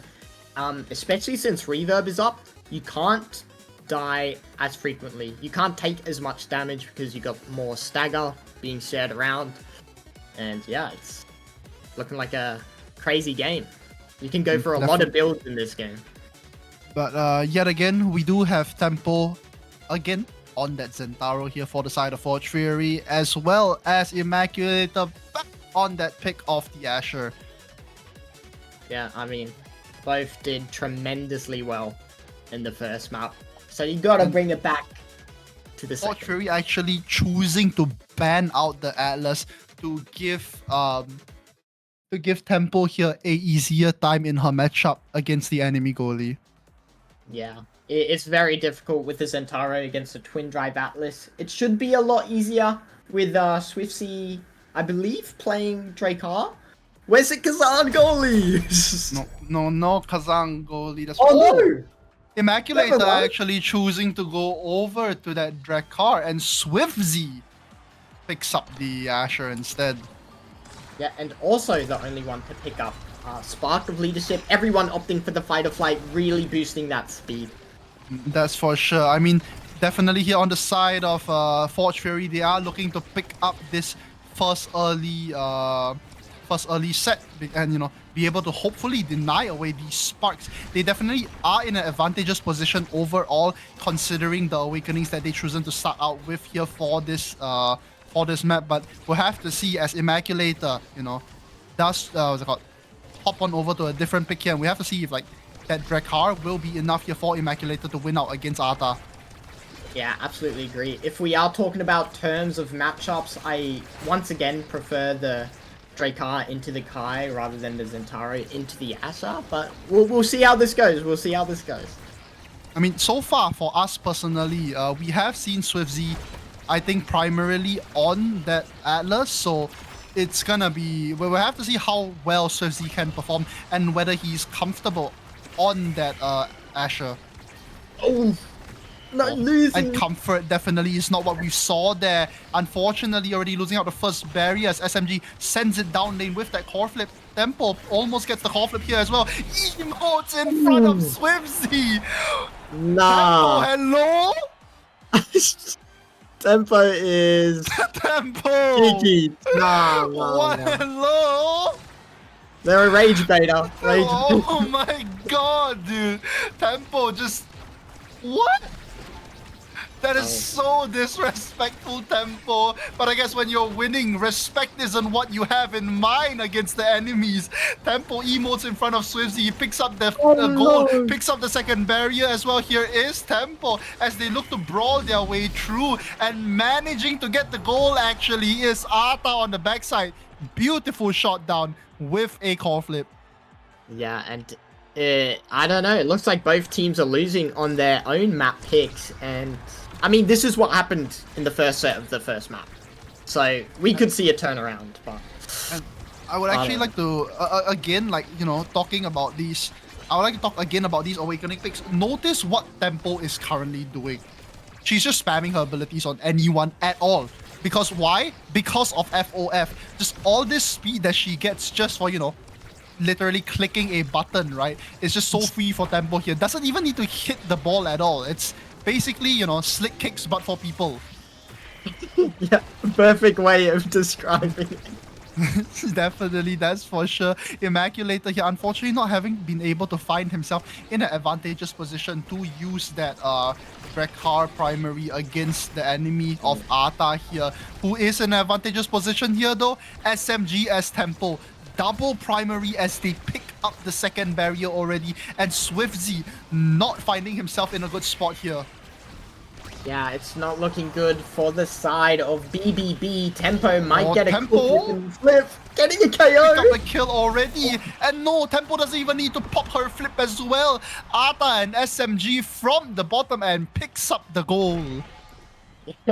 Especially since reverb is up, you can't die as frequently. You can't take as much damage because you got more stagger being shared around. And yeah, it's looking like a crazy game. You can go for a lot of builds in this game. But yet again, we do have Tempo again on that Zentaro here for the side of Forge Fury, as well as Immaculator back on that pick of the Asher. Yeah, I mean, both did tremendously well in the first map. So you gotta bring it back to the Forge second. Fury actually choosing to ban out the Atlas to give Tempo here a easier time in her matchup against the enemy goalie. Yeah, it's very difficult with the Zentaro against a Twin Drive Atlas. It should be a lot easier with Swiftsy, I believe, playing Drakkar. Where's the Kazan goalie? No, Kazan goalie. That's no! Immaculator Never mind. actually choosing to go over to that Drakkar, and Swiftsy picks up the Asher instead. Yeah, and also the only one to pick up Spark of Leadership. Everyone opting for the Fight or Flight, really boosting that speed. That's for sure. I mean, definitely here on the side of Forge Fury, they are looking to pick up this first early set, and you know, be able to hopefully deny away these sparks. They definitely are in an advantageous position overall, considering the awakenings that they chosen to start out with here for this map. But we'll have to see as Immaculator, you know, does hop on over to a different pick here, and we have to see if like that Drakkar will be enough here for Immaculator to win out against Arta. Yeah, absolutely agree. If we are talking about terms of matchups, I once again prefer the Drakkar into the Kai rather than the Zentaro into the Asher, but we'll see how this goes. We'll see how this goes. I mean, so far for us personally, we have seen Swiftsy, I think, primarily on that Atlas, so it's gonna be, we'll have to see how well Swiftsy can perform and whether he's comfortable on that Asher. Oh, not losing. And comfort definitely is not what we saw there. Unfortunately, already losing out the first barrier as SMG sends it down lane with that core flip. Tempo almost gets the core flip here as well. Emotes in front of Swiftsy. Nah. Tempo, hello? Tempo is Tempo. GG. Nah. What? Hello? They're a rage beta. Rage Oh my god, dude. Tempo just... What? That is so disrespectful, Tempo. But I guess when you're winning, respect isn't what you have in mind against the enemies. Tempo emotes in front of Swiftsy. He picks up the goal, picks up the second barrier as well. Here is Tempo as they look to brawl their way through. And managing to get the goal actually is Arta on the backside. Beautiful shot down with a core flip. Yeah, and I don't know. It looks like both teams are losing on their own map picks, and I mean, this is what happened in the first set of the first map. So we could see a turnaround, but And I would actually like to again, like, you know, talking about these. I would like to talk again about these awakening picks. Notice what Tempo is currently doing. She's just spamming her abilities on anyone at all. Because why? Because of FOF. Just all this speed that she gets just for, you know, literally clicking a button, right? It's just so free for Tempo here. Doesn't even need to hit the ball at all. It's basically, you know, slick kicks but for people. yeah, perfect way of describing it. Definitely, that's for sure. Immaculator here, unfortunately not having been able to find himself in an advantageous position to use that Drakkar primary against the enemy of Arta here, who is in an advantageous position here though. SMG as Tempo. Double primary as they pick up the second barrier already, and Swiftsy not finding himself in a good spot here. Yeah, it's not looking good for the side of BBB. Tempo might get a Tempo flip, getting a KO. Pick up the kill already, and no, Tempo doesn't even need to pop her flip as well. Arta and SMG from the bottom end picks up the goal.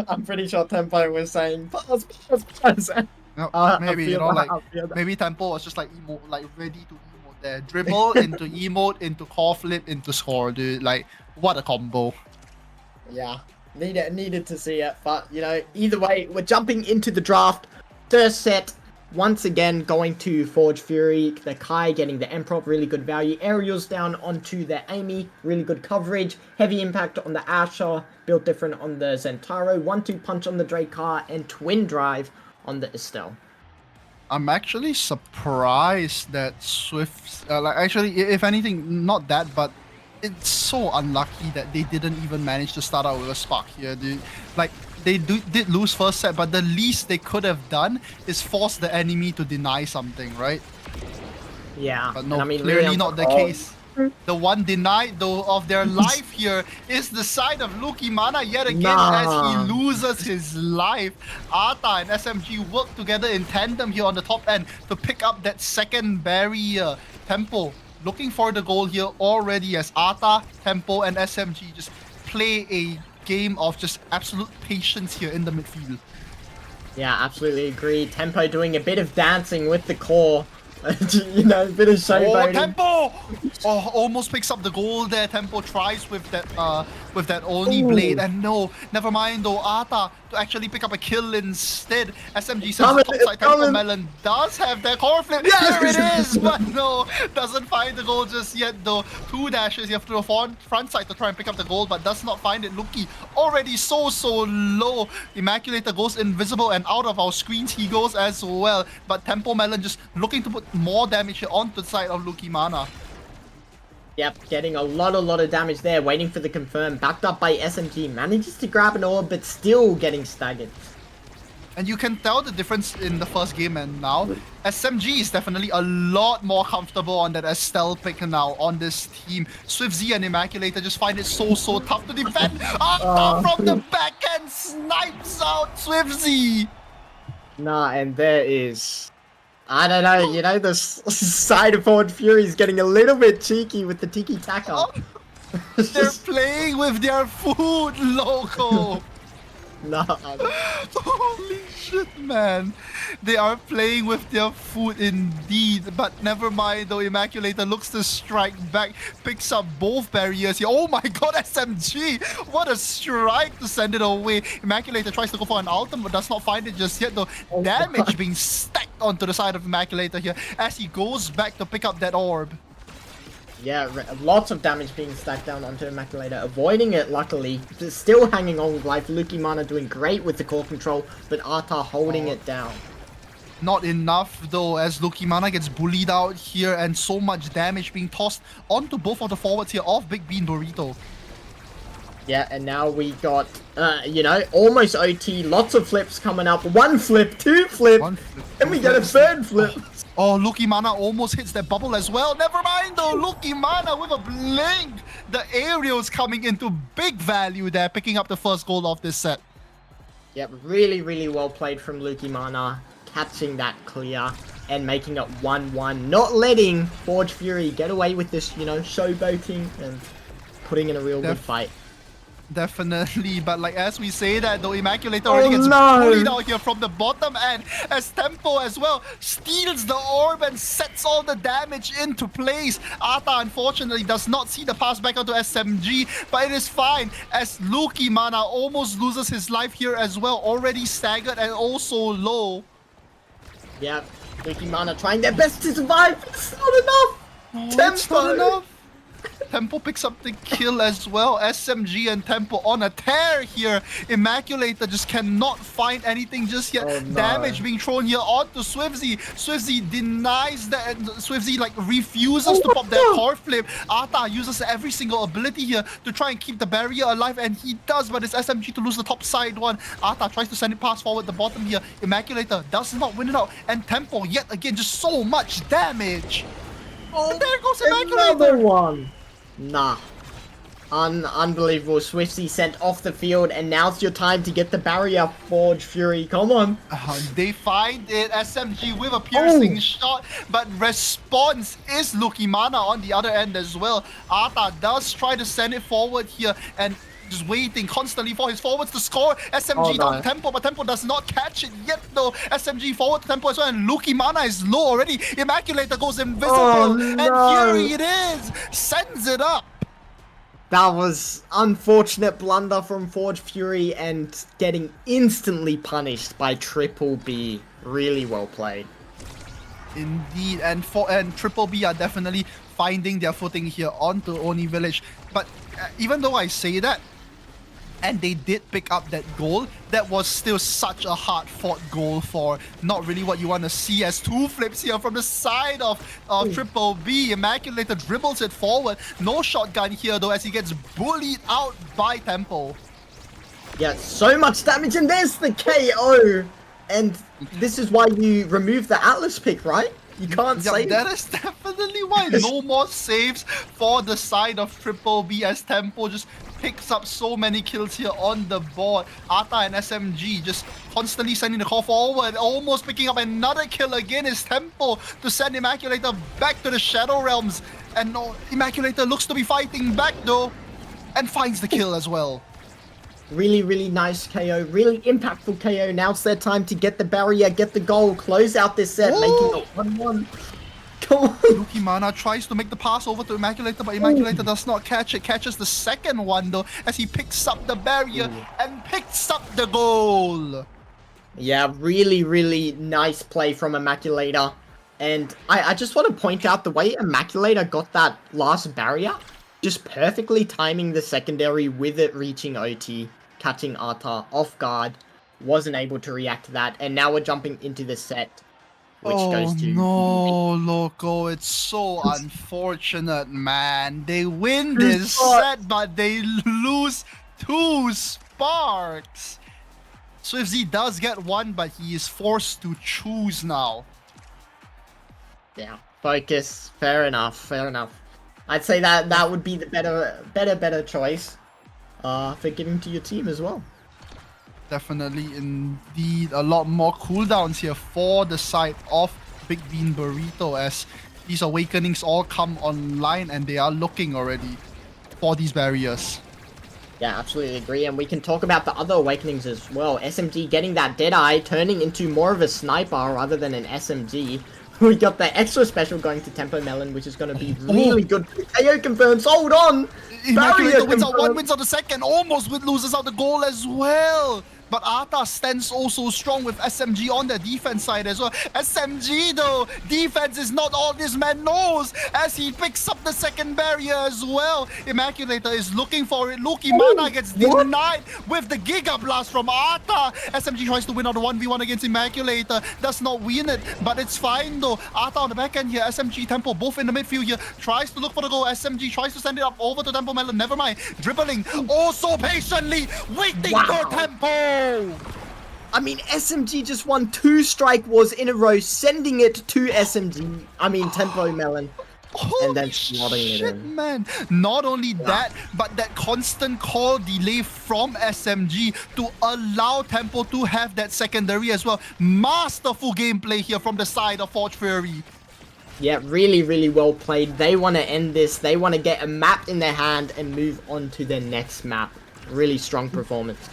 I'm pretty sure Tempo was saying, pause, pause, pause. No, I maybe, you feel know, that, like, I feel that. maybe Tempo was just like ready to emote there. Dribble into emote, into core flip, into score, dude. Like, what a combo. Yeah, needed to see it, but you know, either way, we're jumping into the draft. First set, once again going to Forge Fury. The Kai getting the Emperor, really good value. Aerials down onto the Amy, really good coverage. Heavy impact on the Asher, built different on the Zentaro. 1-2 punch on the Dracar, and twin drive on the Estelle. I'm actually surprised that Swift, like, actually, if anything, not that, but it's so unlucky that they didn't even manage to start out with a spark here, dude. Like, they did lose first set, but the least they could have done is force the enemy to deny something, right? Yeah, But no, and I mean, clearly really, not the case. The one denied, though, of their life here is the side of Lucky Mana yet again as he loses his life. Arta and SMG work together in tandem here on the top end to pick up that second barrier. Tempo looking for the goal here already as Arta, Tempo, and SMG just play a game of just absolute patience here in the midfield. Yeah, absolutely agree. Tempo doing a bit of dancing with the core. You know, a bit of showboating. Oh, Tempo! Oh, almost picks up the goal there. Tempo tries with that Oni blade, and no, never mind though. Arta to actually pick up a kill instead. SMG says the top side. Tempo Melon does have their core flip. Yes! Here it is, but no, doesn't find the goal just yet though. 2 dashes, you have to the front side to try and pick up the goal, but does not find it. Luki already so low. Immaculator goes invisible, and out of our screens he goes as well. But Tempo Melon just looking to put more damage here onto the side of Luki Mana. Yep, getting a lot of damage there, waiting for the confirm. Backed up by SMG, manages to grab an orb, but still getting staggered. And you can tell the difference in the first game and now. SMG is definitely a lot more comfortable on that Estelle pick now on this team. SwiftZ and Immaculator just find it so tough to defend. From the backhand snipes out SwiftZ. Nah, and there is... I don't know, you know, the side of Forward Fury is getting a little bit cheeky with the tiki-taka. They're playing with their food, loco. Nah. Holy shit, man. They are playing with their food indeed. But never mind, though. Immaculator looks to strike back. Picks up both barriers here. Oh my god, SMG. What a strike to send it away. Immaculator tries to go for an ultimate, but does not find it just yet, though. Damage being stacked onto the side of Immaculator here as he goes back to pick up that orb. Yeah, lots of damage being stacked down onto Immaculator, avoiding it luckily, still hanging on with life. Lucky Mana doing great with the core control, but Arta holding it down. Not enough though, as Lucky Mana gets bullied out here and so much damage being tossed onto both of the forwards here of Big Bean Burrito. Yeah, and now we got, you know, almost OT, lots of flips coming up. 1 flip, 2 flip, and we get a 3rd flip. Oh, Lucky Mana almost hits that bubble as well. Never mind though, Lucky Mana with a blink. The aerials coming into big value there, picking up the first goal of this set. Yep, really well played from Lucky Mana, catching that clear and making it 1-1. Not letting Forge Fury get away with this, you know, showboating and putting in a real good fight. Definitely, but like as we say that, though, Immaculator already gets bullied out here from the bottom end as Tempo as well steals the orb and sets all the damage into place. Arta unfortunately does not see the pass back onto SMG, but it is fine as Lucky Mana almost loses his life here as well, already staggered and also low. Yeah, Lucky Mana trying their best to survive. It's not enough. It's not enough. Tempo picks up the kill as well. SMG and Tempo on a tear here. Immaculator just cannot find anything just yet. Damage being thrown here onto SwiftZ. SwiftZ denies that. SwiftZ like refuses to pop that core flip. Arta uses every single ability here to try and keep the barrier alive, and he does, but it's SMG to lose the top side one. Arta tries to send it past forward the bottom here. Immaculator does not win it out, and Tempo yet again just so much damage. And there goes Immaculator. Another one. Nah. Unbelievable. SwiftZ sent off the field, and now's your time to get the barrier, Forge Fury. Come on. They find it. SMG with a piercing shot, but response is Lucky Mana on the other end as well. Arta does try to send it forward here, and just waiting constantly for his forwards to score. SMG down to Tempo, but Tempo does not catch it yet though. SMG forward to Tempo as well, and Luki Mana is low already. Immaculator goes invisible, and Fury it is! Sends it up! That was unfortunate blunder from Forge Fury and getting instantly punished by Triple B. Really well played. Indeed, and Triple B are definitely finding their footing here onto Oni Village. But even though I say that, and they did pick up that goal, that was still such a hard-fought goal for not really what you want to see, as two flips here from the side of Triple B. Immaculator dribbles it forward. No shotgun here though, as he gets bullied out by Tempo. Yeah, so much damage, and there's the KO! And this is why you remove the Atlas pick, right? You can't save. That is definitely why. No more saves for the side of Triple B, as Tempo just picks up so many kills here on the board. Ata and SMG just constantly sending the call forward. Almost picking up another kill again is Tempo to send Immaculator back to the Shadow Realms. And Immaculator looks to be fighting back though, and finds the kill as well. Really, really nice KO. Really impactful KO. Now it's their time to get the barrier, get the goal, close out this set, making it 1-1. Come on. Luki Mana tries to make the pass over to Immaculator, but Immaculator does not catch it. Catches the second one though, as he picks up the barrier and picks up the goal. Yeah, really, really nice play from Immaculator. And I just want to point out the way Immaculator got that last barrier, just perfectly timing the secondary with it reaching OT, catching Ata off guard, wasn't able to react to that, and now we're jumping into the set, which goes to... no, Loco, it's so unfortunate, man. They win this set, but they lose 2 sparks. SwiftZ does get one, but he is forced to choose now. Yeah, focus. Fair enough, fair enough. I'd say that would be the better choice for giving to your team as well. Definitely, indeed, a lot more cooldowns here for the side of Big Bean Burrito, as these awakenings all come online and they are looking already for these barriers. Yeah, absolutely agree, and we can talk about the other awakenings as well. SMG getting that Deadeye, turning into more of a sniper rather than an SMG. We got the extra special going to Tempo Melon, which is going to be really good. KO confirms, hold on! Immaculator wins out one, wins out the second, almost loses out the goal as well. But Ata stands also strong with SMG on the defense side as well. SMG though, defense is not all this man knows, as he picks up the second barrier as well. Immaculator is looking for it. Luki Mana gets denied with the Giga Blast from Ata. SMG tries to win out the 1v1 against Immaculator. Does not win it, but it's fine though. Ata on the back end here, SMG, Tempo, both in the midfield here. Tries to look for the goal. SMG tries to send it up over to Tempo Melon. Never mind. Dribbling also patiently, waiting for Tempo. I mean, SMG just won 2 strike wars in a row, sending it to Tempo Melon. And then slotting it in. Man. Not only that, but that constant call delay from SMG to allow Tempo to have that secondary as well. Masterful gameplay here from the side of Forge Fury. Yeah, really, really well played. They want to end this. They want to get a map in their hand and move on to their next map. Really strong performance.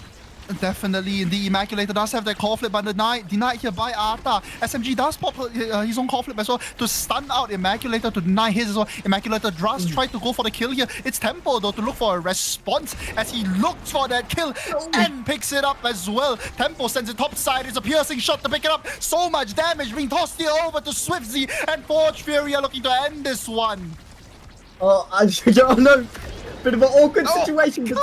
Definitely, the Immaculator does have that core flip, but denied here by Ata. SMG does pop his own core flip as well to stun out Immaculator, to deny his as well. Immaculator does try to go for the kill here. It's Tempo though to look for a response, as he looks for that kill and picks it up as well. Tempo sends it top side. It's a piercing shot to pick it up. So much damage being tossed here over to SwiftZ, and Forge Fury are looking to end this one. Oh, I don't know. Bit of an awkward situation, but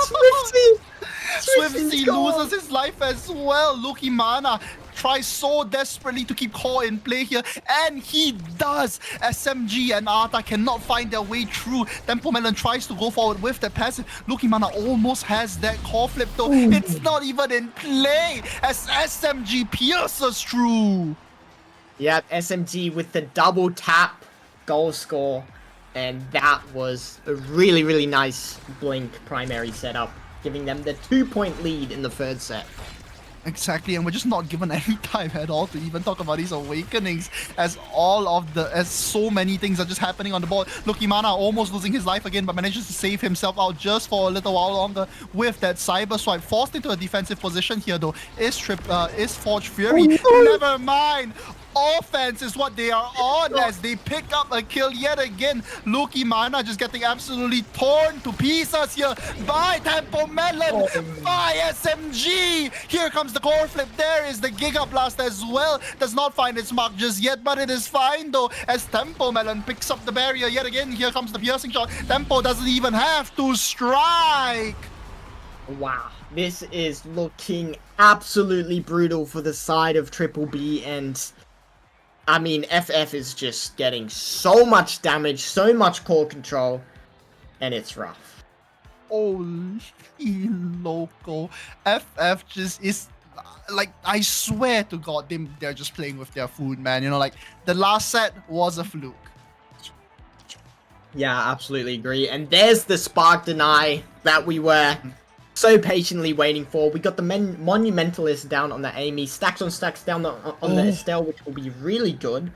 SwiftZ loses his life as well. Luki Mana tries so desperately to keep core in play here, and he does. SMG and Ata cannot find their way through. Tempo Melon tries to go forward with the passive. Luki Mana almost has that core flip though. It's not even in play, as SMG pierces through. Yeah, SMG with the double tap goal score. And that was a really, really nice Blink primary setup, giving them the 2-point lead in the third set. Exactly, and we're just not given any time at all to even talk about these awakenings, as so many things are just happening on the board. Lukimana almost losing his life again, but manages to save himself out just for a little while longer with that cyber swipe. Forced into a defensive position here though is Forge Fury. Never mind. Offense is what they are on as they pick up a kill yet again. Lukimana just getting absolutely torn to pieces here by Tempo Melon, by SMG. Here comes the core flip. There is the Giga Blast as well. Does not find its mark just yet, but it is fine though as Tempo Melon picks up the barrier yet again. Here comes the piercing shot. Tempo doesn't even have to strike. Wow, this is looking absolutely brutal for the side of Triple B, and I mean, FF is just getting so much damage, so much core control, and it's rough. Holy loco. FF just is, like, I swear to God, they're just playing with their food, man. You know, like, the last set was a fluke. Yeah, absolutely agree. And there's the Spark Deny that we were so patiently waiting for. We got the Monumentalist down on the Amy, stacks on stacks down on the Estelle, which will be really good.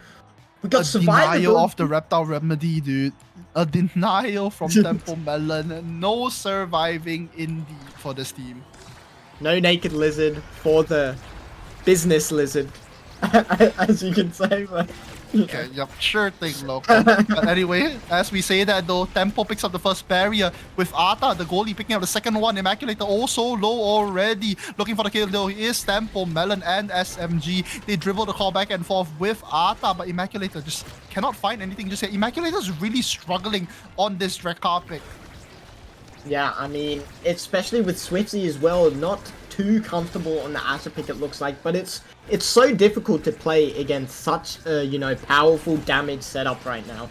We got denial of the Reptile Remedy, dude. A denial from Tempo Melon. No surviving for this team. No Naked Lizard for the business lizard, as you can say. But Okay, yep, sure thing, Loco. But anyway, as we say that though, Tempo picks up the first barrier with Arta, the goalie, picking up the second one. Immaculator also low already. Looking for the kill though is Tempo, Melon, and SMG. They dribble the call back and forth with Arta, but Immaculator just cannot find anything just yet. Immaculator's really struggling on this Drekar pick. yeah, I mean, especially with Swifty as well, not too comfortable on the Asher pick, it looks like, but it's so difficult to play against such a, you know, powerful damage setup right now.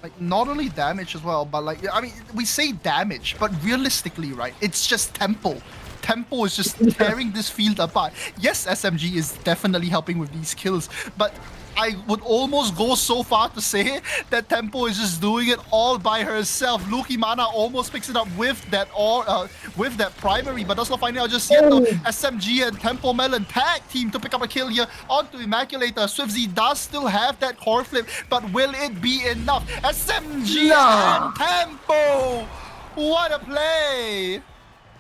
Like, not only damage as well, but like, I mean, we say damage, but realistically, right, it's just Tempo. Tempo is just tearing this field apart. Yes, SMG is definitely helping with these kills, but I would almost go so far to say that Tempo is just doing it all by herself. Lukimana almost picks it up with that primary, but does not find it out just yet though. SMG and Tempo Melon tag team to pick up a kill here onto Immaculator. Swifzy does still have that core flip, but will it be enough? SMG and Tempo! What a play!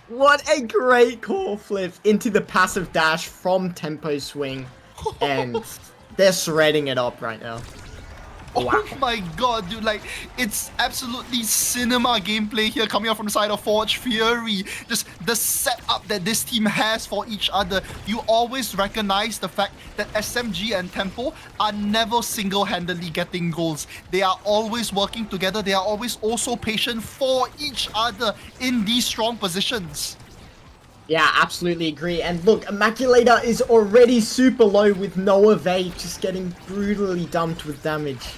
What a great core flip into the passive dash from Tempo Swing, and they're shredding it up right now. Wow. Oh my god, dude, like, it's absolutely cinema gameplay here coming out from the side of Forge Fury. Just the setup that this team has for each other. You always recognize the fact that SMG and Tempo are never single-handedly getting goals. They are always working together. They are always also patient for each other in these strong positions. Yeah, absolutely agree. And look, Immaculator is already super low with no evade, just getting brutally dumped with damage.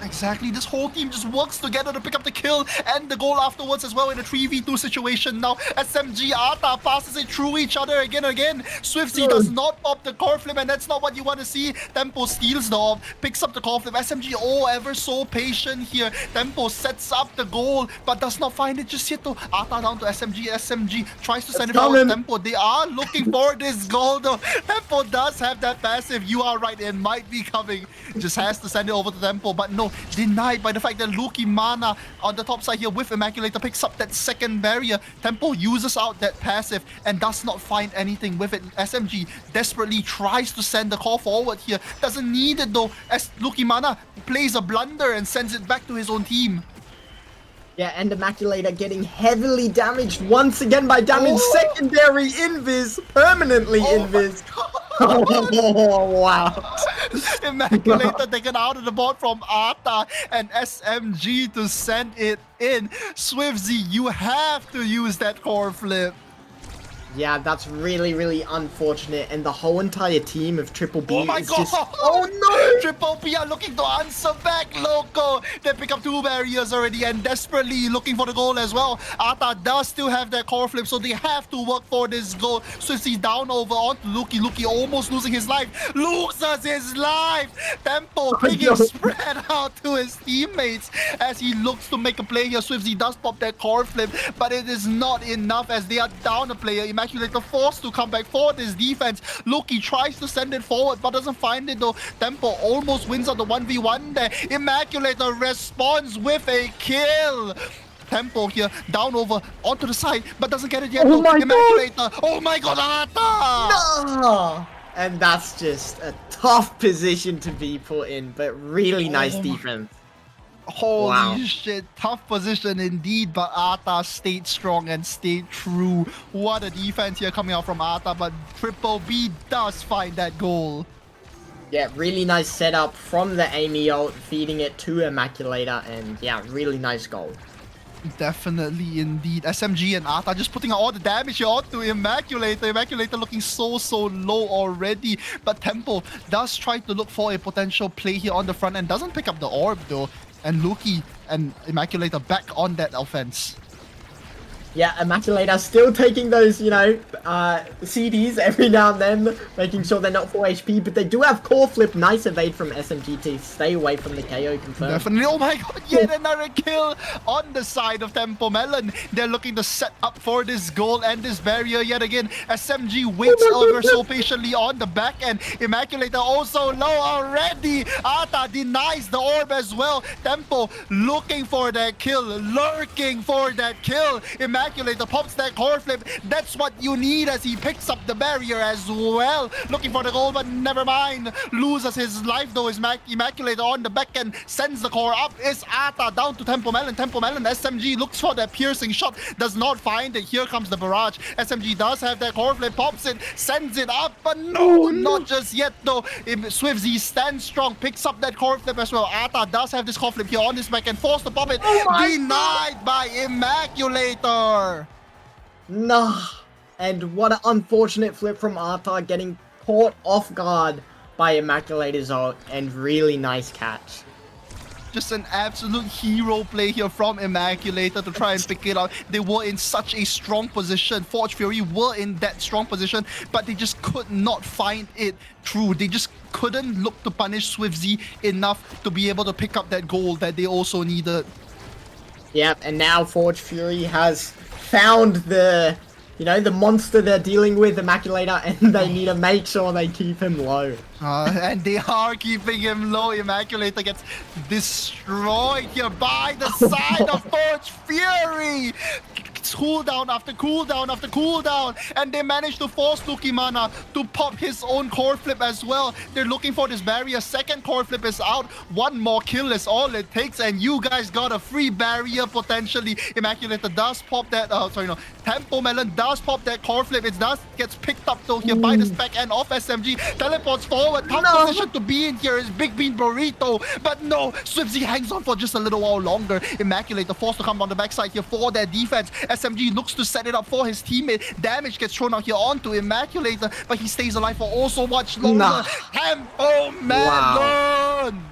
Exactly, this whole team just works together to pick up the kill and the goal afterwards as well in a 3v2 situation now. SMG Arta passes it through each other again and again. Swifty does not pop the core flip, and that's not what you want to see. Tempo steals the orb, picks up the core flip. SMG, oh, ever so patient here. Tempo sets up the goal, but does not find it just yet though. Arta down to SMG. SMG tries to send it out to Tempo. They are looking for this goal though. Tempo does have that passive. You are right, it might be coming. Just has to send it over to Tempo, but no. Denied by the fact that Lukimana on the top side here with Immaculator picks up that second barrier. Tempo uses out that passive and does not find anything with it. SMG desperately tries to send the call forward here. Doesn't need it though, as Lukimana plays a blunder and sends it back to his own team. Yeah, and Immaculator getting heavily damaged once again by damage. Secondary invis, permanently invis. Oh, wow. Immaculator taken out of the board from Arta and SMG to send it in. Swifzy, you have to use that core flip. Yeah, that's really, really unfortunate, and the whole entire team of Triple B is just... Oh no! Triple B are looking to answer back, Loco! They pick up 2 barriers already and desperately looking for the goal as well. Arta does still have their core flip, so they have to work for this goal. Swifty down over onto Luki. Luki almost losing his life. Loses his life! Tempo being spread out to his teammates as he looks to make a play here. Swifty does pop that core flip, but it is not enough as they are down a player. Immaculator forced to come back for this defense. Loki tries to send it forward, but doesn't find it though. Tempo almost wins on the 1v1 there. Immaculator responds with a kill. Tempo here, down over, onto the side, but doesn't get it yet though. Immaculator, oh my god, Ata! No! And that's just a tough position to be put in, but really nice defense. Holy Wow. shit, tough position indeed, but Ata stayed strong and stayed true. What a defense here coming out from Ata, but Triple B does find that goal. Yeah, really nice setup from the Amy ult, feeding it to Immaculator, and yeah, really nice goal. Definitely indeed. SMG and Ata just putting out all the damage here onto Immaculator. Immaculator looking so low already, but Tempo does try to look for a potential play here on the front and doesn't pick up the orb though. And Loki and Immaculator back on that offense. Yeah, Immaculator still taking those, you know, CDs every now and then, making sure they're not full HP, but they do have core flip. Nice evade from SMG to stay away from the KO confirmed. Definitely. Oh my god, yet another kill on the side of Tempo Melon. They're looking to set up for this goal and this barrier yet again. SMG waits ever so patiently on the back end. Immaculator also low already. Ata denies the orb as well. Tempo looking for that kill, lurking for that kill. Immaculator pops that core flip. That's what you need as he picks up the barrier as well. Looking for the goal, but never mind. Loses his life though. Immaculator on the back end sends the core up. Is Ata down to Tempo Melon. Tempo Melon, SMG looks for that piercing shot. Does not find it. Here comes the barrage. SMG does have that core flip. Pops it. Sends it up. But no, not just yet though. Swifzy stands strong. Picks up that core flip as well. Ata does have this core flip here on his back and forced to pop it. Denied by Immaculator. Nah. And what an unfortunate flip from Ata, getting caught off guard by Immaculator's ult, and really nice catch. Just an absolute hero play here from Immaculator to try and pick it up. They were in such a strong position. Forge Fury were in that strong position, but they just could not find it through. They just couldn't look to punish Swifzy enough to be able to pick up that goal that they also needed. Yep, and now Forge Fury has found the, you know, the monster they're dealing with, Immaculator, and they need to make sure they keep him low. And they are keeping him low. Immaculator gets destroyed here by the side of Forge Fury. Cooldown after cooldown after cooldown, and they managed to force Lukimana to pop his own core flip as well. They're looking for this barrier. Second core flip is out. One more kill is all it takes, and you guys got a free barrier potentially. Immaculator does pop that. Tempo Melon does pop that core flip. It does gets picked up though here by this back end of SMG. Teleports forward. Tough position to be in here is Big Bean Burrito, but no. Swifzy hangs on for just a little while longer. Immaculator forced to come on the backside here for their defense. SMG looks to set it up for his teammate. Damage gets thrown out here onto Immaculator, but he stays alive for oh so much longer. Tempo Melon!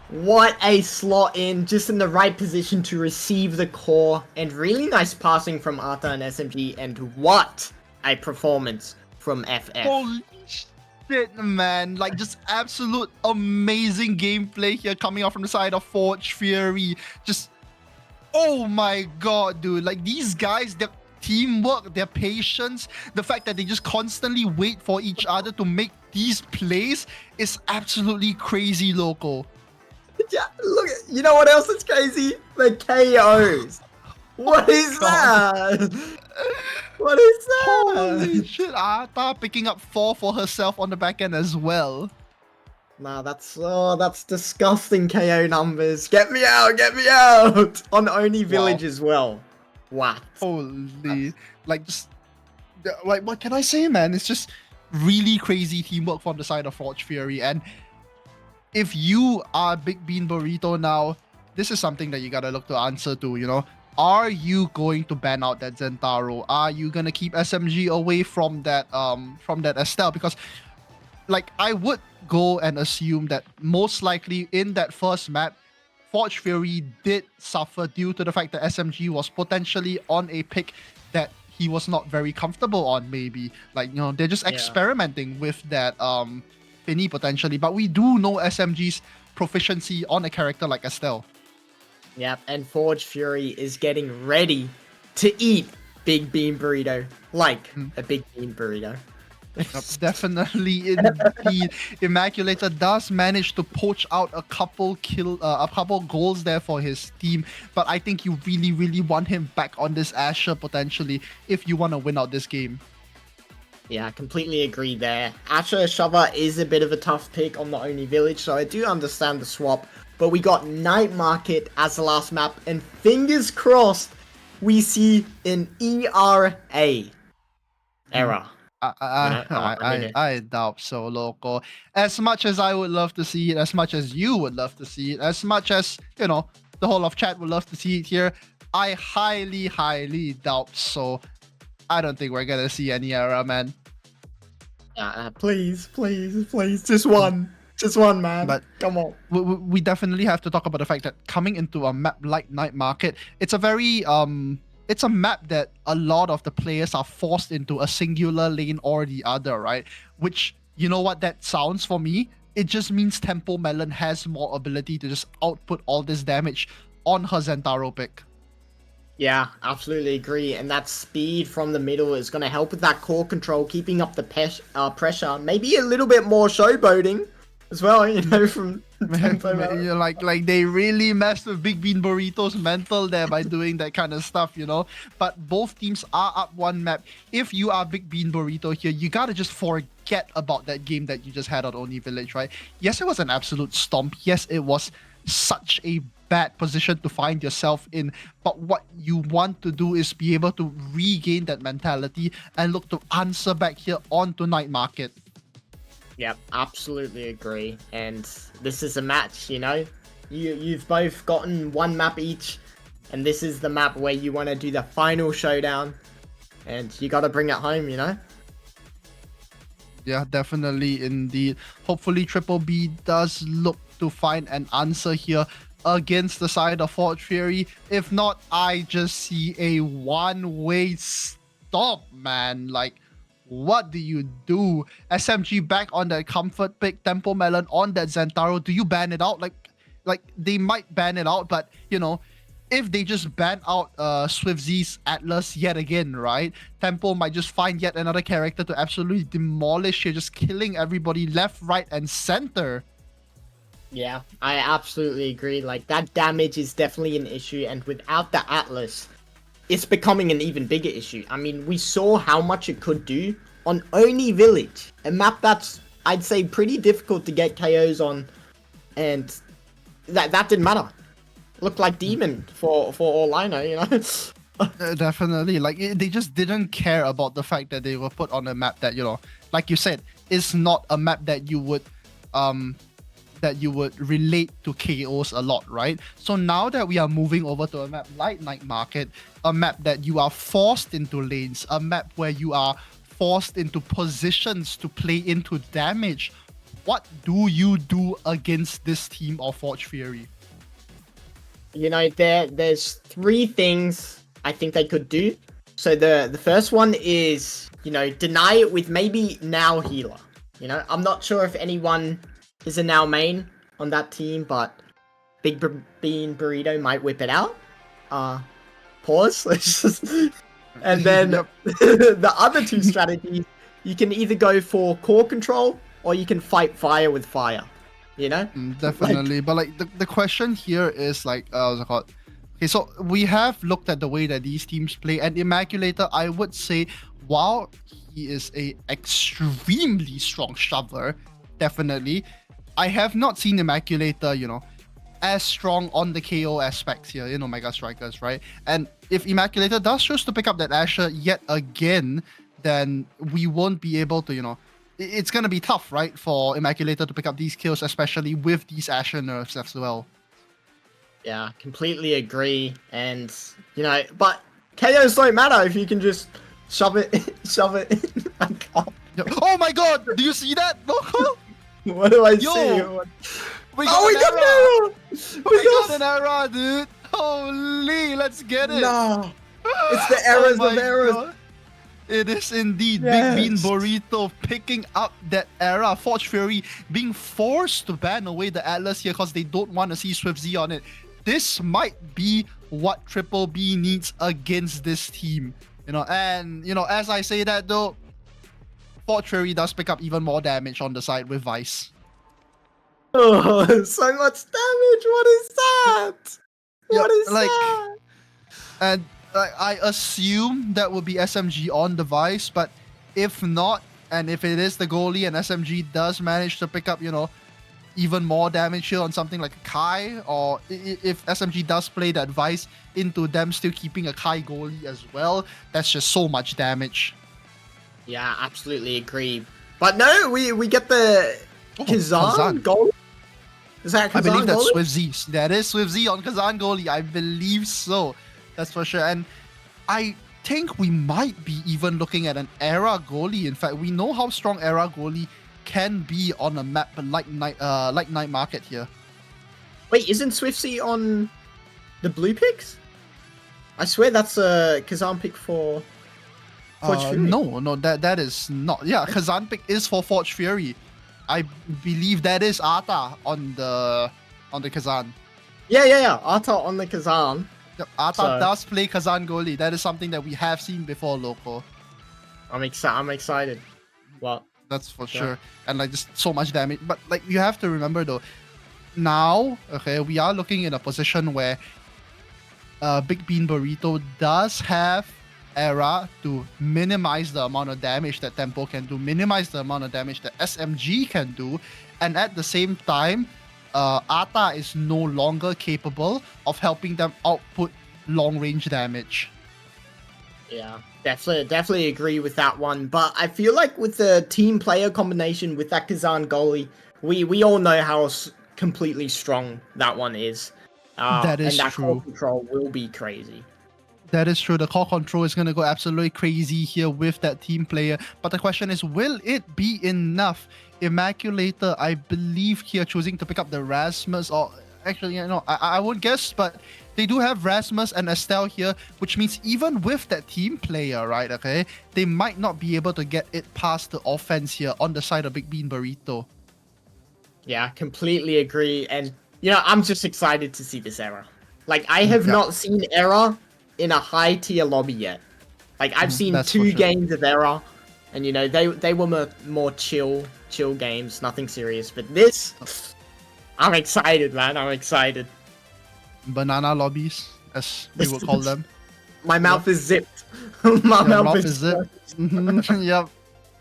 What a slot in, just in the right position to receive the core, and really nice passing from Ata and SMG, and what a performance from FF. Holy shit, man. Like, just absolute amazing gameplay here coming out from the side of Forge Fury. Just, oh my god, dude. Like, these guys, their teamwork, their patience, the fact that they just constantly wait for each other to make these plays is absolutely crazy, Loco. Yeah, look, you know what else is crazy? The KOs. What is that? What is that? Holy shit, Ata picking up 4 for herself on the back end as well. Nah, that's disgusting KO numbers. Get me out! On Oni Village as well. What? Holy, like, just, like, what can I say, man? It's just really crazy teamwork from the side of Forge Fury. And if you are Big Bean Burrito now, this is something that you gotta look to answer to, you know? Are you going to ban out that Zentaro? Are you gonna keep SMG away from that Estelle? Because, like, I would go and assume that most likely in that first map, Forge Fury did suffer due to the fact that SMG was potentially on a pick that he was not very comfortable on, maybe. Like, you know, they're just experimenting with that Finny potentially. But we do know SMG's proficiency on a character like Estelle. Yep, and Forge Fury is getting ready to eat big bean burrito, like a big bean burrito. Definitely, indeed. Immaculator does manage to poach out a couple goals there for his team, but I think you really, really want him back on this Asher potentially if you want to win out this game. Yeah, I completely agree there. Asher Shover is a bit of a tough pick on the Oni Village, so I do understand the swap. But we got Night Market as the last map, and fingers crossed, we see an ERA error. I doubt so, Loco. As much as I would love to see it, as much as you would love to see it, as much as, you know, the whole of chat would love to see it here, I highly, highly doubt so. I don't think we're gonna see any error, man. Please, just one. Just one, man. But come on. We definitely have to talk about the fact that coming into a map like Night Market, it's a very it's a map that a lot of the players are forced into a singular lane or the other, right? Which, you know what that sounds for me? It just means Temple Melon has more ability to just output all this damage on her Zentaro pick. Yeah, absolutely agree. And that speed from the middle is going to help with that core control, keeping up the pressure. Maybe a little bit more showboating as well, you know, from Tempo Melon. Like they really messed with Big Bean Burrito's mental there by doing that kind of stuff, you know. But both teams are up one map. If you are Big Bean Burrito here, you gotta just forget about that game that you just had on Oni Village, right? Yes, it was an absolute stomp. Yes, it was such a bad position to find yourself in, but what you want to do is be able to regain that mentality and look to answer back here onto Night Market. Yep, absolutely agree. And this is a match, you know? You've both gotten one map each, and this is the map where you want to do the final showdown, and you got to bring it home, you know? Yeah, definitely, indeed. Hopefully, Triple B does look to find an answer here against the side of Forge Fury. If not, I just see a one-way stop, man. Like, what do you do? SMG back on that comfort pick, Tempo Melon on that Zentaro. Do you ban it out? Like they might ban it out, but you know, if they just ban out SwiftZ's Atlas yet again, right? Tempo might just find yet another character to absolutely demolish here, just killing everybody left, right, and center. Yeah, I absolutely agree. Like, that damage is definitely an issue, and without the Atlas, it's becoming an even bigger issue. I mean, we saw how much it could do on Oni Village, a map that's, I'd say, pretty difficult to get KOs on, and that didn't matter. Looked like Demon for all I know, you know? Definitely. Like, they just didn't care about the fact that they were put on a map that, you know, like you said, is not a map that you would relate to KOs a lot, right? So now that we are moving over to a map like Night Market, a map that you are forced into lanes, a map where you are forced into positions to play into damage, what do you do against this team of Forge Fury? You know, there's three things I think they could do. So the first one is, you know, deny it with maybe Now Healer. You know, I'm not sure if anyone is a Now main on that team, but Big Bean Burrito might whip it out. Pause. Let's just... And then the other two strategies, you can either go for core control or you can fight fire with fire. You know? Definitely. Like... But like the question here is like, what's it called? Okay, so we have looked at the way that these teams play, and Immaculator, I would say, while he is a extremely strong shoveler, definitely, I have not seen Immaculator, you know, as strong on the KO aspects here, you know, Mega Strikers, right? And if Immaculator does choose to pick up that Asher yet again, then we won't be able to, you know, it's going to be tough, right, for Immaculator to pick up these kills, especially with these Asher nerfs as well. Yeah, completely agree. And, you know, but KOs don't matter if you can just shove it in. Oh my god, do you see that? What do I see? We got an error! We got an error! error, dude! Holy, let's get it! No! It's the errors of errors! God. It is indeed. Yes. Big Bean Burrito picking up that era. Forge Fury being forced to ban away the Atlas here because they don't want to see SwiftZ on it. This might be what Triple B needs against this team. And as I say that though, Forge Fury does pick up even more damage on the side with Vice. Oh, so much damage. What is that? What is that? And I assume that would be SMG on the Vice, but if not, and if it is the goalie and SMG does manage to pick up, even more damage here on something like a Kai, or if SMG does play that Vice into them still keeping a Kai goalie as well, that's just so much damage. Yeah, absolutely agree. But no, we get the Kazan goalie. Is that Kazan I believe that's goalie? Swift Z. That is Swift Z on Kazan goalie. I believe so. That's for sure. And I think we might be even looking at an Era goalie. In fact, we know how strong Era goalie can be on a map like Night Market here. Wait, isn't Swiftsy on the blue picks? I swear that's a Kazan pick for Forge Fury. No, that is not. Yeah, Kazan pick is for Forge Fury. I believe that is Arta on the Kazan. Yeah. Arta on the Kazan. Yep, Arta does play Kazan goalie. That is something that we have seen before, Loco. I'm excited. What? That's for sure. And just so much damage. But you have to remember though, now, we are looking in a position where Big Bean Burrito does have Era to minimize the amount of damage that Tempo can do, minimize the amount of damage that SMG can do, and at the same time, Arta is no longer capable of helping them output long-range damage. Yeah, definitely agree with that one. But I feel like with the team player combination with that Kazan goalie, we all know how completely strong that one is. That is and that true. core control will be crazy. That is true. The core control is going to go absolutely crazy here with that team player. But the question is, will it be enough? Immaculator, I believe here, choosing to pick up the Rasmus, or actually, I won't guess, but they do have Rasmus and Estelle here, which means even with that team player, right, they might not be able to get it past the offense here on the side of Big Bean Burrito. Yeah, completely agree. And, I'm just excited to see this Era. I have not seen Era in a high tier lobby yet. I've seen two games of Era, and they were more chill games, nothing serious. But this, I'm excited, man. I'm excited. Banana lobbies, as we would call them. My mouth is zipped. My mouth is zipped. Yep.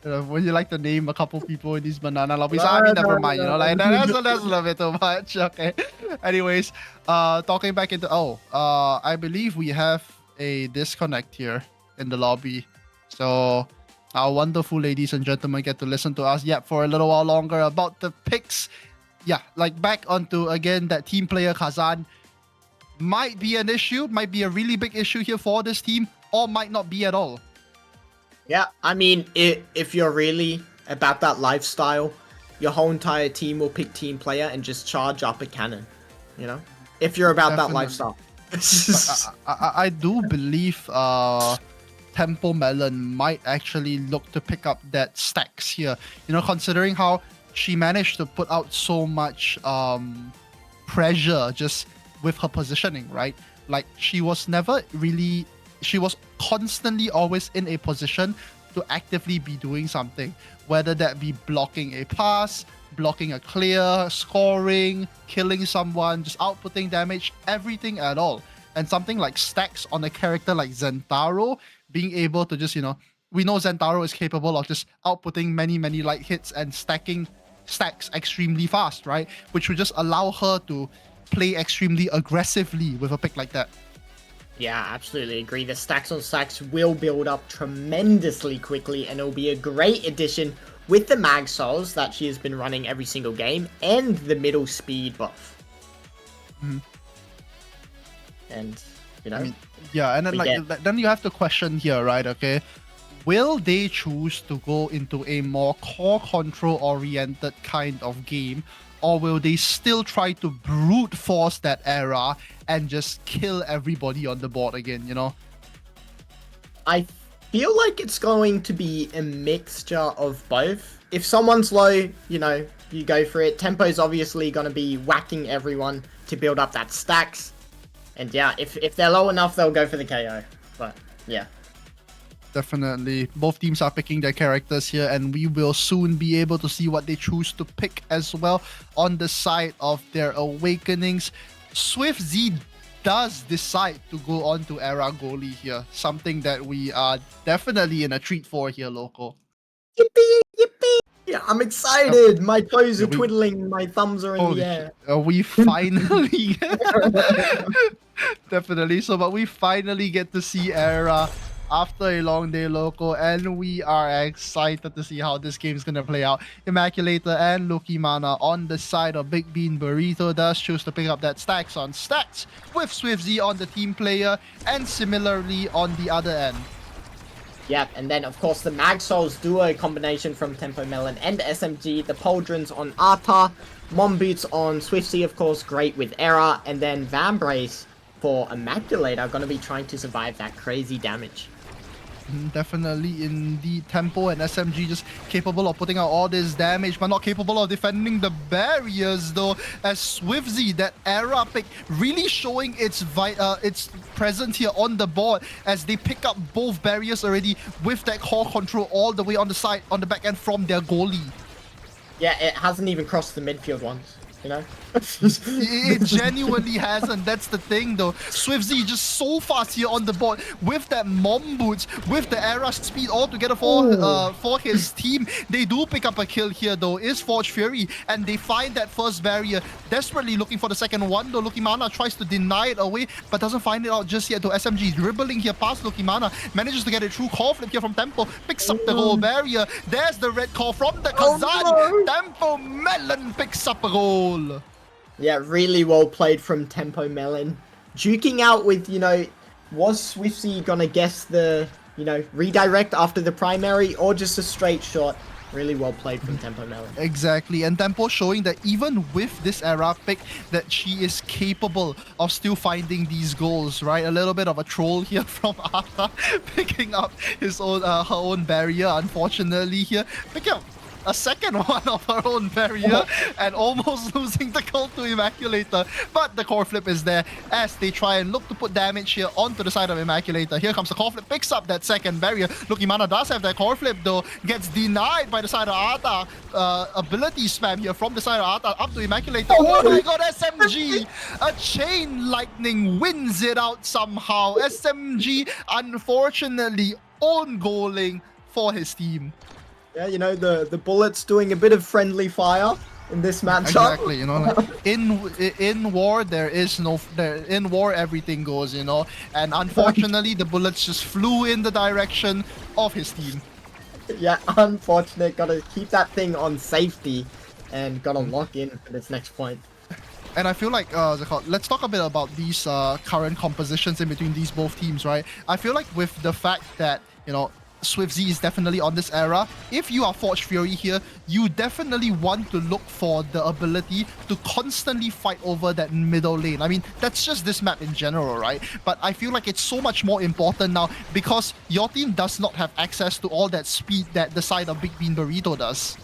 Would you like to name a couple people in these banana lobbies? I mean, never mind. That's a little bit too much. Okay. Anyways, talking back into I believe we have a disconnect here in the lobby. So our wonderful ladies and gentlemen get to listen to us for a little while longer about the picks. Yeah, back onto again that team player Kazan might be an issue, might be a really big issue here for this team, or might not be at all. Yeah, I mean, if you're really about that lifestyle, your whole entire team will pick team player and just charge up a cannon, if you're about that lifestyle. I do believe Tempo Melon might actually look to pick up that stacks here, considering how she managed to put out so much pressure just with her positioning, right? She was constantly always in a position to actively be doing something, whether that be blocking a pass, blocking a clear, scoring, killing someone, just outputting damage, everything at all. And something like stacks on a character like Zentaro, being able to just, we know Zentaro is capable of just outputting many light hits and stacking stacks extremely fast, right? Which would just allow her to play extremely aggressively with a pick like that. Yeah, absolutely agree. The stacks on stacks will build up tremendously quickly, and it'll be a great addition with the mag souls that she has been running every single game and the middle speed buff. Mm-hmm. And and then then you have to question here, right? Okay, will they choose to go into a more core control oriented kind of game, or will they still try to brute force that Era and just kill everybody on the board again, I feel like it's going to be a mixture of both. If someone's low, you go for it. Tempo's obviously going to be whacking everyone to build up that stacks. And yeah, if they're low enough, they'll go for the KO. But yeah. Definitely. Both teams are picking their characters here, and we will soon be able to see what they choose to pick as well on the side of their awakenings. Swift Z does decide to go on to Era goalie here, something that we are definitely in a treat for here, Loco. Yippee! Yippee! Yeah, I'm excited. My toes Yeah, are twiddling. My thumbs are in Holy the air. shit. We finally definitely. So, but we finally get to see Era after a long day, Loco, and we are excited to see how this game is gonna play out. Immaculator and Lucky Mana on the side of Big Bean Burrito does choose to pick up that stacks on stacks with SwiftZ on the team player, and similarly on the other end. Yep, and then of course the Mag Souls duo combination from Tempo Melon and SMG, the Pauldrons on Arta, Mom Boots on SwiftZ, of course, great with Era, and then Vambrace for Immaculator, gonna be trying to survive that crazy damage. Definitely in the Tempo and SMG just capable of putting out all this damage, but not capable of defending the barriers though, as SwiftZ, that Era pick, really showing its presence here on the board as they pick up both barriers already with that core control all the way on the side, on the back end from their goalie. Yeah, it hasn't even crossed the midfield once, you know? It genuinely hasn't. That's the thing though. SwiftZ just so fast here on the board with that Mom Boots, with the Era speed all together for his team. They do pick up a kill here though, is Forge Fury, and they find that first barrier, desperately looking for the second one though. Lucky Mana tries to deny it away, but doesn't find it out just yet though. SMG dribbling here past Lucky Mana, manages to get it through. Call flip here from Tempo, picks up the whole barrier. There's the red call from the Kazan. Tempo Melon picks up a goal. Yeah, really well played from Tempo Melon. Duking out with, you know, was SwiftZ gonna guess the, you know, redirect after the primary or just a straight shot? Really well played from Tempo Melon. Exactly, and Tempo showing that even with this Era pick, that she is capable of still finding these goals, right? A little bit of a troll here from Arta, picking up his own, her own barrier, unfortunately here. Picking up a second one of her own barrier and almost losing the call to Immaculator, but the core flip is there as they try and look to put damage here onto the side of Immaculator. Here comes the core flip, picks up that second barrier. Lucky Mana does have that core flip though, gets denied by the side of Arta. Ability spam here from the side of Arta up to Immaculator. Oh my god, SMG! A chain lightning wins it out somehow. SMG unfortunately own goaling for his team. Yeah, you know, the bullets doing a bit of friendly fire in this matchup. Exactly, you know, like in war in war everything goes, you know, and unfortunately the bullets just flew in the direction of his team. Yeah, unfortunate. Gotta keep that thing on safety and gotta lock in for this next point. And I feel like, let's talk a bit about these current compositions in between these both teams, right? I feel like with the fact that, you know, SwiftZ is definitely on this Era. If you are Forge Fury here, you definitely want to look for the ability to constantly fight over that middle lane. I mean, that's just this map in general, right? But I feel like it's so much more important now because your team does not have access to all that speed that the side of Big Bean Burrito does.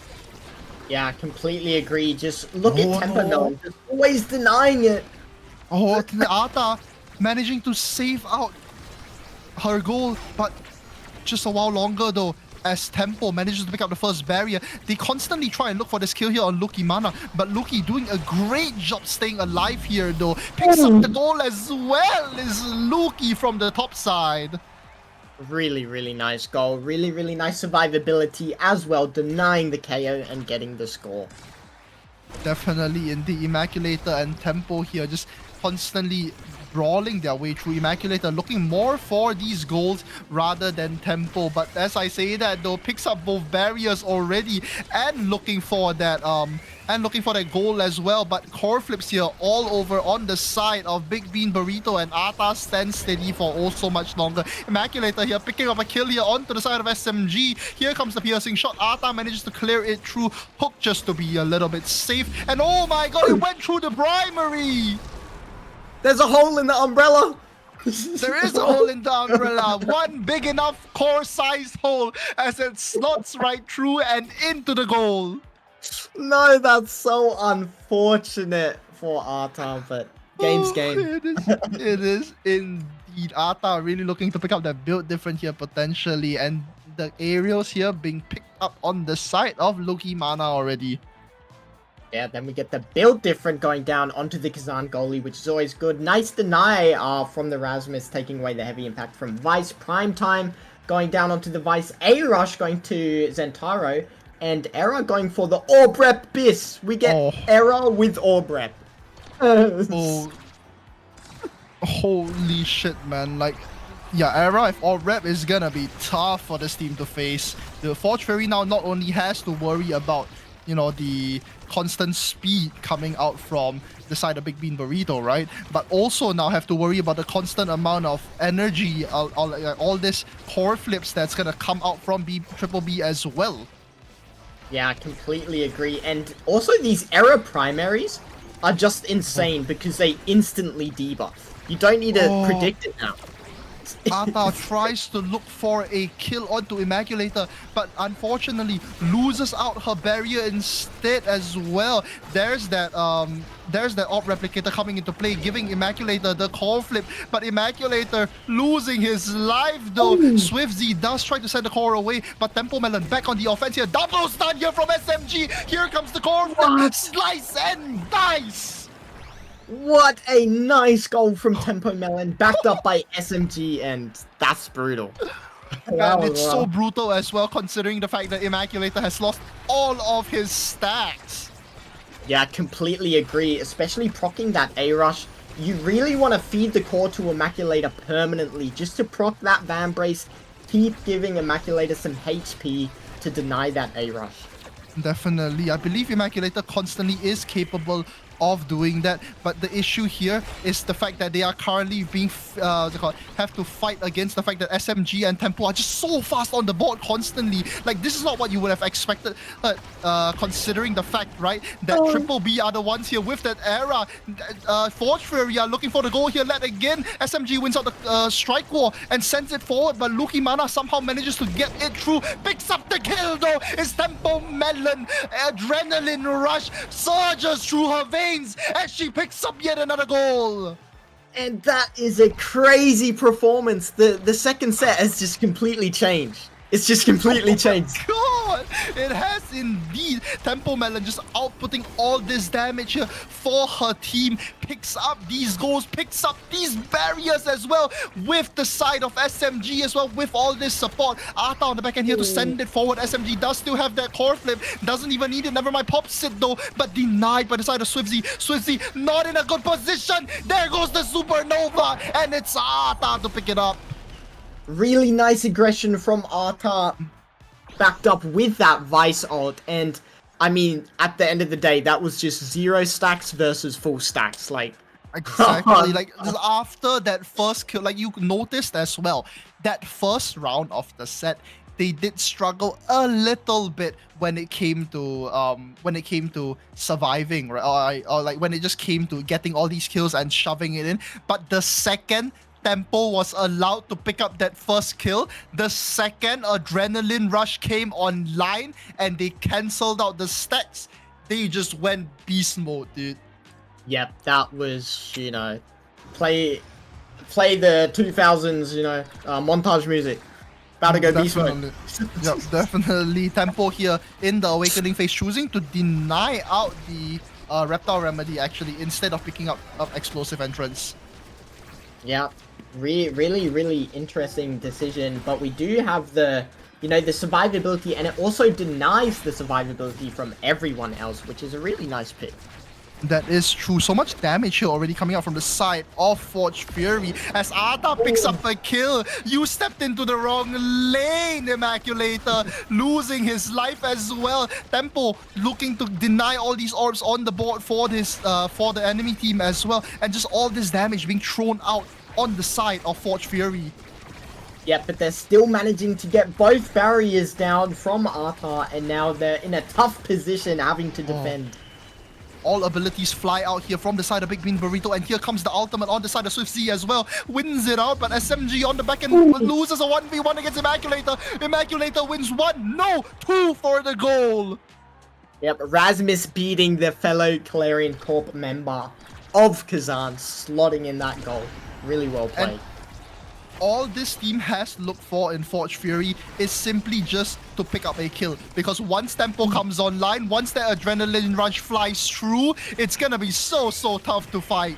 Yeah, I completely agree. Just look at Tempo Melon, just always denying it. Oh, Arta managing to save out her goal, but just a while longer though, as Tempo manages to pick up the first barrier. They constantly try and look for this kill here on Lucky Mana, but Lucky doing a great job staying alive here though. Picks up the goal as well as Lucky from the top side. Really, really nice goal. Really, really nice survivability as well, denying the KO and getting the score. Definitely in the Immaculator and Tempo here, just constantly brawling their way through. Immaculator looking more for these goals rather than Tempo, but as I say that though, picks up both barriers already and looking for that goal as well. But core flips here all over on the side of Big Bean Burrito, and Arta stands steady for oh so much longer. Immaculator here picking up a kill here onto the side of SMG. Here comes the piercing shot. Arta manages to clear it through. Hook just to be a little bit safe, and oh my god, it went through the primary. There's a hole in the umbrella. There is a hole in the umbrella. One big enough core-sized hole as it slots right through and into the goal. No, that's so unfortunate for Arta, but game's game. It is indeed. indeed. Arta really looking to pick up that build different here potentially, and the aerials here being picked up on the side of Loki Mana already. Yeah, then we get the build different going down onto the Kazan goalie, which is always good. Nice deny from the Rasmus, taking away the heavy impact from Vice. Prime time going down onto the Vice. A-Rush going to Zentaro. And Era going for the Orb Rep Biss. We get Era with Orb Rep. Oh, holy shit, man. Like, yeah, Era, if Orb Rep is gonna be tough for this team to face. The Forge Fury now not only has to worry about, you know, the constant speed coming out from the side of Big Bean Burrito, right? But also now have to worry about the constant amount of energy, all this core flips that's gonna come out from Triple B as well. Yeah, I completely agree. And also these Era primaries are just insane because they instantly debuff. You don't need to predict it now. Arta tries to look for a kill onto Immaculator, but unfortunately loses out her barrier instead as well. There's that Orb Replicator coming into play, giving Immaculator the core flip, but Immaculator losing his life though. SwiftZ does try to send the core away, but Tempo Melon back on the offense here. Double stun here from SMG. Here comes the core flip. Slice and dice. What a nice goal from Tempo Melon, backed up by SMG, and that's brutal. And it's so brutal as well, considering the fact that Immaculator has lost all of his stacks. Yeah, completely agree, especially proccing that A-Rush. You really want to feed the core to Immaculator permanently, just to proc that Van Brace, keep giving Immaculator some HP to deny that A-Rush. Definitely. I believe Immaculator constantly is capable of doing that, but the issue here is the fact that they are currently being have to fight against the fact that SMG and Tempo are just so fast on the board constantly. Like, this is not what you would have expected, considering the fact, right, that Triple B are the ones here with that Era. Forge Fury are looking for the goal here. Let again, SMG wins out the strike war and sends it forward, but Lucky Mana somehow manages to get it through. Picks up the kill though. It's Tempo Melon. Adrenaline rush surges through her veins as she picks up yet another goal. And that is a crazy performance. The second set has just completely changed. It's just completely changed. God, it has indeed. Tempo Melon just outputting all this damage here for her team. Picks up these goals, picks up these barriers as well with the side of SMG as well, with all this support. Arta on the back end here to send it forward. SMG does still have that core flip. Doesn't even need it. Never mind, pops it though, but denied by the side of SwiftZ. SwiftZ not in a good position. There goes the Supernova, and it's Arta to pick it up. Really nice aggression from Arta, backed up with that Vice ult, and I mean, at the end of the day, that was just 0 stacks versus full stacks. Like, exactly. Like, just after that first kill, like you noticed as well, that first round of the set, they did struggle a little bit when it came to surviving, right? Or like when it just came to getting all these kills and shoving it in. But the second Tempo was allowed to pick up that first kill, the second Adrenaline Rush came online and they cancelled out the stacks, they just went beast mode, dude. Yep, that was, you know, play the 2000s, you know, montage music. About to go beast mode. Yep, definitely. Tempo here in the Awakening phase, choosing to deny out the Reptile Remedy actually, instead of picking up Explosive Entrance. Yeah, really interesting decision, but we do have the, you know, the survivability, and it also denies the survivability from everyone else, which is a really nice pick. That is true. So much damage here already coming out from the side of Forge Fury as Arta picks up a kill. You stepped into the wrong lane, Immaculator, losing his life as well. Tempo looking to deny all these orbs on the board for this for the enemy team as well, and just all this damage being thrown out on the side of Forge Fury. Yeah, but they're still managing to get both barriers down from Arta, and now they're in a tough position having to defend. All abilities fly out here from the side of Big Bean Burrito, and here comes the ultimate on the side of SwiftZ as well. Wins it out, but SMG on the back end loses a 1v1 against Immaculator. Immaculator wins 1, no, 2 for the goal. Yep, Rasmus beating the fellow Clarion Corp member of Kazan, slotting in that goal. Really well played. all this team has to look for in Forge Fury is simply just to pick up a kill. Because once Tempo comes online, once the adrenaline rush flies through, it's gonna be so tough to fight.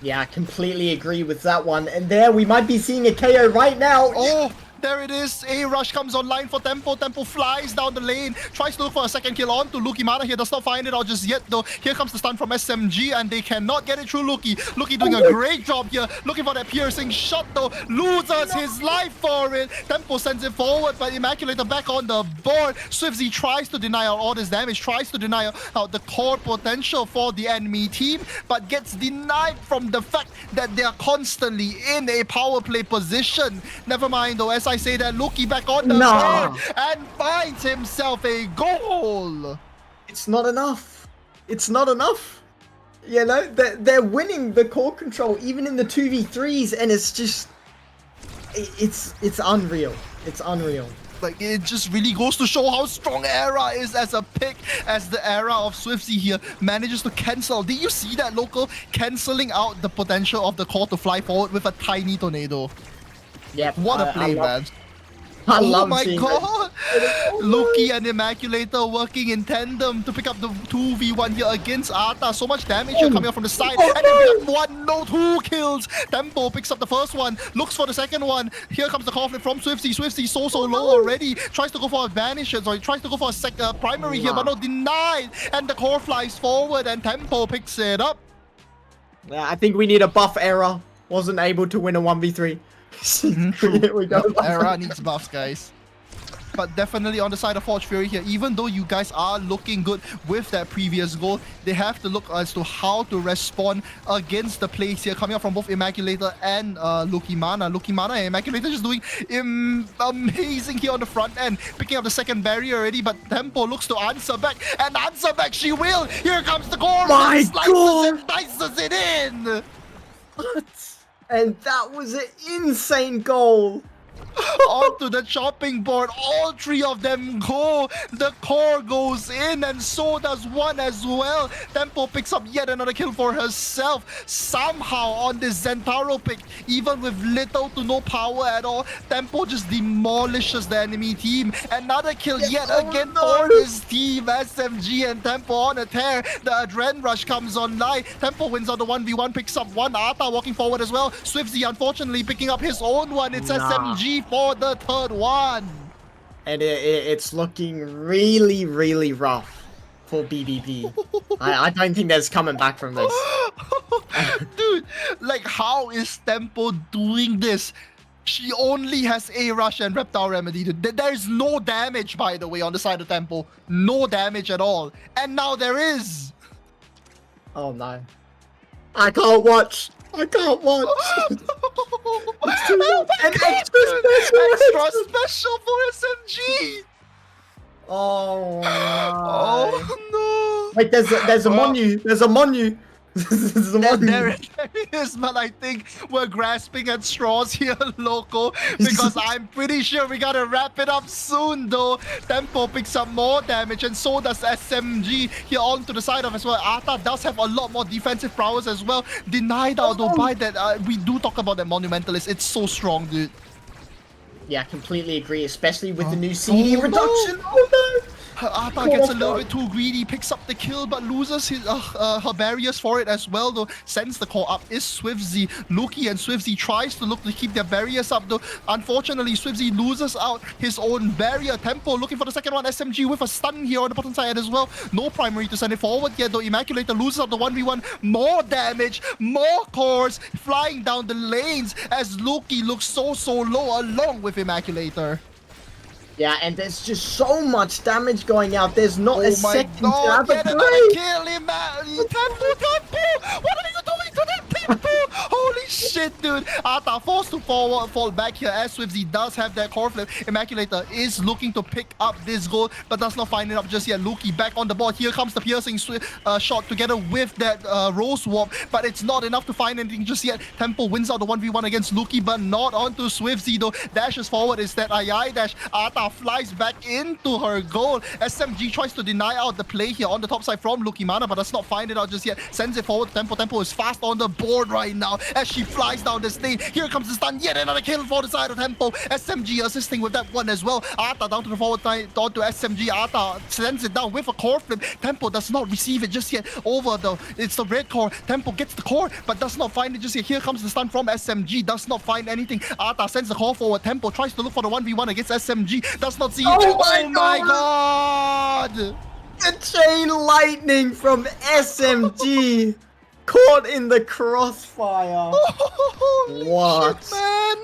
Yeah, I completely agree with that one. And there, we might be seeing a KO right now. Oh, there it is. A rush comes online for Tempo. Tempo flies down the lane. Tries to look for a second kill on to Luki Mana here. Does not find it out just yet, though. Here comes the stun from SMG, and they cannot get it through Luki. Luki doing a great job here. Looking for that piercing shot, though. Loses his life for it. Tempo sends it forward, but Immaculator back on the board. Swifzy tries to deny out all this damage. Tries to deny out the core potential for the enemy team, but gets denied from the fact that they are constantly in a power play position. Never mind, though. As I say that, Luki back on the board and finds himself a goal. It's not enough. It's not enough. You know, they're winning the core control even in the 2v3s, and it's just, it's unreal. It's unreal. Like, it just really goes to show how strong Era is as a pick, as the Era of Swifzy here manages to cancel. Did you see that, Local? Canceling out the potential of the core to fly forward with a tiny tornado. Yeah. What a play, man. I love oh my seeing god! Luki and Immaculator working in tandem to pick up the 2v1 here against Arta. So much damage here coming out from the side. And then we got 2 kills. Tempo picks up the first one, looks for the second one. Here comes the conflict from Swifzy. Swifzy so low already. Tries to go for a banish. Sorry, tries to go for a primary here, but no, denied. And the core flies forward and Tempo picks it up. I think we need a buff. Era wasn't able to win a 1v3. True. We got Era needs buffs, guys. But definitely on the side of Forge Fury here, even though you guys are looking good with that previous goal, they have to look as to how to respond against the plays here coming up from both Immaculator and Luki Mana. Luki Mana and Immaculator just doing amazing here on the front end, picking up the second barrier already, but Tempo looks to answer back, and answer back she will! Here comes the core! My God! Slices it in! What? And that was an insane goal. Onto the chopping board, all 3 of them go. The core goes in, and so does one as well. Tempo picks up yet another kill for herself. Somehow on this Zentaro pick, even with little to no power at all, Tempo just demolishes the enemy team. Another kill yet again for his team. SMG and Tempo on a tear. The Adren Rush comes online. Tempo wins on the 1v1, picks up one. Arta walking forward as well. Swifzy unfortunately picking up his own one. It's SMG for the third one. And it's looking really rough for BBB. I don't think there's coming back from this. Dude, like, how is Tempo doing this? She only has A Rush and Reptile Remedy. There's no damage, by the way, on the side of Tempo. No damage at all. And now there is. Oh no. I can't watch. I can't watch. Extra special for SMG. Oh. Oh no. Wait, there's a Monu. There's a Monu. There's a Monu. There it is, but I think we're grasping at straws here, Loco, because I'm pretty sure we gotta wrap it up soon, though. Tempo picks up more damage, and so does SMG here onto the side of as well. Arta does have a lot more defensive prowess as well. Denied out, though, by that. We do talk about that Monumentalist. It's so strong, dude. Yeah, completely agree, especially with the new CD reduction. Oh no! Arta gets a little bit too greedy, picks up the kill, but loses his, her barriers for it as well, though. Sends the core up is Swifzy. Luki and Swifzy tries to look to keep their barriers up, though. Unfortunately, Swifzy loses out his own barrier. Tempo looking for the second one. SMG with a stun here on the bottom side as well. No primary to send it forward yet, though. Immaculator loses out the 1v1. More damage, more cores flying down the lanes as Luki looks so low along with Immaculator. Yeah, and there's just so much damage going out. There's not a second to have get a another play. kill him, Tempo! What are you doing to them, Tempo? Holy shit, dude. Arta forced to fall back here as Swifzy does have that core flip. Immaculator is looking to pick up this goal, but does not find it up just yet. Luki back on the board. Here comes the piercing shot together with that Rose Warp, but it's not enough to find anything just yet. Tempo wins out the 1v1 against Luki, but not onto Swifzy, though. Dashes forward is that II dash. Arta flies back into her goal. SMG tries to deny out the play here on the top side from Luki Mana, but does not find it out just yet. Sends it forward to Tempo. Tempo is fast on the board right now as she flies down down this lane. Here comes the stun, yet another kill for the side of Tempo. SMG assisting with that one as well. Arta down to the forward side, down to SMG. Arta sends it down with a core flip. Tempo does not receive it just yet. It's the red core. Tempo gets the core, but does not find it just yet. Here comes the stun from SMG, does not find anything. Arta sends the core forward. Tempo tries to look for the 1v1 against SMG, does not see it. Oh my god! The chain lightning from SMG caught in the crossfire. What? Shit, man.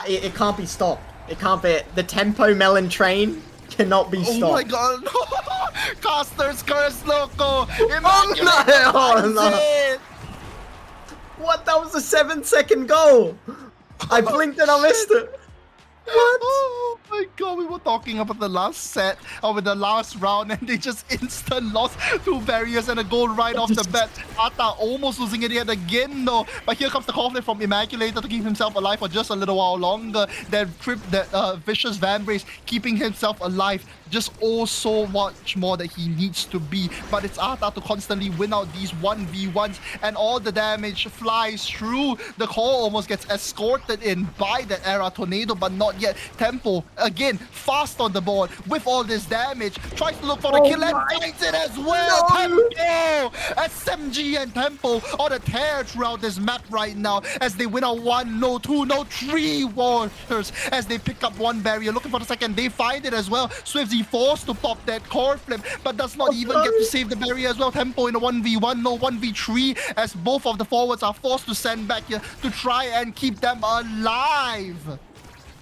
It can't be stopped. It can't be. The tempo melon train cannot be stopped. Oh my god. Caster's curse, loco. Oh no. What? That was a 7-second goal. I blinked and I missed it. What? Oh my god, we were talking about the last set over the last round and they just instant lost 2 barriers and a goal right off the bat. Ata almost losing it yet again though. But here comes the conflict from Immaculator to keep himself alive for just a little while longer. That vicious Vambrace keeping himself alive just so much more that he needs to be. But it's Ata to constantly win out these 1v1s and all the damage flies through. The core almost gets escorted in by the Era Tornado, but not yet. Tempo again fast on the board with all this damage, tries to look for the kill and finds it as well. Tempo, SMG and Tempo on a tear throughout this map right now as they win a 1, no 2, no 3 Warriors as they pick up 1 barrier, looking for the second. They find it as well. Swifty forced to pop that core flip, but does not even get to save the barrier as well. Tempo in a 1v1, no 1v3 as both of the forwards are forced to send back here to try and keep them alive.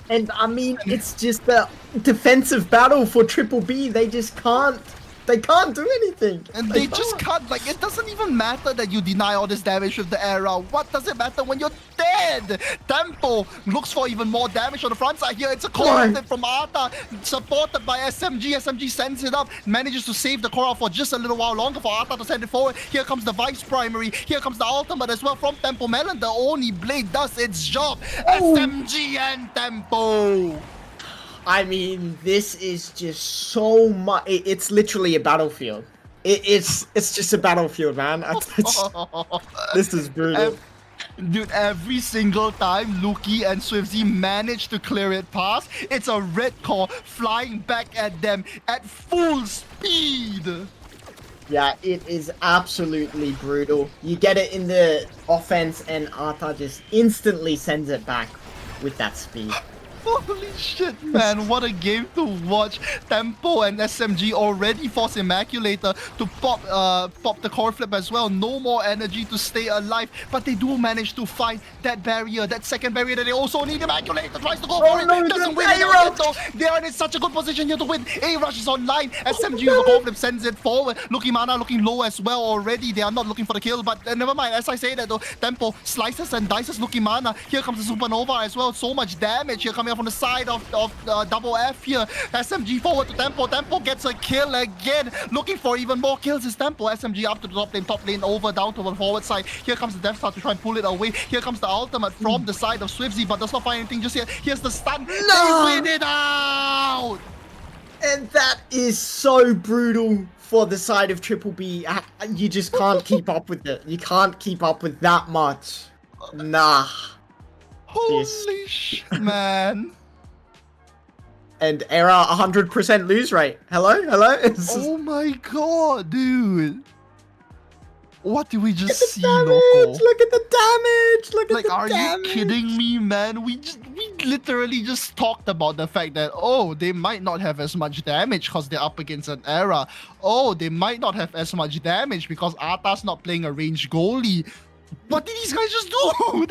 And I mean, it's just a defensive battle for Triple B. They just can't. They can't do anything. And they just can't. Like, it doesn't even matter that you deny all this damage with the Era. What does it matter when you're dead? Tempo looks for even more damage on the front side here. It's a core flip from Arta, supported by SMG. SMG sends it up, manages to save the core out for just a little while longer for Arta to send it forward. Here comes the Vice Primary. Here comes the ultimate as well from Tempo Melon. The Oni Blade does its job. SMG and Tempo. I mean, this is just so much. It's literally a battlefield. It's just a battlefield, man. This is brutal. Dude, every single time Luki and Swifty manage to clear it past, it's a red core flying back at them at full speed. Yeah, it is absolutely brutal. You get it in the offense and Arta just instantly sends it back with that speed. Holy shit, man, what a game to watch. Tempo and SMG already force Immaculator to pop the core flip as well. No more energy to stay alive, but they do manage to find that barrier, that second barrier that they also need. Immaculator tries to go for it, doesn't win it though. They are in such a good position here to win. A-Rush is online. SMG with the core flip sends it forward. Lucky Mana looking low as well already. They are not looking for the kill, but never mind. As I say that though, Tempo slices and dices Lucky Mana. Here comes the Supernova as well. So much damage here coming from the side of double F here. SMG forward to Tempo. Tempo gets a kill again. Looking for even more kills is Tempo. SMG up to the top lane, over down to the forward side. Here comes the Death Star to try and pull it away. Here comes the ultimate from the side of Swifty, but does not find anything just yet. Here's the stun. No! They win it out! And that is so brutal for the side of Triple B. You just can't keep up with it. You can't keep up with that much. Nah. Holy shit, man. And Era 100% lose rate. Hello? Oh my god, dude. What did we just see, damage. Loco? Look at the damage. Look at the are damage. you kidding me, man? We literally just talked about the fact that, oh, they might not have as much damage because they're up against an Era. Oh, they might not have as much damage because Arta's not playing a ranged goalie. What did these guys just do?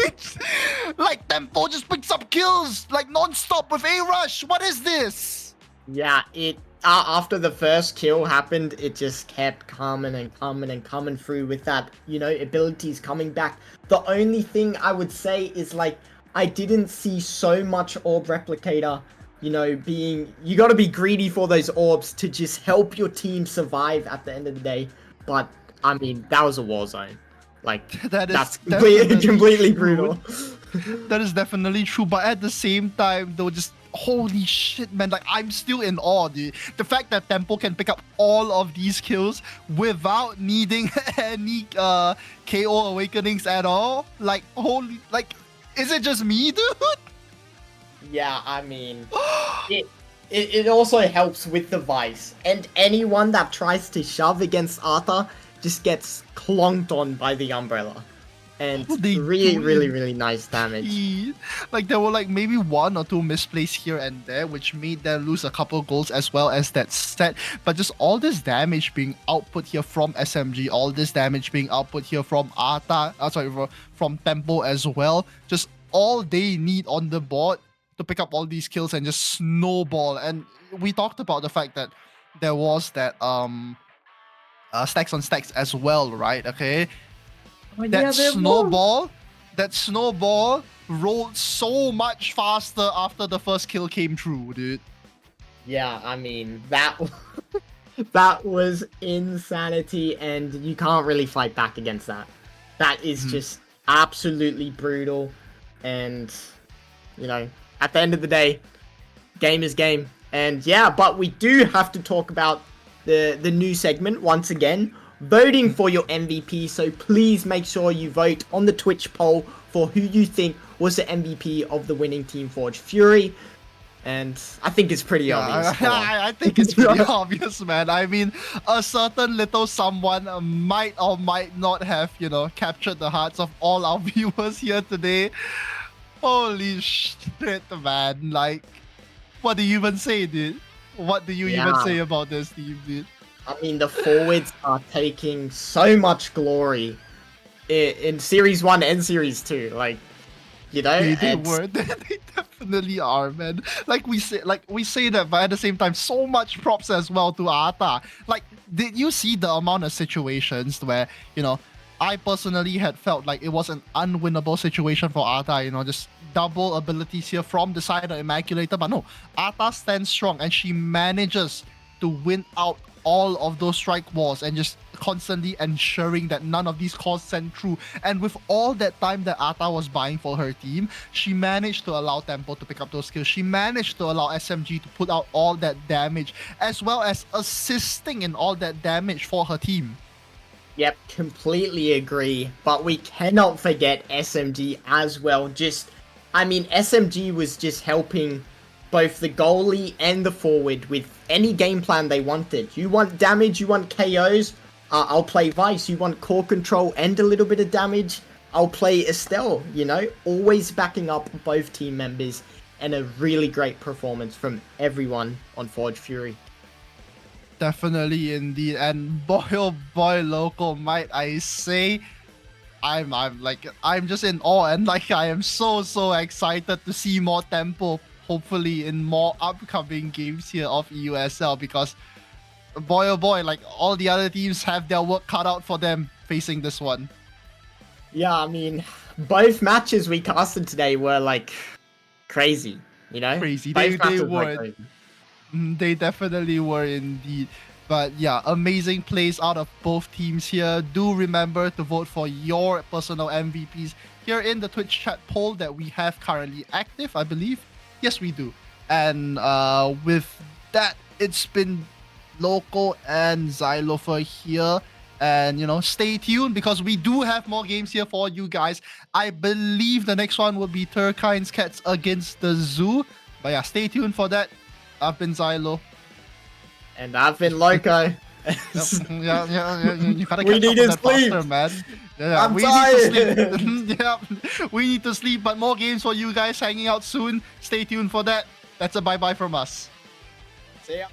Like, Tempo just picks up kills, like, non-stop with A-Rush. What is this? Yeah, after the first kill happened, it just kept coming and coming through with that, abilities coming back. The only thing I would say is, like, I didn't see so much Orb Replicator, you gotta be greedy for those orbs to just help your team survive at the end of the day. But, I mean, that was a war zone. Like, that's completely brutal. That is definitely true, but at the same time, though, just holy shit, man. Like, I'm still in awe, dude. The fact that Tempo can pick up all of these kills without needing any KO awakenings at all. Like, holy, like, is it just me, dude? Yeah, I mean, it also helps with the Vice. And anyone that tries to shove against Arthur just gets clonked on by the Umbrella. And Oh, they really, do really, it. really nice damage. Like, there were like maybe 1 or 2 misplays here and there, which made them lose a couple goals as well as that set. But just all this damage being output here from SMG, all this damage being output here from Arta, from Tempo as well. Just all they need on the board to pick up all these kills and just snowball. And we talked about the fact that there was that stacks on stacks as well, right? Okay. That snowball rolled so much faster after the first kill came through, dude. Yeah, I mean, that that was insanity, and you can't really fight back against that. That is just absolutely brutal, and, you know, at the end of the day, game is game. And yeah, but we do have to talk about the new segment once again, voting for your MVP. So please make sure you vote on the Twitch poll for who you think was the MVP of the winning Team Forge Fury. And I think it's pretty obvious. I think it's pretty obvious, man. I mean, a certain little someone might or might not have, you know, captured the hearts of all our viewers here today. Holy shit, man. Like, what do you even say, dude? What do you even say about this team, dude? I mean, the forwards are taking so much glory in Series 1 and Series 2. Like, you know, they were. They definitely are, man. Like we say that, but at the same time, so much props as well to Arta. Like, did you see the amount of situations where, you know, I personally had felt like it was an unwinnable situation for Arta, you know, just double abilities here from the side of Immaculator. But no, Arta stands strong and she manages to win out all of those strike walls and just constantly ensuring that none of these calls send through. And with all that time that Arta was buying for her team, she managed to allow Tempo to pick up those kills. She managed to allow SMG to put out all that damage, as well as assisting in all that damage for her team. Yep, completely agree. But we cannot forget SMG as well. I mean, SMG was just helping both the goalie and the forward with any game plan they wanted. You want damage, you want KOs, I'll play Vice. You want core control and a little bit of damage, I'll play Estelle, you know? Always backing up both team members, and a really great performance from everyone on Forge Fury. Definitely, indeed. And boy, oh boy, local, might I say, I'm just in awe, and like I am so excited to see more Tempo, hopefully in more upcoming games here of EUSL, because boy oh boy, like all the other teams have their work cut out for them facing this one. Yeah, I mean, both matches we casted today were like crazy, you know? Crazy. Both They matches were. crazy. They definitely were indeed. But yeah, amazing plays out of both teams here. Do remember to vote for your personal MVPs here in the Twitch chat poll that we have currently active, I believe. Yes, we do. And with that, it's been Loco and Xylofer here. And, you know, stay tuned because we do have more games here for you guys. I believe the next one will be Turkine's Cats against the Zoo. But yeah, stay tuned for that. I've been Xylo. And I've been Loco. Yeah. You gotta We catch need up to on that sleep. faster, man. Yeah, I'm we tired. need to sleep. Yeah, we need to sleep. But more games for you guys hanging out soon. Stay tuned for that. That's a bye-bye from us. See ya.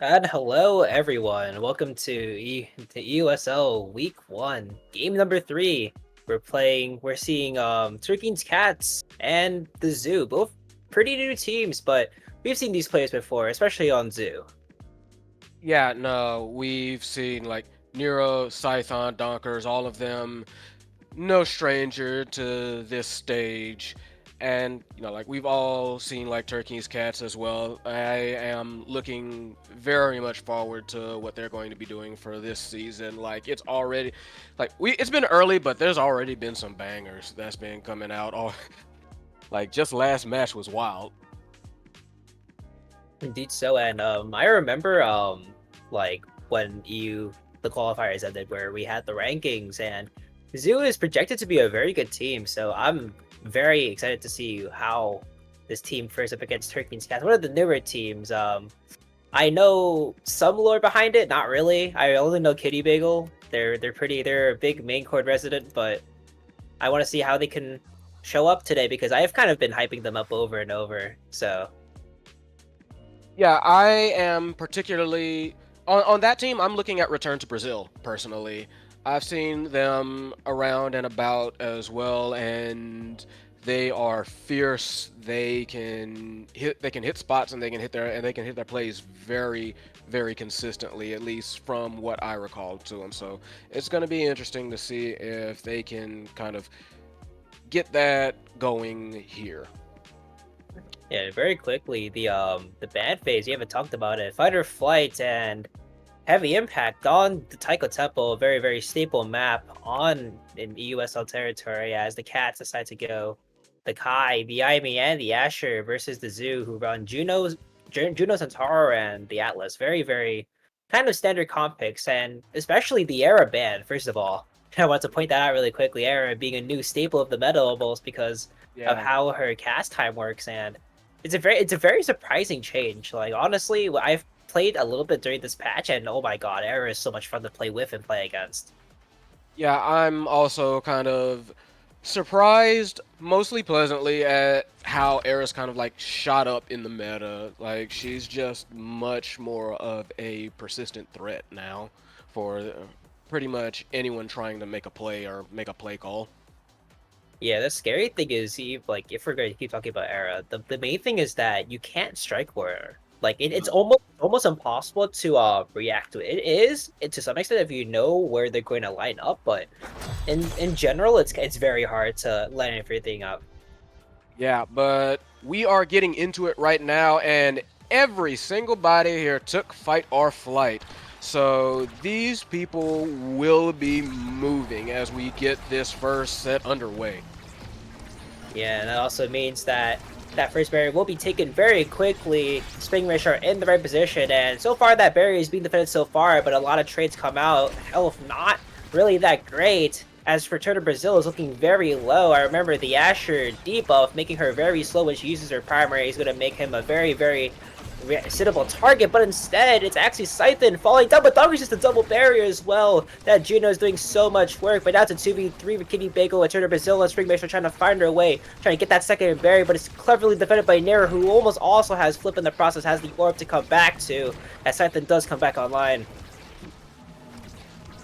And hello everyone. Welcome to EUSL Week 1, game number 3. We're seeing Turkey's Cats and the Zoo, both pretty new teams, but we've seen these players before, especially on Zoo. Yeah, no, we've seen like Nero, Scython, Donkers, all of them, no stranger to this stage. And, like we've all seen like Turkey's Cats as well. I am looking very much forward to what they're going to be doing for this season. Like it's already, it's been early, but there's already been some bangers that's been coming out. All, like just last match was wild. Indeed so, and I remember like when the qualifiers ended where we had the rankings, and Zoo is projected to be a very good team, so I'm very excited to see how this team fares up against Turkey's Cats, one of the newer teams. I know some lore behind it, not really. I only know Kitty Bagel. They're a big main chord resident, but I want to see how they can show up today because I've kind of been hyping them up over and over. So yeah, I am particularly on that team. I'm looking at Return to Brazil personally. I've seen them around and about as well, and they are fierce. They can hit spots, and they can hit their plays very, very consistently, at least from what I recall to them. So it's going to be interesting to see if they can kind of get that going here. yeah, very quickly, the ban phase, you haven't talked about it. Fight or Flight and Heavy Impact on the Taiko Temple, a very, very staple map in EUSL territory as the Cats decide to go the Kai, the Aimi, and the Asher versus the Zoo, who run Juno Centaur and the Atlas. Very, very kind of standard comp picks, and especially the Era ban, first of all. I want to point that out really quickly. Era being a new staple of the meta almost because of how her cast time works, and it's a very surprising change. Like honestly, I've played a little bit during this patch, and oh my god, Era is so much fun to play with and play against. Yeah, I'm also kind of surprised, mostly pleasantly, at how Era's kind of like shot up in the meta. Like she's just much more of a persistent threat now for pretty much anyone trying to make a play or make a play call. Yeah, the scary thing is, like, if we're going to keep talking about Era, the main thing is that you can't strike warrior. Like, it's almost impossible to react to it. It is, to some extent, if you know where they're going to line up, but in general, it's very hard to line everything up. Yeah, but we are getting into it right now, and every single body here took Fight or Flight. So these people will be moving as we get this first set underway. Yeah, and that also means that that first barrier will be taken very quickly. Spring Rush are in the right position, and so far that barrier is being defended so far, but a lot of trades come out. Health not really that great, as Return to Brazil is looking very low. I remember the Asher debuff making her very slow when she uses her primary is going to make him a very, very sittable target, but instead it's actually Scython falling down, but Donkers just a double barrier as well. That Juno is doing so much work, but now it's a 2v3 with Kitty Bagel and Turner Brazil and Spring Master trying to find her way, trying to get that second barrier, but it's cleverly defended by Nero, who almost also has Flip in the process, has the orb to come back to, as Scython does come back online.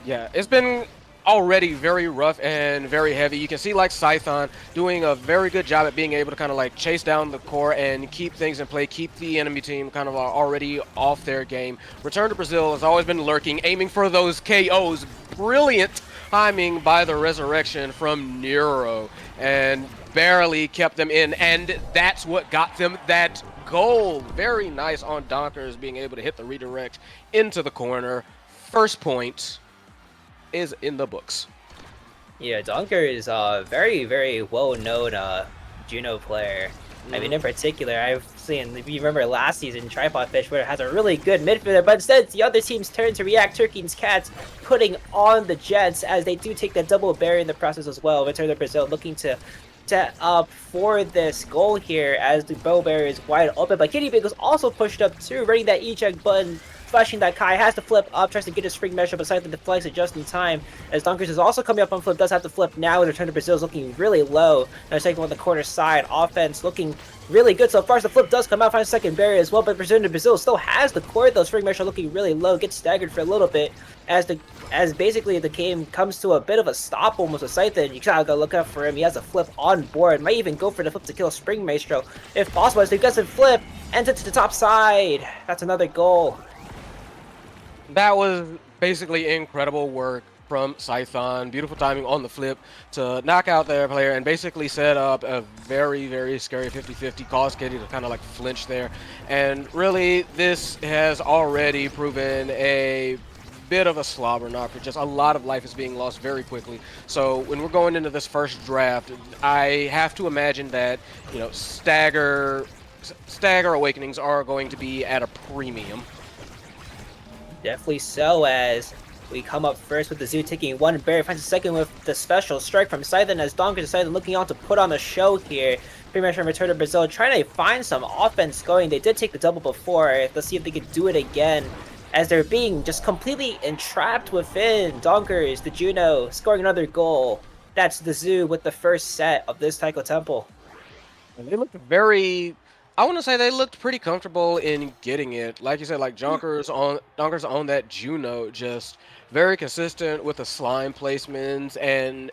Yeah, it's been already very rough and very heavy. You can see like Scython doing a very good job at being able to kind of like chase down the core and keep things in play, keep the enemy team kind of already off their game. Return to Brazil has always been lurking, aiming for those KOs. Brilliant timing by the resurrection from Nero, and barely kept them in, and that's what got them that goal. Very nice on Donkers being able to hit the redirect into the corner. First point is in the books. Yeah, Donker is a very, very well-known Juno player. I mean, in particular, I've seen, if you remember last season, Tripod Fish, where it has a really good midfielder, but instead it's the other team's turn to react. Turkey's Cats putting on the Jets as they do take that double barrier in the process as well. Return to Brazil looking to set up for this goal here as the bow barrier is wide open, but Kitty Bagel's also pushed up too, running that eject button flashing that Kai, has to flip up, tries to get his spring measure, but Scyther deflects it just in time. As Dunkers is also coming up on flip, does have to flip now, and Return to Brazil is looking really low. Now taking on the corner side, offense looking really good so far as the flip does come out, finds second barrier as well, but Return to Brazil still has the core though. Spring measure looking really low, gets staggered for a little bit as basically the game comes to a bit of a stop almost with Scyther. You gotta go look out for him. He has a flip on board, might even go for the flip to kill Spring Maestro if possible, as he gets a flip, ends it to the top side. That's another goal. That was basically incredible work from Scython. Beautiful timing on the flip to knock out their player and basically set up a very, very scary 50-50, cause Kitty to kind of like flinch there. And really, this has already proven a bit of a slobber knocker. Just a lot of life is being lost very quickly. So when we're going into this first draft, I have to imagine that, you know, stagger awakenings are going to be at a premium. Definitely so, as we come up first with the Zoo taking one barrier, finds a second with the special strike from Scyther, as Donker decided looking on to put on the show here. Pretty much from Return to Brazil, trying to find some offense going. They did take the double before. Let's see if they could do it again, as they're being just completely entrapped within. Donkers, the Juno, scoring another goal. That's the Zoo with the first set of this Taiko Temple. And they looked very... I want to say they looked pretty comfortable in getting it. Like you said, like Donkers on that Juno, just very consistent with the slime placements and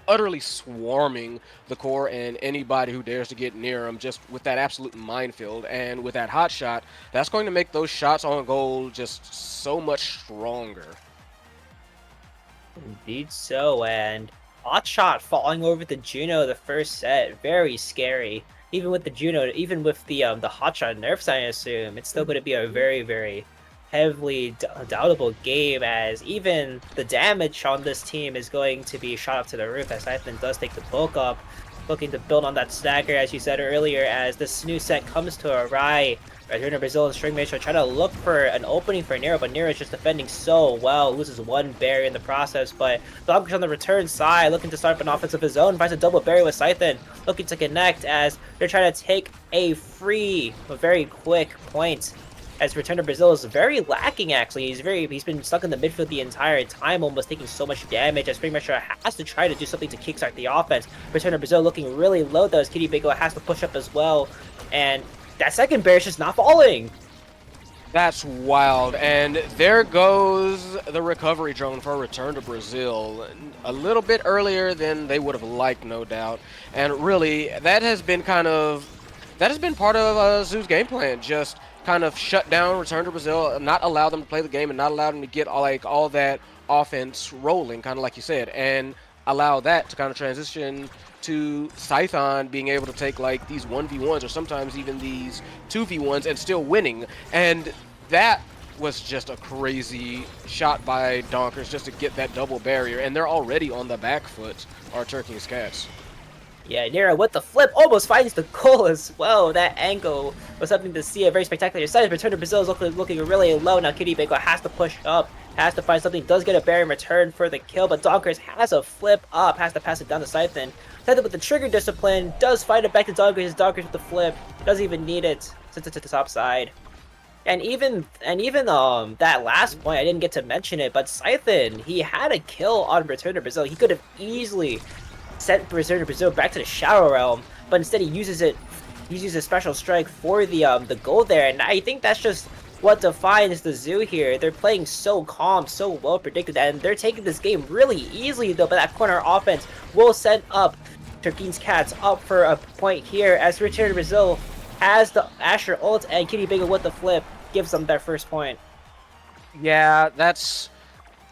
utterly swarming the core and anybody who dares to get near them, just with that absolute minefield. And with that hot shot, that's going to make those shots on goal just so much stronger. Indeed so, and hot shot falling over the Juno the first set, very scary. Even with the Juno, even with the hotshot nerfs, I assume it's still going to be a very, very heavily doubtable game, as even the damage on this team is going to be shot up to the roof, as Scyther does take the bulk up, looking to build on that stagger, as you said earlier, as this new set comes to awry. Return to Brazil and String Maestro try to look for an opening for Nero, but Nero is just defending so well, loses one barrier in the process, but Donkers on the return side, looking to start up an offense of his own, finds a double barrier with Scyther, looking to connect as they're trying to take a very quick point. As Return to Brazil is very lacking, actually. He's been stuck in the midfield the entire time, almost taking so much damage, as Spring Maestro has to try to do something to kickstart the offense. Return to Brazil looking really low though, as Kitty Bagel has to push up as well, and that second barrier is just not falling. That's wild, and there goes the recovery drone for Return to Brazil. A little bit earlier than they would have liked, no doubt. And really, that has been part of Zoo's game plan. Just kind of shut down Return to Brazil, not allow them to play the game, and not allow them to get all that offense rolling, kind of like you said, and allow that to kind of transition to Scython being able to take like these 1v1s or sometimes even these 2v1s and still winning. And that was just a crazy shot by Donkers just to get that double barrier, and they're already on the back foot, our Turkey's Cats. Yeah, Nero with the flip almost finds the goal as well. That angle was something to see, a very spectacular sight. Return to Brazil is looking really low. Now Kitty Bagel has to push up, has to find something, does get a barrier in return for the kill, but Donkers has a flip up, has to pass it down to Scyther. Scyther with the trigger discipline, does fight it back to Donkers. Donkers with the flip, doesn't even need it, sends it to the top side. And even that last point, I didn't get to mention it, but Scyther, he had a kill on Return to Brazil. He could have easily sent Return to Brazil back to the Shadow Realm, but instead he uses a special strike for the goal there, and I think that's just what defines the Zoo here. They're playing so calm, so well predicted, and they're taking this game really easily though, but that corner offense will set up Turkey's Cats up for a point here, as Return to Brazil has the Asher ult, and Kitty Bagel with the flip gives them their first point. Yeah,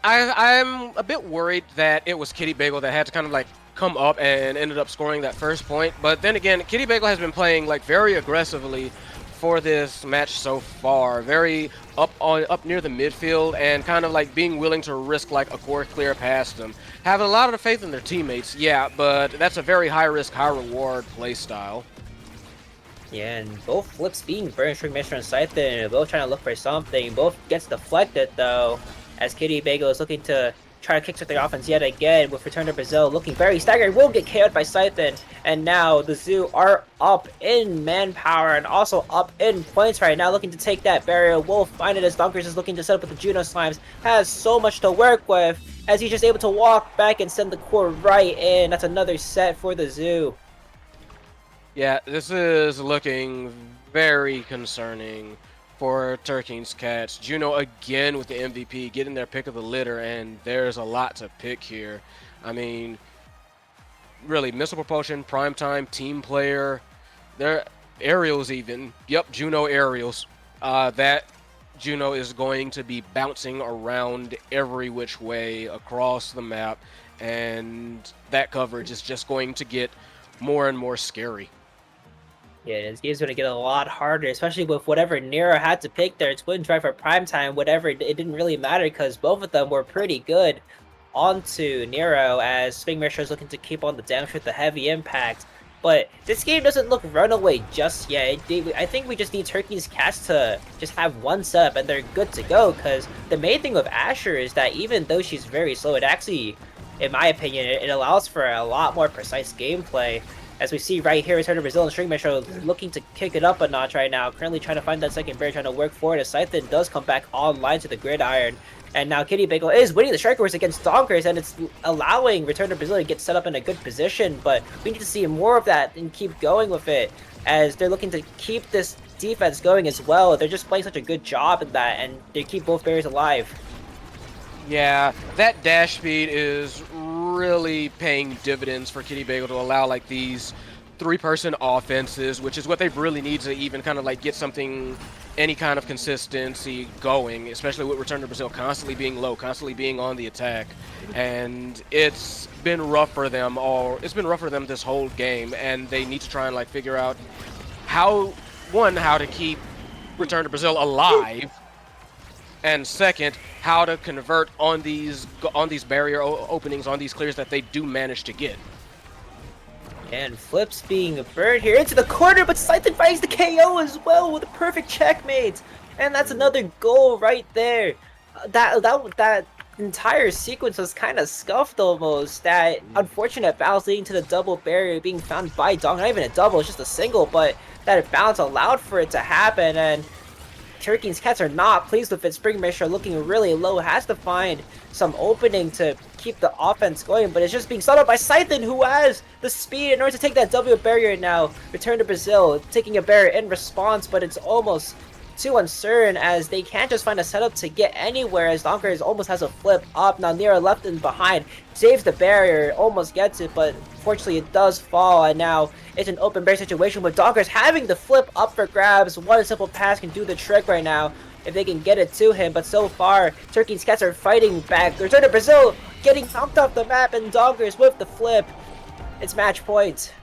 I'm a bit worried that it was Kitty Bagel that had to kind of like come up and ended up scoring that first point. But then again, Kitty Bagel has been playing like very aggressively for this match so far, very up near the midfield, and kind of like being willing to risk like a core clear past them. Having a lot of faith in their teammates, yeah, but that's a very high risk, high reward play style. Yeah, and both flips being burned, String Maestro and Scyther, both trying to look for something. Both gets deflected though, as Kitty Bagel is looking to try to kickstart the offense yet again with Return to Brazil looking very staggered. Will get KO'd by Scythen, and now the Zoo are up in manpower and also up in points right now, looking to take that barrier. Will find it as Donkers is looking to set up with the Juno Slimes. Has so much to work with as he's just able to walk back and send the core right in. That's another set for the Zoo. Yeah, this is looking very concerning for Turkey's Cats. Juno again with the MVP, getting their pick of the litter, and there's a lot to pick here. I mean, really, missile propulsion, primetime, team player, their aerials even. Yep, Juno aerials. That Juno is going to be bouncing around every which way across the map, and that coverage is just going to get more and more scary. Yeah, this game's going to get a lot harder, especially with whatever Nero had to pick their twin drive for primetime. Whatever, it didn't really matter because both of them were pretty good onto Nero, as Springmeasure is looking to keep on the damage with the heavy impact. But this game doesn't look runaway just yet. I think we just need Turkey's Cats to just have one setup and they're good to go, because the main thing with Asher is that even though she's very slow, it actually, in my opinion, it allows for a lot more precise gameplay. As we see right here, Return to Brazil and Springmeasure looking to kick it up a notch right now. Currently trying to find that second barrier, trying to work for it as Scythen does come back online to the gridiron. And now Kitty Bagel is winning the Striker Wars against Donkers, and it's allowing Return to Brazil to get set up in a good position. But we need to see more of that and keep going with it, as they're looking to keep this defense going as well. They're just playing such a good job in that, and they keep both barriers alive. Yeah, that dash speed is really paying dividends for Kitty Bagel to allow like these three-person offenses, which is what they really need to even kind of like get something, any kind of consistency going, especially with Return to Brazil constantly being low, constantly being on the attack. And it's been rough for them this whole game, and they need to try and like figure out how to keep Return to Brazil alive, and second, how to convert on these barrier openings, on these clears that they do manage to get. And Flips being burned here into the corner, but Scythen finds the KO as well with a perfect checkmate. And that's another goal right there. That entire sequence was kind of scuffed almost. That unfortunate bounce leading to the double barrier being found by Dong. Not even a double, it's just a single, but that bounce allowed for it to happen. And Turkey's Cats are not pleased with it. Springmeasure looking really low, has to find some opening to keep the offense going, but it's just being stalled up by Scythen, who has the speed in order to take that W barrier now. Return to Brazil, taking a barrier in response, but it's almost too uncertain as they can't just find a setup to get anywhere, as Donkers almost has a flip up. Now Nero left in behind, saves the barrier, almost gets it, but fortunately it does fall, and now it's an open barrier situation with Donkers having the flip up for grabs. One simple pass can do the trick right now if they can get it to him, but so far Turkey's Cats are fighting back. Return to Brazil getting knocked off the map, and Donkers with the flip. It's match point.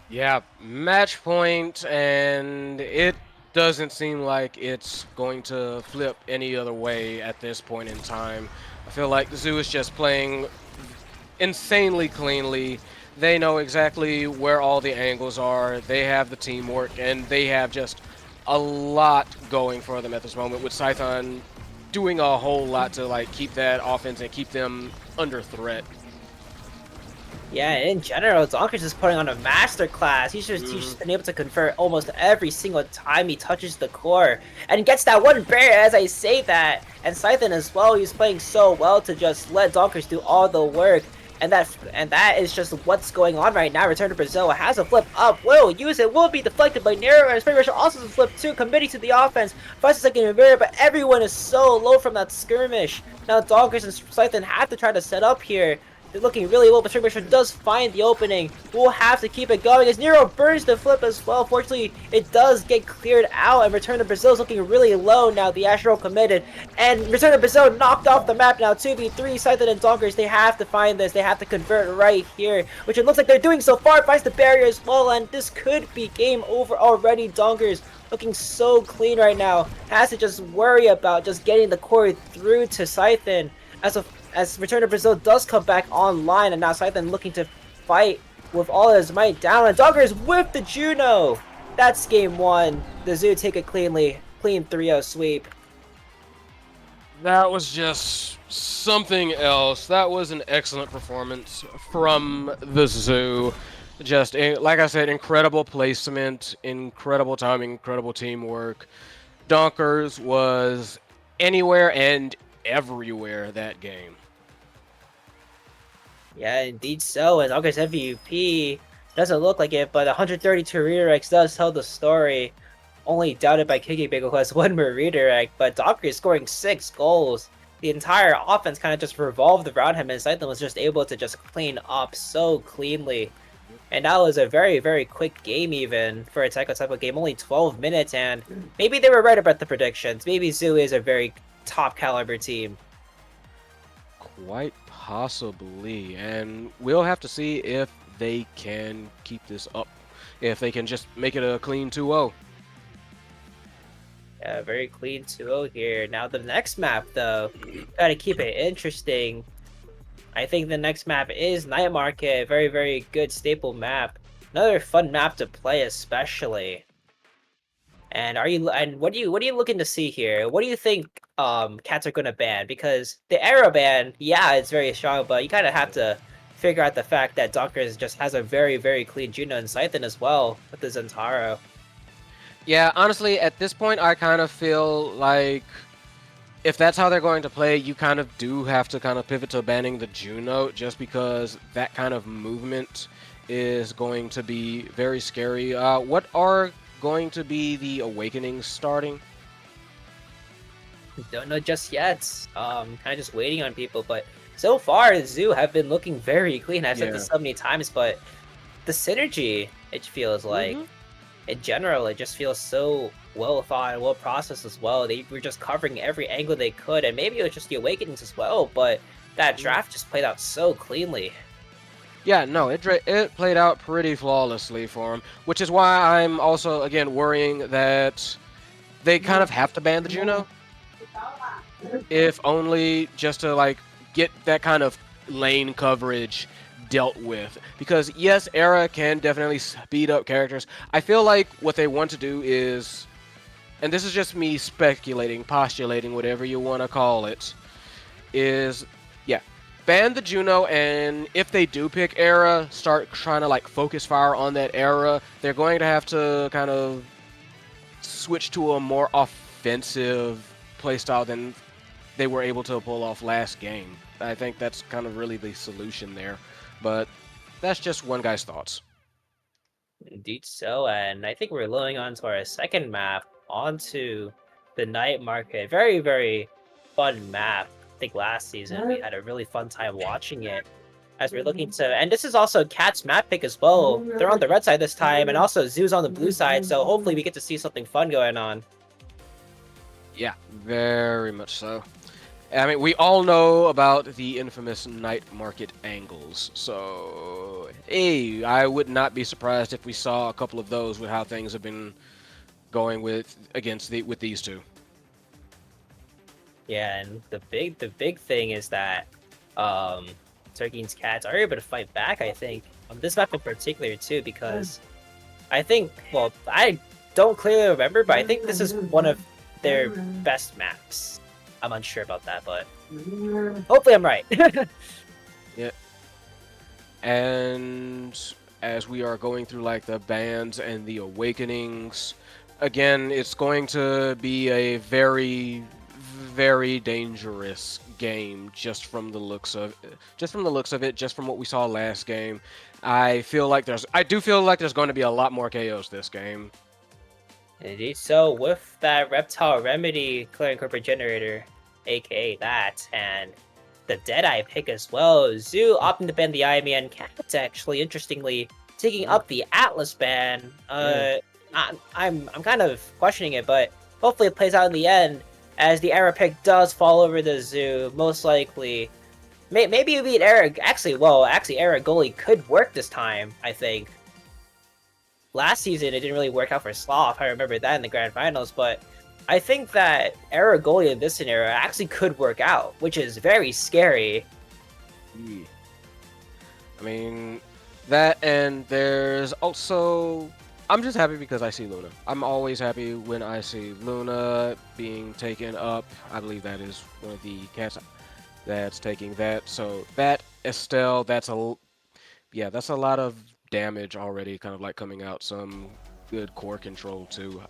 Yeah, match point, and it doesn't seem like it's going to flip any other way at this point in time. I feel like the Zoo is just playing insanely cleanly. They know exactly where all the angles are. They have the teamwork, and they have just a lot going for them at this moment, with Scythen doing a whole lot to like keep that offense and keep them under threat. Yeah, in general, Donkers is putting on a masterclass. He's just been able to convert almost every single time he touches the core, and gets that one barrier as I say that. And Scythen as well, he's playing so well to just let Donkers do all the work. And that is just what's going on right now. Return to Brazil has a flip up, will use it, will be deflected by Nero, and Springmeasure also has a flip too, committing to the offense. Finds a second barrier, but everyone is so low from that skirmish. Now Donkers and Scythen have to try to set up here. They're looking really well, but Springmeasure does find the opening. We'll have to keep it going as Nero burns the flip as well. Fortunately, it does get cleared out, and Return to Brazil is looking really low now. The Astro committed, and Return to Brazil knocked off the map now. 2v3, Scythen and Donkers, they have to find this. They have to convert right here, which it looks like they're doing so far. Finds the barrier as well, and this could be game over already. Donkers looking so clean right now. Has to just worry about just getting the core through to Scythen. As Return to Brazil does come back online, and now Scythen looking to fight with all his might down, and Donkers with the Juno. That's game one. The Zoo take it cleanly. Clean 3-0 sweep. That was just something else. That was an excellent performance from the Zoo. Just, like I said, incredible placement, incredible timing, incredible teamwork. Donkers was anywhere and everywhere that game. Yeah, indeed so. And August MVP doesn't look like it, but 132 redirects does tell the story. Only doubted by Kiki Big has one more redirect, but Docker is scoring 6 goals. The entire offense kind of just revolved around him, and Scythen was just able to just clean up so cleanly. And that was a very, very quick game even for a type of game, only 12 minutes, and maybe they were right about the predictions. Maybe Zoo is a very top caliber team. Quite possibly, and we'll have to see if they can keep this up. If they can just make it a clean 2-0. Yeah, very clean 2-0 here. Now the next map, though, gotta keep it interesting. I think the next map is Night Market. Very, very good staple map. Another fun map to play, especially. And what are you looking to see here? What do you think cats are gonna ban? Because the arrow ban, yeah, it's very strong, but you kind of have to figure out the fact that Donkers just has a very, very clean Juno and Scythen as well with the Zentaro. Yeah, honestly, at this point, I kind of feel like if that's how they're going to play, you kind of do have to kind of pivot to banning the Juno, just because that kind of movement is going to be very scary. What are going to be the awakenings starting? Don't know just yet. Kind of just waiting on people, but so far the Zoo have been looking very clean. I've said this so many times, but the synergy, it feels like, in general, it just feels so well thought and well processed as well. They were just covering every angle they could, and maybe it was just the awakenings as well, but that draft just played out so cleanly. Yeah, no, it played out pretty flawlessly for him, which is why I'm also, again, worrying that they kind of have to ban the Juno, if only just to, like, get that kind of lane coverage dealt with. Because, yes, Era can definitely speed up characters. I feel like what they want to do is, and this is just me speculating, postulating, whatever you want to call it, is, yeah, ban the Juno, and if they do pick Era, start trying to like focus fire on that Era. They're going to have to kind of switch to a more offensive playstyle than they were able to pull off last game. I think that's kind of really the solution there, but that's just one guy's thoughts. Indeed so, and I think we're loading on to our second map, onto the Night Market. Very, very fun map. I think last season we had a really fun time watching it as we're looking to, and this is also Cat's map pick as well. They're on the red side this time, and also Zoo's on the blue side, so hopefully we get to see something fun going on. Yeah, very much so. I mean, we all know about the infamous Night Market angles, so hey, I would not be surprised if we saw a couple of those with how things have been going with these two. Yeah, and the big thing is that Turkey's Cats are able to fight back, I think, on this map in particular too, because I think, well, I don't clearly remember, but I think this is one of their best maps. I'm unsure about that, but hopefully I'm right. Yeah. And as we are going through like the bans and the awakenings, again, it's going to be a very, very dangerous game just from the looks of it, just from what we saw last game. I do feel like there's going to be a lot more KOs this game. Indeed. So with that Reptile Remedy Clearing Corporate Generator, aka that, and the Deadeye pick as well, Zoo opting to ban the IME, and Cats actually, interestingly, taking up the Atlas ban. I'm kind of questioning it, but hopefully it plays out in the end, as the Era pick does fall over the Zoo, most likely. Maybe you beat Era. Actually, Era goalie could work this time, I think. Last season, it didn't really work out for Sloth. I remember that in the Grand Finals, but I think that Era goalie in this scenario actually could work out, which is very scary. I mean, that, and there's also I'm just happy because I see Luna. I'm always happy when I see Luna being taken up. I believe that is one of the cats that's taking that. So that Estelle, that's a lot of damage already, kind of like coming out. Some good core control too.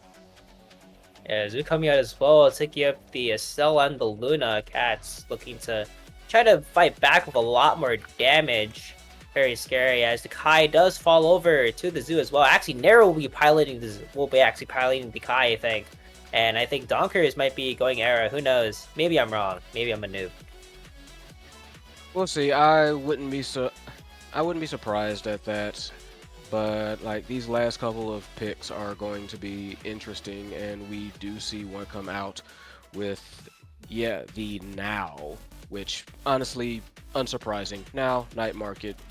As we coming out as well, taking up the Estelle and the Luna cats, looking to try to fight back with a lot more damage. Very scary as the Kai does fall over to the zoo as well. Actually, Nero will be piloting the Kai, I think. And I think Donkers might be going Era. Who knows? Maybe I'm wrong. Maybe I'm a noob. We'll see. I wouldn't be surprised at that. But like these last couple of picks are going to be interesting, and we do see one come out with the Now, which honestly unsurprising. Now Night Market's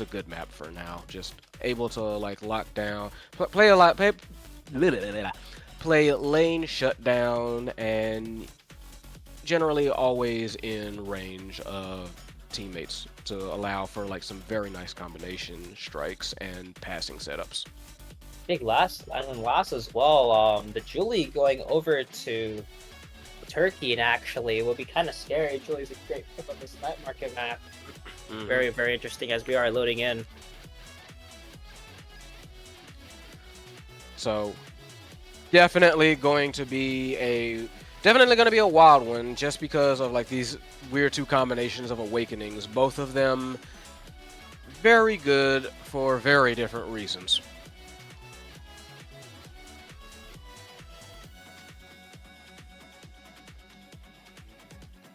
a good map for now. Just able to like lock down, play lane shutdown, and generally always in range of teammates to allow for like some very nice combination strikes and passing setups. I think last as well, the Julie going over to Turkey and actually will be kind of scary. Julie's a great pick on this Night Market map. Very, very interesting as we are loading in. So definitely going to be a wild one just because of like these weird two combinations of awakenings. Both of them very good for very different reasons.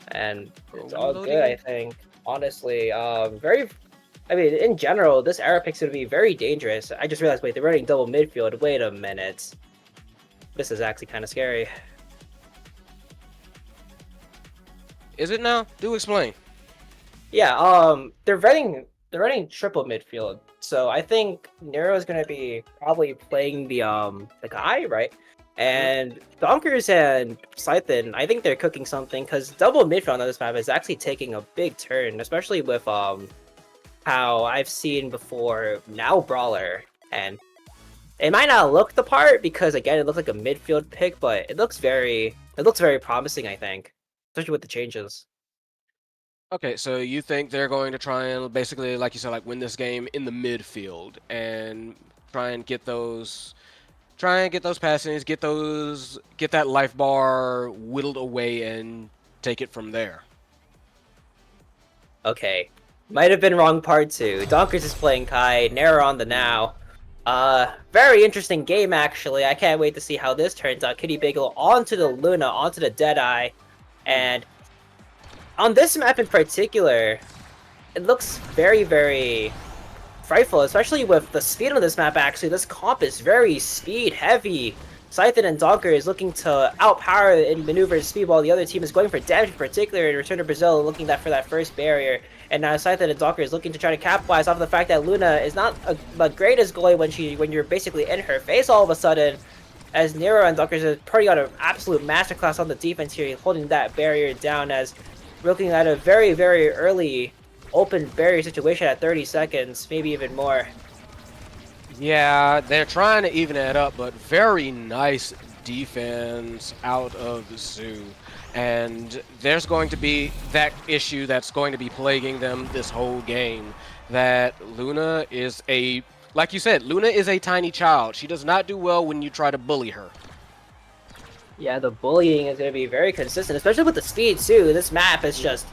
And it's all good, I think. Honestly, in general, this era pick's gonna be very dangerous. I just realized, wait, they're running double midfield. Wait a minute. This is actually kind of scary. Is it now? Do explain. Yeah, they're running triple midfield. So I think Nero's gonna be probably playing the guy, right? And Donkers and Scythen, I think they're cooking something because double midfield on this map is actually taking a big turn, especially with how I've seen before now Brawler. And it might not look the part because again it looks like a midfield pick, but it looks very promising, I think. Especially with the changes. Okay, so you think they're going to try and basically, like you said, like win this game in the midfield and try and get those passings, get that life bar whittled away and take it from there. Okay. Might have been wrong part 2. Donkers is playing Kai, Nero on the Now. Very interesting game actually. I can't wait to see how this turns out. Kitty Bagel onto the Luna, onto the Deadeye. And on this map in particular, it looks very, very frightful, especially with the speed on this map. Actually, this comp is very speed heavy. Scythen and Donker is looking to outpower and maneuver speed while the other team is going for damage in particular. And Return to Brazil looking for that first barrier. And now Scythen and Donker is looking to try to capitalize off of the fact that Luna is not the greatest goalie when you're basically in her face all of a sudden. As Nero and Donker is putting out an absolute masterclass on the defense here, holding that barrier down as we're looking at a very, very early open barrier situation at 30 seconds, maybe even more. Yeah, they're trying to even it up, but very nice defense out of the zoo. And there's going to be that issue that's going to be plaguing them this whole game, that Luna is like you said, Luna is a tiny child. She does not do well when you try to bully her. Yeah, the bullying is going to be very consistent, especially with the speed too. This map is just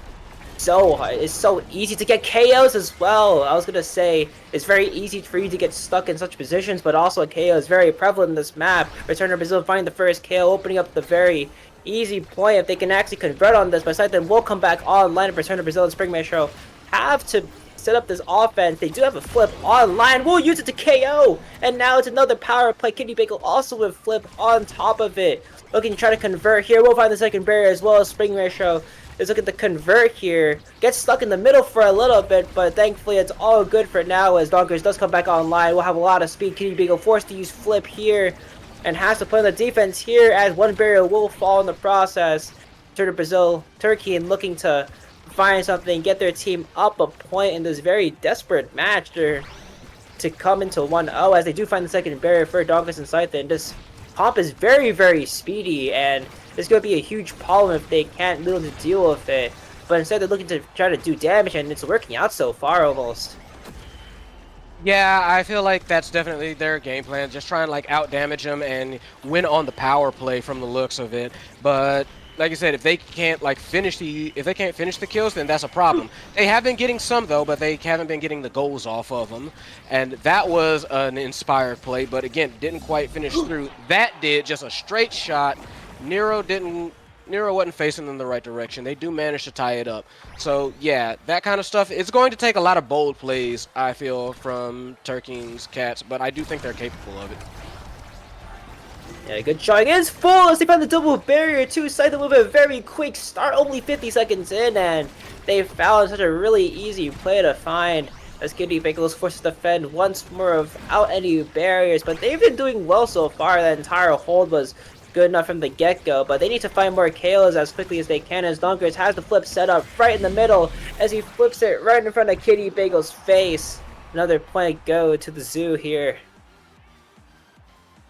it's so easy to get KOs as well. I was going to say it's very easy for you to get stuck in such positions, but also a KO is very prevalent in this map. Return to Brazil finding the first KO, opening up the very easy point. If they can actually convert on this, but Scythen will come back online. And Return to Brazil and Spring Metro have to set up this offense. They do have a flip online. We'll use it to KO. And now it's another power play. Kitty Bagel also with flip on top of it. Looking to try to convert here. We'll find the second barrier as well as Spring Metro is looking to convert here. Gets stuck in the middle for a little bit, but thankfully it's all good for now as Donkers does come back online. We'll have a lot of speed. Kitty Bagel forced to use flip here and has to play on the defense here as one barrier will fall in the process. Turn to Brazil, Turkey, and looking to find something, get their team up a point in this very desperate match. They're to come into 1-0 as they do find the second barrier for Donkus and Scythe. This Pomp is very, very speedy, and it's going to be a huge problem if they can't be able to deal with it. But instead, they're looking to try to do damage, and it's working out so far almost. Yeah, I feel like that's definitely their game plan. Just try and like out damage them and win on the power play from the looks of it. But like I said, if they can't finish the kills, then that's a problem. They have been getting some though, but they haven't been getting the goals off of them. And that was an inspired play, but again, didn't quite finish through. That did just a straight shot. Nero wasn't facing in the right direction. They do manage to tie it up. So yeah, that kind of stuff, it's going to take a lot of bold plays, I feel, from Turkey's Cats, but I do think they're capable of it. Yeah, good showing is full as they found the double barrier too. Scythe with a very quick start, only 50 seconds in, and they found such a really easy play to find as Kitty Bagel is forced to defend once more without any barriers. But they've been doing well so far. That entire hold was good enough from the get-go, but they need to find more KOs as quickly as they can as Donkers has the flip set up right in the middle as he flips it right in front of Kitty Bagel's face. Another point go to the zoo here.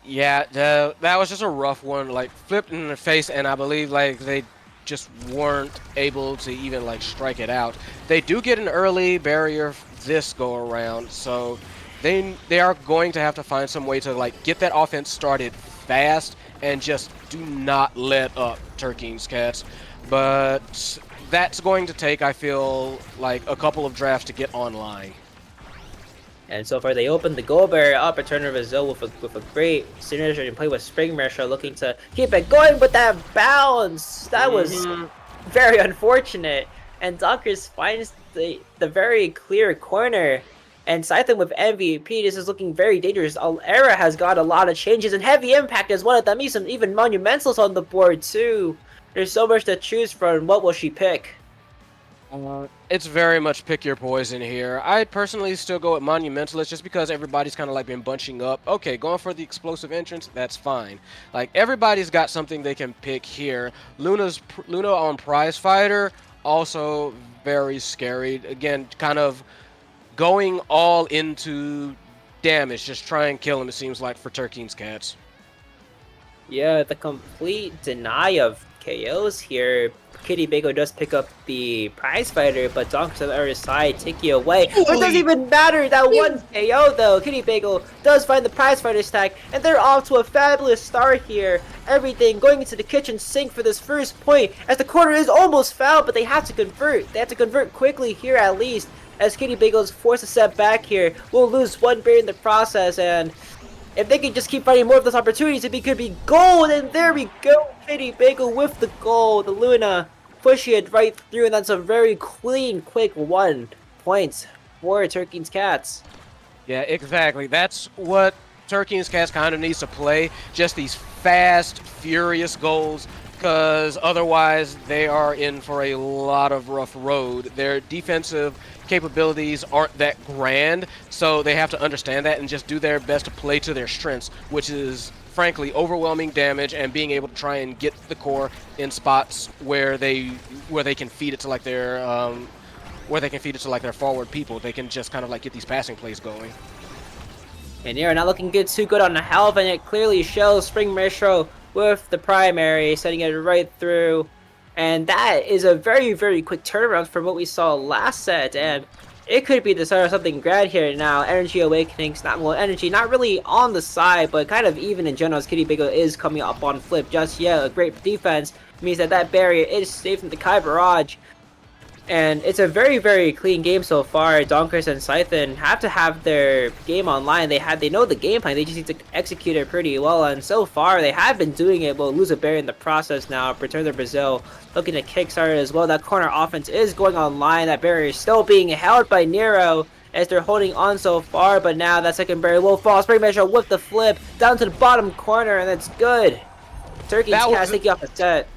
Yeah, that was just a rough one, like flipped in the face, and I believe like they just weren't able to even like strike it out. They do get an early barrier this go around, so they are going to have to find some way to like get that offense started fast and just do not let up Turkey's Cats. But that's going to take, I feel, like a couple of drafts to get online. And so far, they opened the goal barrier up, return of Brazil with a great synergy and play with Spring Mersha, looking to keep it going with that bounce. That was very unfortunate. And Donkers finds the very clear corner. And Scythe with MVP, this is looking very dangerous. Era has got a lot of changes, and Heavy Impact is one of them. Even Monumentals on the board, too. There's so much to choose from. What will she pick? It's very much pick your poison here. I personally still go with Monumentalist just because everybody's kind of like been bunching up. Okay, going for the explosive entrance, that's fine. Like, everybody's got something they can pick here. Luna on Prize Fighter, also very scary. Again, kind of going all into damage, just try and kill him, it seems like, for Turkey's Cats. Yeah, the complete deny of KOs here. Kitty Bagel does pick up the Prize Fighter, but Donkers on the other side take you away. But it doesn't even matter that one KO though. Kitty Bagel does find the Prize Fighter stack, and they're off to a fabulous start here. Everything going into the kitchen sink for this first point, as the corner is almost fouled, but they have to convert. They have to convert quickly here at least, as Kitty Bagel is forced to step back here. We'll lose one barrier in the process, and if they can just keep finding more of those opportunities, it could be gold. And there we go, Kitty Bagel with the goal. The Luna pushing it right through, and that's a very clean, quick 1 point for Turkey's Cats. Yeah, exactly. That's what Turkey's Cats kind of needs to play. Just these fast, furious goals, because otherwise they are in for a lot of rough road. Their defensive capabilities aren't that grand, so they have to understand that and just do their best to play to their strengths, which is frankly overwhelming damage and being able to try and get the core in spots where they can feed it to like their forward people. They can just kind of like get these passing plays going. And Nero not looking too good on the health, and it clearly shows. Spring Metro with the primary, setting it right through. And that is a very, very quick turnaround from what we saw last set, and it could be the start of something grand here now. Energy Awakenings, energy not really on the side, but kind of even in general, as Kitty Bagel is coming up on flip just yet. A great defense means that barrier is safe from the Kai Barrage. And it's a very, very clean game so far. Donkers and Scythe have to have their game online. They know the game plan. They just need to execute it pretty well. And so far, they have been doing it. Will lose a barrier in the process now. Return to Brazil, looking to kickstart it as well. That corner offense is going online. That barrier is still being held by Nero as they're holding on so far. But now that second barrier will fall. Spring Measure with the flip down to the bottom corner, and that's good. Turkey's Cats taking off the set.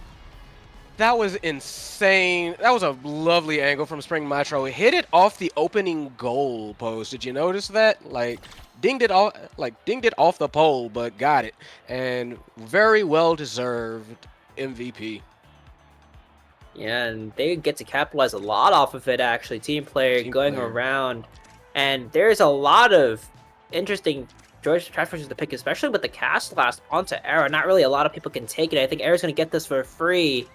That was insane. That was a lovely angle from Spring Metro. Hit it off the opening goal post. Did you notice that? Like dinged it off the pole, but got it. And very well deserved MVP. Yeah, and they get to capitalize a lot off of it actually. Team player going around. And there's a lot of interesting George transfers to pick, especially with the cast blast onto Era. Not really a lot of people can take it. I think Era's going to get this for free.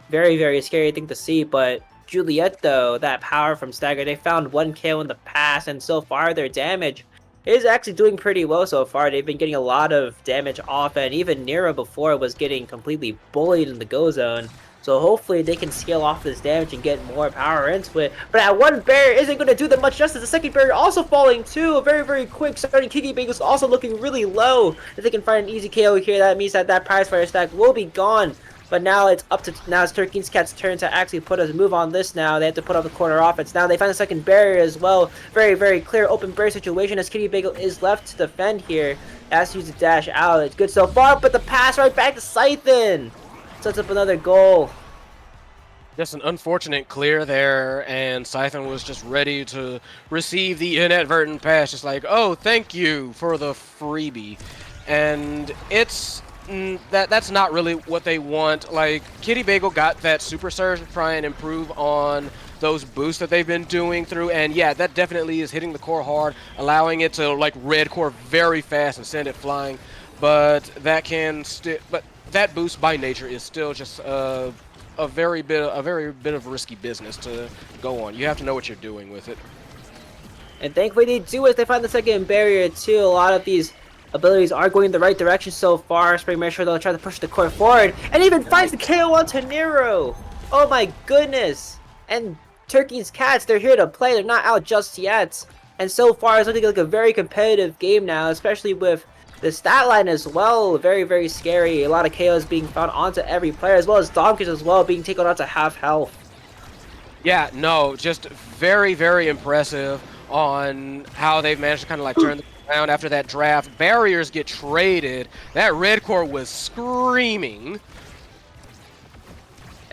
Very, very scary thing to see, but Juliet, though, that power from Stagger, they found 1 kill in the past, and so far their damage is actually doing pretty well so far. They've been getting a lot of damage off, and even Nero before was getting completely bullied in the go zone. So hopefully they can scale off this damage and get more power into it. But that one barrier isn't going to do them much justice. The second barrier also falling too. Very, very quick. Starting Kiki Bagels also looking really low. If they can find an easy KO here, that means that prize fire stack will be gone. But now it's Turkey's Cat's turn to actually put a move on this now. They have to put up the corner offense. Now they find the second barrier as well. Very, very clear open barrier situation as Kitty Bagel is left to defend here. Has to use the dash out. It's good so far, but the pass right back to Scythen sets up another goal. Just an unfortunate clear there, and Scythen was just ready to receive the inadvertent pass. Just like, oh, thank you for the freebie. And it's... that's not really what they want. Like, Kitty Bagel got that Super Surge to try and improve on those boosts that they've been doing through, and yeah, that definitely is hitting the core hard, allowing it to like red core very fast and send it flying. But that can but that boost by nature is still just a very bit of risky business to go on. You have to know what you're doing with it. And thankfully they do as they find the second barrier too. A lot of these abilities are going in the right direction so far. Spring Measure, they'll try to push the core forward, and even finds the KO onto Nero. Oh my goodness. And Turkey's Cats, they're here to play. They're not out just yet. And so far, it's looking like a very competitive game now, especially with the stat line as well. Very, very scary. A lot of KOs being found onto every player, as well as Donkers as well being taken out to half health. Yeah, no, just very, very impressive on how they've managed to kind of like turn the around after that draft. Barriers get traded. That red core was screaming.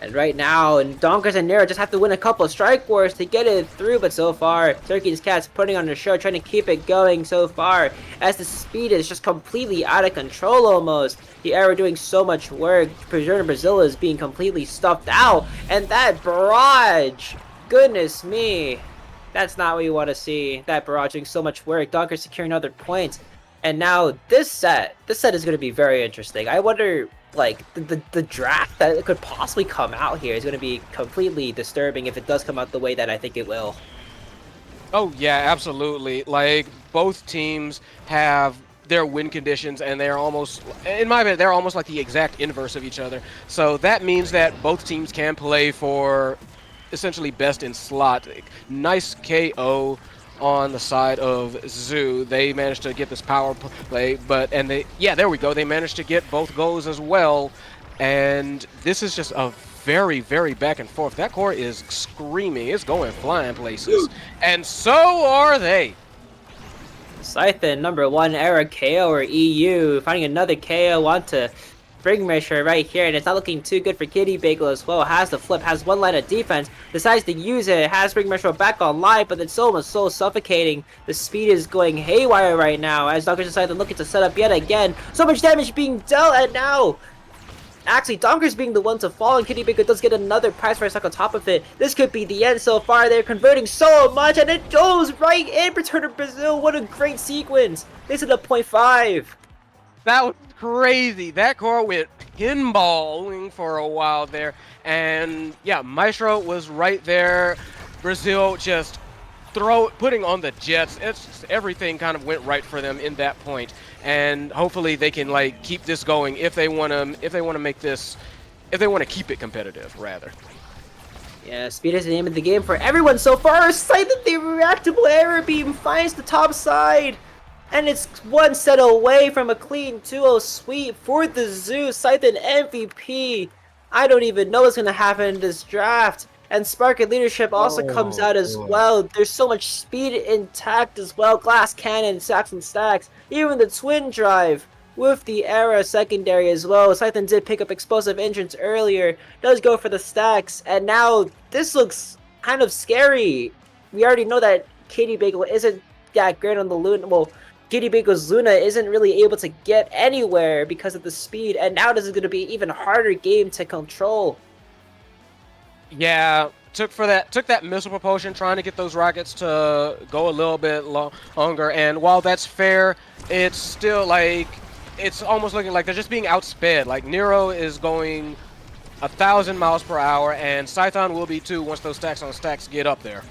And right now, and Donkers and Nero just have to win a couple of strike wars to get it through, but so far, Turkey's Cat's putting on the show, trying to keep it going so far, as the speed is just completely out of control almost. The Era doing so much work. Preserver Brazil is being completely stuffed out, and that barrage, goodness me. That's not what you want to see. That barrage doing so much work. Donkers securing another point. And now this set is going to be very interesting. I wonder, like, the draft that could possibly come out here is going to be completely disturbing if it does come out the way that I think it will. Oh, yeah, absolutely. Like, both teams have their win conditions, and they're almost, in my opinion, they're almost like the exact inverse of each other. So that means that both teams can play for essentially best in slot. Nice KO on the side of Zoo. They managed to get this power play, there we go. They managed to get both goals as well, and this is just a very, very back and forth. That core is screaming. It's going flying places, and so are they. Scythen, number 1 Era KO or EU, finding another KO onto Springmeasure right here, and it's not looking too good for Kitty Bagel as well. Has the flip, has one line of defense, decides to use it, has Springmeasure back online, but it's almost so suffocating. The speed is going haywire right now as Donkers decide to looking to set up yet again. So much damage being dealt, and now actually Donkers being the one to fall, and Kitty Bagel does get another prize fire stuck on top of it. This could be the end so far. They're converting so much, and it goes right in. Return to Brazil. What a great sequence. They set up 0.5. That was crazy. That core went pinballing for a while there, and yeah, Maestro was right there. Brazil just putting on the jets. It's just, everything kind of went right for them in that point, and hopefully they can like keep this going if they want to make this, if they want to keep it competitive rather. Yeah, speed is the name of the game for everyone so far. Sight that the reactable error beam finds the top side. And it's one set away from a clean 2-0 sweep for the Zoo. Scythen MVP. I don't even know what's going to happen in this draft. And Spark and Leadership also comes out as well. There's so much speed intact as well. Glass Cannon, Stacks and Stacks. Even the Twin Drive with the Era secondary as well. Scythen did pick up Explosive Entrance earlier. Does go for the stacks. And now this looks kind of scary. We already know that Kitty Bagel isn't that great on the Luna. Well, Kitty Bagel's Luna isn't really able to get anywhere because of the speed, and now this is going to be an even harder game to control. Yeah, took that missile propulsion, trying to get those rockets to go a little bit longer. And while that's fair, it's still like it's almost looking like they're just being outsped. Like Nero is going 1,000 miles per hour, and Scython will be too once those stacks on stacks get up there.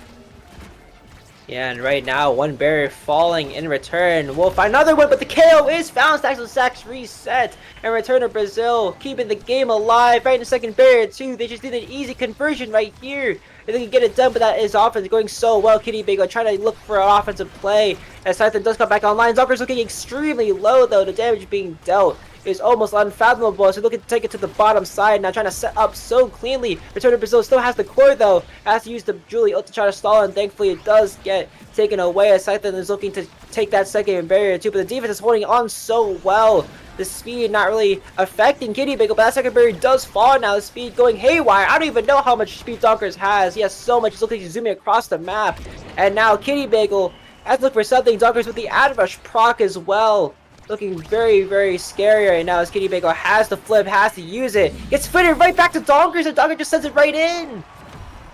Yeah, and right now, one barrier falling in return. We'll find another one, but the KO is found. Stacks on stacks reset. And return to Brazil, keeping the game alive. Right in the second barrier, too. They just did an easy conversion right here. If they can get it done, but that is offense going so well. Kitty Bagel trying to look for an offensive play. As Scythen does come back online. Zonker's looking extremely low, though. The damage being dealt is almost unfathomable. So looking to take it to the bottom side now, trying to set up so cleanly. Return to Brazil still has the core though. Has to use the Julie ult to try to stall, and thankfully it does get taken away as Scythen is looking to take that second barrier too. But the defense is holding on so well. The speed not really affecting Kitty Bagel, but that second barrier does fall now. The speed going haywire. I don't even know how much speed Donkers has. He has so much. He's looking to zooming across the map. And now Kitty Bagel has to look for something. Donkers with the ad rush proc as well. Looking very, very scary right now as Kitty Bagel has the flip, has to use it. Gets fitted right back to Donkers, and Donker just sends it right in.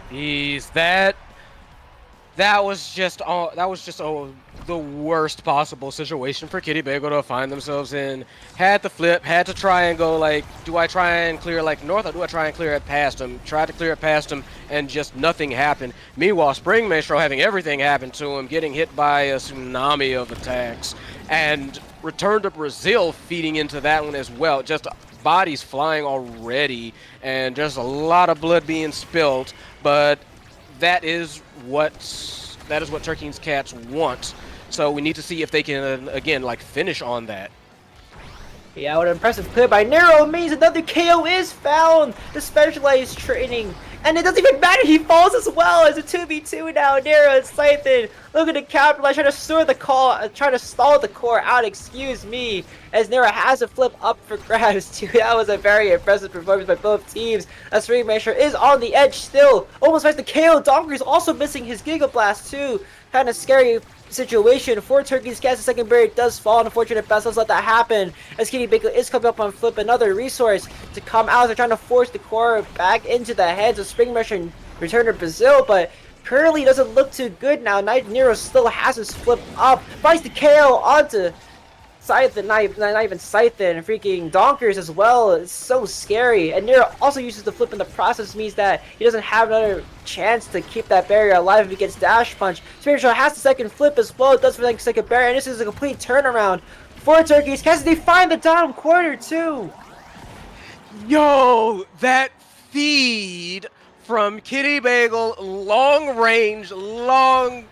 Jeez, that was just the worst possible situation for Kitty Bagel to find themselves in. Had to flip, had to try and go like, do I try and clear like north, or do I try and clear it past him? Tried to clear it past him, and just nothing happened. Meanwhile, Spring Maestro having everything happen to him, getting hit by a tsunami of attacks, and Return to Brazil feeding into that one as well. Just bodies flying already, and just a lot of blood being spilled. But that is what Turkey's Cats want. So we need to see if they can again like finish on that. Yeah, what an impressive clear by Nero means another KO is found. The specialized training. And it doesn't even matter, he falls as well as a 2v2 now. Nero and Scythen looking to capitalize, trying to store the call, trying to stall the core out, excuse me. As Nero has a flip up for grabs too. That was a very impressive performance by both teams. As Spring Maestro is on the edge still. Almost finds the KO. Donker is also missing his Giga Blast too. Kind of scary situation for Turkey's Cats. The second barrier does fall. Unfortunate best. Let's let that happen. As Kitty Bagel is coming up on flip, another resource to come out. They're trying to force the core back into the hands of Spring Maestro and Return to Brazil, but currently doesn't look too good now. Night Nero still has his flip up. Finds the KO onto Scythen, not even Scythen, freaking Donkers as well. It's so scary. And Nero also uses the flip in the process, means that he doesn't have another chance to keep that barrier alive if he gets dash punch. Spiritual has the second flip as well. It does for the second barrier, and this is a complete turnaround for Turkey's Cats. They find the down corner too. Yo, that feed from Kitty Bagel, long range, long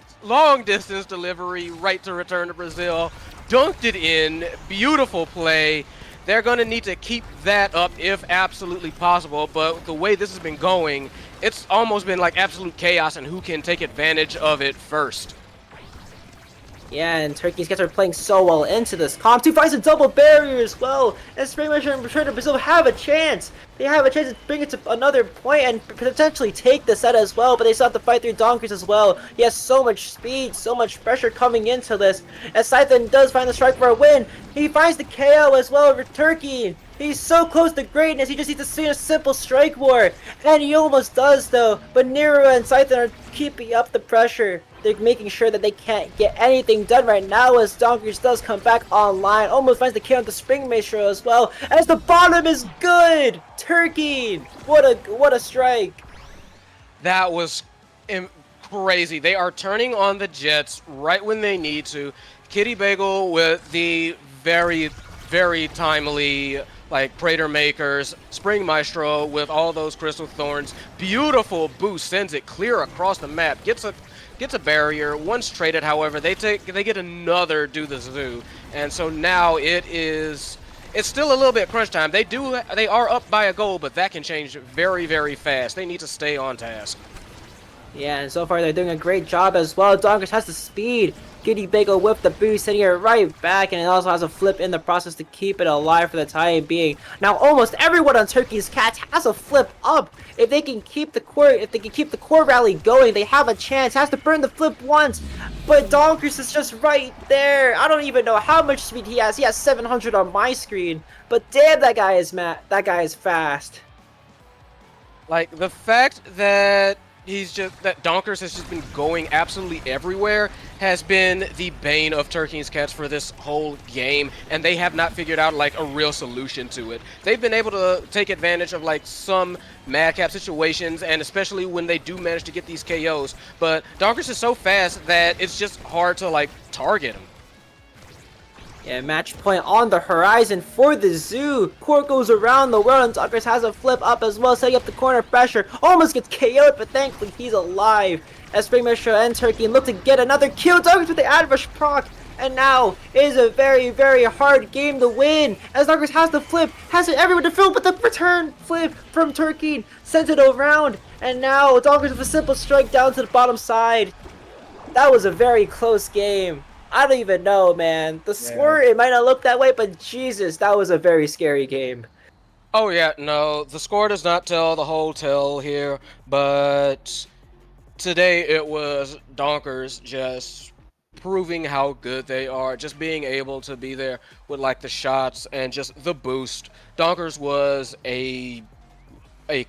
distance delivery right to Return to Brazil. Dunked it in, beautiful play. They're going to need to keep that up if absolutely possible, but the way this has been going, it's almost been like absolute chaos and who can take advantage of it first. Yeah, and Turkey's Cats are playing so well into this. Comp 2 finds a double barrier as well. And Spring Maestro and Return to Brazil have a chance. They have a chance to bring it to another point and potentially take the set as well. But they still have to fight through Donkers as well. He has so much speed, so much pressure coming into this. As Scythen does find the strike for a win, he finds the KO as well over Turkey. He's so close to greatness, he just needs to see a simple strike war. And he almost does though. But Nero and Scythen are keeping up the pressure. They're making sure that they can't get anything done right now as Donkers does come back online. Almost finds the kill on the Spring Maestro as well. As the bottom is good! Turkey! What a strike! That was crazy. They are turning on the Jets right when they need to. Kitty Bagel with the very, very timely like Praetor Makers, Spring Maestro with all those Crystal Thorns. Beautiful boost, sends it clear across the map. Gets a barrier. Once traded, however, they get another do the zoo, and so now it's still a little bit crunch time. They are up by a goal, but that can change very, very fast. They need to stay on task. Yeah, and so far they're doing a great job as well. Donkers has the speed. Kitty Bagel with the boost, sending it right back, and it also has a flip in the process to keep it alive for the time being. Now almost everyone on Turkey's Cats has a flip up. If they can keep the core rally going, they have a chance. Has to burn the flip once, but Donkers is just right there. I don't even know how much speed he has. He has 700 on my screen, but damn, that guy is fast. Like the fact that he's just that Donkers has just been going absolutely everywhere, has been the bane of Turkey's Cats for this whole game, and they have not figured out like a real solution to it. They've been able to take advantage of like some madcap situations, and especially when they do manage to get these KOs, but Donkers is so fast that it's just hard to like target him. Yeah, match point on the horizon for the Zoo. Core goes around the world and Dockers has a flip up as well, setting up the corner pressure. Almost gets KO'd, but thankfully he's alive. As Spring Metro and Turkey look to get another kill. Dockers with the adverse proc. And now it is a very, very hard game to win. As Dockers has the flip, has it everywhere to fill, but the return flip from Turkey sends it around. And now Dockers with a simple strike down to the bottom side. That was a very close game. I don't even know, man. The score, it might not look that way, but Jesus, that was a very scary game. Oh yeah, no, the score does not tell the whole tale here, but today it was Donkers just proving how good they are, just being able to be there with like the shots and just the boost. Donkers was a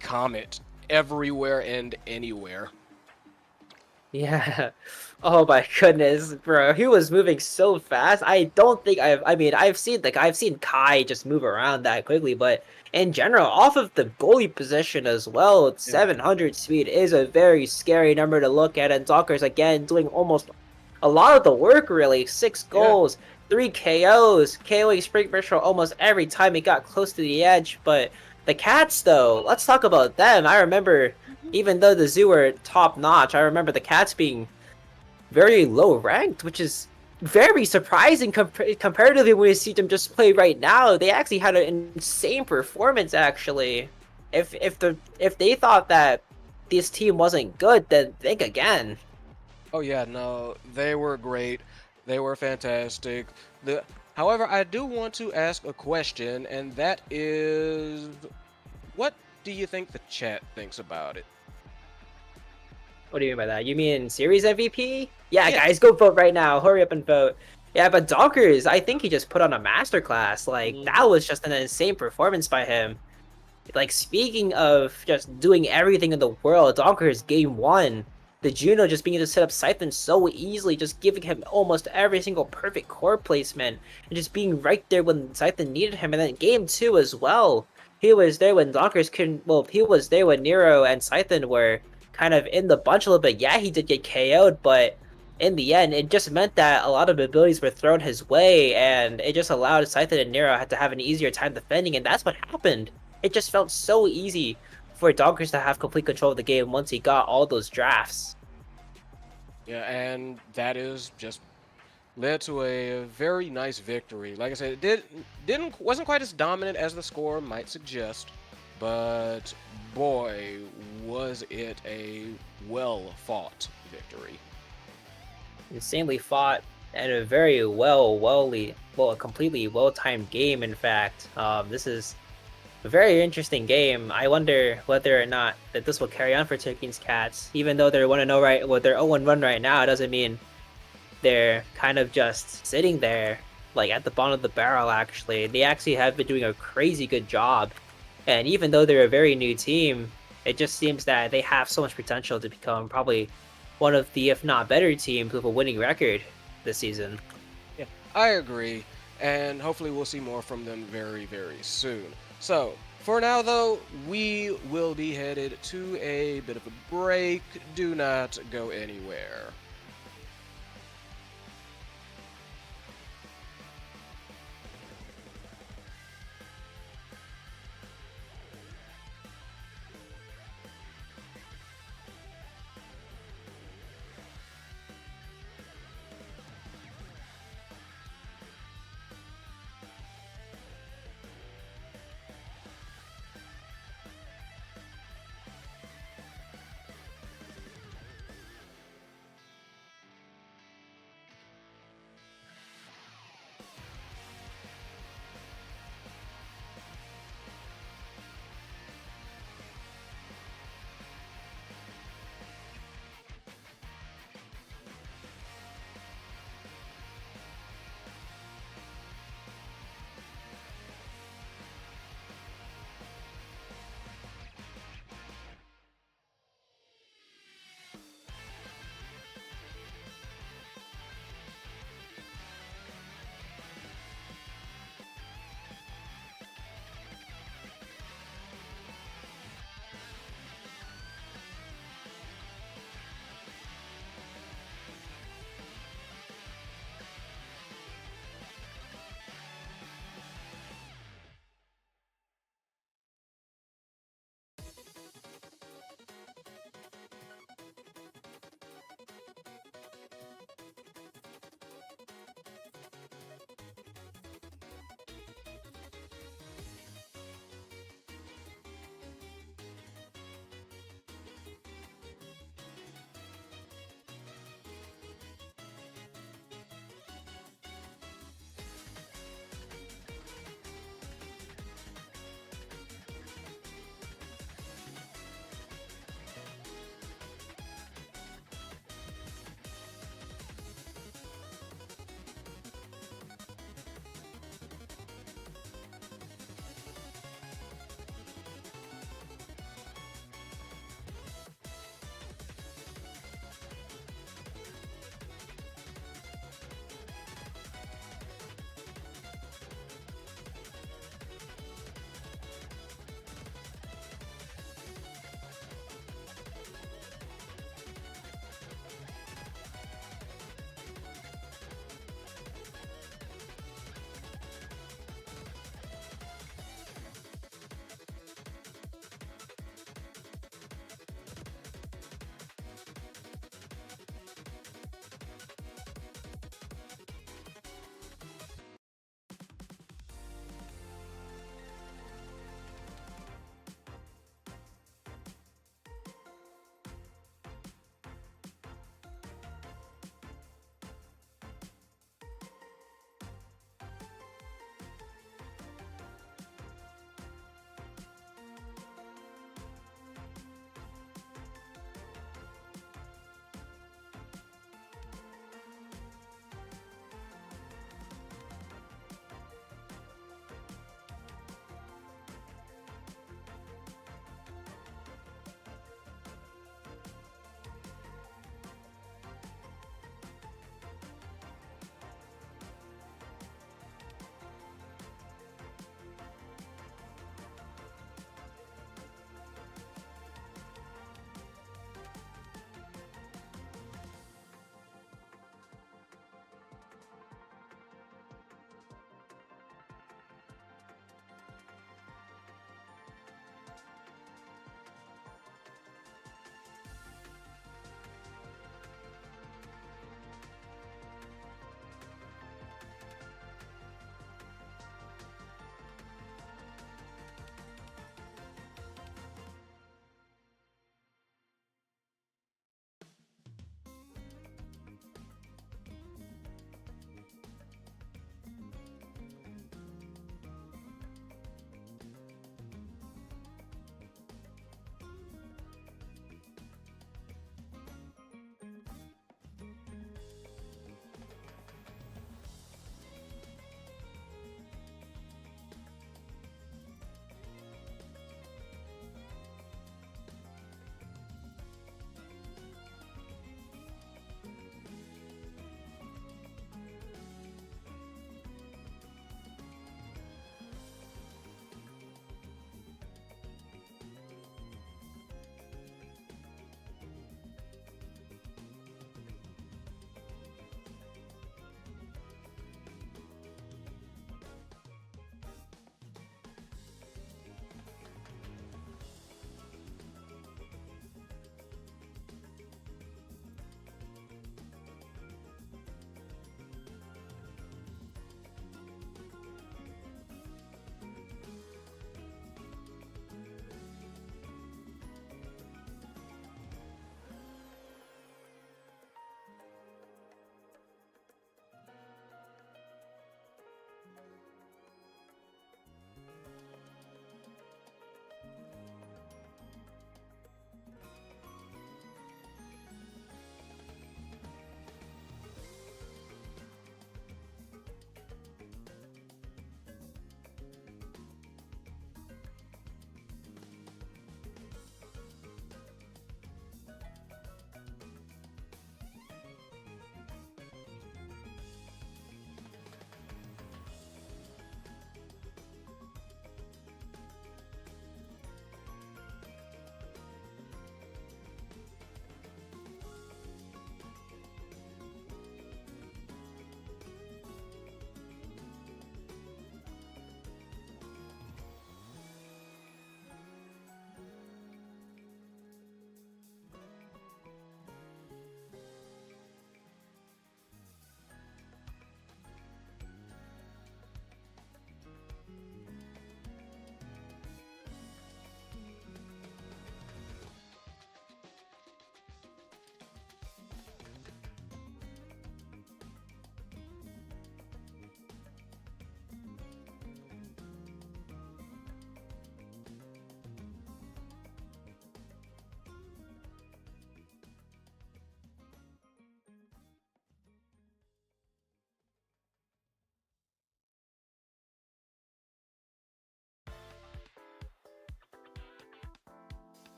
comet everywhere and anywhere. Yeah. Oh my goodness, bro. He was moving so fast. I don't think I've seen Kai just move around that quickly, but in general, off of the goalie position as well, 700 speed is a very scary number to look at, and Dockers again doing almost a lot of the work really. 6 goals, 3 KOs, KOing Spring Metro almost every time he got close to the edge, but the Cats though, let's talk about them. I remember even though the Zoo were top notch, I remember the Cats being very low ranked, which is very surprising comparatively when we see them just play right now. They actually had an insane performance actually. If they thought that this team wasn't good, then think again. Oh yeah, no, they were great. They were fantastic. However, I do want to ask a question, and that is, what do you think the chat thinks about it? What do you mean by that? You mean series MVP? Yeah, Yeah. guys, go vote right now. Hurry up and vote. Yeah, but Donkers, I think he just put on a masterclass. Like, that was just an insane performance by him. Like, speaking of just doing everything in the world, Donkers game 1. The Juno just being able to set up Siphon so easily, just giving him almost every single perfect core placement, and just being right there when Siphon needed him. And then game 2 as well. He was there when Donkers couldn't, well, he was there when Nero and Siphon were kind of in the bunch a little bit. Yeah, he did get KO'd, but in the end, it just meant that a lot of abilities were thrown his way, and it just allowed Scythe and Nero to have an easier time defending, and that's what happened. It just felt so easy for Donkers to have complete control of the game once he got all those drafts. Yeah, and that is just led to a very nice victory. Like I said, it wasn't quite as dominant as the score might suggest, but boy, was it a well-fought victory. Insanely fought and a very a completely well-timed game. In fact, this is a very interesting game. I wonder whether or not that this will carry on for Turkey's Cats. Even though they're 1-0 right, well, they're 0-1 right now, it doesn't mean they're kind of just sitting there like at the bottom of the barrel. Actually, they actually have been doing a crazy good job. And even though they're a very new team, it just seems that they have so much potential to become probably one of the, if not better, teams with a winning record this season. Yeah, I agree. And hopefully we'll see more from them very, very soon. So, for now though, we will be headed to a bit of a break. Do not go anywhere.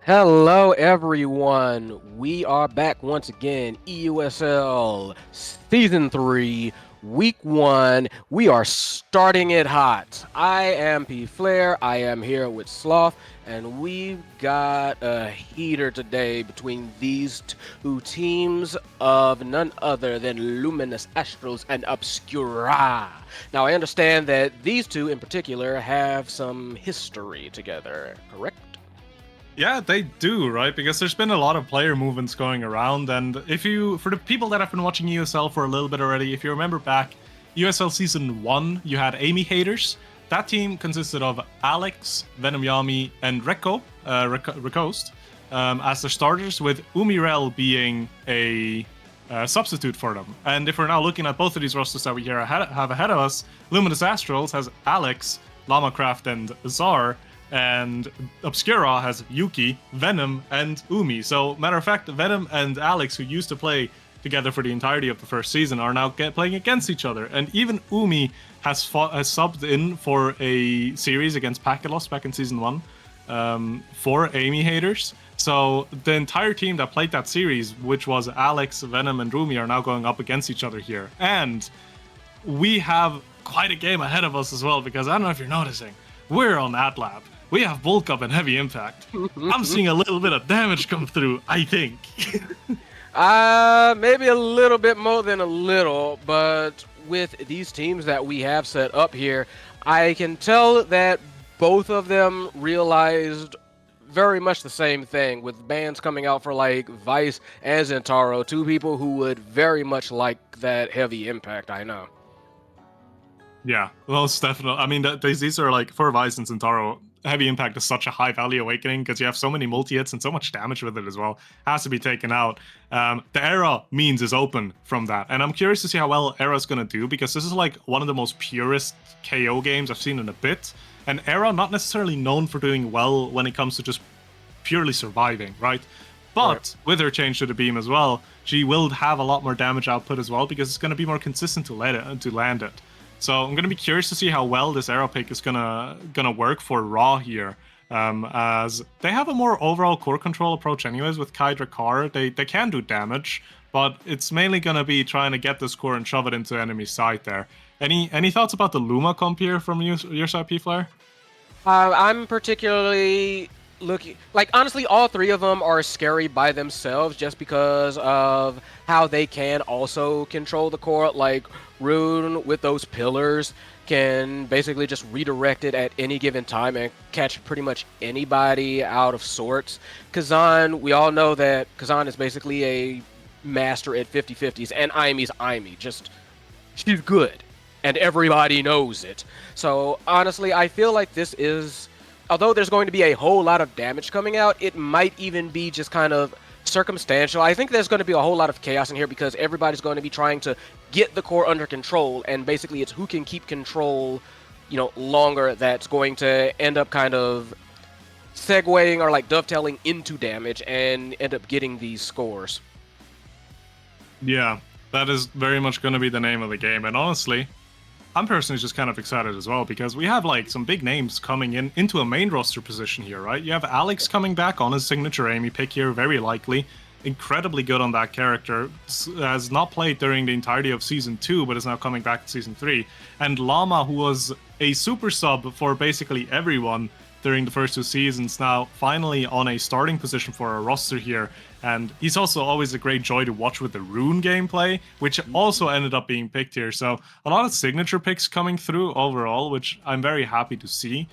Hello, everyone. We are back once again. EUSL Season 3, Week 1. We are starting it hot. I am P. Flair. I am here with Sloth, and we've got a heater today between these two teams of none other than Luminous Astros and Obscura. Now, I understand that these two in particular have some history together, correct? Yeah, they do, right? Because there's been a lot of player movements going around, and for the people that have been watching EUSL for a little bit already, if you remember back, EUSL Season 1, you had Amy haters. That team consisted of Alex, Venom Yami, and Ricost as their starters, with Umirel being a substitute for them. And if we're now looking at both of these rosters that we have ahead of us, Luminous Astrals has Alex, Lamacraft, and Zar, and Obscura has Yuki, Venom, and Umi. So, matter of fact, Venom and Alex, who used to play together for the entirety of the first season, are now playing against each other. And even Umi has subbed in for a series against Pakalos back in Season 1 for Amy haters. So the entire team that played that series, which was Alex, Venom, and Umi, are now going up against each other here. And we have quite a game ahead of us as well, because I don't know if you're noticing, we're on AtLab. We have bulk up and heavy impact. I'm seeing a little bit of damage come through, I think. Maybe a little bit more than a little, but with these teams that we have set up here, I can tell that both of them realized very much the same thing, with bans coming out for like Vice and Zentaro, two people who would very much like that heavy impact, I know. Yeah, most definitely. I mean, these are like, for Vice and Centauro, heavy impact is such a high value awakening because you have so many multi-hits and so much damage with it as well. Has to be taken out. The Era means is open from that. And I'm curious to see how well Era's going to do, because this is like one of the most purest KO games I've seen in a bit. And Era, not necessarily known for doing well when it comes to just purely surviving, right? But with her change to the beam as well, she will have a lot more damage output as well, because it's going to be more consistent to land it. So I'm gonna be curious to see how well this arrow pick is gonna work for Raw here, as they have a more overall core control approach anyways with Kai Drakar. They can do damage, but it's mainly gonna be trying to get this core and shove it into enemy side there. Any thoughts about the Luma comp here from your side, P-Flare? I'm particularly looking, like, honestly, all three of them are scary by themselves just because of how they can also control the core. Like, Rune with those pillars can basically just redirect it at any given time and catch pretty much anybody out of sorts. Kazan, we all know that Kazan is basically a master at 50-50s, and Aimi's Aimi. Just, she's good, and everybody knows it. So, honestly, I feel like this is, although there's going to be a whole lot of damage coming out, it might even be just kind of circumstantial. I think there's going to be a whole lot of chaos in here because everybody's going to be trying to get the core under control, and basically it's who can keep control, you know, longer that's going to end up kind of segueing or like dovetailing into damage and end up getting these scores. Yeah, that is very much going to be the name of the game, and honestly, I'm personally just kind of excited as well, because we have like some big names coming into a main roster position here, right? You have Alex coming back on his signature Amy pick here, very likely. Incredibly good on that character. Has not played during the entirety of Season 2, but is now coming back to Season 3. And Llama, who was a super sub for basically everyone during the first two seasons, now finally on a starting position for our roster here. And he's also always a great joy to watch with the Rune gameplay, which also ended up being picked here. So a lot of signature picks coming through overall, which I'm very happy to see.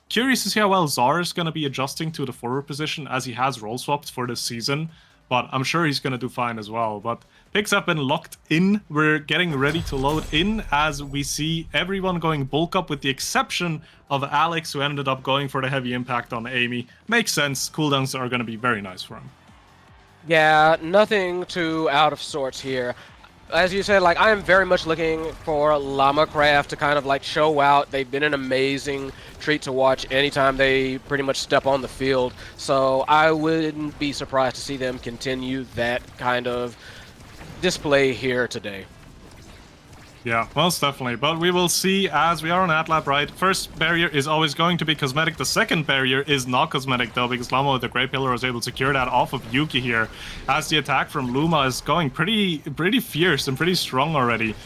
Curious to see how well Zar is going to be adjusting to the forward position, as he has role swapped for this season. But I'm sure he's going to do fine as well. But picks have been locked in. We're getting ready to load in as we see everyone going bulk up with the exception of Alex, who ended up going for the heavy impact on Amy. Makes sense. Cooldowns are going to be very nice for him. Yeah, nothing too out of sorts here. As you said, like, I am very much looking for Lamacraft to kind of like show out. They've been an amazing treat to watch anytime they pretty much step on the field. So I wouldn't be surprised to see them continue that kind of display here today. Yeah, most definitely. But we will see as we are on Atlab, right? First barrier is always going to be cosmetic. The second barrier is not cosmetic, though, because Lama with the Grey Pillar was able to secure that off of Yuki here. As the attack from Luma is going pretty fierce and pretty strong already.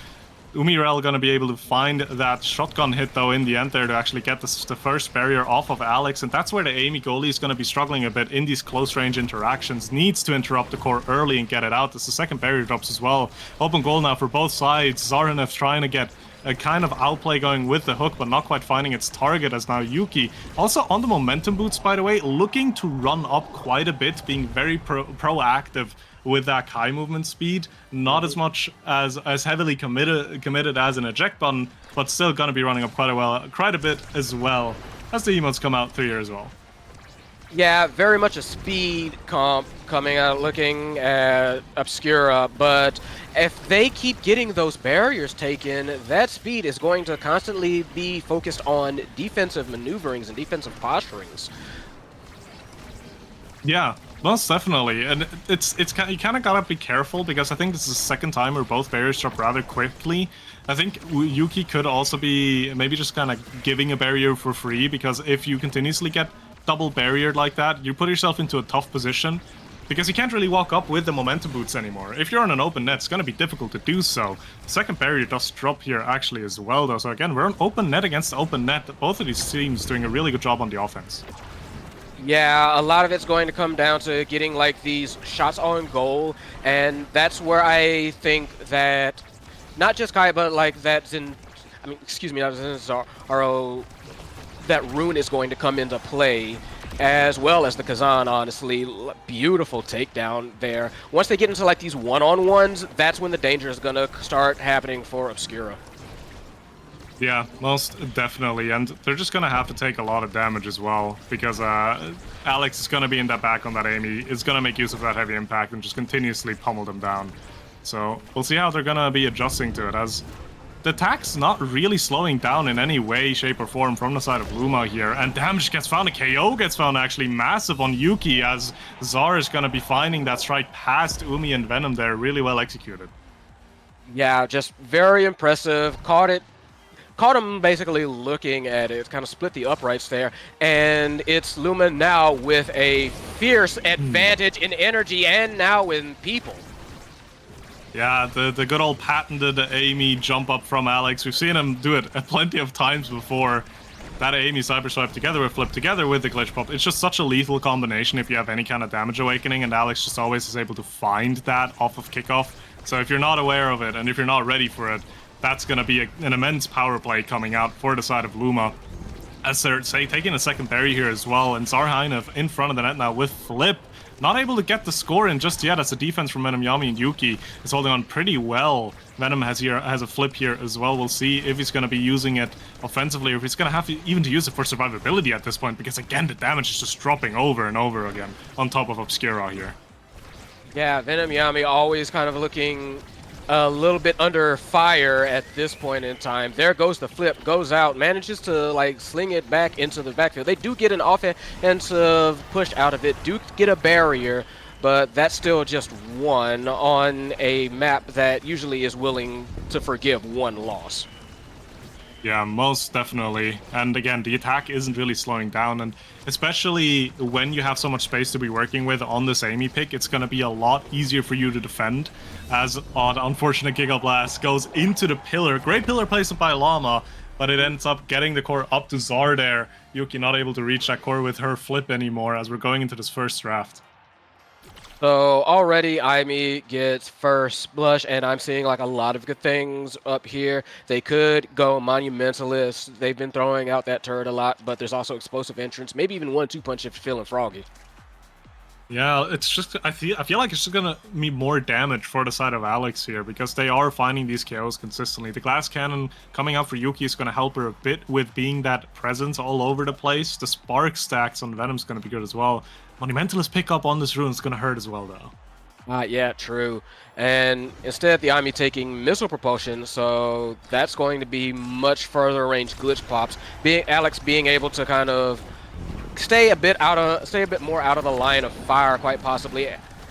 Umirel gonna be able to find that shotgun hit though in the end there to actually get the first barrier off of Alex, and that's where the Amy goalie is gonna be struggling a bit in these close range interactions. Needs to interrupt the core early and get it out as the second barrier drops as well. Open goal now for both sides. Zarenev trying to get a kind of outplay going with the hook, but not quite finding its target as now Yuki. Also on the momentum boots, by the way, looking to run up quite a bit, being very proactive with that Kai movement speed. Not as much as heavily committed as an eject button, but still gonna be running up quite a bit as well as the emotes come out through here as well. Yeah, very much a speed comp coming out looking at Obscura, but if they keep getting those barriers taken, that speed is going to constantly be focused on defensive maneuverings and defensive posturings. Yeah, most definitely, and it's you kind of gotta be careful because I think this is the second time where both barriers drop rather quickly. I think Yuki could also be maybe just kind of giving a barrier for free, because if you continuously get double barriered like that, you put yourself into a tough position because you can't really walk up with the momentum boots anymore. If you're on an open net, it's gonna be difficult to do so. The second barrier does drop here actually as well though, so again, we're on open net against open net. Both of these teams doing a really good job on the offense. Yeah, a lot of it's going to come down to getting like these shots on goal, and that's where I think that not just Kai, but like that Zaro, that Rune is going to come into play, as well as the Kazan, honestly. Beautiful takedown there. Once they get into like these one-on-ones, that's when the danger is going to start happening for Obscura. Yeah, most definitely, and they're just gonna have to take a lot of damage as well, because Alex is gonna be in that back on that Amy, is gonna make use of that heavy impact and just continuously pummel them down. So we'll see how they're gonna be adjusting to it, as the attack's not really slowing down in any way, shape, or form from the side of Luma here, and damage gets found, a KO gets found actually massive on Yuki, as Zar is gonna be finding that strike past Umi and Venom there, really well executed. Yeah, just very impressive. Caught him basically looking at it, kind of split the uprights there, and it's Luma now with a fierce advantage in energy and now in people. Yeah, the good old patented Amy jump up from Alex. We've seen him do it plenty of times before. That Amy cyber swipe together with flip together with the glitch pop. It's just such a lethal combination if you have any kind of damage awakening, and Alex just always is able to find that off of kickoff. So if you're not aware of it and if you're not ready for it, that's going to be an immense power play coming out for the side of Luma. As they're taking a second barrier here as well, and Zarhainov in front of the net now with flip. Not able to get the score in just yet, as the defense from Venom, Yami, and Yuki is holding on pretty well. Venom has a flip here as well. We'll see if he's going to be using it offensively, or if he's going to have to even to use it for survivability at this point, because again, the damage is just dropping over and over again on top of Obscura here. Yeah, Venom Yami always kind of looking a little bit under fire at this point in time. There goes the flip, goes out, manages to like sling it back into the backfield. They do get an offensive push out of it, do get a barrier, but that's still just one on a map that usually is willing to forgive one loss. Yeah, most definitely. And again, the attack isn't really slowing down, and especially when you have so much space to be working with on this Amy pick, it's going to be a lot easier for you to defend, as an unfortunate Giga Blast goes into the pillar. Great pillar placement by Llama, but it ends up getting the core up to Zar there. Yuki not able to reach that core with her flip anymore as we're going into this first draft. So already Aimi gets first blush, and I'm seeing like a lot of good things up here. They could go Monumentalist. They've been throwing out that turret a lot, but there's also explosive entrance, maybe even 1-2 punch if you're feeling froggy. Yeah, it's just I feel like it's just gonna be more damage for the side of Alex here, because they are finding these KOs consistently. The glass cannon coming out for Yuki is gonna help her a bit with being that presence all over the place. The spark stacks on Venom's gonna be good as well. Monumentalist pickup on this rune is gonna hurt as well though. Yeah, true. And instead, the Ami taking missile propulsion, so that's going to be much further range glitch pops. Alex being able to kind of stay a bit more out of the line of fire, quite possibly,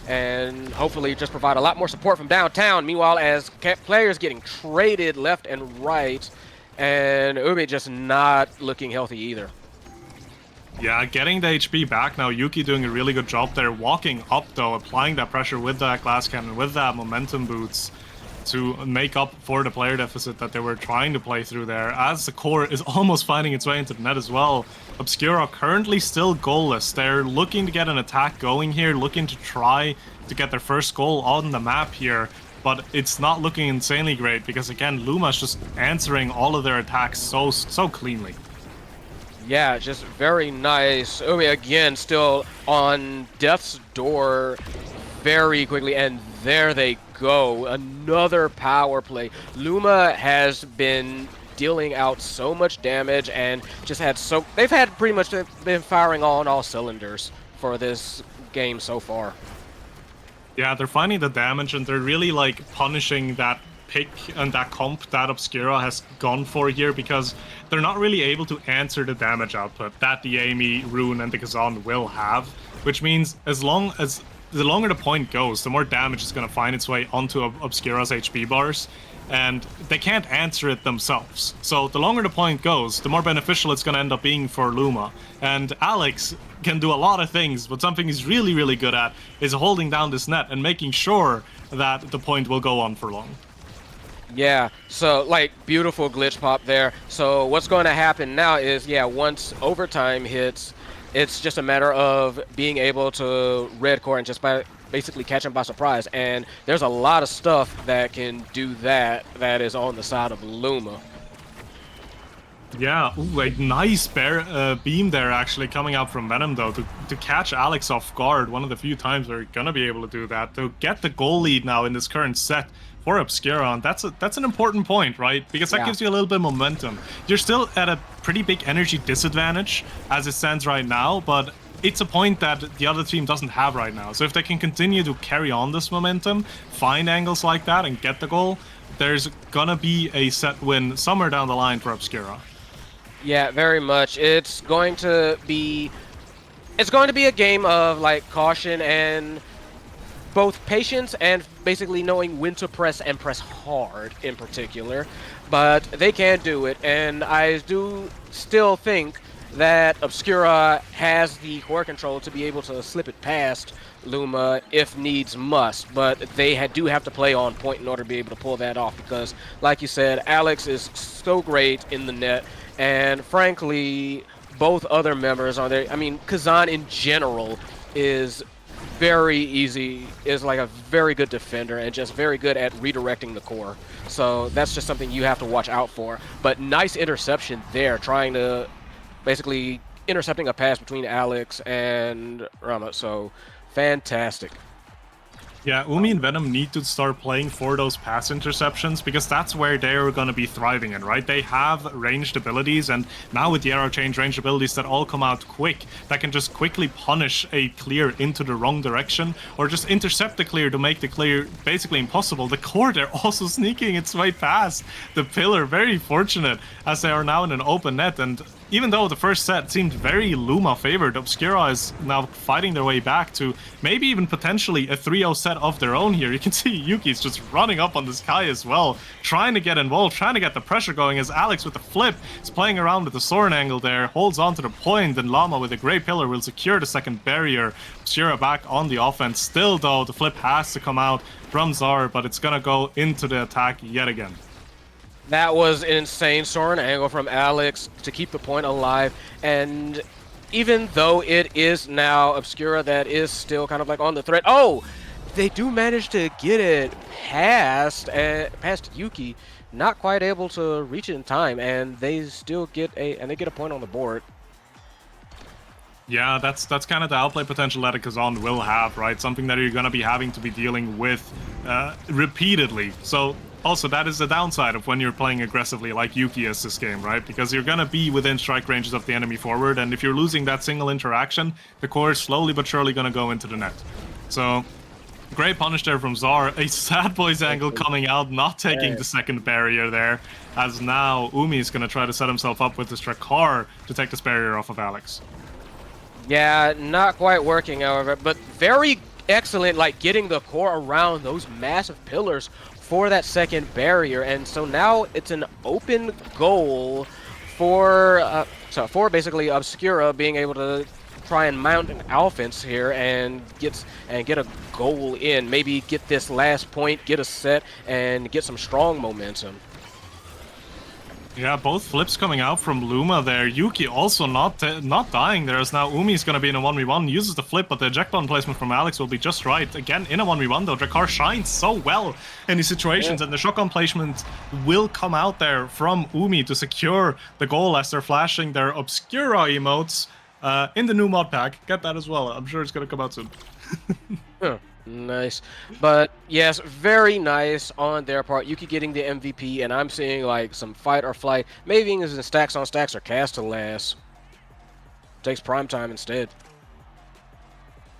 and hopefully just provide a lot more support from downtown. Meanwhile, as players getting traded left and right, and Umi just not looking healthy either. Yeah, getting the HP back now. Yuki doing a really good job there. Walking up though, applying that pressure with that glass cannon, with that momentum boots to make up for the player deficit that they were trying to play through there, as the core is almost finding its way into the net as well. Obscura currently still goalless. They're looking to get an attack going here, looking to try to get their first goal on the map here, but it's not looking insanely great because, again, Luma's just answering all of their attacks so cleanly. Yeah, just very nice. Umi again still on death's door very quickly, and there they go. Another power play. Luma has been dealing out so much damage and just had they've had pretty much been firing on all cylinders for this game so far. Yeah, they're finding the damage and they're really like punishing that pick and that comp that Obscura has gone for here, because they're not really able to answer the damage output that the Amy, Rune, and the Kazan will have, which means the longer the point goes, the more damage is going to find its way onto Obscura's HP bars, and they can't answer it themselves. So the longer the point goes, the more beneficial it's going to end up being for Luma. And Alex can do a lot of things, but something he's really, really good at is holding down this net and making sure that the point will go on for long. Yeah, so like beautiful glitch pop there. So what's going to happen now is, yeah, once overtime hits, it's just a matter of being able to red core and just basically catch them by surprise. And there's a lot of stuff that can do that is on the side of Luma. Yeah, ooh, a nice beam there actually coming out from Venom though to catch Alex off guard. One of the few times they're gonna be able to do that, to get the goal lead now in this current set for Obscura, and that's an important point, right? Because that gives you a little bit of momentum. You're still at a pretty big energy disadvantage as it stands right now, but it's a point that the other team doesn't have right now. So if they can continue to carry on this momentum, find angles like that, and get the goal, there's gonna be a set win somewhere down the line for Obscura. Yeah, very much. It's going to be a game of like caution and both patience and basically knowing when to press and press hard in particular, but they can do it, and I do still think that Obscura has the core control to be able to slip it past Luma if needs must, but they do have to play on point in order to be able to pull that off, because like you said, Alex is so great in the net, and frankly both other members are there. I mean, Kazan in general is like a very good defender and just very good at redirecting the core. So that's just something you have to watch out for. But nice interception there, trying to basically intercepting a pass between Alex and Rama. So fantastic. Yeah, Umi and Venom need to start playing for those pass interceptions, because that's where they're going to be thriving in, right? They have ranged abilities, and now with the arrow change ranged abilities that all come out quick, that can just quickly punish a clear into the wrong direction, or just intercept the clear to make the clear basically impossible. The core, they're also sneaking its way past the pillar. Very fortunate, as they are now in an open net, and even though the first set seemed very Luma favored, Obscura is now fighting their way back to maybe even potentially a 3-0 set of their own here. You can see Yuki's just running up on the sky as well, trying to get involved, trying to get the pressure going, as Alex with the flip is playing around with the Soren angle there, holds on to the point, and Llama with a great pillar will secure the second barrier. Obscura back on the offense. Still though, the flip has to come out from Zar, but it's gonna go into the attack yet again. That was an insane Soren angle from Alex to keep the point alive, and even though it is now Obscura that is still kind of like on the threat. Oh, they do manage to get it past Yuki, not quite able to reach it in time, and they still get a point on the board. Yeah, that's kind of the outplay potential that a Kazan will have, right? Something that you're going to be having to be dealing with repeatedly. So also, that is the downside of when you're playing aggressively like Yuki is this game, right? Because you're going to be within strike ranges of the enemy forward, and if you're losing that single interaction, the core is slowly but surely going to go into the net. So, great punish there from Zar. A Sad Boys angle coming out, not taking the second barrier there, as now Umi is going to try to set himself up with this Drakkar to take this barrier off of Alex. Yeah, not quite working, however, but very excellent, like getting the core around those massive pillars for that second barrier. And so now it's an open goal for for basically Obscura being able to try and mount an offense here and get a goal in. Maybe get this last point, get a set, and get some strong momentum. Yeah, both flips coming out from Luma there. Yuki also not dying there, as now Umi's going to be in a 1v1. Uses the flip, but the eject button placement from Alex will be just right. Again, in a 1v1 though, Drakkar shines so well in these situations, and the shotgun placement will come out there from Umi to secure the goal as they're flashing their Obscura emotes in the new mod pack. Get that as well. I'm sure it's going to come out soon. Nice. But yes, very nice on their part. Yuki getting the MVP, and I'm seeing like some fight or flight. Maybe even in stacks on stacks or Castellas. Takes prime time instead.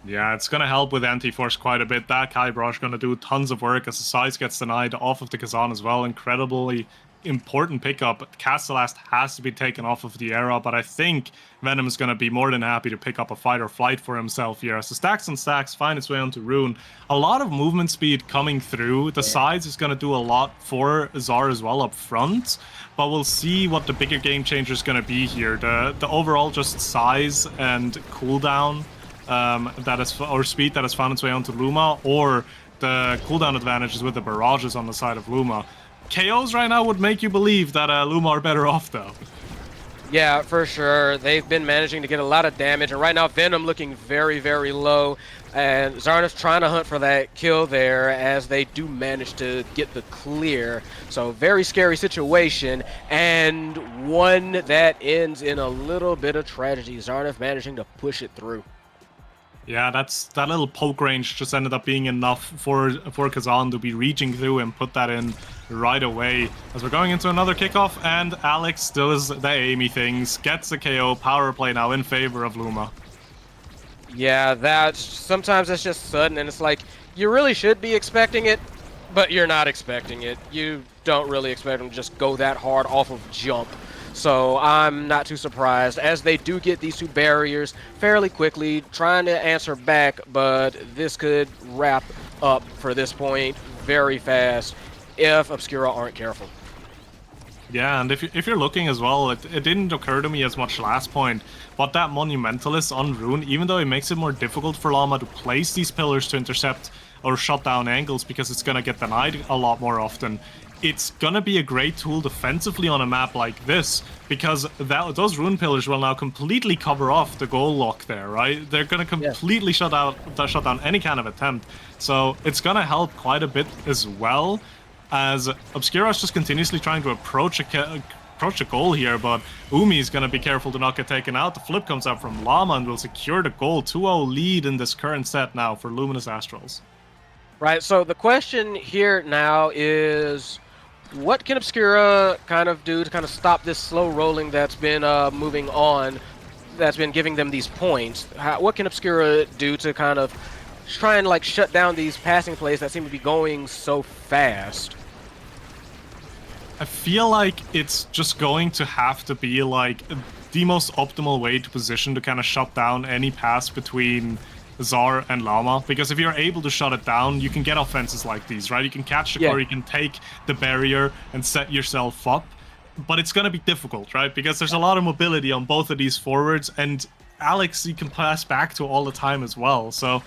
Yeah, it's going to help with anti-force quite a bit. That Kybrosh going to do tons of work as the size gets denied off of the Kazan as well. Incredibly important pickup. Castellast has to be taken off of the era, but I think Venom is going to be more than happy to pick up a fight or flight for himself here. As the stacks and stacks find its way onto Rune. A lot of movement speed coming through. The size is going to do a lot for Zar as well up front, but we'll see what the bigger game changer is going to be here. The overall just size and cooldown or speed that has found its way onto Luma, or the cooldown advantages with the barrages on the side of Luma. KOs right now would make you believe that Luma are better off, though. Yeah, for sure. They've been managing to get a lot of damage, and right now Venom looking very, very low, and Zarnus trying to hunt for that kill there as they do manage to get the clear. So very scary situation, and one that ends in a little bit of tragedy. Zarnus managing to push it through. Yeah, that little poke range just ended up being enough for Kazan to be reaching through and put that in right away. As we're going into another kickoff, and Alex does the Amy things, gets the KO, power play now in favor of Luma. Yeah, sometimes it's just sudden, and it's like, you really should be expecting it, but you're not expecting it. You don't really expect them to just go that hard off of jump. So I'm not too surprised, as they do get these two barriers fairly quickly, trying to answer back, but this could wrap up for this point very fast if Obscura aren't careful. Yeah, and if you're looking as well, it didn't occur to me as much last point, but that Monumentalist on Rune, even though it makes it more difficult for Llama to place these pillars to intercept or shut down angles because it's going to get denied a lot more often, it's gonna be a great tool defensively on a map like this, because those rune pillars will now completely cover off the goal lock there, right? They're gonna completely shut down any kind of attempt. So it's gonna help quite a bit as well, as Obscura is just continuously trying to approach a goal here, but Umi is gonna be careful to not get taken out. The flip comes out from Llama and will secure the goal. 2-0 lead in this current set now for Luminous Astrals. Right, so the question here now is, what can Obscura kind of do to kind of stop this slow rolling that's been moving on, that's been giving them these points? What can Obscura do to kind of try and like shut down these passing plays that seem to be going so fast? I feel like it's just going to have to be like the most optimal way to position to kind of shut down any pass between Zar and Llama, because if you're able to shut it down, you can get offenses like these, right? You can catch the core, you can take the barrier and set yourself up, but it's going to be difficult, right? Because there's a lot of mobility on both of these forwards, and Alex you can pass back to all the time as well. So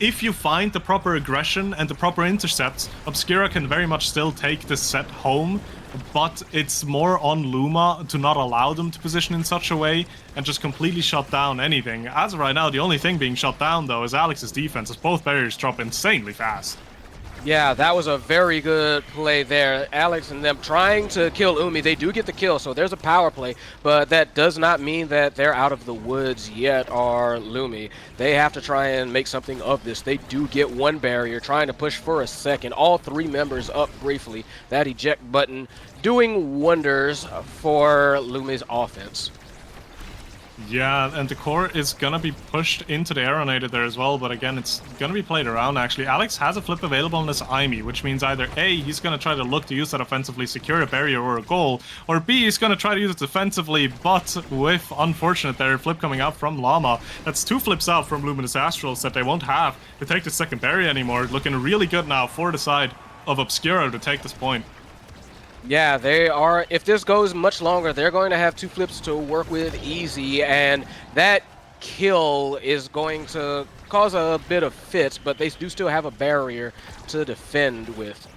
if you find the proper aggression and the proper intercepts, Obscura can very much still take this set home, but it's more on Luma to not allow them to position in such a way and just completely shut down anything. As of right now, the only thing being shut down, though, is Alex's defense, as both barriers drop insanely fast. Yeah, that was a very good play there. Alex and them trying to kill Umi. They do get the kill, so there's a power play, but that does not mean that they're out of the woods yet, are Lumi. They have to try and make something of this. They do get one barrier, trying to push for a second. All three members up briefly. That eject button doing wonders for Lumi's offense. Yeah, and the core is gonna be pushed into the Aeronator there as well, but again, it's gonna be played around actually. Alex has a flip available on this Aimi, which means either A, he's gonna try to look to use that offensively, secure a barrier or a goal, or B, he's gonna try to use it defensively, but with, unfortunate there, flip coming out from Llama. That's 2 flips out from Luminous Astrals that they won't have to take the second barrier anymore. Looking really good now for the side of Obscuro to take this point. Yeah, they are. If this goes much longer, they're going to have 2 flips to work with easy, and that kill is going to cause a bit of fits, but they do still have a barrier to defend with.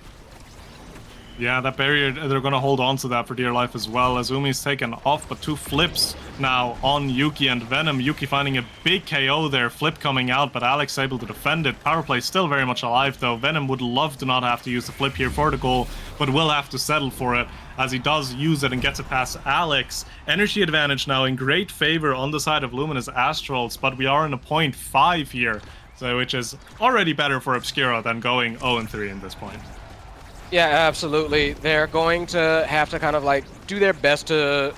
Yeah, that barrier, they're going to hold on to that for dear life as well, as Umi's taken off, but 2 flips now on Yuki and Venom. Yuki finding a big KO there, flip coming out, but Alex able to defend it. Power play still very much alive though. Venom would love to not have to use the flip here for the goal, but will have to settle for it, as he does use it and gets it past Alex. Energy advantage now in great favor on the side of Luminous Astrals, but we are in a 0.5 here, so which is already better for Obscuro than going 0-3 in this point. Yeah, absolutely. They're going to have to kind of like do their best to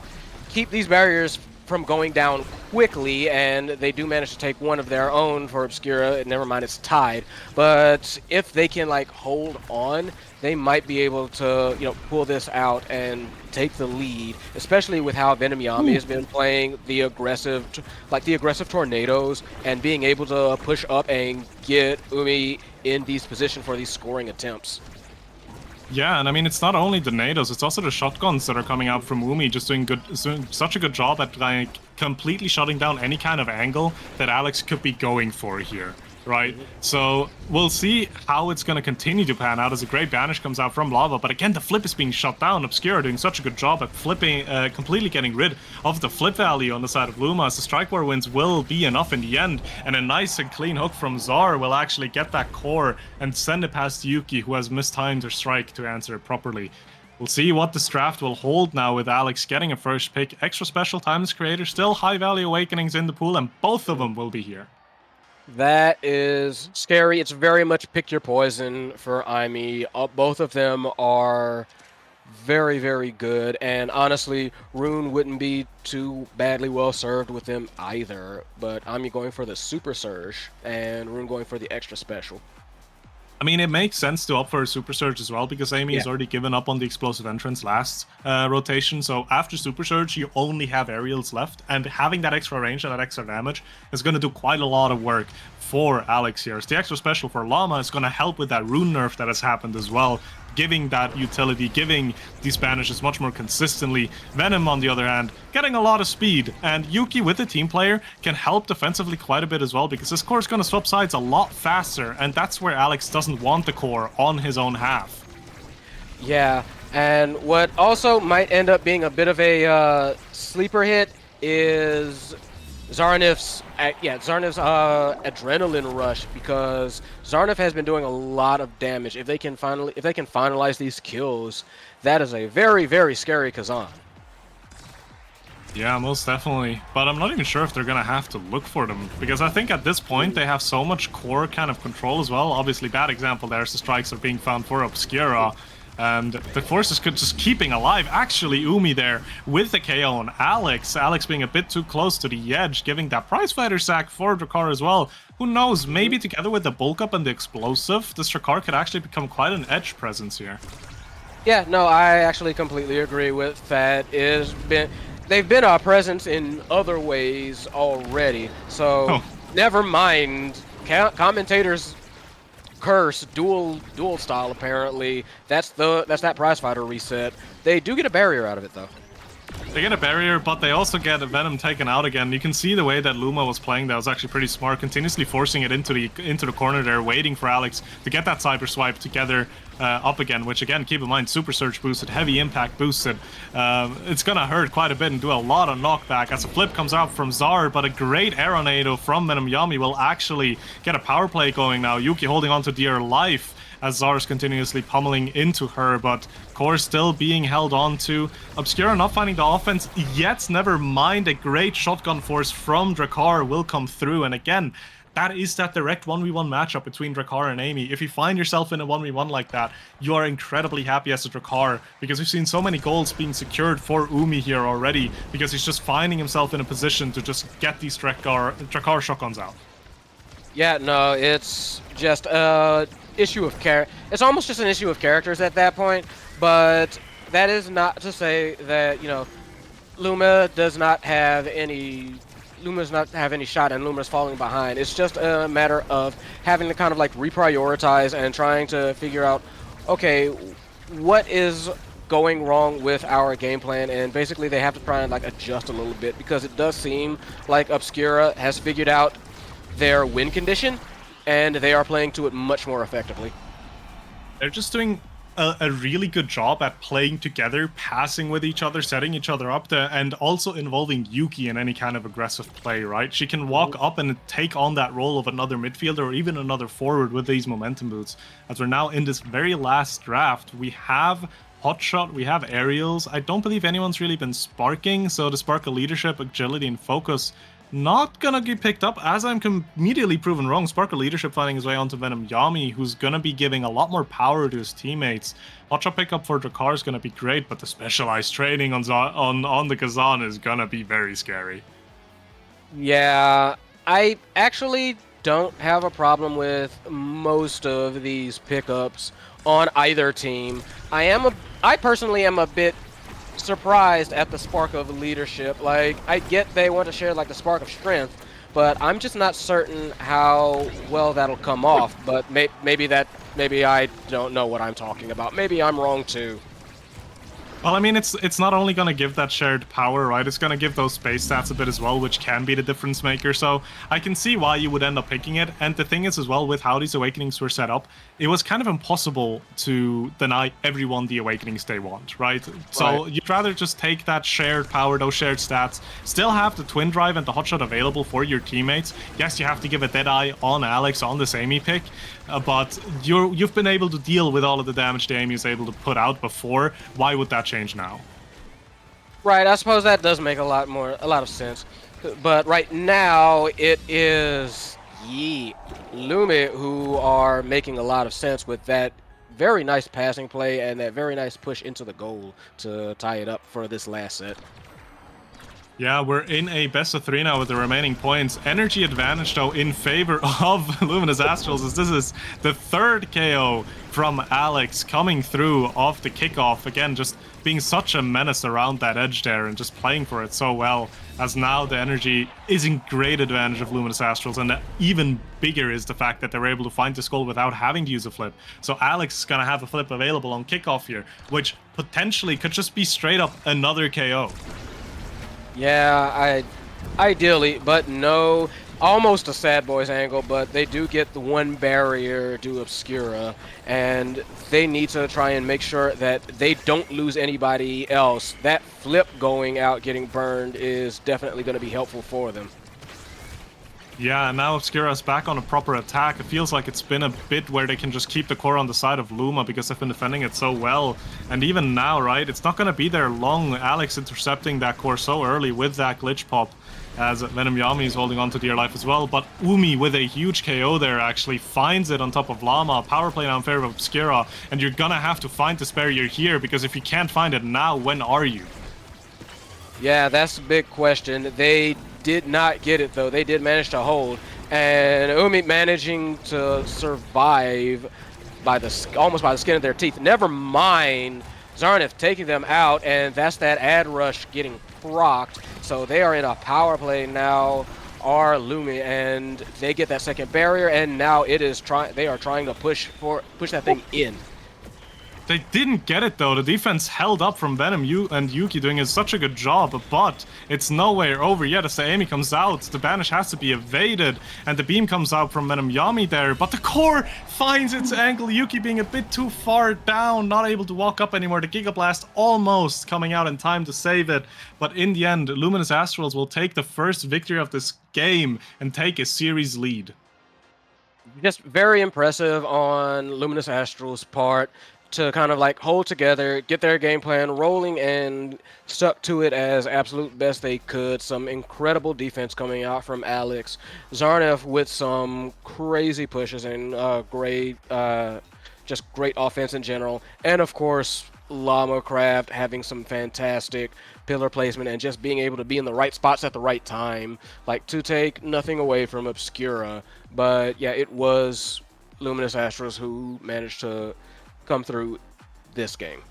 keep these barriers from going down quickly, and they do manage to take one of their own for Obscura. Never mind, it's tied. But if they can like hold on, they might be able to, you know, pull this out and take the lead, especially with how Venom Yami has been playing the aggressive tornadoes and being able to push up and get Umi in these positions for these scoring attempts. Yeah, and I mean, it's not only the NATOs, it's also the shotguns that are coming out from Umi, just doing such a good job at like completely shutting down any kind of angle that Alex could be going for here, right? So we'll see how it's going to continue to pan out as a great banish comes out from Lava, but again, the flip is being shut down. Obscura doing such a good job at flipping, completely getting rid of the flip value on the side of Luma, as the Strike War wins will be enough in the end, and a nice and clean hook from Zar will actually get that core and send it past Yuki, who has mistimed her strike to answer it properly. We'll see what this draft will hold now with Alex getting a first pick. Extra special times creator, still high value awakenings in the pool, and both of them will be here. That is scary. It's very much pick your poison for Aimi. Both of them are very, very good, and honestly, Rune wouldn't be too badly well served with them either. But Aimi going for the Super Surge, and Rune going for the extra special. I mean, it makes sense to opt for a Super Surge as well, because Amy has already given up on the Explosive Entrance last rotation, so after Super Surge, you only have aerials left, and having that extra range and that extra damage is going to do quite a lot of work for Alex here. So the extra special for Llama is going to help with that rune nerf that has happened as well, giving that utility, giving these banishes much more consistently. Venom, on the other hand, getting a lot of speed, and Yuki with the team player can help defensively quite a bit as well, because this core is going to swap sides a lot faster, and that's where Alex doesn't want the core on his own half. Yeah, and what also might end up being a bit of a sleeper hit is Zarnif's adrenaline rush, because Zarnif has been doing a lot of damage. If they can finalize these kills, that is a very, very scary Kazan. Yeah, most definitely. But I'm not even sure if they're gonna have to look for them, because I think at this point they have so much core kind of control as well. Obviously, bad example there's the strikes are being found for Obscura. And the forces could just keeping alive. Actually, Umi there with the KO on Alex. Alex being a bit too close to the edge, giving that prize fighter sack for Drakkar as well. Who knows, maybe together with the bulk up and the explosive, this Drakkar could actually become quite an edge presence here. Yeah, no, I actually completely agree with that. They've been a presence in other ways already, so never mind. Commentators curse dual style apparently. That's that prize fighter reset. They do get a barrier out of it though. They get a barrier, but they also get a Venom taken out again. You can see the way that Luma was playing that was actually pretty smart, continuously forcing it into the corner there, waiting for Alex to get that cyber swipe together up again, which again, keep in mind, Super Surge boosted, heavy impact boosted. It's gonna hurt quite a bit and do a lot of knockback as a flip comes out from Zar, but a great Aeronado from Venom Yami will actually get a power play going now. Yuki holding on to dear life as Zar's continuously pummeling into her, but Core still being held on to. Obscura not finding the offense yet, never mind. A great shotgun force from Drakkar will come through, and again, that is that direct 1v1 matchup between Drakkar and Amy. If you find yourself in a 1v1 like that, you are incredibly happy as a Drakkar, because we've seen so many goals being secured for Umi here already, because he's just finding himself in a position to just get these Drakkar shotguns out. Yeah, no, it's just issue of it's almost just an issue of characters at that point, but that is not to say that, you know, Luma does not have any shot and Luma's falling behind. It's just a matter of having to kind of like reprioritize and trying to figure out, okay, what is going wrong with our game plan, and basically they have to try and like adjust a little bit, because it does seem like Obscura has figured out their win condition and they are playing to it much more effectively. They're just doing a really good job at playing together, passing with each other, setting each other up, and also involving Yuki in any kind of aggressive play, right? She can walk up and take on that role of another midfielder or even another forward with these momentum boots. As we're now in this very last draft, we have Hotshot, we have Aerials. I don't believe anyone's really been sparking, so the spark of leadership, agility, and focus not gonna get picked up, as I'm immediately proven wrong. Spark of leadership finding his way onto Venom Yami, who's gonna be giving a lot more power to his teammates. Hotshot pickup for Drakkar is gonna be great, but the specialized training on the Kazan is gonna be very scary. Yeah, I actually don't have a problem with most of these pickups on either team. I personally am a bit surprised at the spark of leadership. Like, I get they want to share like the spark of strength, but I'm just not certain how well that'll come off. But maybe I don't know what I'm talking about. Maybe I'm wrong too. Well, I mean, it's not only going to give that shared power, right? It's going to give those space stats a bit as well, which can be the difference maker. So I can see why you would end up picking it. And the thing is as well, with how these Awakenings were set up, it was kind of impossible to deny everyone the Awakenings they want, right? So you'd rather just take that shared power, those shared stats, still have the Twin Drive and the Hotshot available for your teammates. Yes, you have to give a Deadeye on Alex on this Amy pick, but you've been able to deal with all of the damage the Amy is able to put out before. Why would that change now? Right, I suppose that does make a lot of sense. But right now it is Lumi who are making a lot of sense with that very nice passing play and that very nice push into the goal to tie it up for this last set. Yeah, we're in a best of 3 now with the remaining points. Energy advantage, though, in favor of Luminous Astrals, as this is the third KO from Alex coming through off the kickoff. Again, just being such a menace around that edge there and just playing for it so well, as now the energy is in great advantage of Luminous Astrals, and even bigger is the fact that they're able to find the skull without having to use a flip. So Alex is going to have a flip available on kickoff here, which potentially could just be straight up another KO. Yeah, ideally, but no, almost a Sad Boys angle, but they do get the one barrier to Obscura, and they need to try and make sure that they don't lose anybody else. That flip going out, getting burned, is definitely going to be helpful for them. Yeah, and now Obscura's back on a proper attack. It feels like it's been a bit where they can just keep the core on the side of Luma because they've been defending it so well. And even now, right, it's not going to be there long. Alex intercepting that core so early with that glitch pop, as Venom Yami is holding on to dear life as well. But Umi with a huge KO there actually finds it on top of Llama. Power play now in favor of Obscura, and you're going to have to find this barrier here, because if you can't find it now, when are you? Yeah, that's a big question. They did not get it, though. They did manage to hold, and Umi managing to survive by almost by the skin of their teeth. Never mind Zarnif taking them out, and that's that ad rush getting procced. So they are in a power play now, are Lumi, and they get that second barrier, and now it is they are trying to push that thing in. They didn't get it, though. The defense held up from Venom and Yuki doing such a good job, but it's nowhere over yet as the Amy comes out. The banish has to be evaded, and the beam comes out from Venom Yami there, but the core finds its angle. Yuki being a bit too far down, not able to walk up anymore. The Giga Blast almost coming out in time to save it, but in the end, Luminous Astrals will take the first victory of this game and take a series lead. Just very impressive on Luminous Astral's part. to kind of like hold together, get their game plan rolling, and stuck to it as absolute best they could. Some incredible defense coming out from Alex. Zarnev with some crazy pushes and just great offense in general. And of course, Llama Craft having some fantastic pillar placement and just being able to be in the right spots at the right time. Like, to take nothing away from Obscura, but yeah, it was Luminous Astros who managed to come through this game.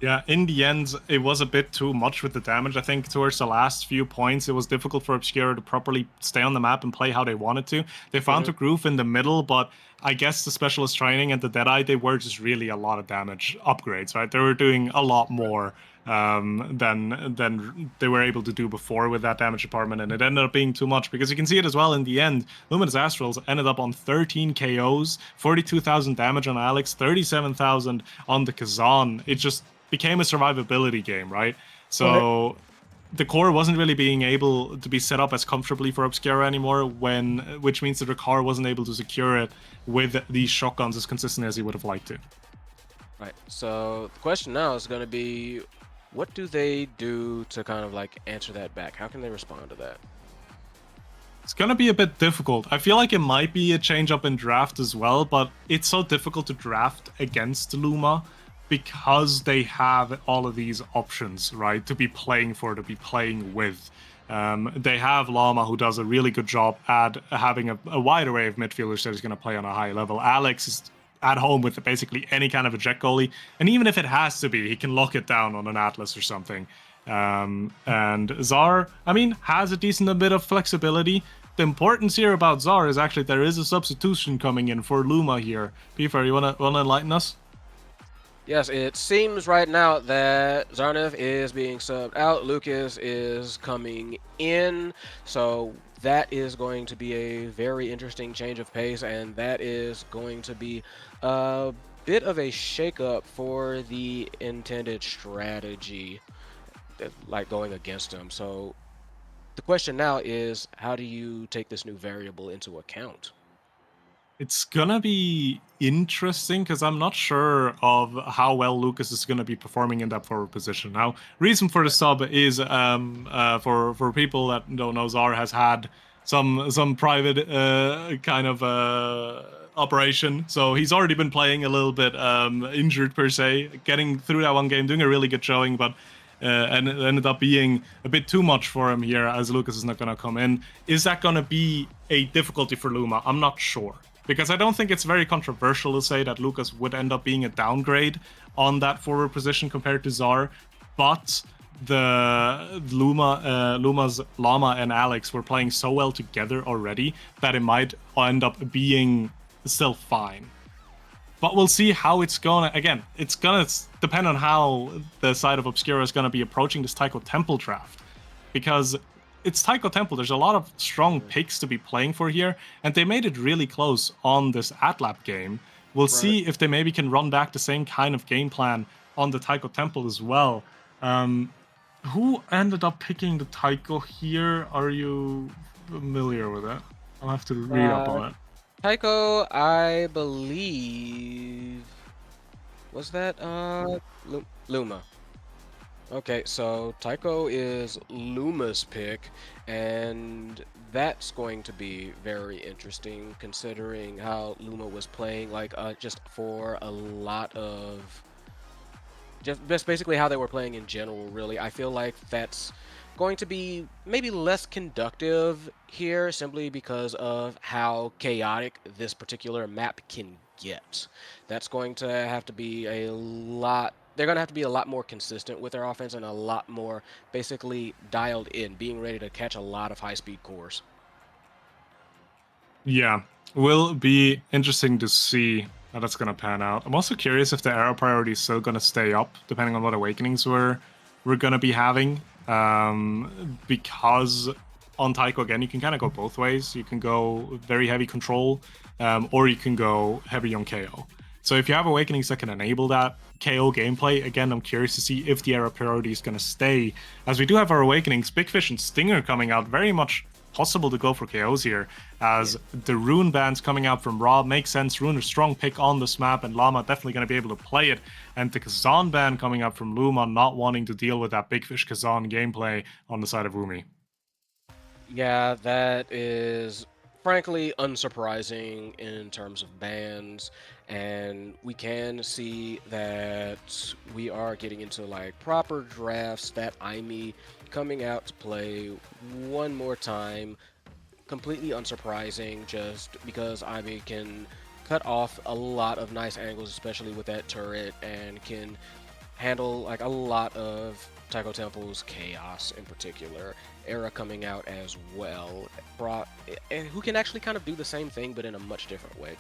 Yeah, in the end, it was a bit too much with the damage. I think towards the last few points, it was difficult for Obscura to properly stay on the map and play how they wanted to. They found a groove in the middle, but I guess the Specialist Training and the Deadeye, they were just really a lot of damage upgrades, right? They were doing a lot more than they were able to do before with that damage department, and it ended up being too much, because you can see it as well in the end. Luminous Astrals ended up on 13 KOs, 42,000 damage on Alex, 37,000 on the Kazan. It just became a survivability game, right? So the core wasn't really being able to be set up as comfortably for Obscura anymore, which means that the car wasn't able to secure it with these shotguns as consistently as he would have liked to. Right. So the question now is going to be, what do they do to kind of like answer that back? How can they respond to that? It's going to be a bit difficult. I feel like it might be a change up in draft as well, but it's so difficult to draft against Luma because they have all of these options, right, to be playing for, to be playing with. They have Llama, who does a really good job at having a wide array of midfielders that is going to play on a high level. Alex is at home with basically any kind of a jet goalie, and even if it has to be, he can lock it down on an Atlas or something. And Zar, I mean, has a decent bit of flexibility. The importance here about Zar is actually there is a substitution coming in for Luma here. Pifer, you wanna enlighten us? Yes, it seems right now that Zarnev is being subbed out. Lucas is coming in. So that is going to be a very interesting change of pace, and that is going to be a bit of a shakeup for the intended strategy, like going against him. So the question now is, how do you take this new variable into account? It's gonna be interesting because I'm not sure of how well Lucas is gonna be performing in that forward position. Now, reason for the sub is for people that don't know, Zar has had some private kind of operation, so he's already been playing a little bit injured per se, getting through that one game, doing a really good showing, but and it ended up being a bit too much for him here as Lucas is not gonna come in. Is that gonna be a difficulty for Luma? I'm not sure. Because I don't think it's very controversial to say that Lucas would end up being a downgrade on that forward position compared to Zar, but the Luma's Llama and Alex were playing so well together already that it might end up being still fine. But we'll see how it's gonna. Again, it's gonna depend on how the side of Obscura is gonna be approaching this Taiko Temple draft, because it's Taiko Temple. There's a lot of strong picks to be playing for here, and they made it really close on this Atlap game. We'll see if they maybe can run back the same kind of game plan on the Taiko Temple as well. Who ended up picking the Taiko here? Are you familiar with it? I'll have to read up on it. Taiko, I believe, was that Luma? Okay, so Taiko is Luma's pick, and that's going to be very interesting considering how Luma was playing, like just for a lot of just basically how they were playing in general. Really, I feel like that's going to be maybe less conductive here, simply because of how chaotic this particular map can get. That's going to have to be a lot. They're going to have to be a lot more consistent with their offense and a lot more basically dialed in, being ready to catch a lot of high-speed cores. Yeah, will be interesting to see how that's going to pan out. I'm also curious if the arrow priority is still going to stay up, depending on what awakenings we're going to be having. Because on Taiko, again, you can kind of go both ways. You can go very heavy control, or you can go heavy on KO. So if you have awakenings that can enable that KO gameplay, again, I'm curious to see if the arrow priority is going to stay, as we do have our awakenings, Big Fish and Stinger coming out very much possible to go for KOs here, as the Rune bans coming out from Ra makes sense. Rune a strong pick on this map, and Llama definitely going to be able to play it. And the Kazan ban coming up from Luma, not wanting to deal with that Big Fish Kazan gameplay on the side of Wumi. Yeah, that is frankly unsurprising in terms of bans, and we can see that we are getting into like proper drafts, that IME coming out to play one more time. Completely unsurprising, just because IME can cut off a lot of nice angles, especially with that turret, and can handle like a lot of Taiko Temple's chaos in particular. Era coming out as well, who can actually kind of do the same thing but in a much different way.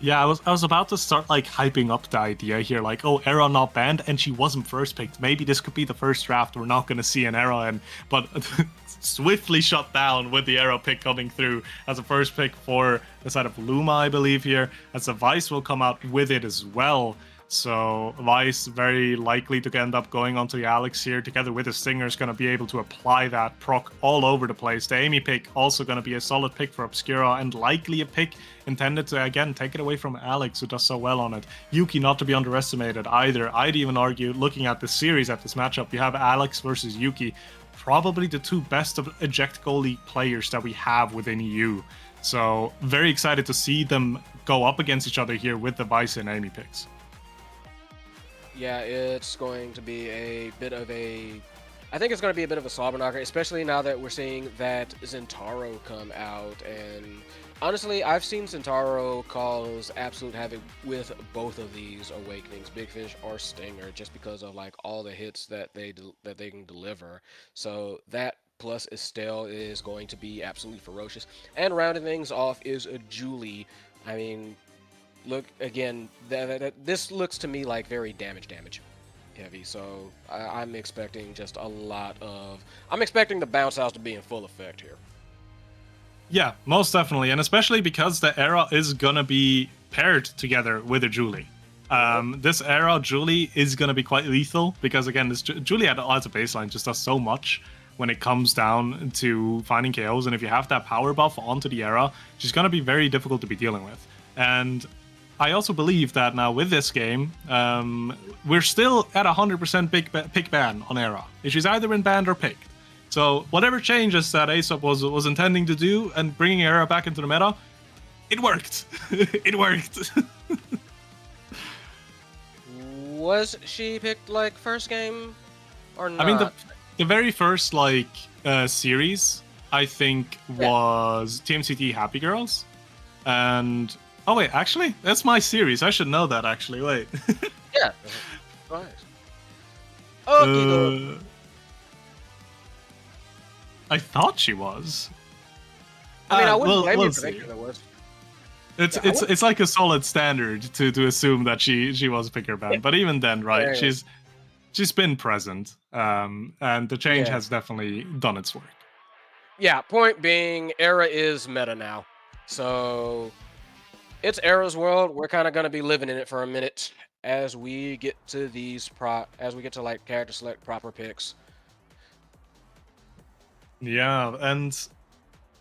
Yeah, I was about to start like hyping up the idea here, like, oh, Era not banned, and she wasn't first picked. Maybe this could be the first draft we're not going to see an Era in, but swiftly shut down with the Era pick coming through as a first pick for the side of Luma, I believe here, as the Vice will come out with it as well. So Vice very likely to end up going onto the Alex here, together with the Stinger, is going to be able to apply that proc all over the place. The Amy pick also going to be a solid pick for Obscura, and likely a pick intended to, again, take it away from Alex, who does so well on it. Yuki not to be underestimated either. I'd even argue, looking at this series, at this matchup, you have Alex versus Yuki, probably the two best of eject goalie players that we have within EU. So very excited to see them go up against each other here with the Vice and Amy picks. Yeah, it's going to be a bit of a... I think it's going to be a bit of a slobber knocker, especially now that we're seeing that Zentaro come out. And honestly, I've seen Zentaro cause absolute havoc with both of these Awakenings, Big Fish or Stinger, just because of like all the hits that they can deliver. So that plus Estelle is going to be absolutely ferocious. And rounding things off is a Julie. I mean, look, again, this looks to me like very damage heavy, so I'm expecting just a lot of... I'm expecting the bounce house to be in full effect here. Yeah, most definitely, and especially because the Era is gonna be paired together with a Julie. This Era Julie is gonna be quite lethal, because again, this Julie as a baseline just does so much when it comes down to finding KOs, and if you have that power buff onto the Era, she's gonna be very difficult to be dealing with. And I also believe that now with this game, we're still at 100% pick ban on Era. She's either been banned or picked. So whatever changes that Aesop was intending to do and bringing Era back into the meta, it worked. It worked. Was she picked like first game or not? I mean, the very first like series, I think, was TMCT Happy Girls, and oh wait, actually, that's my series. I should know that, actually. Wait. Yeah. Nice. Okay, I thought she was. I mean, I wouldn't blame you we'll for thinking there was. It's like a solid standard to assume that she was a picker band, but even then, right? She's been present, and the change has definitely done its work. Yeah. Point being, Era is meta now, so. It's Era's world. We're kind of going to be living in it for a minute as we get to these like character select proper picks. Yeah, and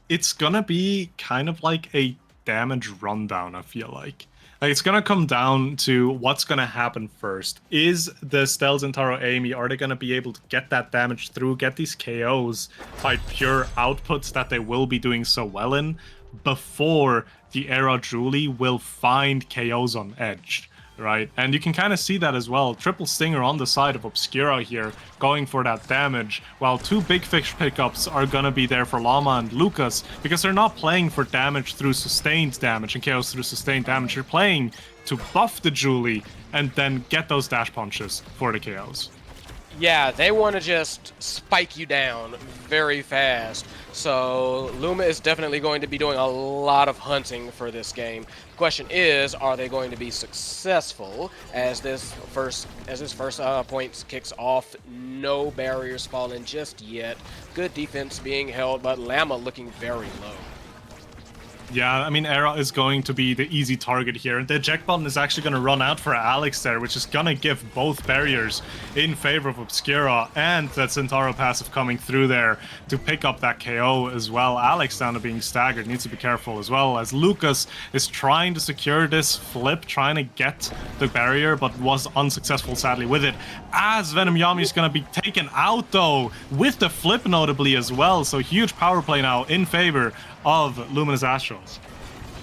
it's gonna be kind of like a damage rundown, I feel like. Like, it's gonna come down to what's gonna happen first. Is the Stels and Taro Amy, are they gonna be able to get that damage through, get these KOs by pure outputs that they will be doing so well in, before the Era Julie will find KOs on edge, right? And you can kind of see that as well. Triple Stinger on the side of Obscura here, going for that damage, while two Big Fish pickups are gonna be there for Llama and Lucas, because they're not playing for damage through sustained damage and KOs through sustained damage. They're playing to buff the Julie and then get those dash punches for the KOs. Yeah, they want to just spike you down very fast. So Luma is definitely going to be doing a lot of hunting for this game. The question is, are they going to be successful as this first point kicks off? No barriers falling just yet. Good defense being held, but Llama looking very low. Yeah, I mean, Era is going to be the easy target here. And the eject button is actually going to run out for Alex there, which is going to give both barriers in favor of Obscura, and that Centauro passive coming through there to pick up that KO as well. Alex down to being staggered, needs to be careful as well, as Lucas is trying to secure this flip, trying to get the barrier, but was unsuccessful, sadly, with it. As Venom Yami is going to be taken out, though, with the flip notably as well. So huge power play now in favor of Luminous Astrals.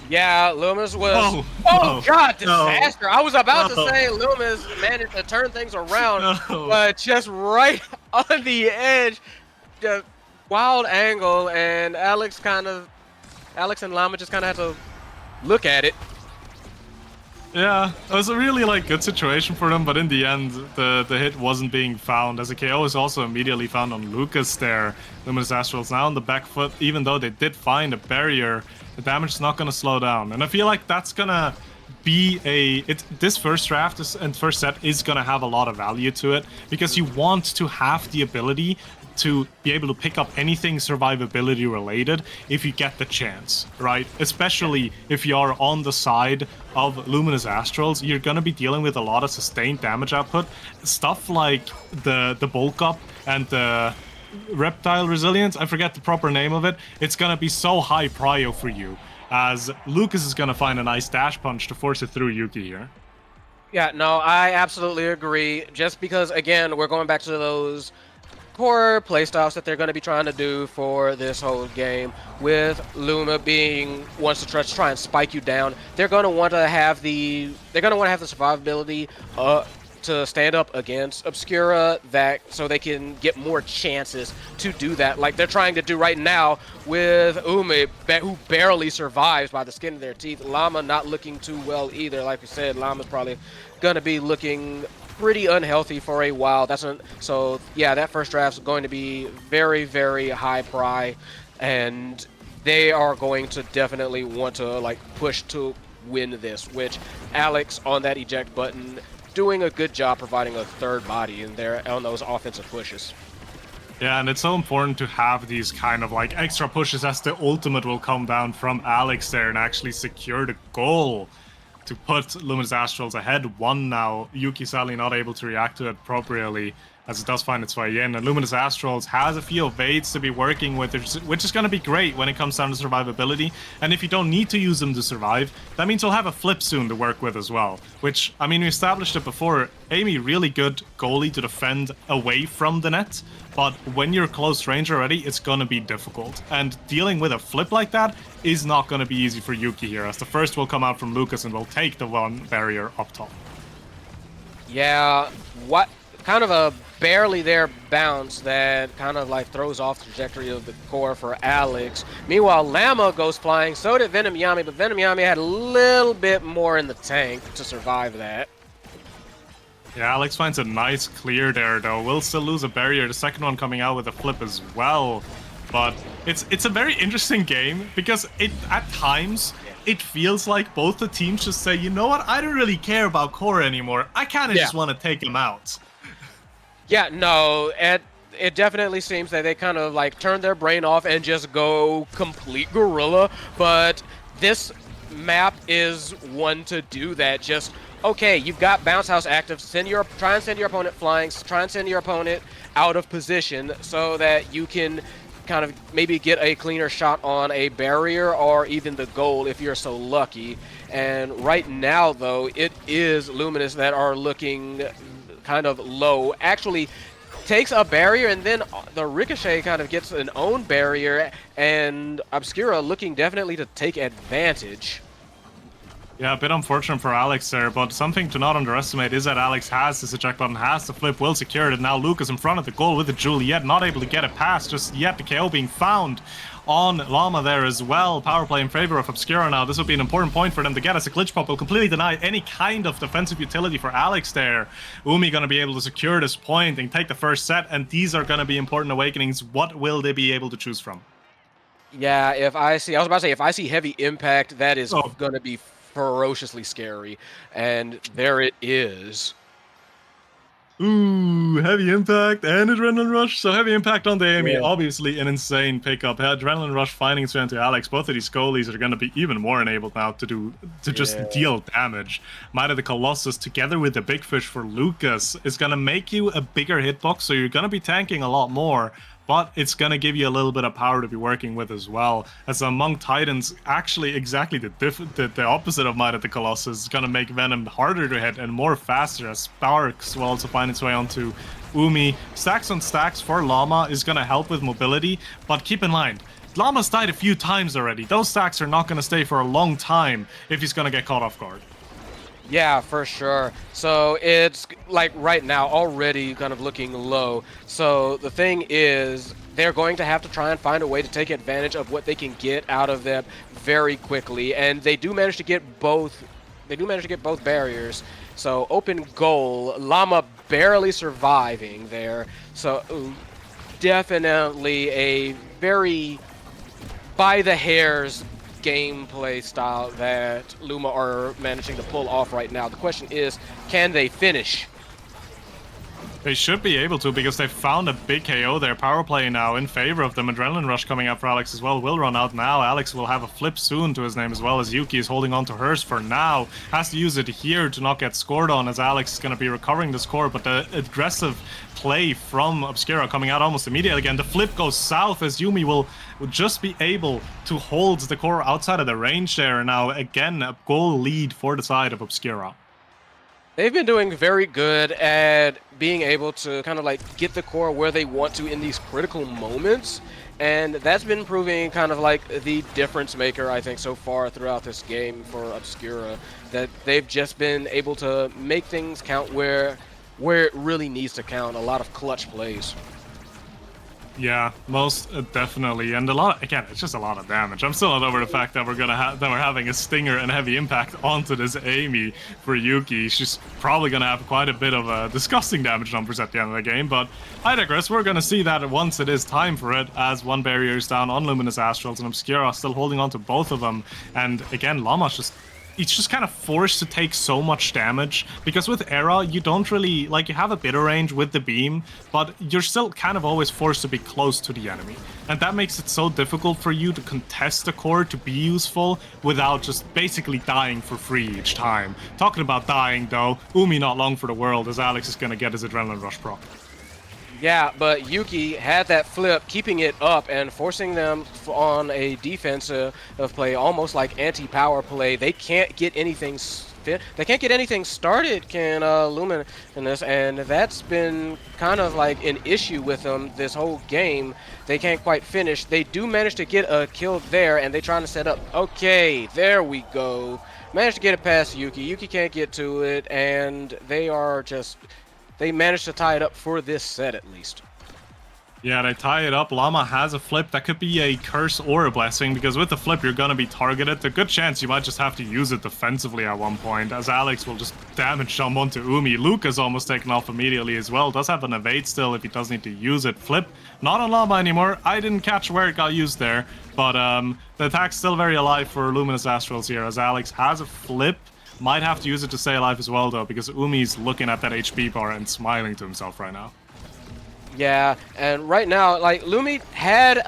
Yeah, Loomis was... Oh, God, disaster. I was about to No. say Loomis managed to turn things around, No. but just right on the edge, the wild angle, and Alex and Llama just kind of had to look at it. Yeah, it was a really good situation for them, but in the end, the hit wasn't being found, as a KO is also immediately found on Lucas there. Luminous Astrals now on the back foot, even though they did find a barrier, the damage is not going to slow down. And I feel like that's going to be this first draft and first set is going to have a lot of value to it, because you want to have the ability to be able to pick up anything survivability related if you get the chance, right? Especially if you are on the side of Luminous Astrals, you're gonna be dealing with a lot of sustained damage output. Stuff like the bulk up and the reptile resilience, I forget the proper name of it, it's gonna be so high prio for you, as Lucas is gonna find a nice dash punch to force it through Yuki here. Yeah, no, I absolutely agree. Just because, again, we're going back to those core playstyles that they're going to be trying to do for this whole game, with Luma wants to try and spike you down. They're going to want to have the survivability to stand up against Obscura, so they can get more chances to do that, like they're trying to do right now with Umi, who barely survives by the skin of their teeth. Llama not looking too well either. Like we said, Llama's probably going to be looking pretty unhealthy for a while. So yeah, that first draft is going to be very, very high pry, and they are going to definitely want to push to win this, which Alex on that eject button doing a good job providing a third body in there on those offensive pushes. Yeah, and it's so important to have these kind of extra pushes, as the ultimate will come down from Alex there and actually secure the goal to put Luminous Astrals ahead 1 now. Yuki sadly not able to react to it appropriately, as it does find its way in. And Luminous Astrals has a few evades to be working with, which is going to be great when it comes down to survivability. And if you don't need to use them to survive, that means you'll have a flip soon to work with as well. Which, I mean, we established it before. Amy, really good goalie to defend away from the net. But when you're close range already, it's going to be difficult. And dealing with a flip like that is not going to be easy for Yuki here, as the first will come out from Lucas and will take the one barrier up top. Yeah, what kind of a barely there bounce that kind of throws off the trajectory of the core for Alex. Meanwhile, Llama goes flying, so did Venom Yami, but Venom Yami had a little bit more in the tank to survive that. Yeah, Alex finds a nice clear there, though. Will still lose a barrier. The second one coming out with a flip as well. But it's a very interesting game, because at times it feels like both the teams just say, you know what, I don't really care about core anymore. I kind of just want to take him out. Yeah, no, it definitely seems that they kind of turn their brain off and just go complete guerrilla. But this map is one to do that. Just, okay, you've got Bounce House active, try and send your opponent flying, try and send your opponent out of position so that you can kind of maybe get a cleaner shot on a barrier or even the goal if you're so lucky. And right now, though, it is Luminous that are looking kind of low. Actually takes a barrier, and then the Ricochet kind of gets an own barrier, and Obscura looking definitely to take advantage. Yeah, a bit unfortunate for Alex there, but something to not underestimate is that Alex has this eject button, has the flip, will secure it, and now Lucas in front of the goal with the Juliet, not able to get it past just yet. The KO being found on Llama there as well. Power play in favor of Obscura now. This will be an important point for them to get, as a glitch pop will completely deny any kind of defensive utility for Alex there. Umi going to be able to secure this point and take the first set, and these are going to be important awakenings. What will they be able to choose from? Yeah, if I see heavy impact, that is going to be ferociously scary, and there it is. Ooh, heavy impact and adrenaline rush. So heavy impact on the Amy, Yeah. obviously an insane pickup. Adrenaline rush finding its way into Alex. Both of these goalies are going to be even more enabled now to just deal damage. Might of the Colossus together with the Big Fish for Lucas is going to make you a bigger hitbox, so you're going to be tanking a lot more. But it's going to give you a little bit of power to be working with as well. As among Titans, actually exactly the opposite of Might of the Colossus is going to make Venom harder to hit and more faster, as Sparks will also find its way onto Umi. Stacks on stacks for Llama is going to help with mobility, but keep in mind, Llama's died a few times already. Those stacks are not going to stay for a long time if he's going to get caught off guard. Yeah, for sure. So it's like right now already kind of looking low. So the thing is, they're going to have to try and find a way to take advantage of what they can get out of them very quickly. And they do manage to get both. They do manage to get both barriers. So open goal, Llama barely surviving there. So definitely a very by the hairs gameplay style that Luma are managing to pull off right now. The question is, can they finish? They should be able to, because they've found a big KO there. Power play now in favor of them. Adrenaline rush coming up for Alex as well. Will run out now. Alex will have a flip soon to his name as well, as Yuki is holding on to hers for now. Has to use it here to not get scored on, as Alex is going to be recovering the score. But the aggressive play from Obscura coming out almost immediately again. The flip goes south, as Yumi will just be able to hold the core outside of the range there. Now, again, a goal lead for the side of Obscura. They've been doing very good at being able to kind of like get the core where they want to in these critical moments. And that's been proving kind of like the difference maker, I think, so far throughout this game for Obscura. That they've just been able to make things count where it really needs to count. A lot of clutch plays. Yeah, most definitely, and a lot. Again, it's just a lot of damage. I'm still not over the fact that we're having a stinger and heavy impact onto this Amy for Yuki. She's probably gonna have quite a bit of disgusting damage numbers at the end of the game. But I digress. We're gonna see that once it is time for it, as one barrier is down on Luminous Astrals and Obscura still holding on to both of them. And again, Llama's it's just kind of forced to take so much damage, because with Era, you don't really, like, you have a bit of range with the beam, but you're still kind of always forced to be close to the enemy. And that makes it so difficult for you to contest the core to be useful without just basically dying for free each time. Talking about dying, though, Umi not long for the world, as Alex is going to get his Adrenaline Rush proc. Yeah, but Yuki had that flip, keeping it up and forcing them on a defensive play, almost like anti-power play. They can't get anything started, can Lumen in this, and that's been kind of like an issue with them this whole game. They can't quite finish. They do manage to get a kill there, and they're trying to set up. Okay, there we go. Managed to get it past Yuki. Yuki can't get to it, and they managed to tie it up for this set, at least. Yeah, they tie it up. Llama has a flip. That could be a curse or a blessing, because with the flip, you're going to be targeted. A good chance you might just have to use it defensively at one point, as Alex will just damage jump onto Umi. Luke is almost taken off immediately as well. Does have an evade still if he does need to use it. Flip, not on Llama anymore. I didn't catch where it got used there, but the attack's still very alive for Luminous Astrals here, as Alex has a flip. Might have to use it to stay alive as well, though, because Umi's looking at that HP bar and smiling to himself right now. Yeah, and right now, like, Lumi had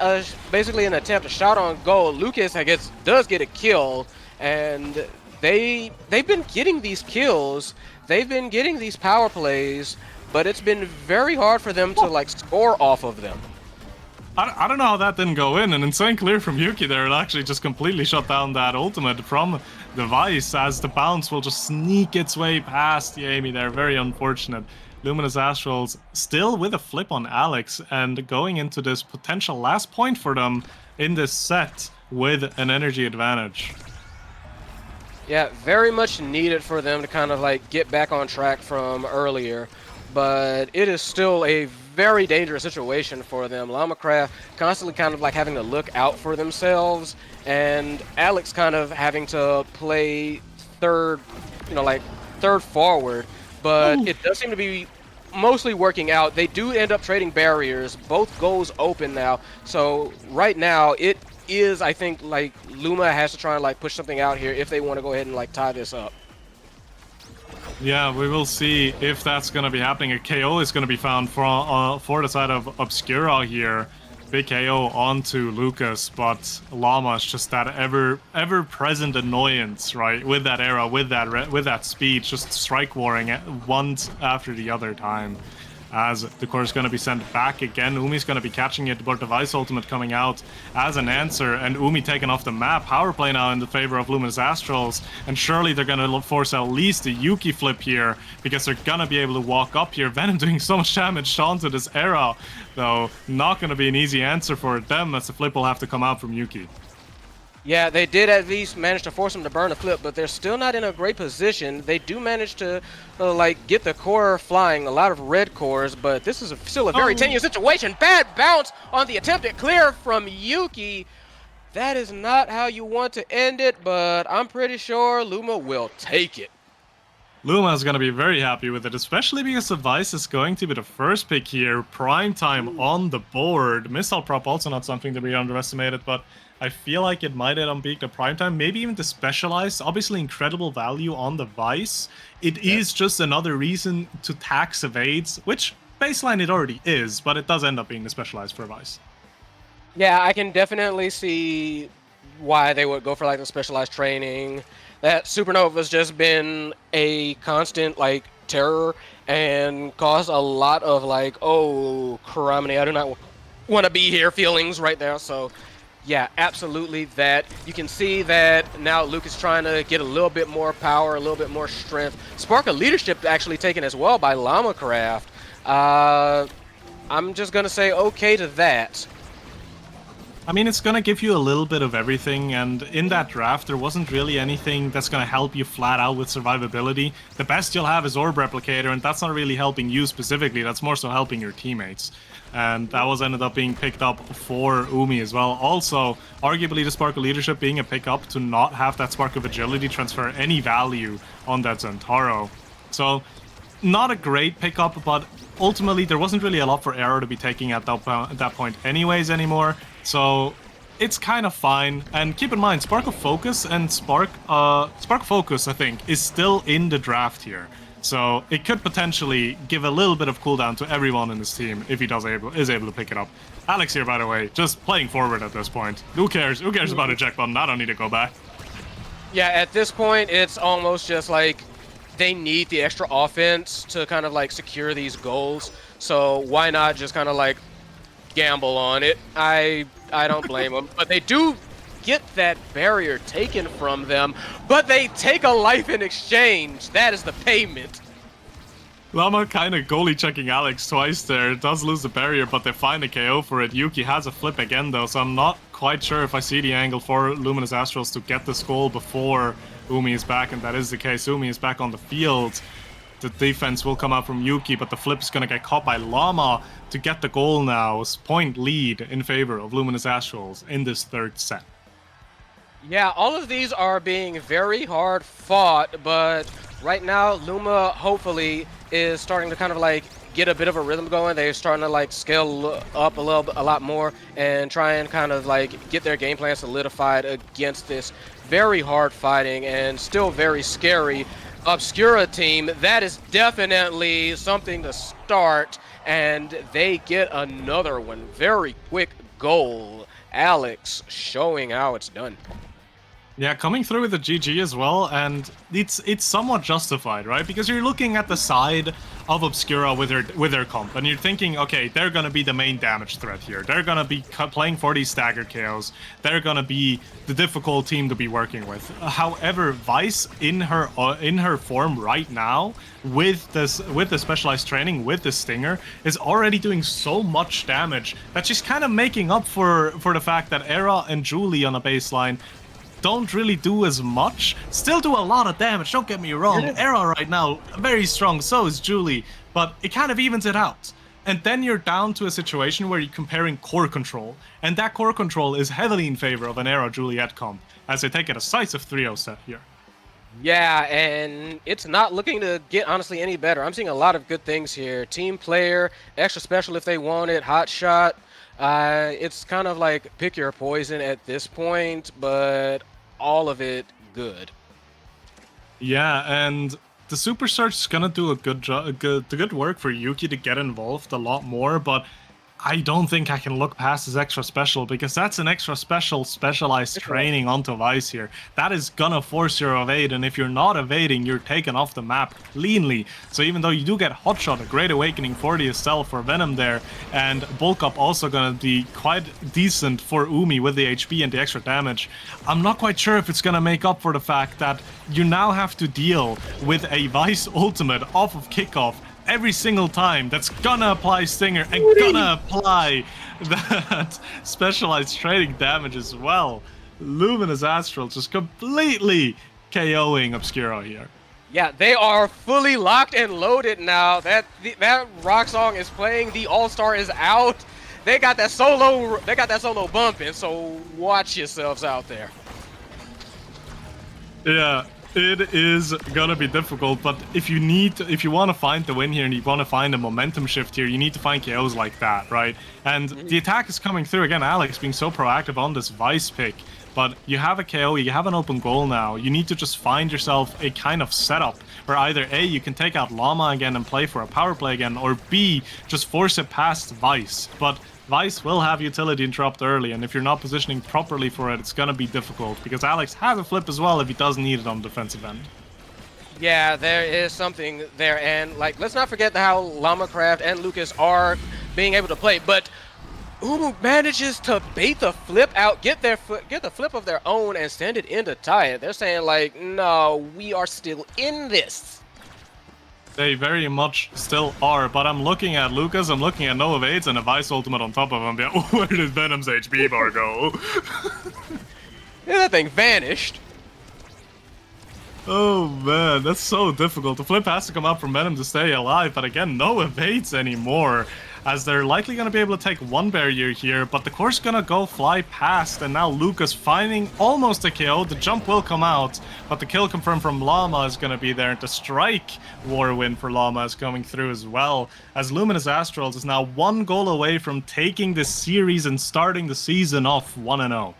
basically an attempt, a shot on goal. Lucas, I guess, does get a kill, and they've been getting these kills. They've been getting these power plays, but it's been very hard for them to, like, score off of them. I don't know how that didn't go in. An insane clear from Yuki there. It actually just completely shut down that ultimate from the Vice, as the bounce will just sneak its way past the Amy there. Very unfortunate. Luminous Astrals still with a flip on Alex, and going into this potential last point for them in this set with an energy advantage. Yeah, very much needed for them to kind of like get back on track from earlier, but it is still a very dangerous situation for them. Llama constantly kind of like having to look out for themselves, and Alex kind of having to play third forward, but it does seem to be mostly working out. They do end up trading barriers. Both goals open now, so right now it is, I think, like Luma has to try and like push something out here if they want to go ahead and like tie this up. Yeah, we will see if that's going to be happening. A KO is going to be found for the side of Obscura here. Big KO onto Lucas, but Llama is just that ever-present annoyance, right? With that era, with that speed, just strike warring once after the other time. As the core is going to be sent back again. Umi's going to be catching it, but Device Ultimate coming out as an answer, and Umi taken off the map. Power play now in the favor of Luminous Astrals, and surely they're going to force at least a Yuki flip here, because they're going to be able to walk up here. Venom doing so much damage onto this era, though not going to be an easy answer for them, as the flip will have to come out from Yuki. Yeah, they did at least manage to force him to burn a flip, but they're still not in a great position. They do manage to, like, get the core flying, a lot of red cores, but this is still a very tenuous situation. Bad bounce on the attempted clear from Yuki. That is not how you want to end it, but I'm pretty sure Luma will take it. Luma is going to be very happy with it, especially because Device is going to be the first pick here. Prime time on the board. Missile prop also not something to be underestimated, but I feel like it might end up being the prime time, maybe even the specialized. Obviously, incredible value on the Vice. It is just another reason to tax evades, which baseline it already is, but it does end up being the specialized for Vice. Yeah, I can definitely see why they would go for like the specialized training. That Supernova's just been a constant like terror and caused a lot of like, oh, criminy, I do not want to be here feelings right there. So yeah, absolutely that. You can see that now Luke is trying to get a little bit more power, a little bit more strength. Spark of Leadership actually taken as well by Lamacraft. I'm just going to say okay to that. I mean, it's going to give you a little bit of everything, and in that draft, there wasn't really anything that's going to help you flat out with survivability. The best you'll have is Orb Replicator, and that's not really helping you specifically, that's more so helping your teammates. And that was ended up being picked up for Umi as well. Also, arguably the Spark of Leadership being a pickup to not have that Spark of Agility transfer any value on that Zentaro. So, not a great pickup, but ultimately there wasn't really a lot for Arrow to be taking at that point anyways anymore. So it's kind of fine. And keep in mind, Spark of Focus and Spark Focus, I think, is still in the draft here. So it could potentially give a little bit of cooldown to everyone in this team if he is able to pick it up. Alex here, by the way, just playing forward at this point. Who cares? Who cares about a check button? I don't need to go back. Yeah, at this point, it's almost just like they need the extra offense to kind of like secure these goals. So why not just kind of like gamble on it? I don't blame them, but they do get that barrier taken from them, but they take a life in exchange. That is the payment. Llama kind of goalie checking Alex twice there. It does lose the barrier, but they find a KO for it. Yuki has a flip again though, so I'm not quite sure if I see the angle for Luminous Astrals to get this goal before Umi is back, and that is the case. Umi is back on the field. The defense will come out from Yuki, but the flip is going to get caught by Llama to get the goal now. Point lead in favor of Luminous Astrals in this third set. Yeah, all of these are being very hard fought, but right now Luma hopefully is starting to kind of like get a bit of a rhythm going. They're starting to like scale up a lot more and try and kind of like get their game plan solidified against this very hard fighting and still very scary Obscura team. That is definitely something to start, and they get another one. Very quick goal. Alex showing how it's done. Yeah, coming through with the GG as well, and it's somewhat justified, right? Because you're looking at the side of Obscura with their comp, and you're thinking, okay, they're gonna be the main damage threat here. They're gonna be playing for these staggered KOs. They're gonna be the difficult team to be working with. However, Vice in her form right now, with the specialized training, with the Stinger, is already doing so much damage that she's kind of making up for the fact that Era and Julie on a baseline don't really do as much. Still do a lot of damage, don't get me wrong. Era right now, very strong, so is Julie, but it kind of evens it out. And then you're down to a situation where you're comparing core control, and that core control is heavily in favor of an Era Juliet comp, as they take a decisive 3-0 set here. Yeah, and it's not looking to get honestly any better. I'm seeing a lot of good things here. Team player, extra special if they want it, hot shot. It's kind of like pick your poison at this point, but all of it good. Yeah, and the Super Search is gonna do a good work for Yuki to get involved a lot more, but I don't think I can look past his extra special, because that's an extra specialized training onto Vice here. That is gonna force your evade, and if you're not evading, you're taken off the map cleanly. So even though you do get Hotshot, a great awakening for the EUSL for Venom there, and Bulk Up also gonna be quite decent for Umi with the HP and the extra damage, I'm not quite sure if it's gonna make up for the fact that you now have to deal with a Vice ultimate off of kickoff every single time that's gonna apply Stinger and gonna apply that specialized trading damage as well. Luminous Astral just completely KOing Obscuro here. Yeah, they are fully locked and loaded now. That rock song is playing. The All-Star is out. They got that solo bumping. So watch yourselves out there. Yeah. It is gonna be difficult, but if you want to find the win here and you want to find a momentum shift here, you need to find KOs like that, right? And the attack is coming through again. Alex being so proactive on this Vice pick, but you have a KO, you have an open goal now. You need to just find yourself a kind of setup where either A, you can take out Llama again and play for a power play again, or B, just force it past Vice. But Vice will have utility interrupt early, and if you're not positioning properly for it, it's gonna be difficult, because Alex has a flip as well if he does need it on the defensive end. Yeah, there is something there, and like, let's not forget how Lamacraft and Lucas are being able to play, but Umu manages to bait the flip out, get the flip of their own, and send it into tie it. They're saying like, no, we are still in this. They very much still are, but I'm looking at Lucas, I'm looking at no evades and a Vice ultimate on top of him. Yeah, where did Venom's HP bar go? Yeah, that thing vanished. Oh man, that's so difficult. The flip has to come up from Venom to stay alive, but again, no evades anymore, as they're likely going to be able to take one barrier here, but the core's going to go fly past, and now Lucas finding almost a kill. The jump will come out, but the kill confirmed from Llama is going to be there, and the strike war win for Llama is coming through as well, as Luminous Astrals is now one goal away from taking this series and starting the season off 1-0.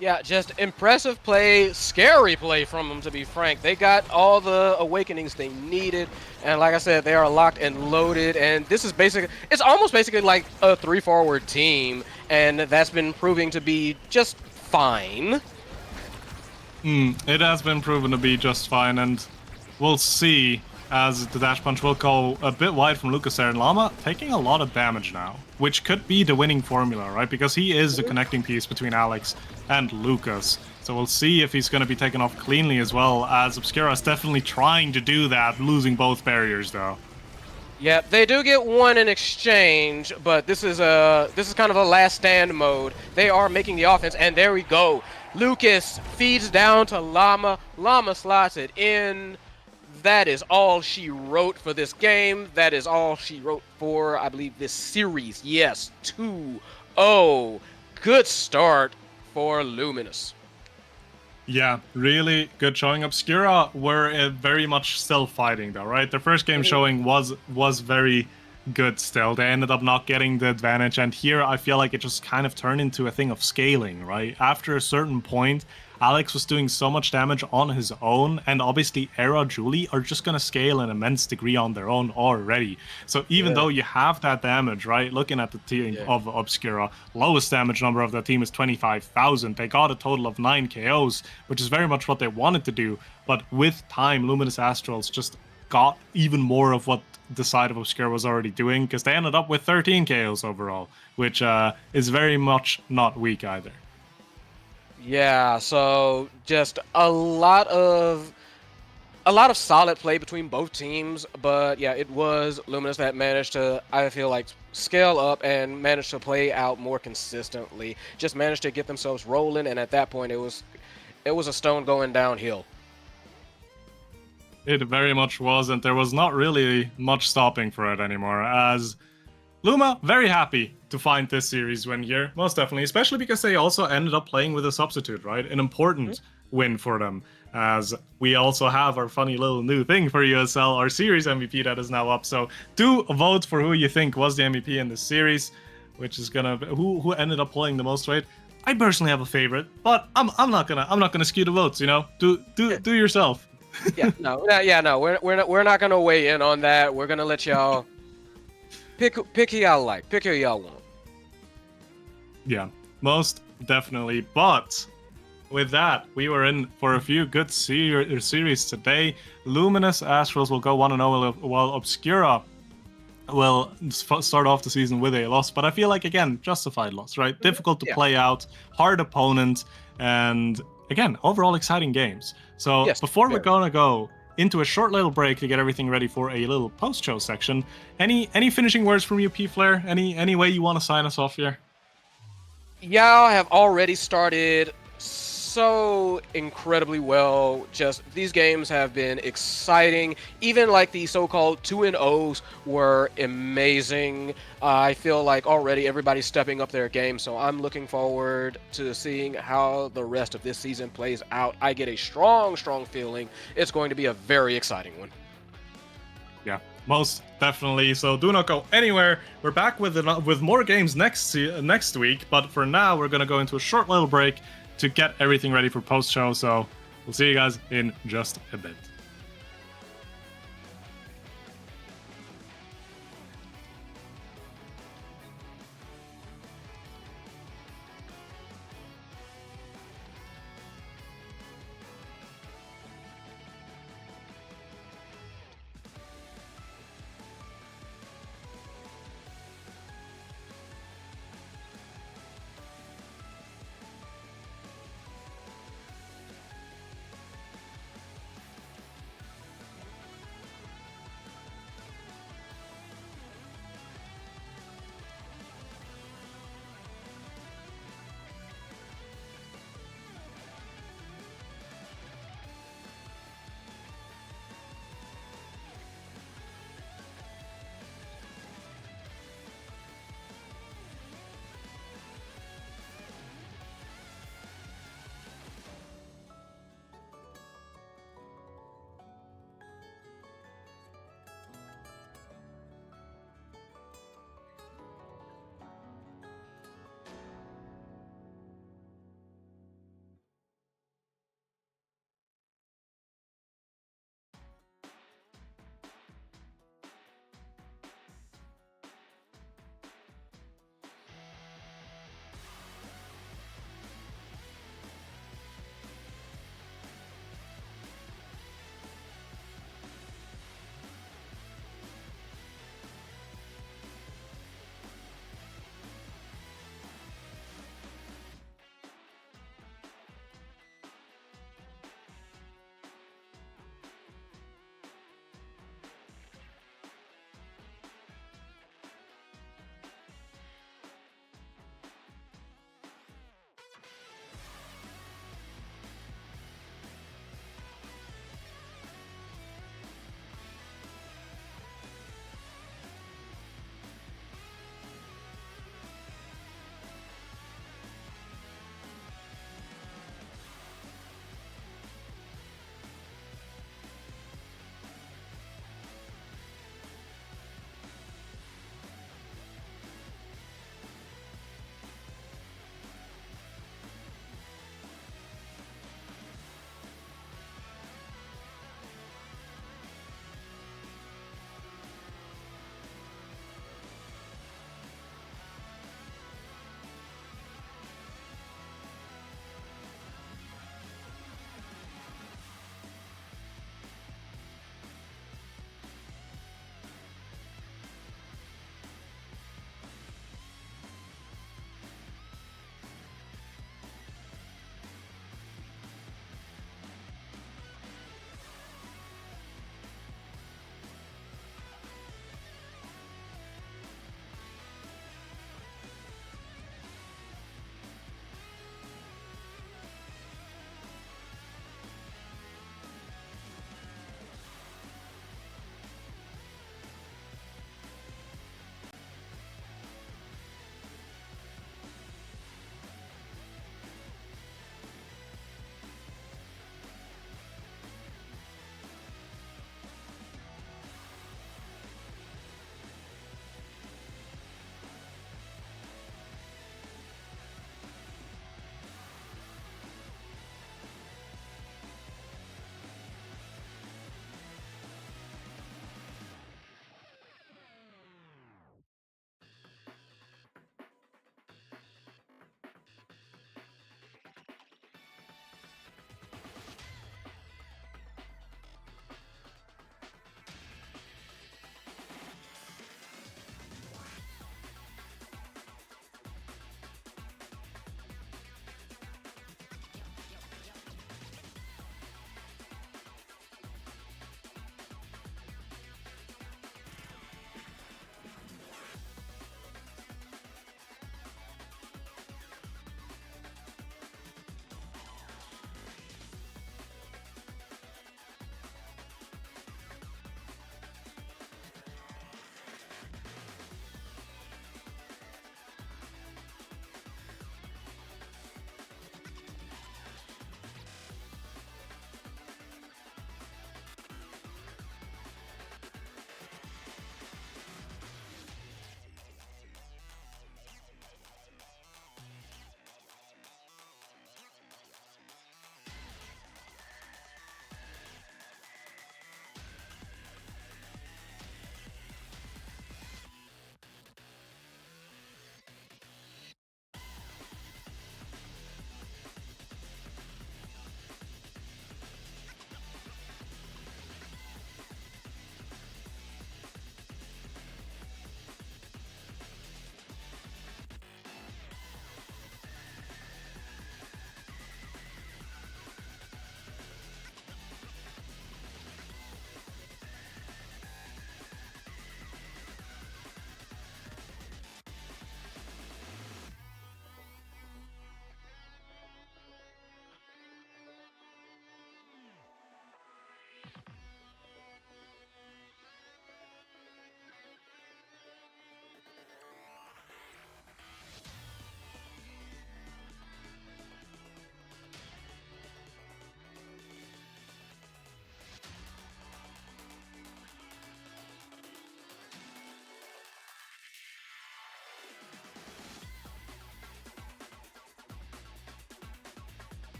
Yeah, just impressive play, scary play from them, to be frank. They got all the awakenings they needed, and like I said, they are locked and loaded, and this is it's almost basically like a 3-forward team, and that's been proving to be just fine. It has been proven to be just fine, and we'll see, as the dash punch will go a bit wide from Lucas there, and Llama taking a lot of damage now, which could be the winning formula, right? Because he is the connecting piece between Alex and Lucas. So we'll see if he's going to be taken off cleanly as well, as Obscura is definitely trying to do that, losing both barriers though. Yeah, they do get one in exchange, but this is kind of a last stand mode. They are making the offense, and there we go. Lucas feeds down to Llama. Llama slots it in. That is all she wrote for this game. That is all she wrote for, I believe, this series. Yes, 2-0. Good start for Luminous. Yeah, really good showing. Obscura were very much still fighting though, right? Their first game showing was very good still. They ended up not getting the advantage, and here I feel like it just kind of turned into a thing of scaling, right? After a certain point, Alex was doing so much damage on his own, and obviously Era, Julie are just going to scale an immense degree on their own already. So even though you have that damage, right, looking at the team of Obscura, lowest damage number of that team is 25,000. They got a total of 9 KOs, which is very much what they wanted to do, but with time, Luminous Astrals just got even more of what the side of Obscura was already doing, because they ended up with 13 KOs overall, which is very much not weak either. Yeah, so just a lot of solid play between both teams, but yeah, it was Luminous that managed to, I feel like, scale up and managed to play out more consistently. Just managed to get themselves rolling, and at that point, it was a stone going downhill. It very much was, and there was not really much stopping for it anymore, as Luma, very happy to find this series win here, most definitely, especially because they also ended up playing with a substitute, right? An important win for them, as we also have our funny little new thing for EUSL, our series MVP that is now up. So do vote for who you think was the MVP in this series, which is gonna be, who ended up pulling the most weight. I personally have a favorite, but I'm not gonna skew the votes, you know. Do yourself. No, we're not gonna weigh in on that. We're gonna let y'all pick who y'all like, pick who y'all want. Yeah, most definitely. But with that, we were in for a few good series today. Luminous Astrals will go 1-0, while Obscura will start off the season with a loss. But I feel like, again, justified loss, right? Difficult to play out, hard opponent, and again, overall exciting games. So Yes, before we're very. gonna go into a short little break to get everything ready for a little post-show section, any finishing words from you, P Flair? Any way you want to sign us off here? Y'all have already started so incredibly well. Just these games have been exciting. Even like the so-called 2-0s were amazing. I feel like already everybody's stepping up their game, so I'm looking forward to seeing how the rest of this season plays out. I get a strong feeling it's going to be a very exciting one. Yeah, most definitely. So do not go anywhere. We're back with more games next week, but for now we're gonna go into a short little break to get everything ready for post show. So we'll see you guys in just a bit.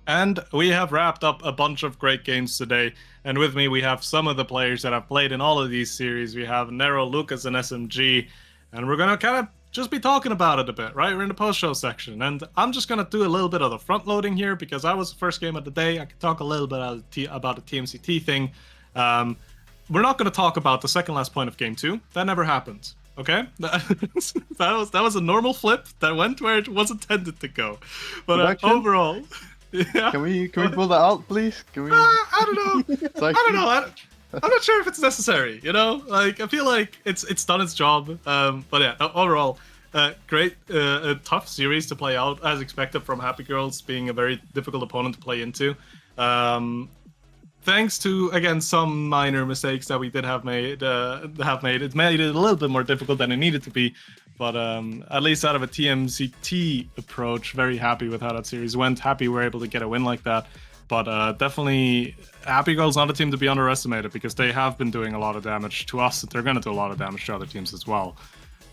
And we have wrapped up a bunch of great games today. And with me, we have some of the players that have played in all of these series. We have Nero, Lucas, and SMG. And we're going to kind of just be talking about it a bit, right? We're in the post-show section. And I'm just going to do a little bit of the front-loading here because I was the first game of the day. I could talk a little bit about the TMCT thing. We're not going to talk about the second last point of Game 2. That never happened. Okay, that was a normal flip that went where it was intended to go, but overall, yeah. Can we pull that out, please? Can we? I don't know. I don't know. I'm not sure if it's necessary. You know, like I feel like it's done its job. But yeah, overall, great, a tough series to play out as expected from Happy Girls being a very difficult opponent to play into. Thanks to, again, some minor mistakes that we did have made, it made it a little bit more difficult than it needed to be. But at least out of a TMCT approach, very happy with how that series went. Happy we were able to get a win like that. But definitely, Happy Girls not a team to be underestimated because they have been doing a lot of damage to us. They're going to do a lot of damage to other teams as well.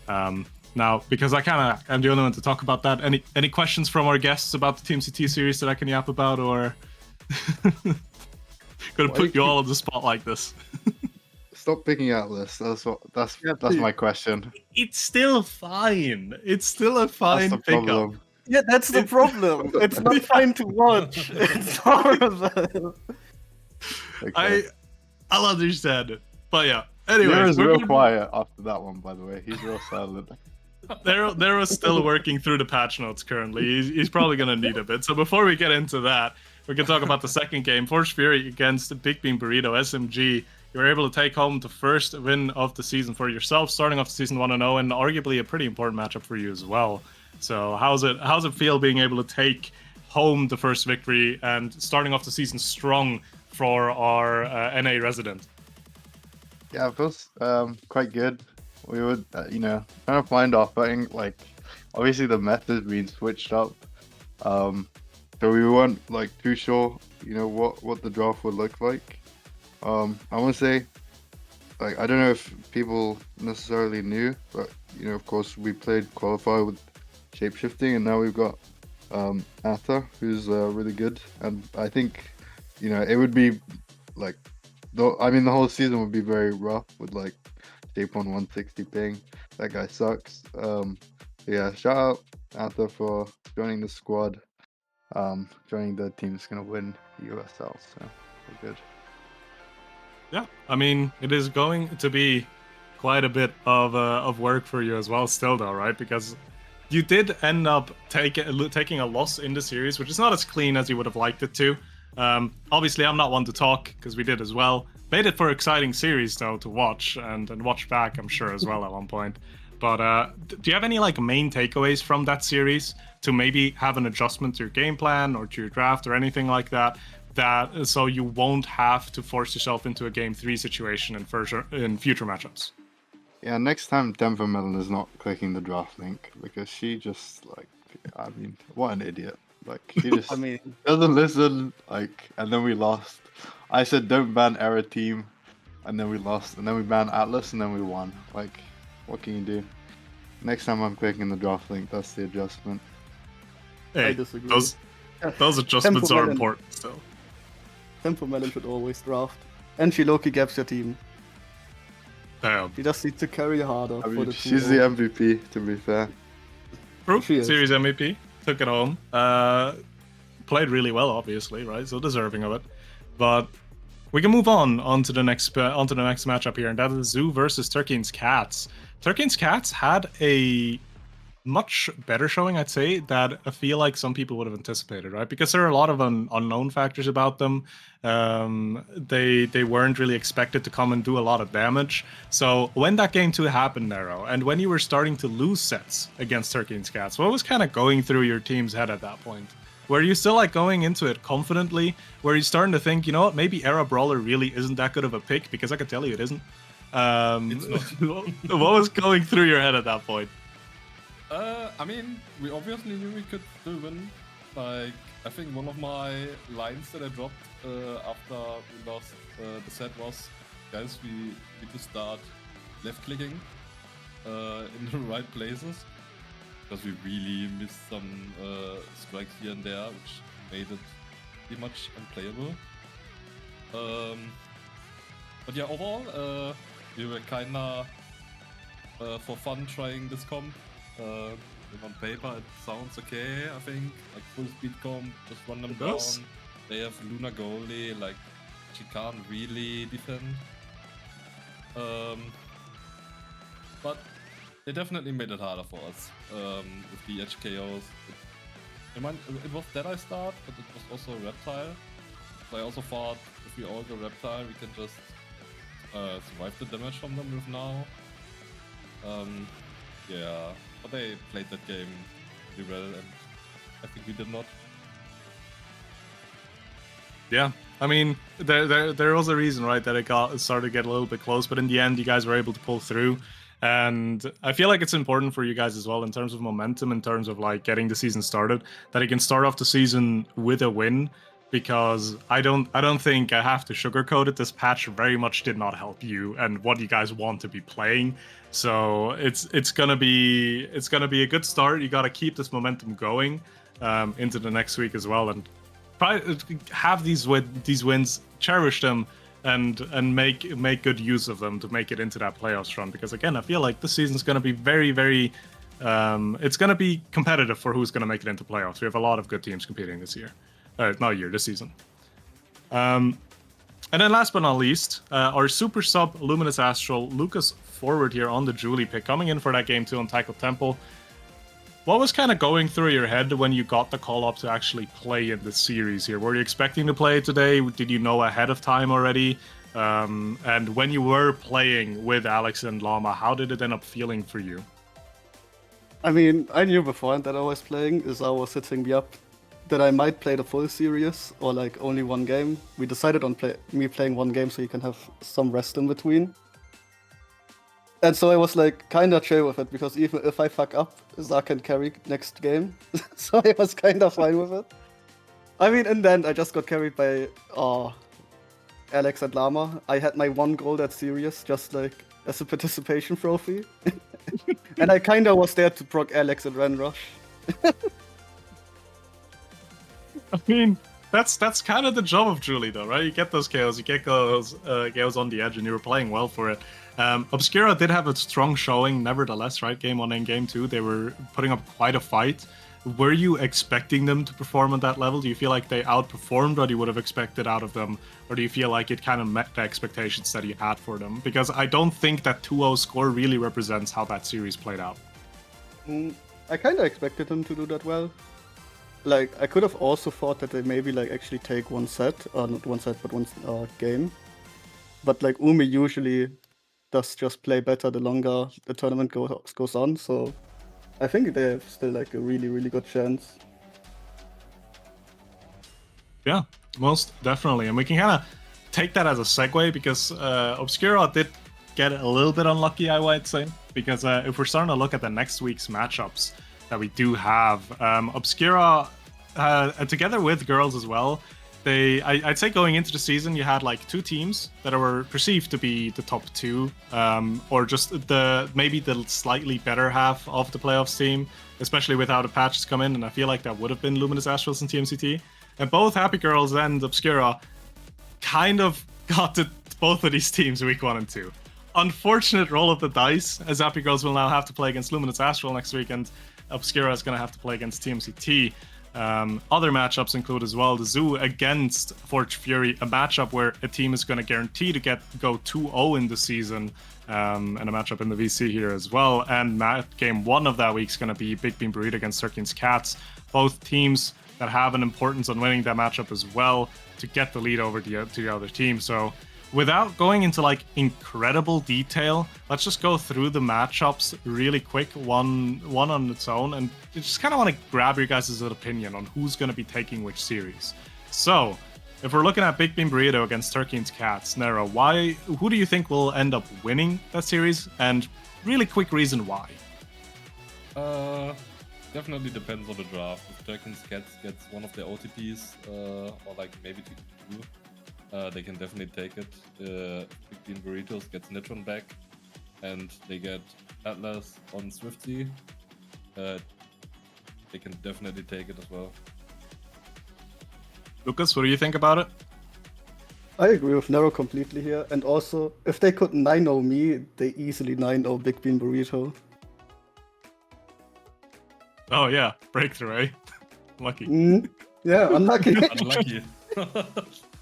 Now, because I kind of am the only one to talk about that, any questions from our guests about the TMCT series that I can yap about, or... Gonna put you all on the spot like this. Stop picking Atlas. That's my question. It's still fine. It's still a fine That's the pickup. problem. Yeah, that's the problem. It's not fine to watch. It's horrible. Okay. I'll understand it. But yeah. Anyway, Nero's real quiet after that one, by the way. He's real silent. Nero's still working through the patch notes currently. He's probably gonna need a bit. So before we get into that, we can talk about the second game, Forge Fury against Big Bean Burrito, SMG. You were able to take home the first win of the season for yourself, starting off the season 1-0, and arguably a pretty important matchup for you as well. So how's it feel being able to take home the first victory and starting off the season strong for our NA resident? Yeah, it feels quite good. We would, trying to find our footing. Like, obviously the method's been switched up. So we weren't like too sure, what the draft would look like. I want to say, like, I don't know if people necessarily knew, but of course we played qualifier with shapeshifting, and now we've got Atta, who's really good. And I think, it would be like, the whole season would be very rough with like Shape on 160 ping. That guy sucks. Yeah, shout out Atta for joining the squad. Joining the team that's gonna win EUSL, so we're good. Yeah, it is going to be quite a bit of work for you as well, still though, right? Because you did end up taking a loss in the series, which is not as clean as you would have liked it to. Obviously, I'm not one to talk because we did as well. Made it for an exciting series though to watch and watch back, I'm sure as well at one point. But do you have any like main takeaways from that series to maybe have an adjustment to your game plan or to your draft or anything like that, so you won't have to force yourself into a Game 3 situation in future matchups? Yeah, next time Denver Mellon is not clicking the draft link because she just what an idiot. Like, she just doesn't listen, and then we lost. I said don't ban Error Team, and then we lost, and then we banned Atlas, and then we won. Like, what can you do? Next time I'm clicking the draft link, that's the adjustment. I Hey, disagree. those adjustments are important still. Tempo Melon should always draft. And she Loki gaps your team. Damn. She just needs to carry harder for the She's the MVP, to be fair. True. She is. Series MVP. Took it home. Played really well, obviously, right? So deserving of it. But we can move on to the next matchup here, and that is Zoo versus Turkey's Cats. Turkey's Cats had a much better showing, I'd say, that I feel like some people would have anticipated, right? Because there are a lot of unknown factors about them. They weren't really expected to come and do a lot of damage. So when that Game 2 happened, Nero, and when you were starting to lose sets against Turkey's Cats, what was kind of going through your team's head at that point? Were you still like going into it confidently? Were you starting to think, maybe Era Brawler really isn't that good of a pick? Because I can tell you it isn't. It's not. What was going through your head at that point? We obviously knew we could still win. Like, I think one of my lines that I dropped after we lost the set was, guys, we need to start left-clicking in the right places. Because we really missed some strikes here and there, which made it pretty much unplayable. But yeah, overall, we were kinda for fun trying this comp. On paper, it sounds okay, I think. Like full speed comp, just run them down. They have Luna goalie, like she can't really defend. But they definitely made it harder for us with the HKOs. It was Deadeye start, but it was also Reptile. So I also thought if we all go Reptile, we can just survive the damage from them with now. Yeah, but they played that game really well, and I think we did not. Yeah, I mean, there was a reason, right, that it started to get a little bit close, but in the end, you guys were able to pull through. And I feel like it's important for you guys as well in terms of momentum, in terms of like getting the season started, that you can start off the season with a win. Because I don't think I have to sugarcoat it. This patch very much did not help you and what you guys want to be playing. So it's gonna be a good start. You got to keep this momentum going into the next week as well, and try have these wins, cherish them, and make good use of them to make it into that playoffs run. Because again, I feel like this season's gonna be very it's gonna be competitive for who's gonna make it into playoffs. We have a lot of good teams competing this year. This season. And then last but not least, our super sub Luminous Astral, Lucas Forward here on the Julie pick, coming in for that game 2 on Taiko Temple. What was kind of going through your head when you got the call up to actually play in the series here? Were you expecting to play today? Did you know ahead of time already? And when you were playing with Alex and Llama, how did it end up feeling for you? I mean, I knew beforehand that I was playing, as I was hitting me up that I might play the full series or like only one game. We decided on me playing one game so you can have some rest in between. And so I was like kinda chill with it, because even if I fuck up, Zach can carry next game. So I was kinda fine with it. I mean, in the end, I just got carried by Alex and Llama. I had my one goal that series just like as a participation trophy. And I kinda was there to proc Alex and Ren Rush. I mean, that's kind of the job of Julie, though, right? You get those KOs, you get those KOs on the edge, and you were playing well for it. Obscura did have a strong showing, nevertheless, right? Game 1 and Game 2, they were putting up quite a fight. Were you expecting them to perform at that level? Do you feel like they outperformed what you would have expected out of them? Or do you feel like it kind of met the expectations that you had for them? Because I don't think that 2-0 score really represents how that series played out. I kind of expected them to do that well. Like, I could have also thought that they maybe like actually take one set, not one set, but one game. But like Umi usually does just play better the longer the tournament goes on, so I think they have still like a really good chance. Yeah, most definitely, and we can kind of take that as a segue, because Obscura did get a little bit unlucky, I might say, because if we're starting to look at the next week's matchups that we do have, Obscura, together with girls as well, I'd say going into the season, you had like two teams that were perceived to be the top two, or just maybe the slightly better half of the playoffs team, especially with how the patches come in, and I feel like that would have been Luminous Astrals and TMCT. And both Happy Girls and Obscura kind of got to both of these teams week 1 and 2. Unfortunate roll of the dice, as Happy Girls will now have to play against Luminous Astral next week, and Obscura is going to have to play against TMCT. Other matchups include as well the Zoo against Forge Fury, a matchup where a team is going to guarantee to go 2-0 in the season, and a matchup in the VC here as well. And game 1 of that week is going to be Big Bean Burrito against Turkey's Cats. Both teams that have an importance on winning that matchup as well to get the lead over to the other team. So without going into like incredible detail, let's just go through the matchups really quick, one on its own, and just kind of want to grab your guys' opinion on who's going to be taking which series. So if we're looking at Big Bean Burrito against Turkey's Cats, Nero, who do you think will end up winning that series, and really quick reason why? Definitely depends on the draft. If Turkey's Cats gets one of their OTPs, or like maybe two, they can definitely take it. Big Bean Burritos gets Nitron back, and they get Atlas on Swifty. They can definitely take it as well. Lucas, what do you think about it? I agree with Nero completely here. And also, if they could 9-0 me, they easily 9-0 Big Bean Burrito. Oh yeah, breakthrough, eh? Lucky. Yeah, unlucky. Unlucky.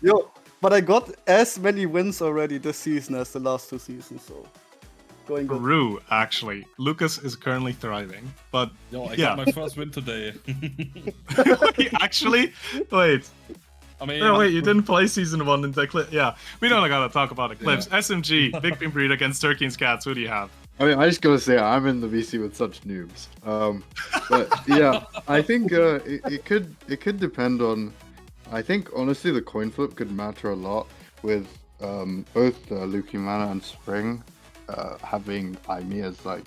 Yo, but I got as many wins already this season as the last 2 seasons, so going good. Peru, actually. Lucas is currently thriving, but Yo, I yeah. got my first win today. Actually, wait. I mean, No, wait, you didn't play season 1 in the clip. Yeah, we don't gotta talk about the clips. SMG, Big Bean Breed against Turkey's Cats. Who do you have? I mean, I just gotta say, I'm in the VC with such noobs. But yeah, I think it could depend on. I think honestly, the coin flip could matter a lot with both Lucky Mana and Spring having Imi as like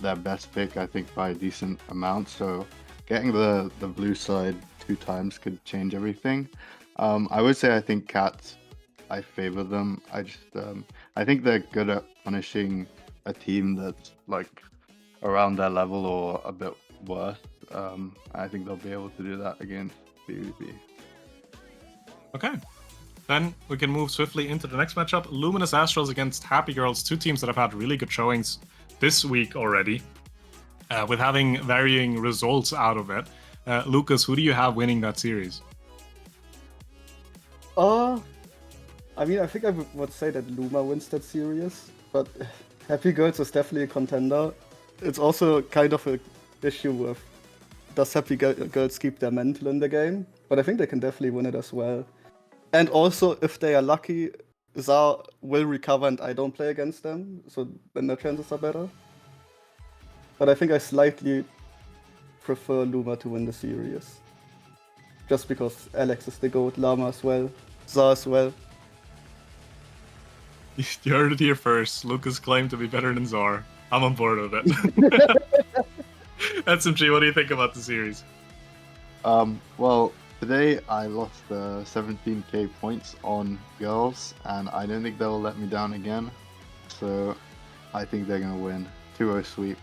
their best pick. I think by a decent amount. So getting the blue side 2 times could change everything. I would say I think Cats. I favor them. I think they're good at punishing a team that's like around their level or a bit worse. I think they'll be able to do that against BBB. Okay. Then we can move swiftly into the next matchup. Luminous Astrals against Happy Girls, 2 teams that have had really good showings this week already, with having varying results out of it. Lucas, who do you have winning that series? I mean, I think I would say that Luma wins that series, but Happy Girls is definitely a contender. It's also kind of an issue with does Happy Girls keep their mental in the game, but I think they can definitely win it as well. And also, if they are lucky, Zar will recover and I don't play against them, so then their chances are better. But I think I slightly prefer Luma to win the series. Just because Alex is the GOAT, Llama as well, Zar as well. You heard it here first. Lucas claimed to be better than Zar. I'm on board with it. SMG, what do you think about the series? Well, today I lost 17k points on girls, and I don't think they'll let me down again. So I think they're gonna win 2-0 sweep.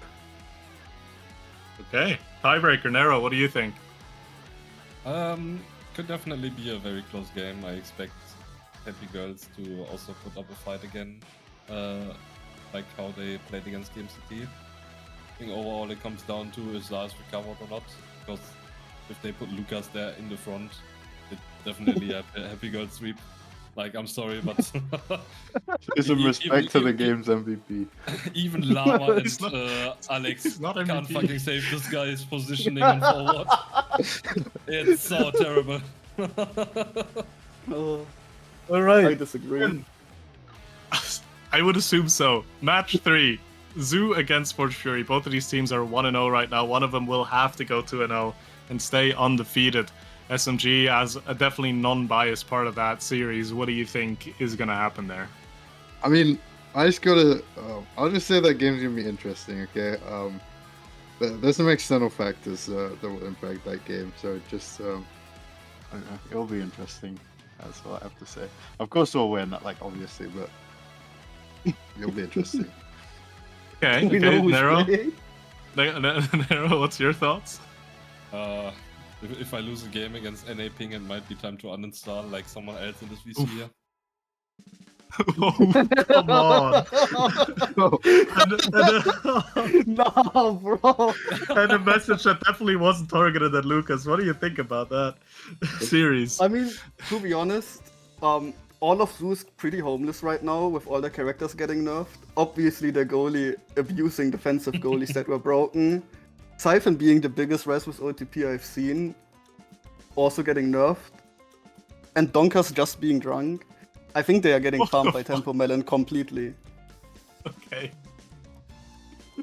Okay, tiebreaker. Nero, what do you think? Could definitely be a very close game. I expect Happy Girls to also put up a fight again, like how they played against DMCT. I think overall it comes down to if Zars recovered or not, because if they put Lucas there in the front, it definitely a Happy Girls sweep. Like, I'm sorry, but Show some respect to the game's MVP. even Lama and not- Alex not can't MVP. fucking save this guy's positioning and forward. It's so terrible. Oh, All right. I disagree. I would assume so. Match 3. Zoo against Forge Fury. Both of these teams are 1-0 right now. One of them will have to go 2-0 and stay undefeated. SMG, as a definitely non-biased part of that series, what do you think is going to happen there? I mean, I just gotta. I'll just say that game's gonna be interesting. Okay. There's some external factors that will impact that game. So just, I don't know, it'll be interesting. That's what I have to say. Of course, we'll win. Like obviously, but it'll be interesting. Okay, We know okay, who's Nero. playing. Nero, what's your thoughts? If I lose a game against NA Ping, it might be time to uninstall like someone else in this VC here. Oh, come on. No, bro. And a message that definitely wasn't targeted at Lucas. What do you think about that series? I mean, to be honest, all of Zoo's pretty homeless right now with all the characters getting nerfed. Obviously, the goalie abusing defensive goalies that were broken. Siphon being the biggest res with OTP I've seen, also getting nerfed. And Donkas just being drunk. I think they are getting What farmed the by fuck? Tempo Melon completely. Okay.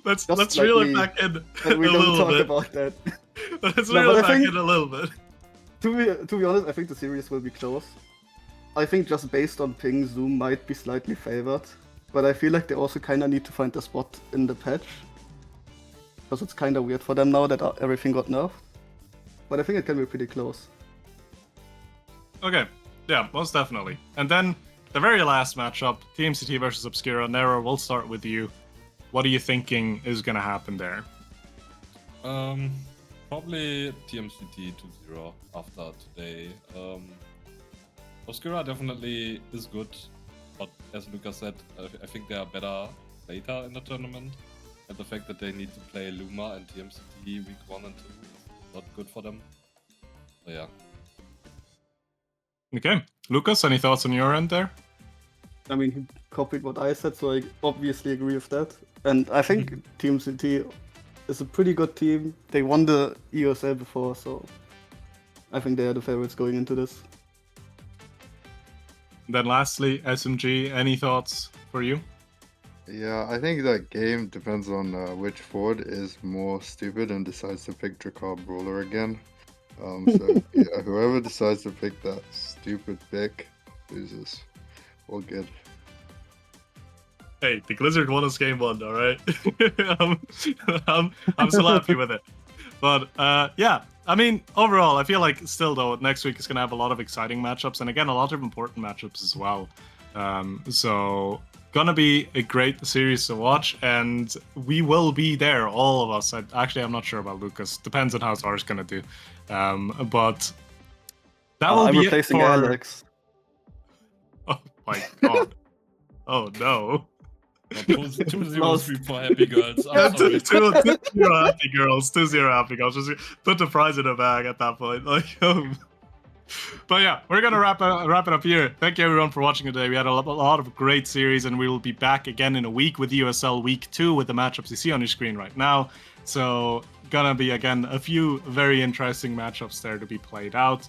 Let's Just reel like it me. back in And we a don't little talk bit. about that. Let's No, reel but it I back think- in a little bit. To be honest, I think the series will be close. I think just based on ping, Zoom might be slightly favored. But I feel like they also kind of need to find a spot in the patch. Because it's kind of weird for them now that everything got nerfed. But I think it can be pretty close. Okay, yeah, most definitely. And then the very last matchup, TMCT versus Obscura. Nero, we'll start with you. What are you thinking is going to happen there? Probably TMCT 2-0 after today. Obscura definitely is good, but as Lucas said, I think they are better later in the tournament. And the fact that they need to play Luma and TMCT week 1 and 2 is not good for them. So yeah. Okay. Lucas, any thoughts on your end there? I mean, he copied what I said, so I obviously agree with that. And I think Team CT is a pretty good team. They won the EUSL before, so I think they are the favorites going into this. Then lastly, SMG, any thoughts for you? Yeah, I think that game depends on which forward is more stupid and decides to pick Dracar Brawler again. So yeah, whoever decides to pick that stupid pick loses. All good. Hey, the Blizzard won us game 1, all right? I'm still happy with it. But yeah, I mean, overall, I feel like still though, next week is going to have a lot of exciting matchups, and again, a lot of important matchups as well. So gonna be a great series to watch, and we will be there, all of us. Actually, I'm not sure about Lucas. Depends on how Zar's gonna do. But that will I'm be replacing it for... Alex. Oh my god. Oh no. 2-0 for happy girls. Yeah, I'm sorry. 2-0 happy girls. 2-0 happy girls. Just put the prize in a bag at that point. Like, but yeah, we're gonna wrap it up here. Thank you everyone for watching today. We had a lot of great series, and we will be back again in a week with EUSL Week 2 with the matchups you see on your screen right now. So gonna be again a few very interesting matchups there to be played out.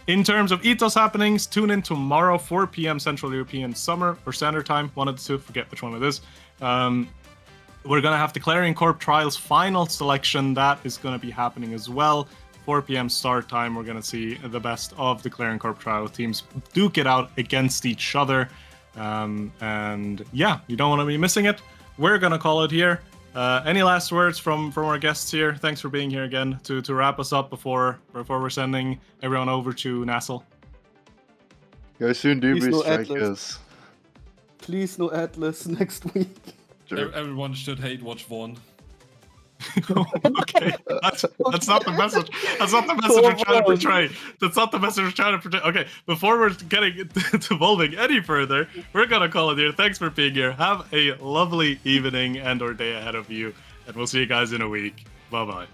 In terms of ETOS happenings, tune in tomorrow, 4 p.m. Central European Summer or Standard Time. One of the two, forget which one it is. We're gonna have the Clarion Corp Trials final selection. That is gonna be happening as well. 4 p.m. start time. We're gonna see the best of the Clarion Corp Trial teams duke it out against each other. And yeah, you don't want to be missing it. We're gonna call it here. Any last words from our guests here? Thanks for being here again to wrap us up before we're sending everyone over to Nassel. Guys, soon do Please be no strikers. Atlas. Please no Atlas next week. Sure. Everyone should hate Watch 1. Okay, that's not the message. That's not the message we're trying to portray. That's not the message we're trying to portray. Okay, before we're getting devolving any further, we're gonna call it here. Thanks for being here. Have a lovely evening and or day ahead of you, and we'll see you guys in a week. Bye bye.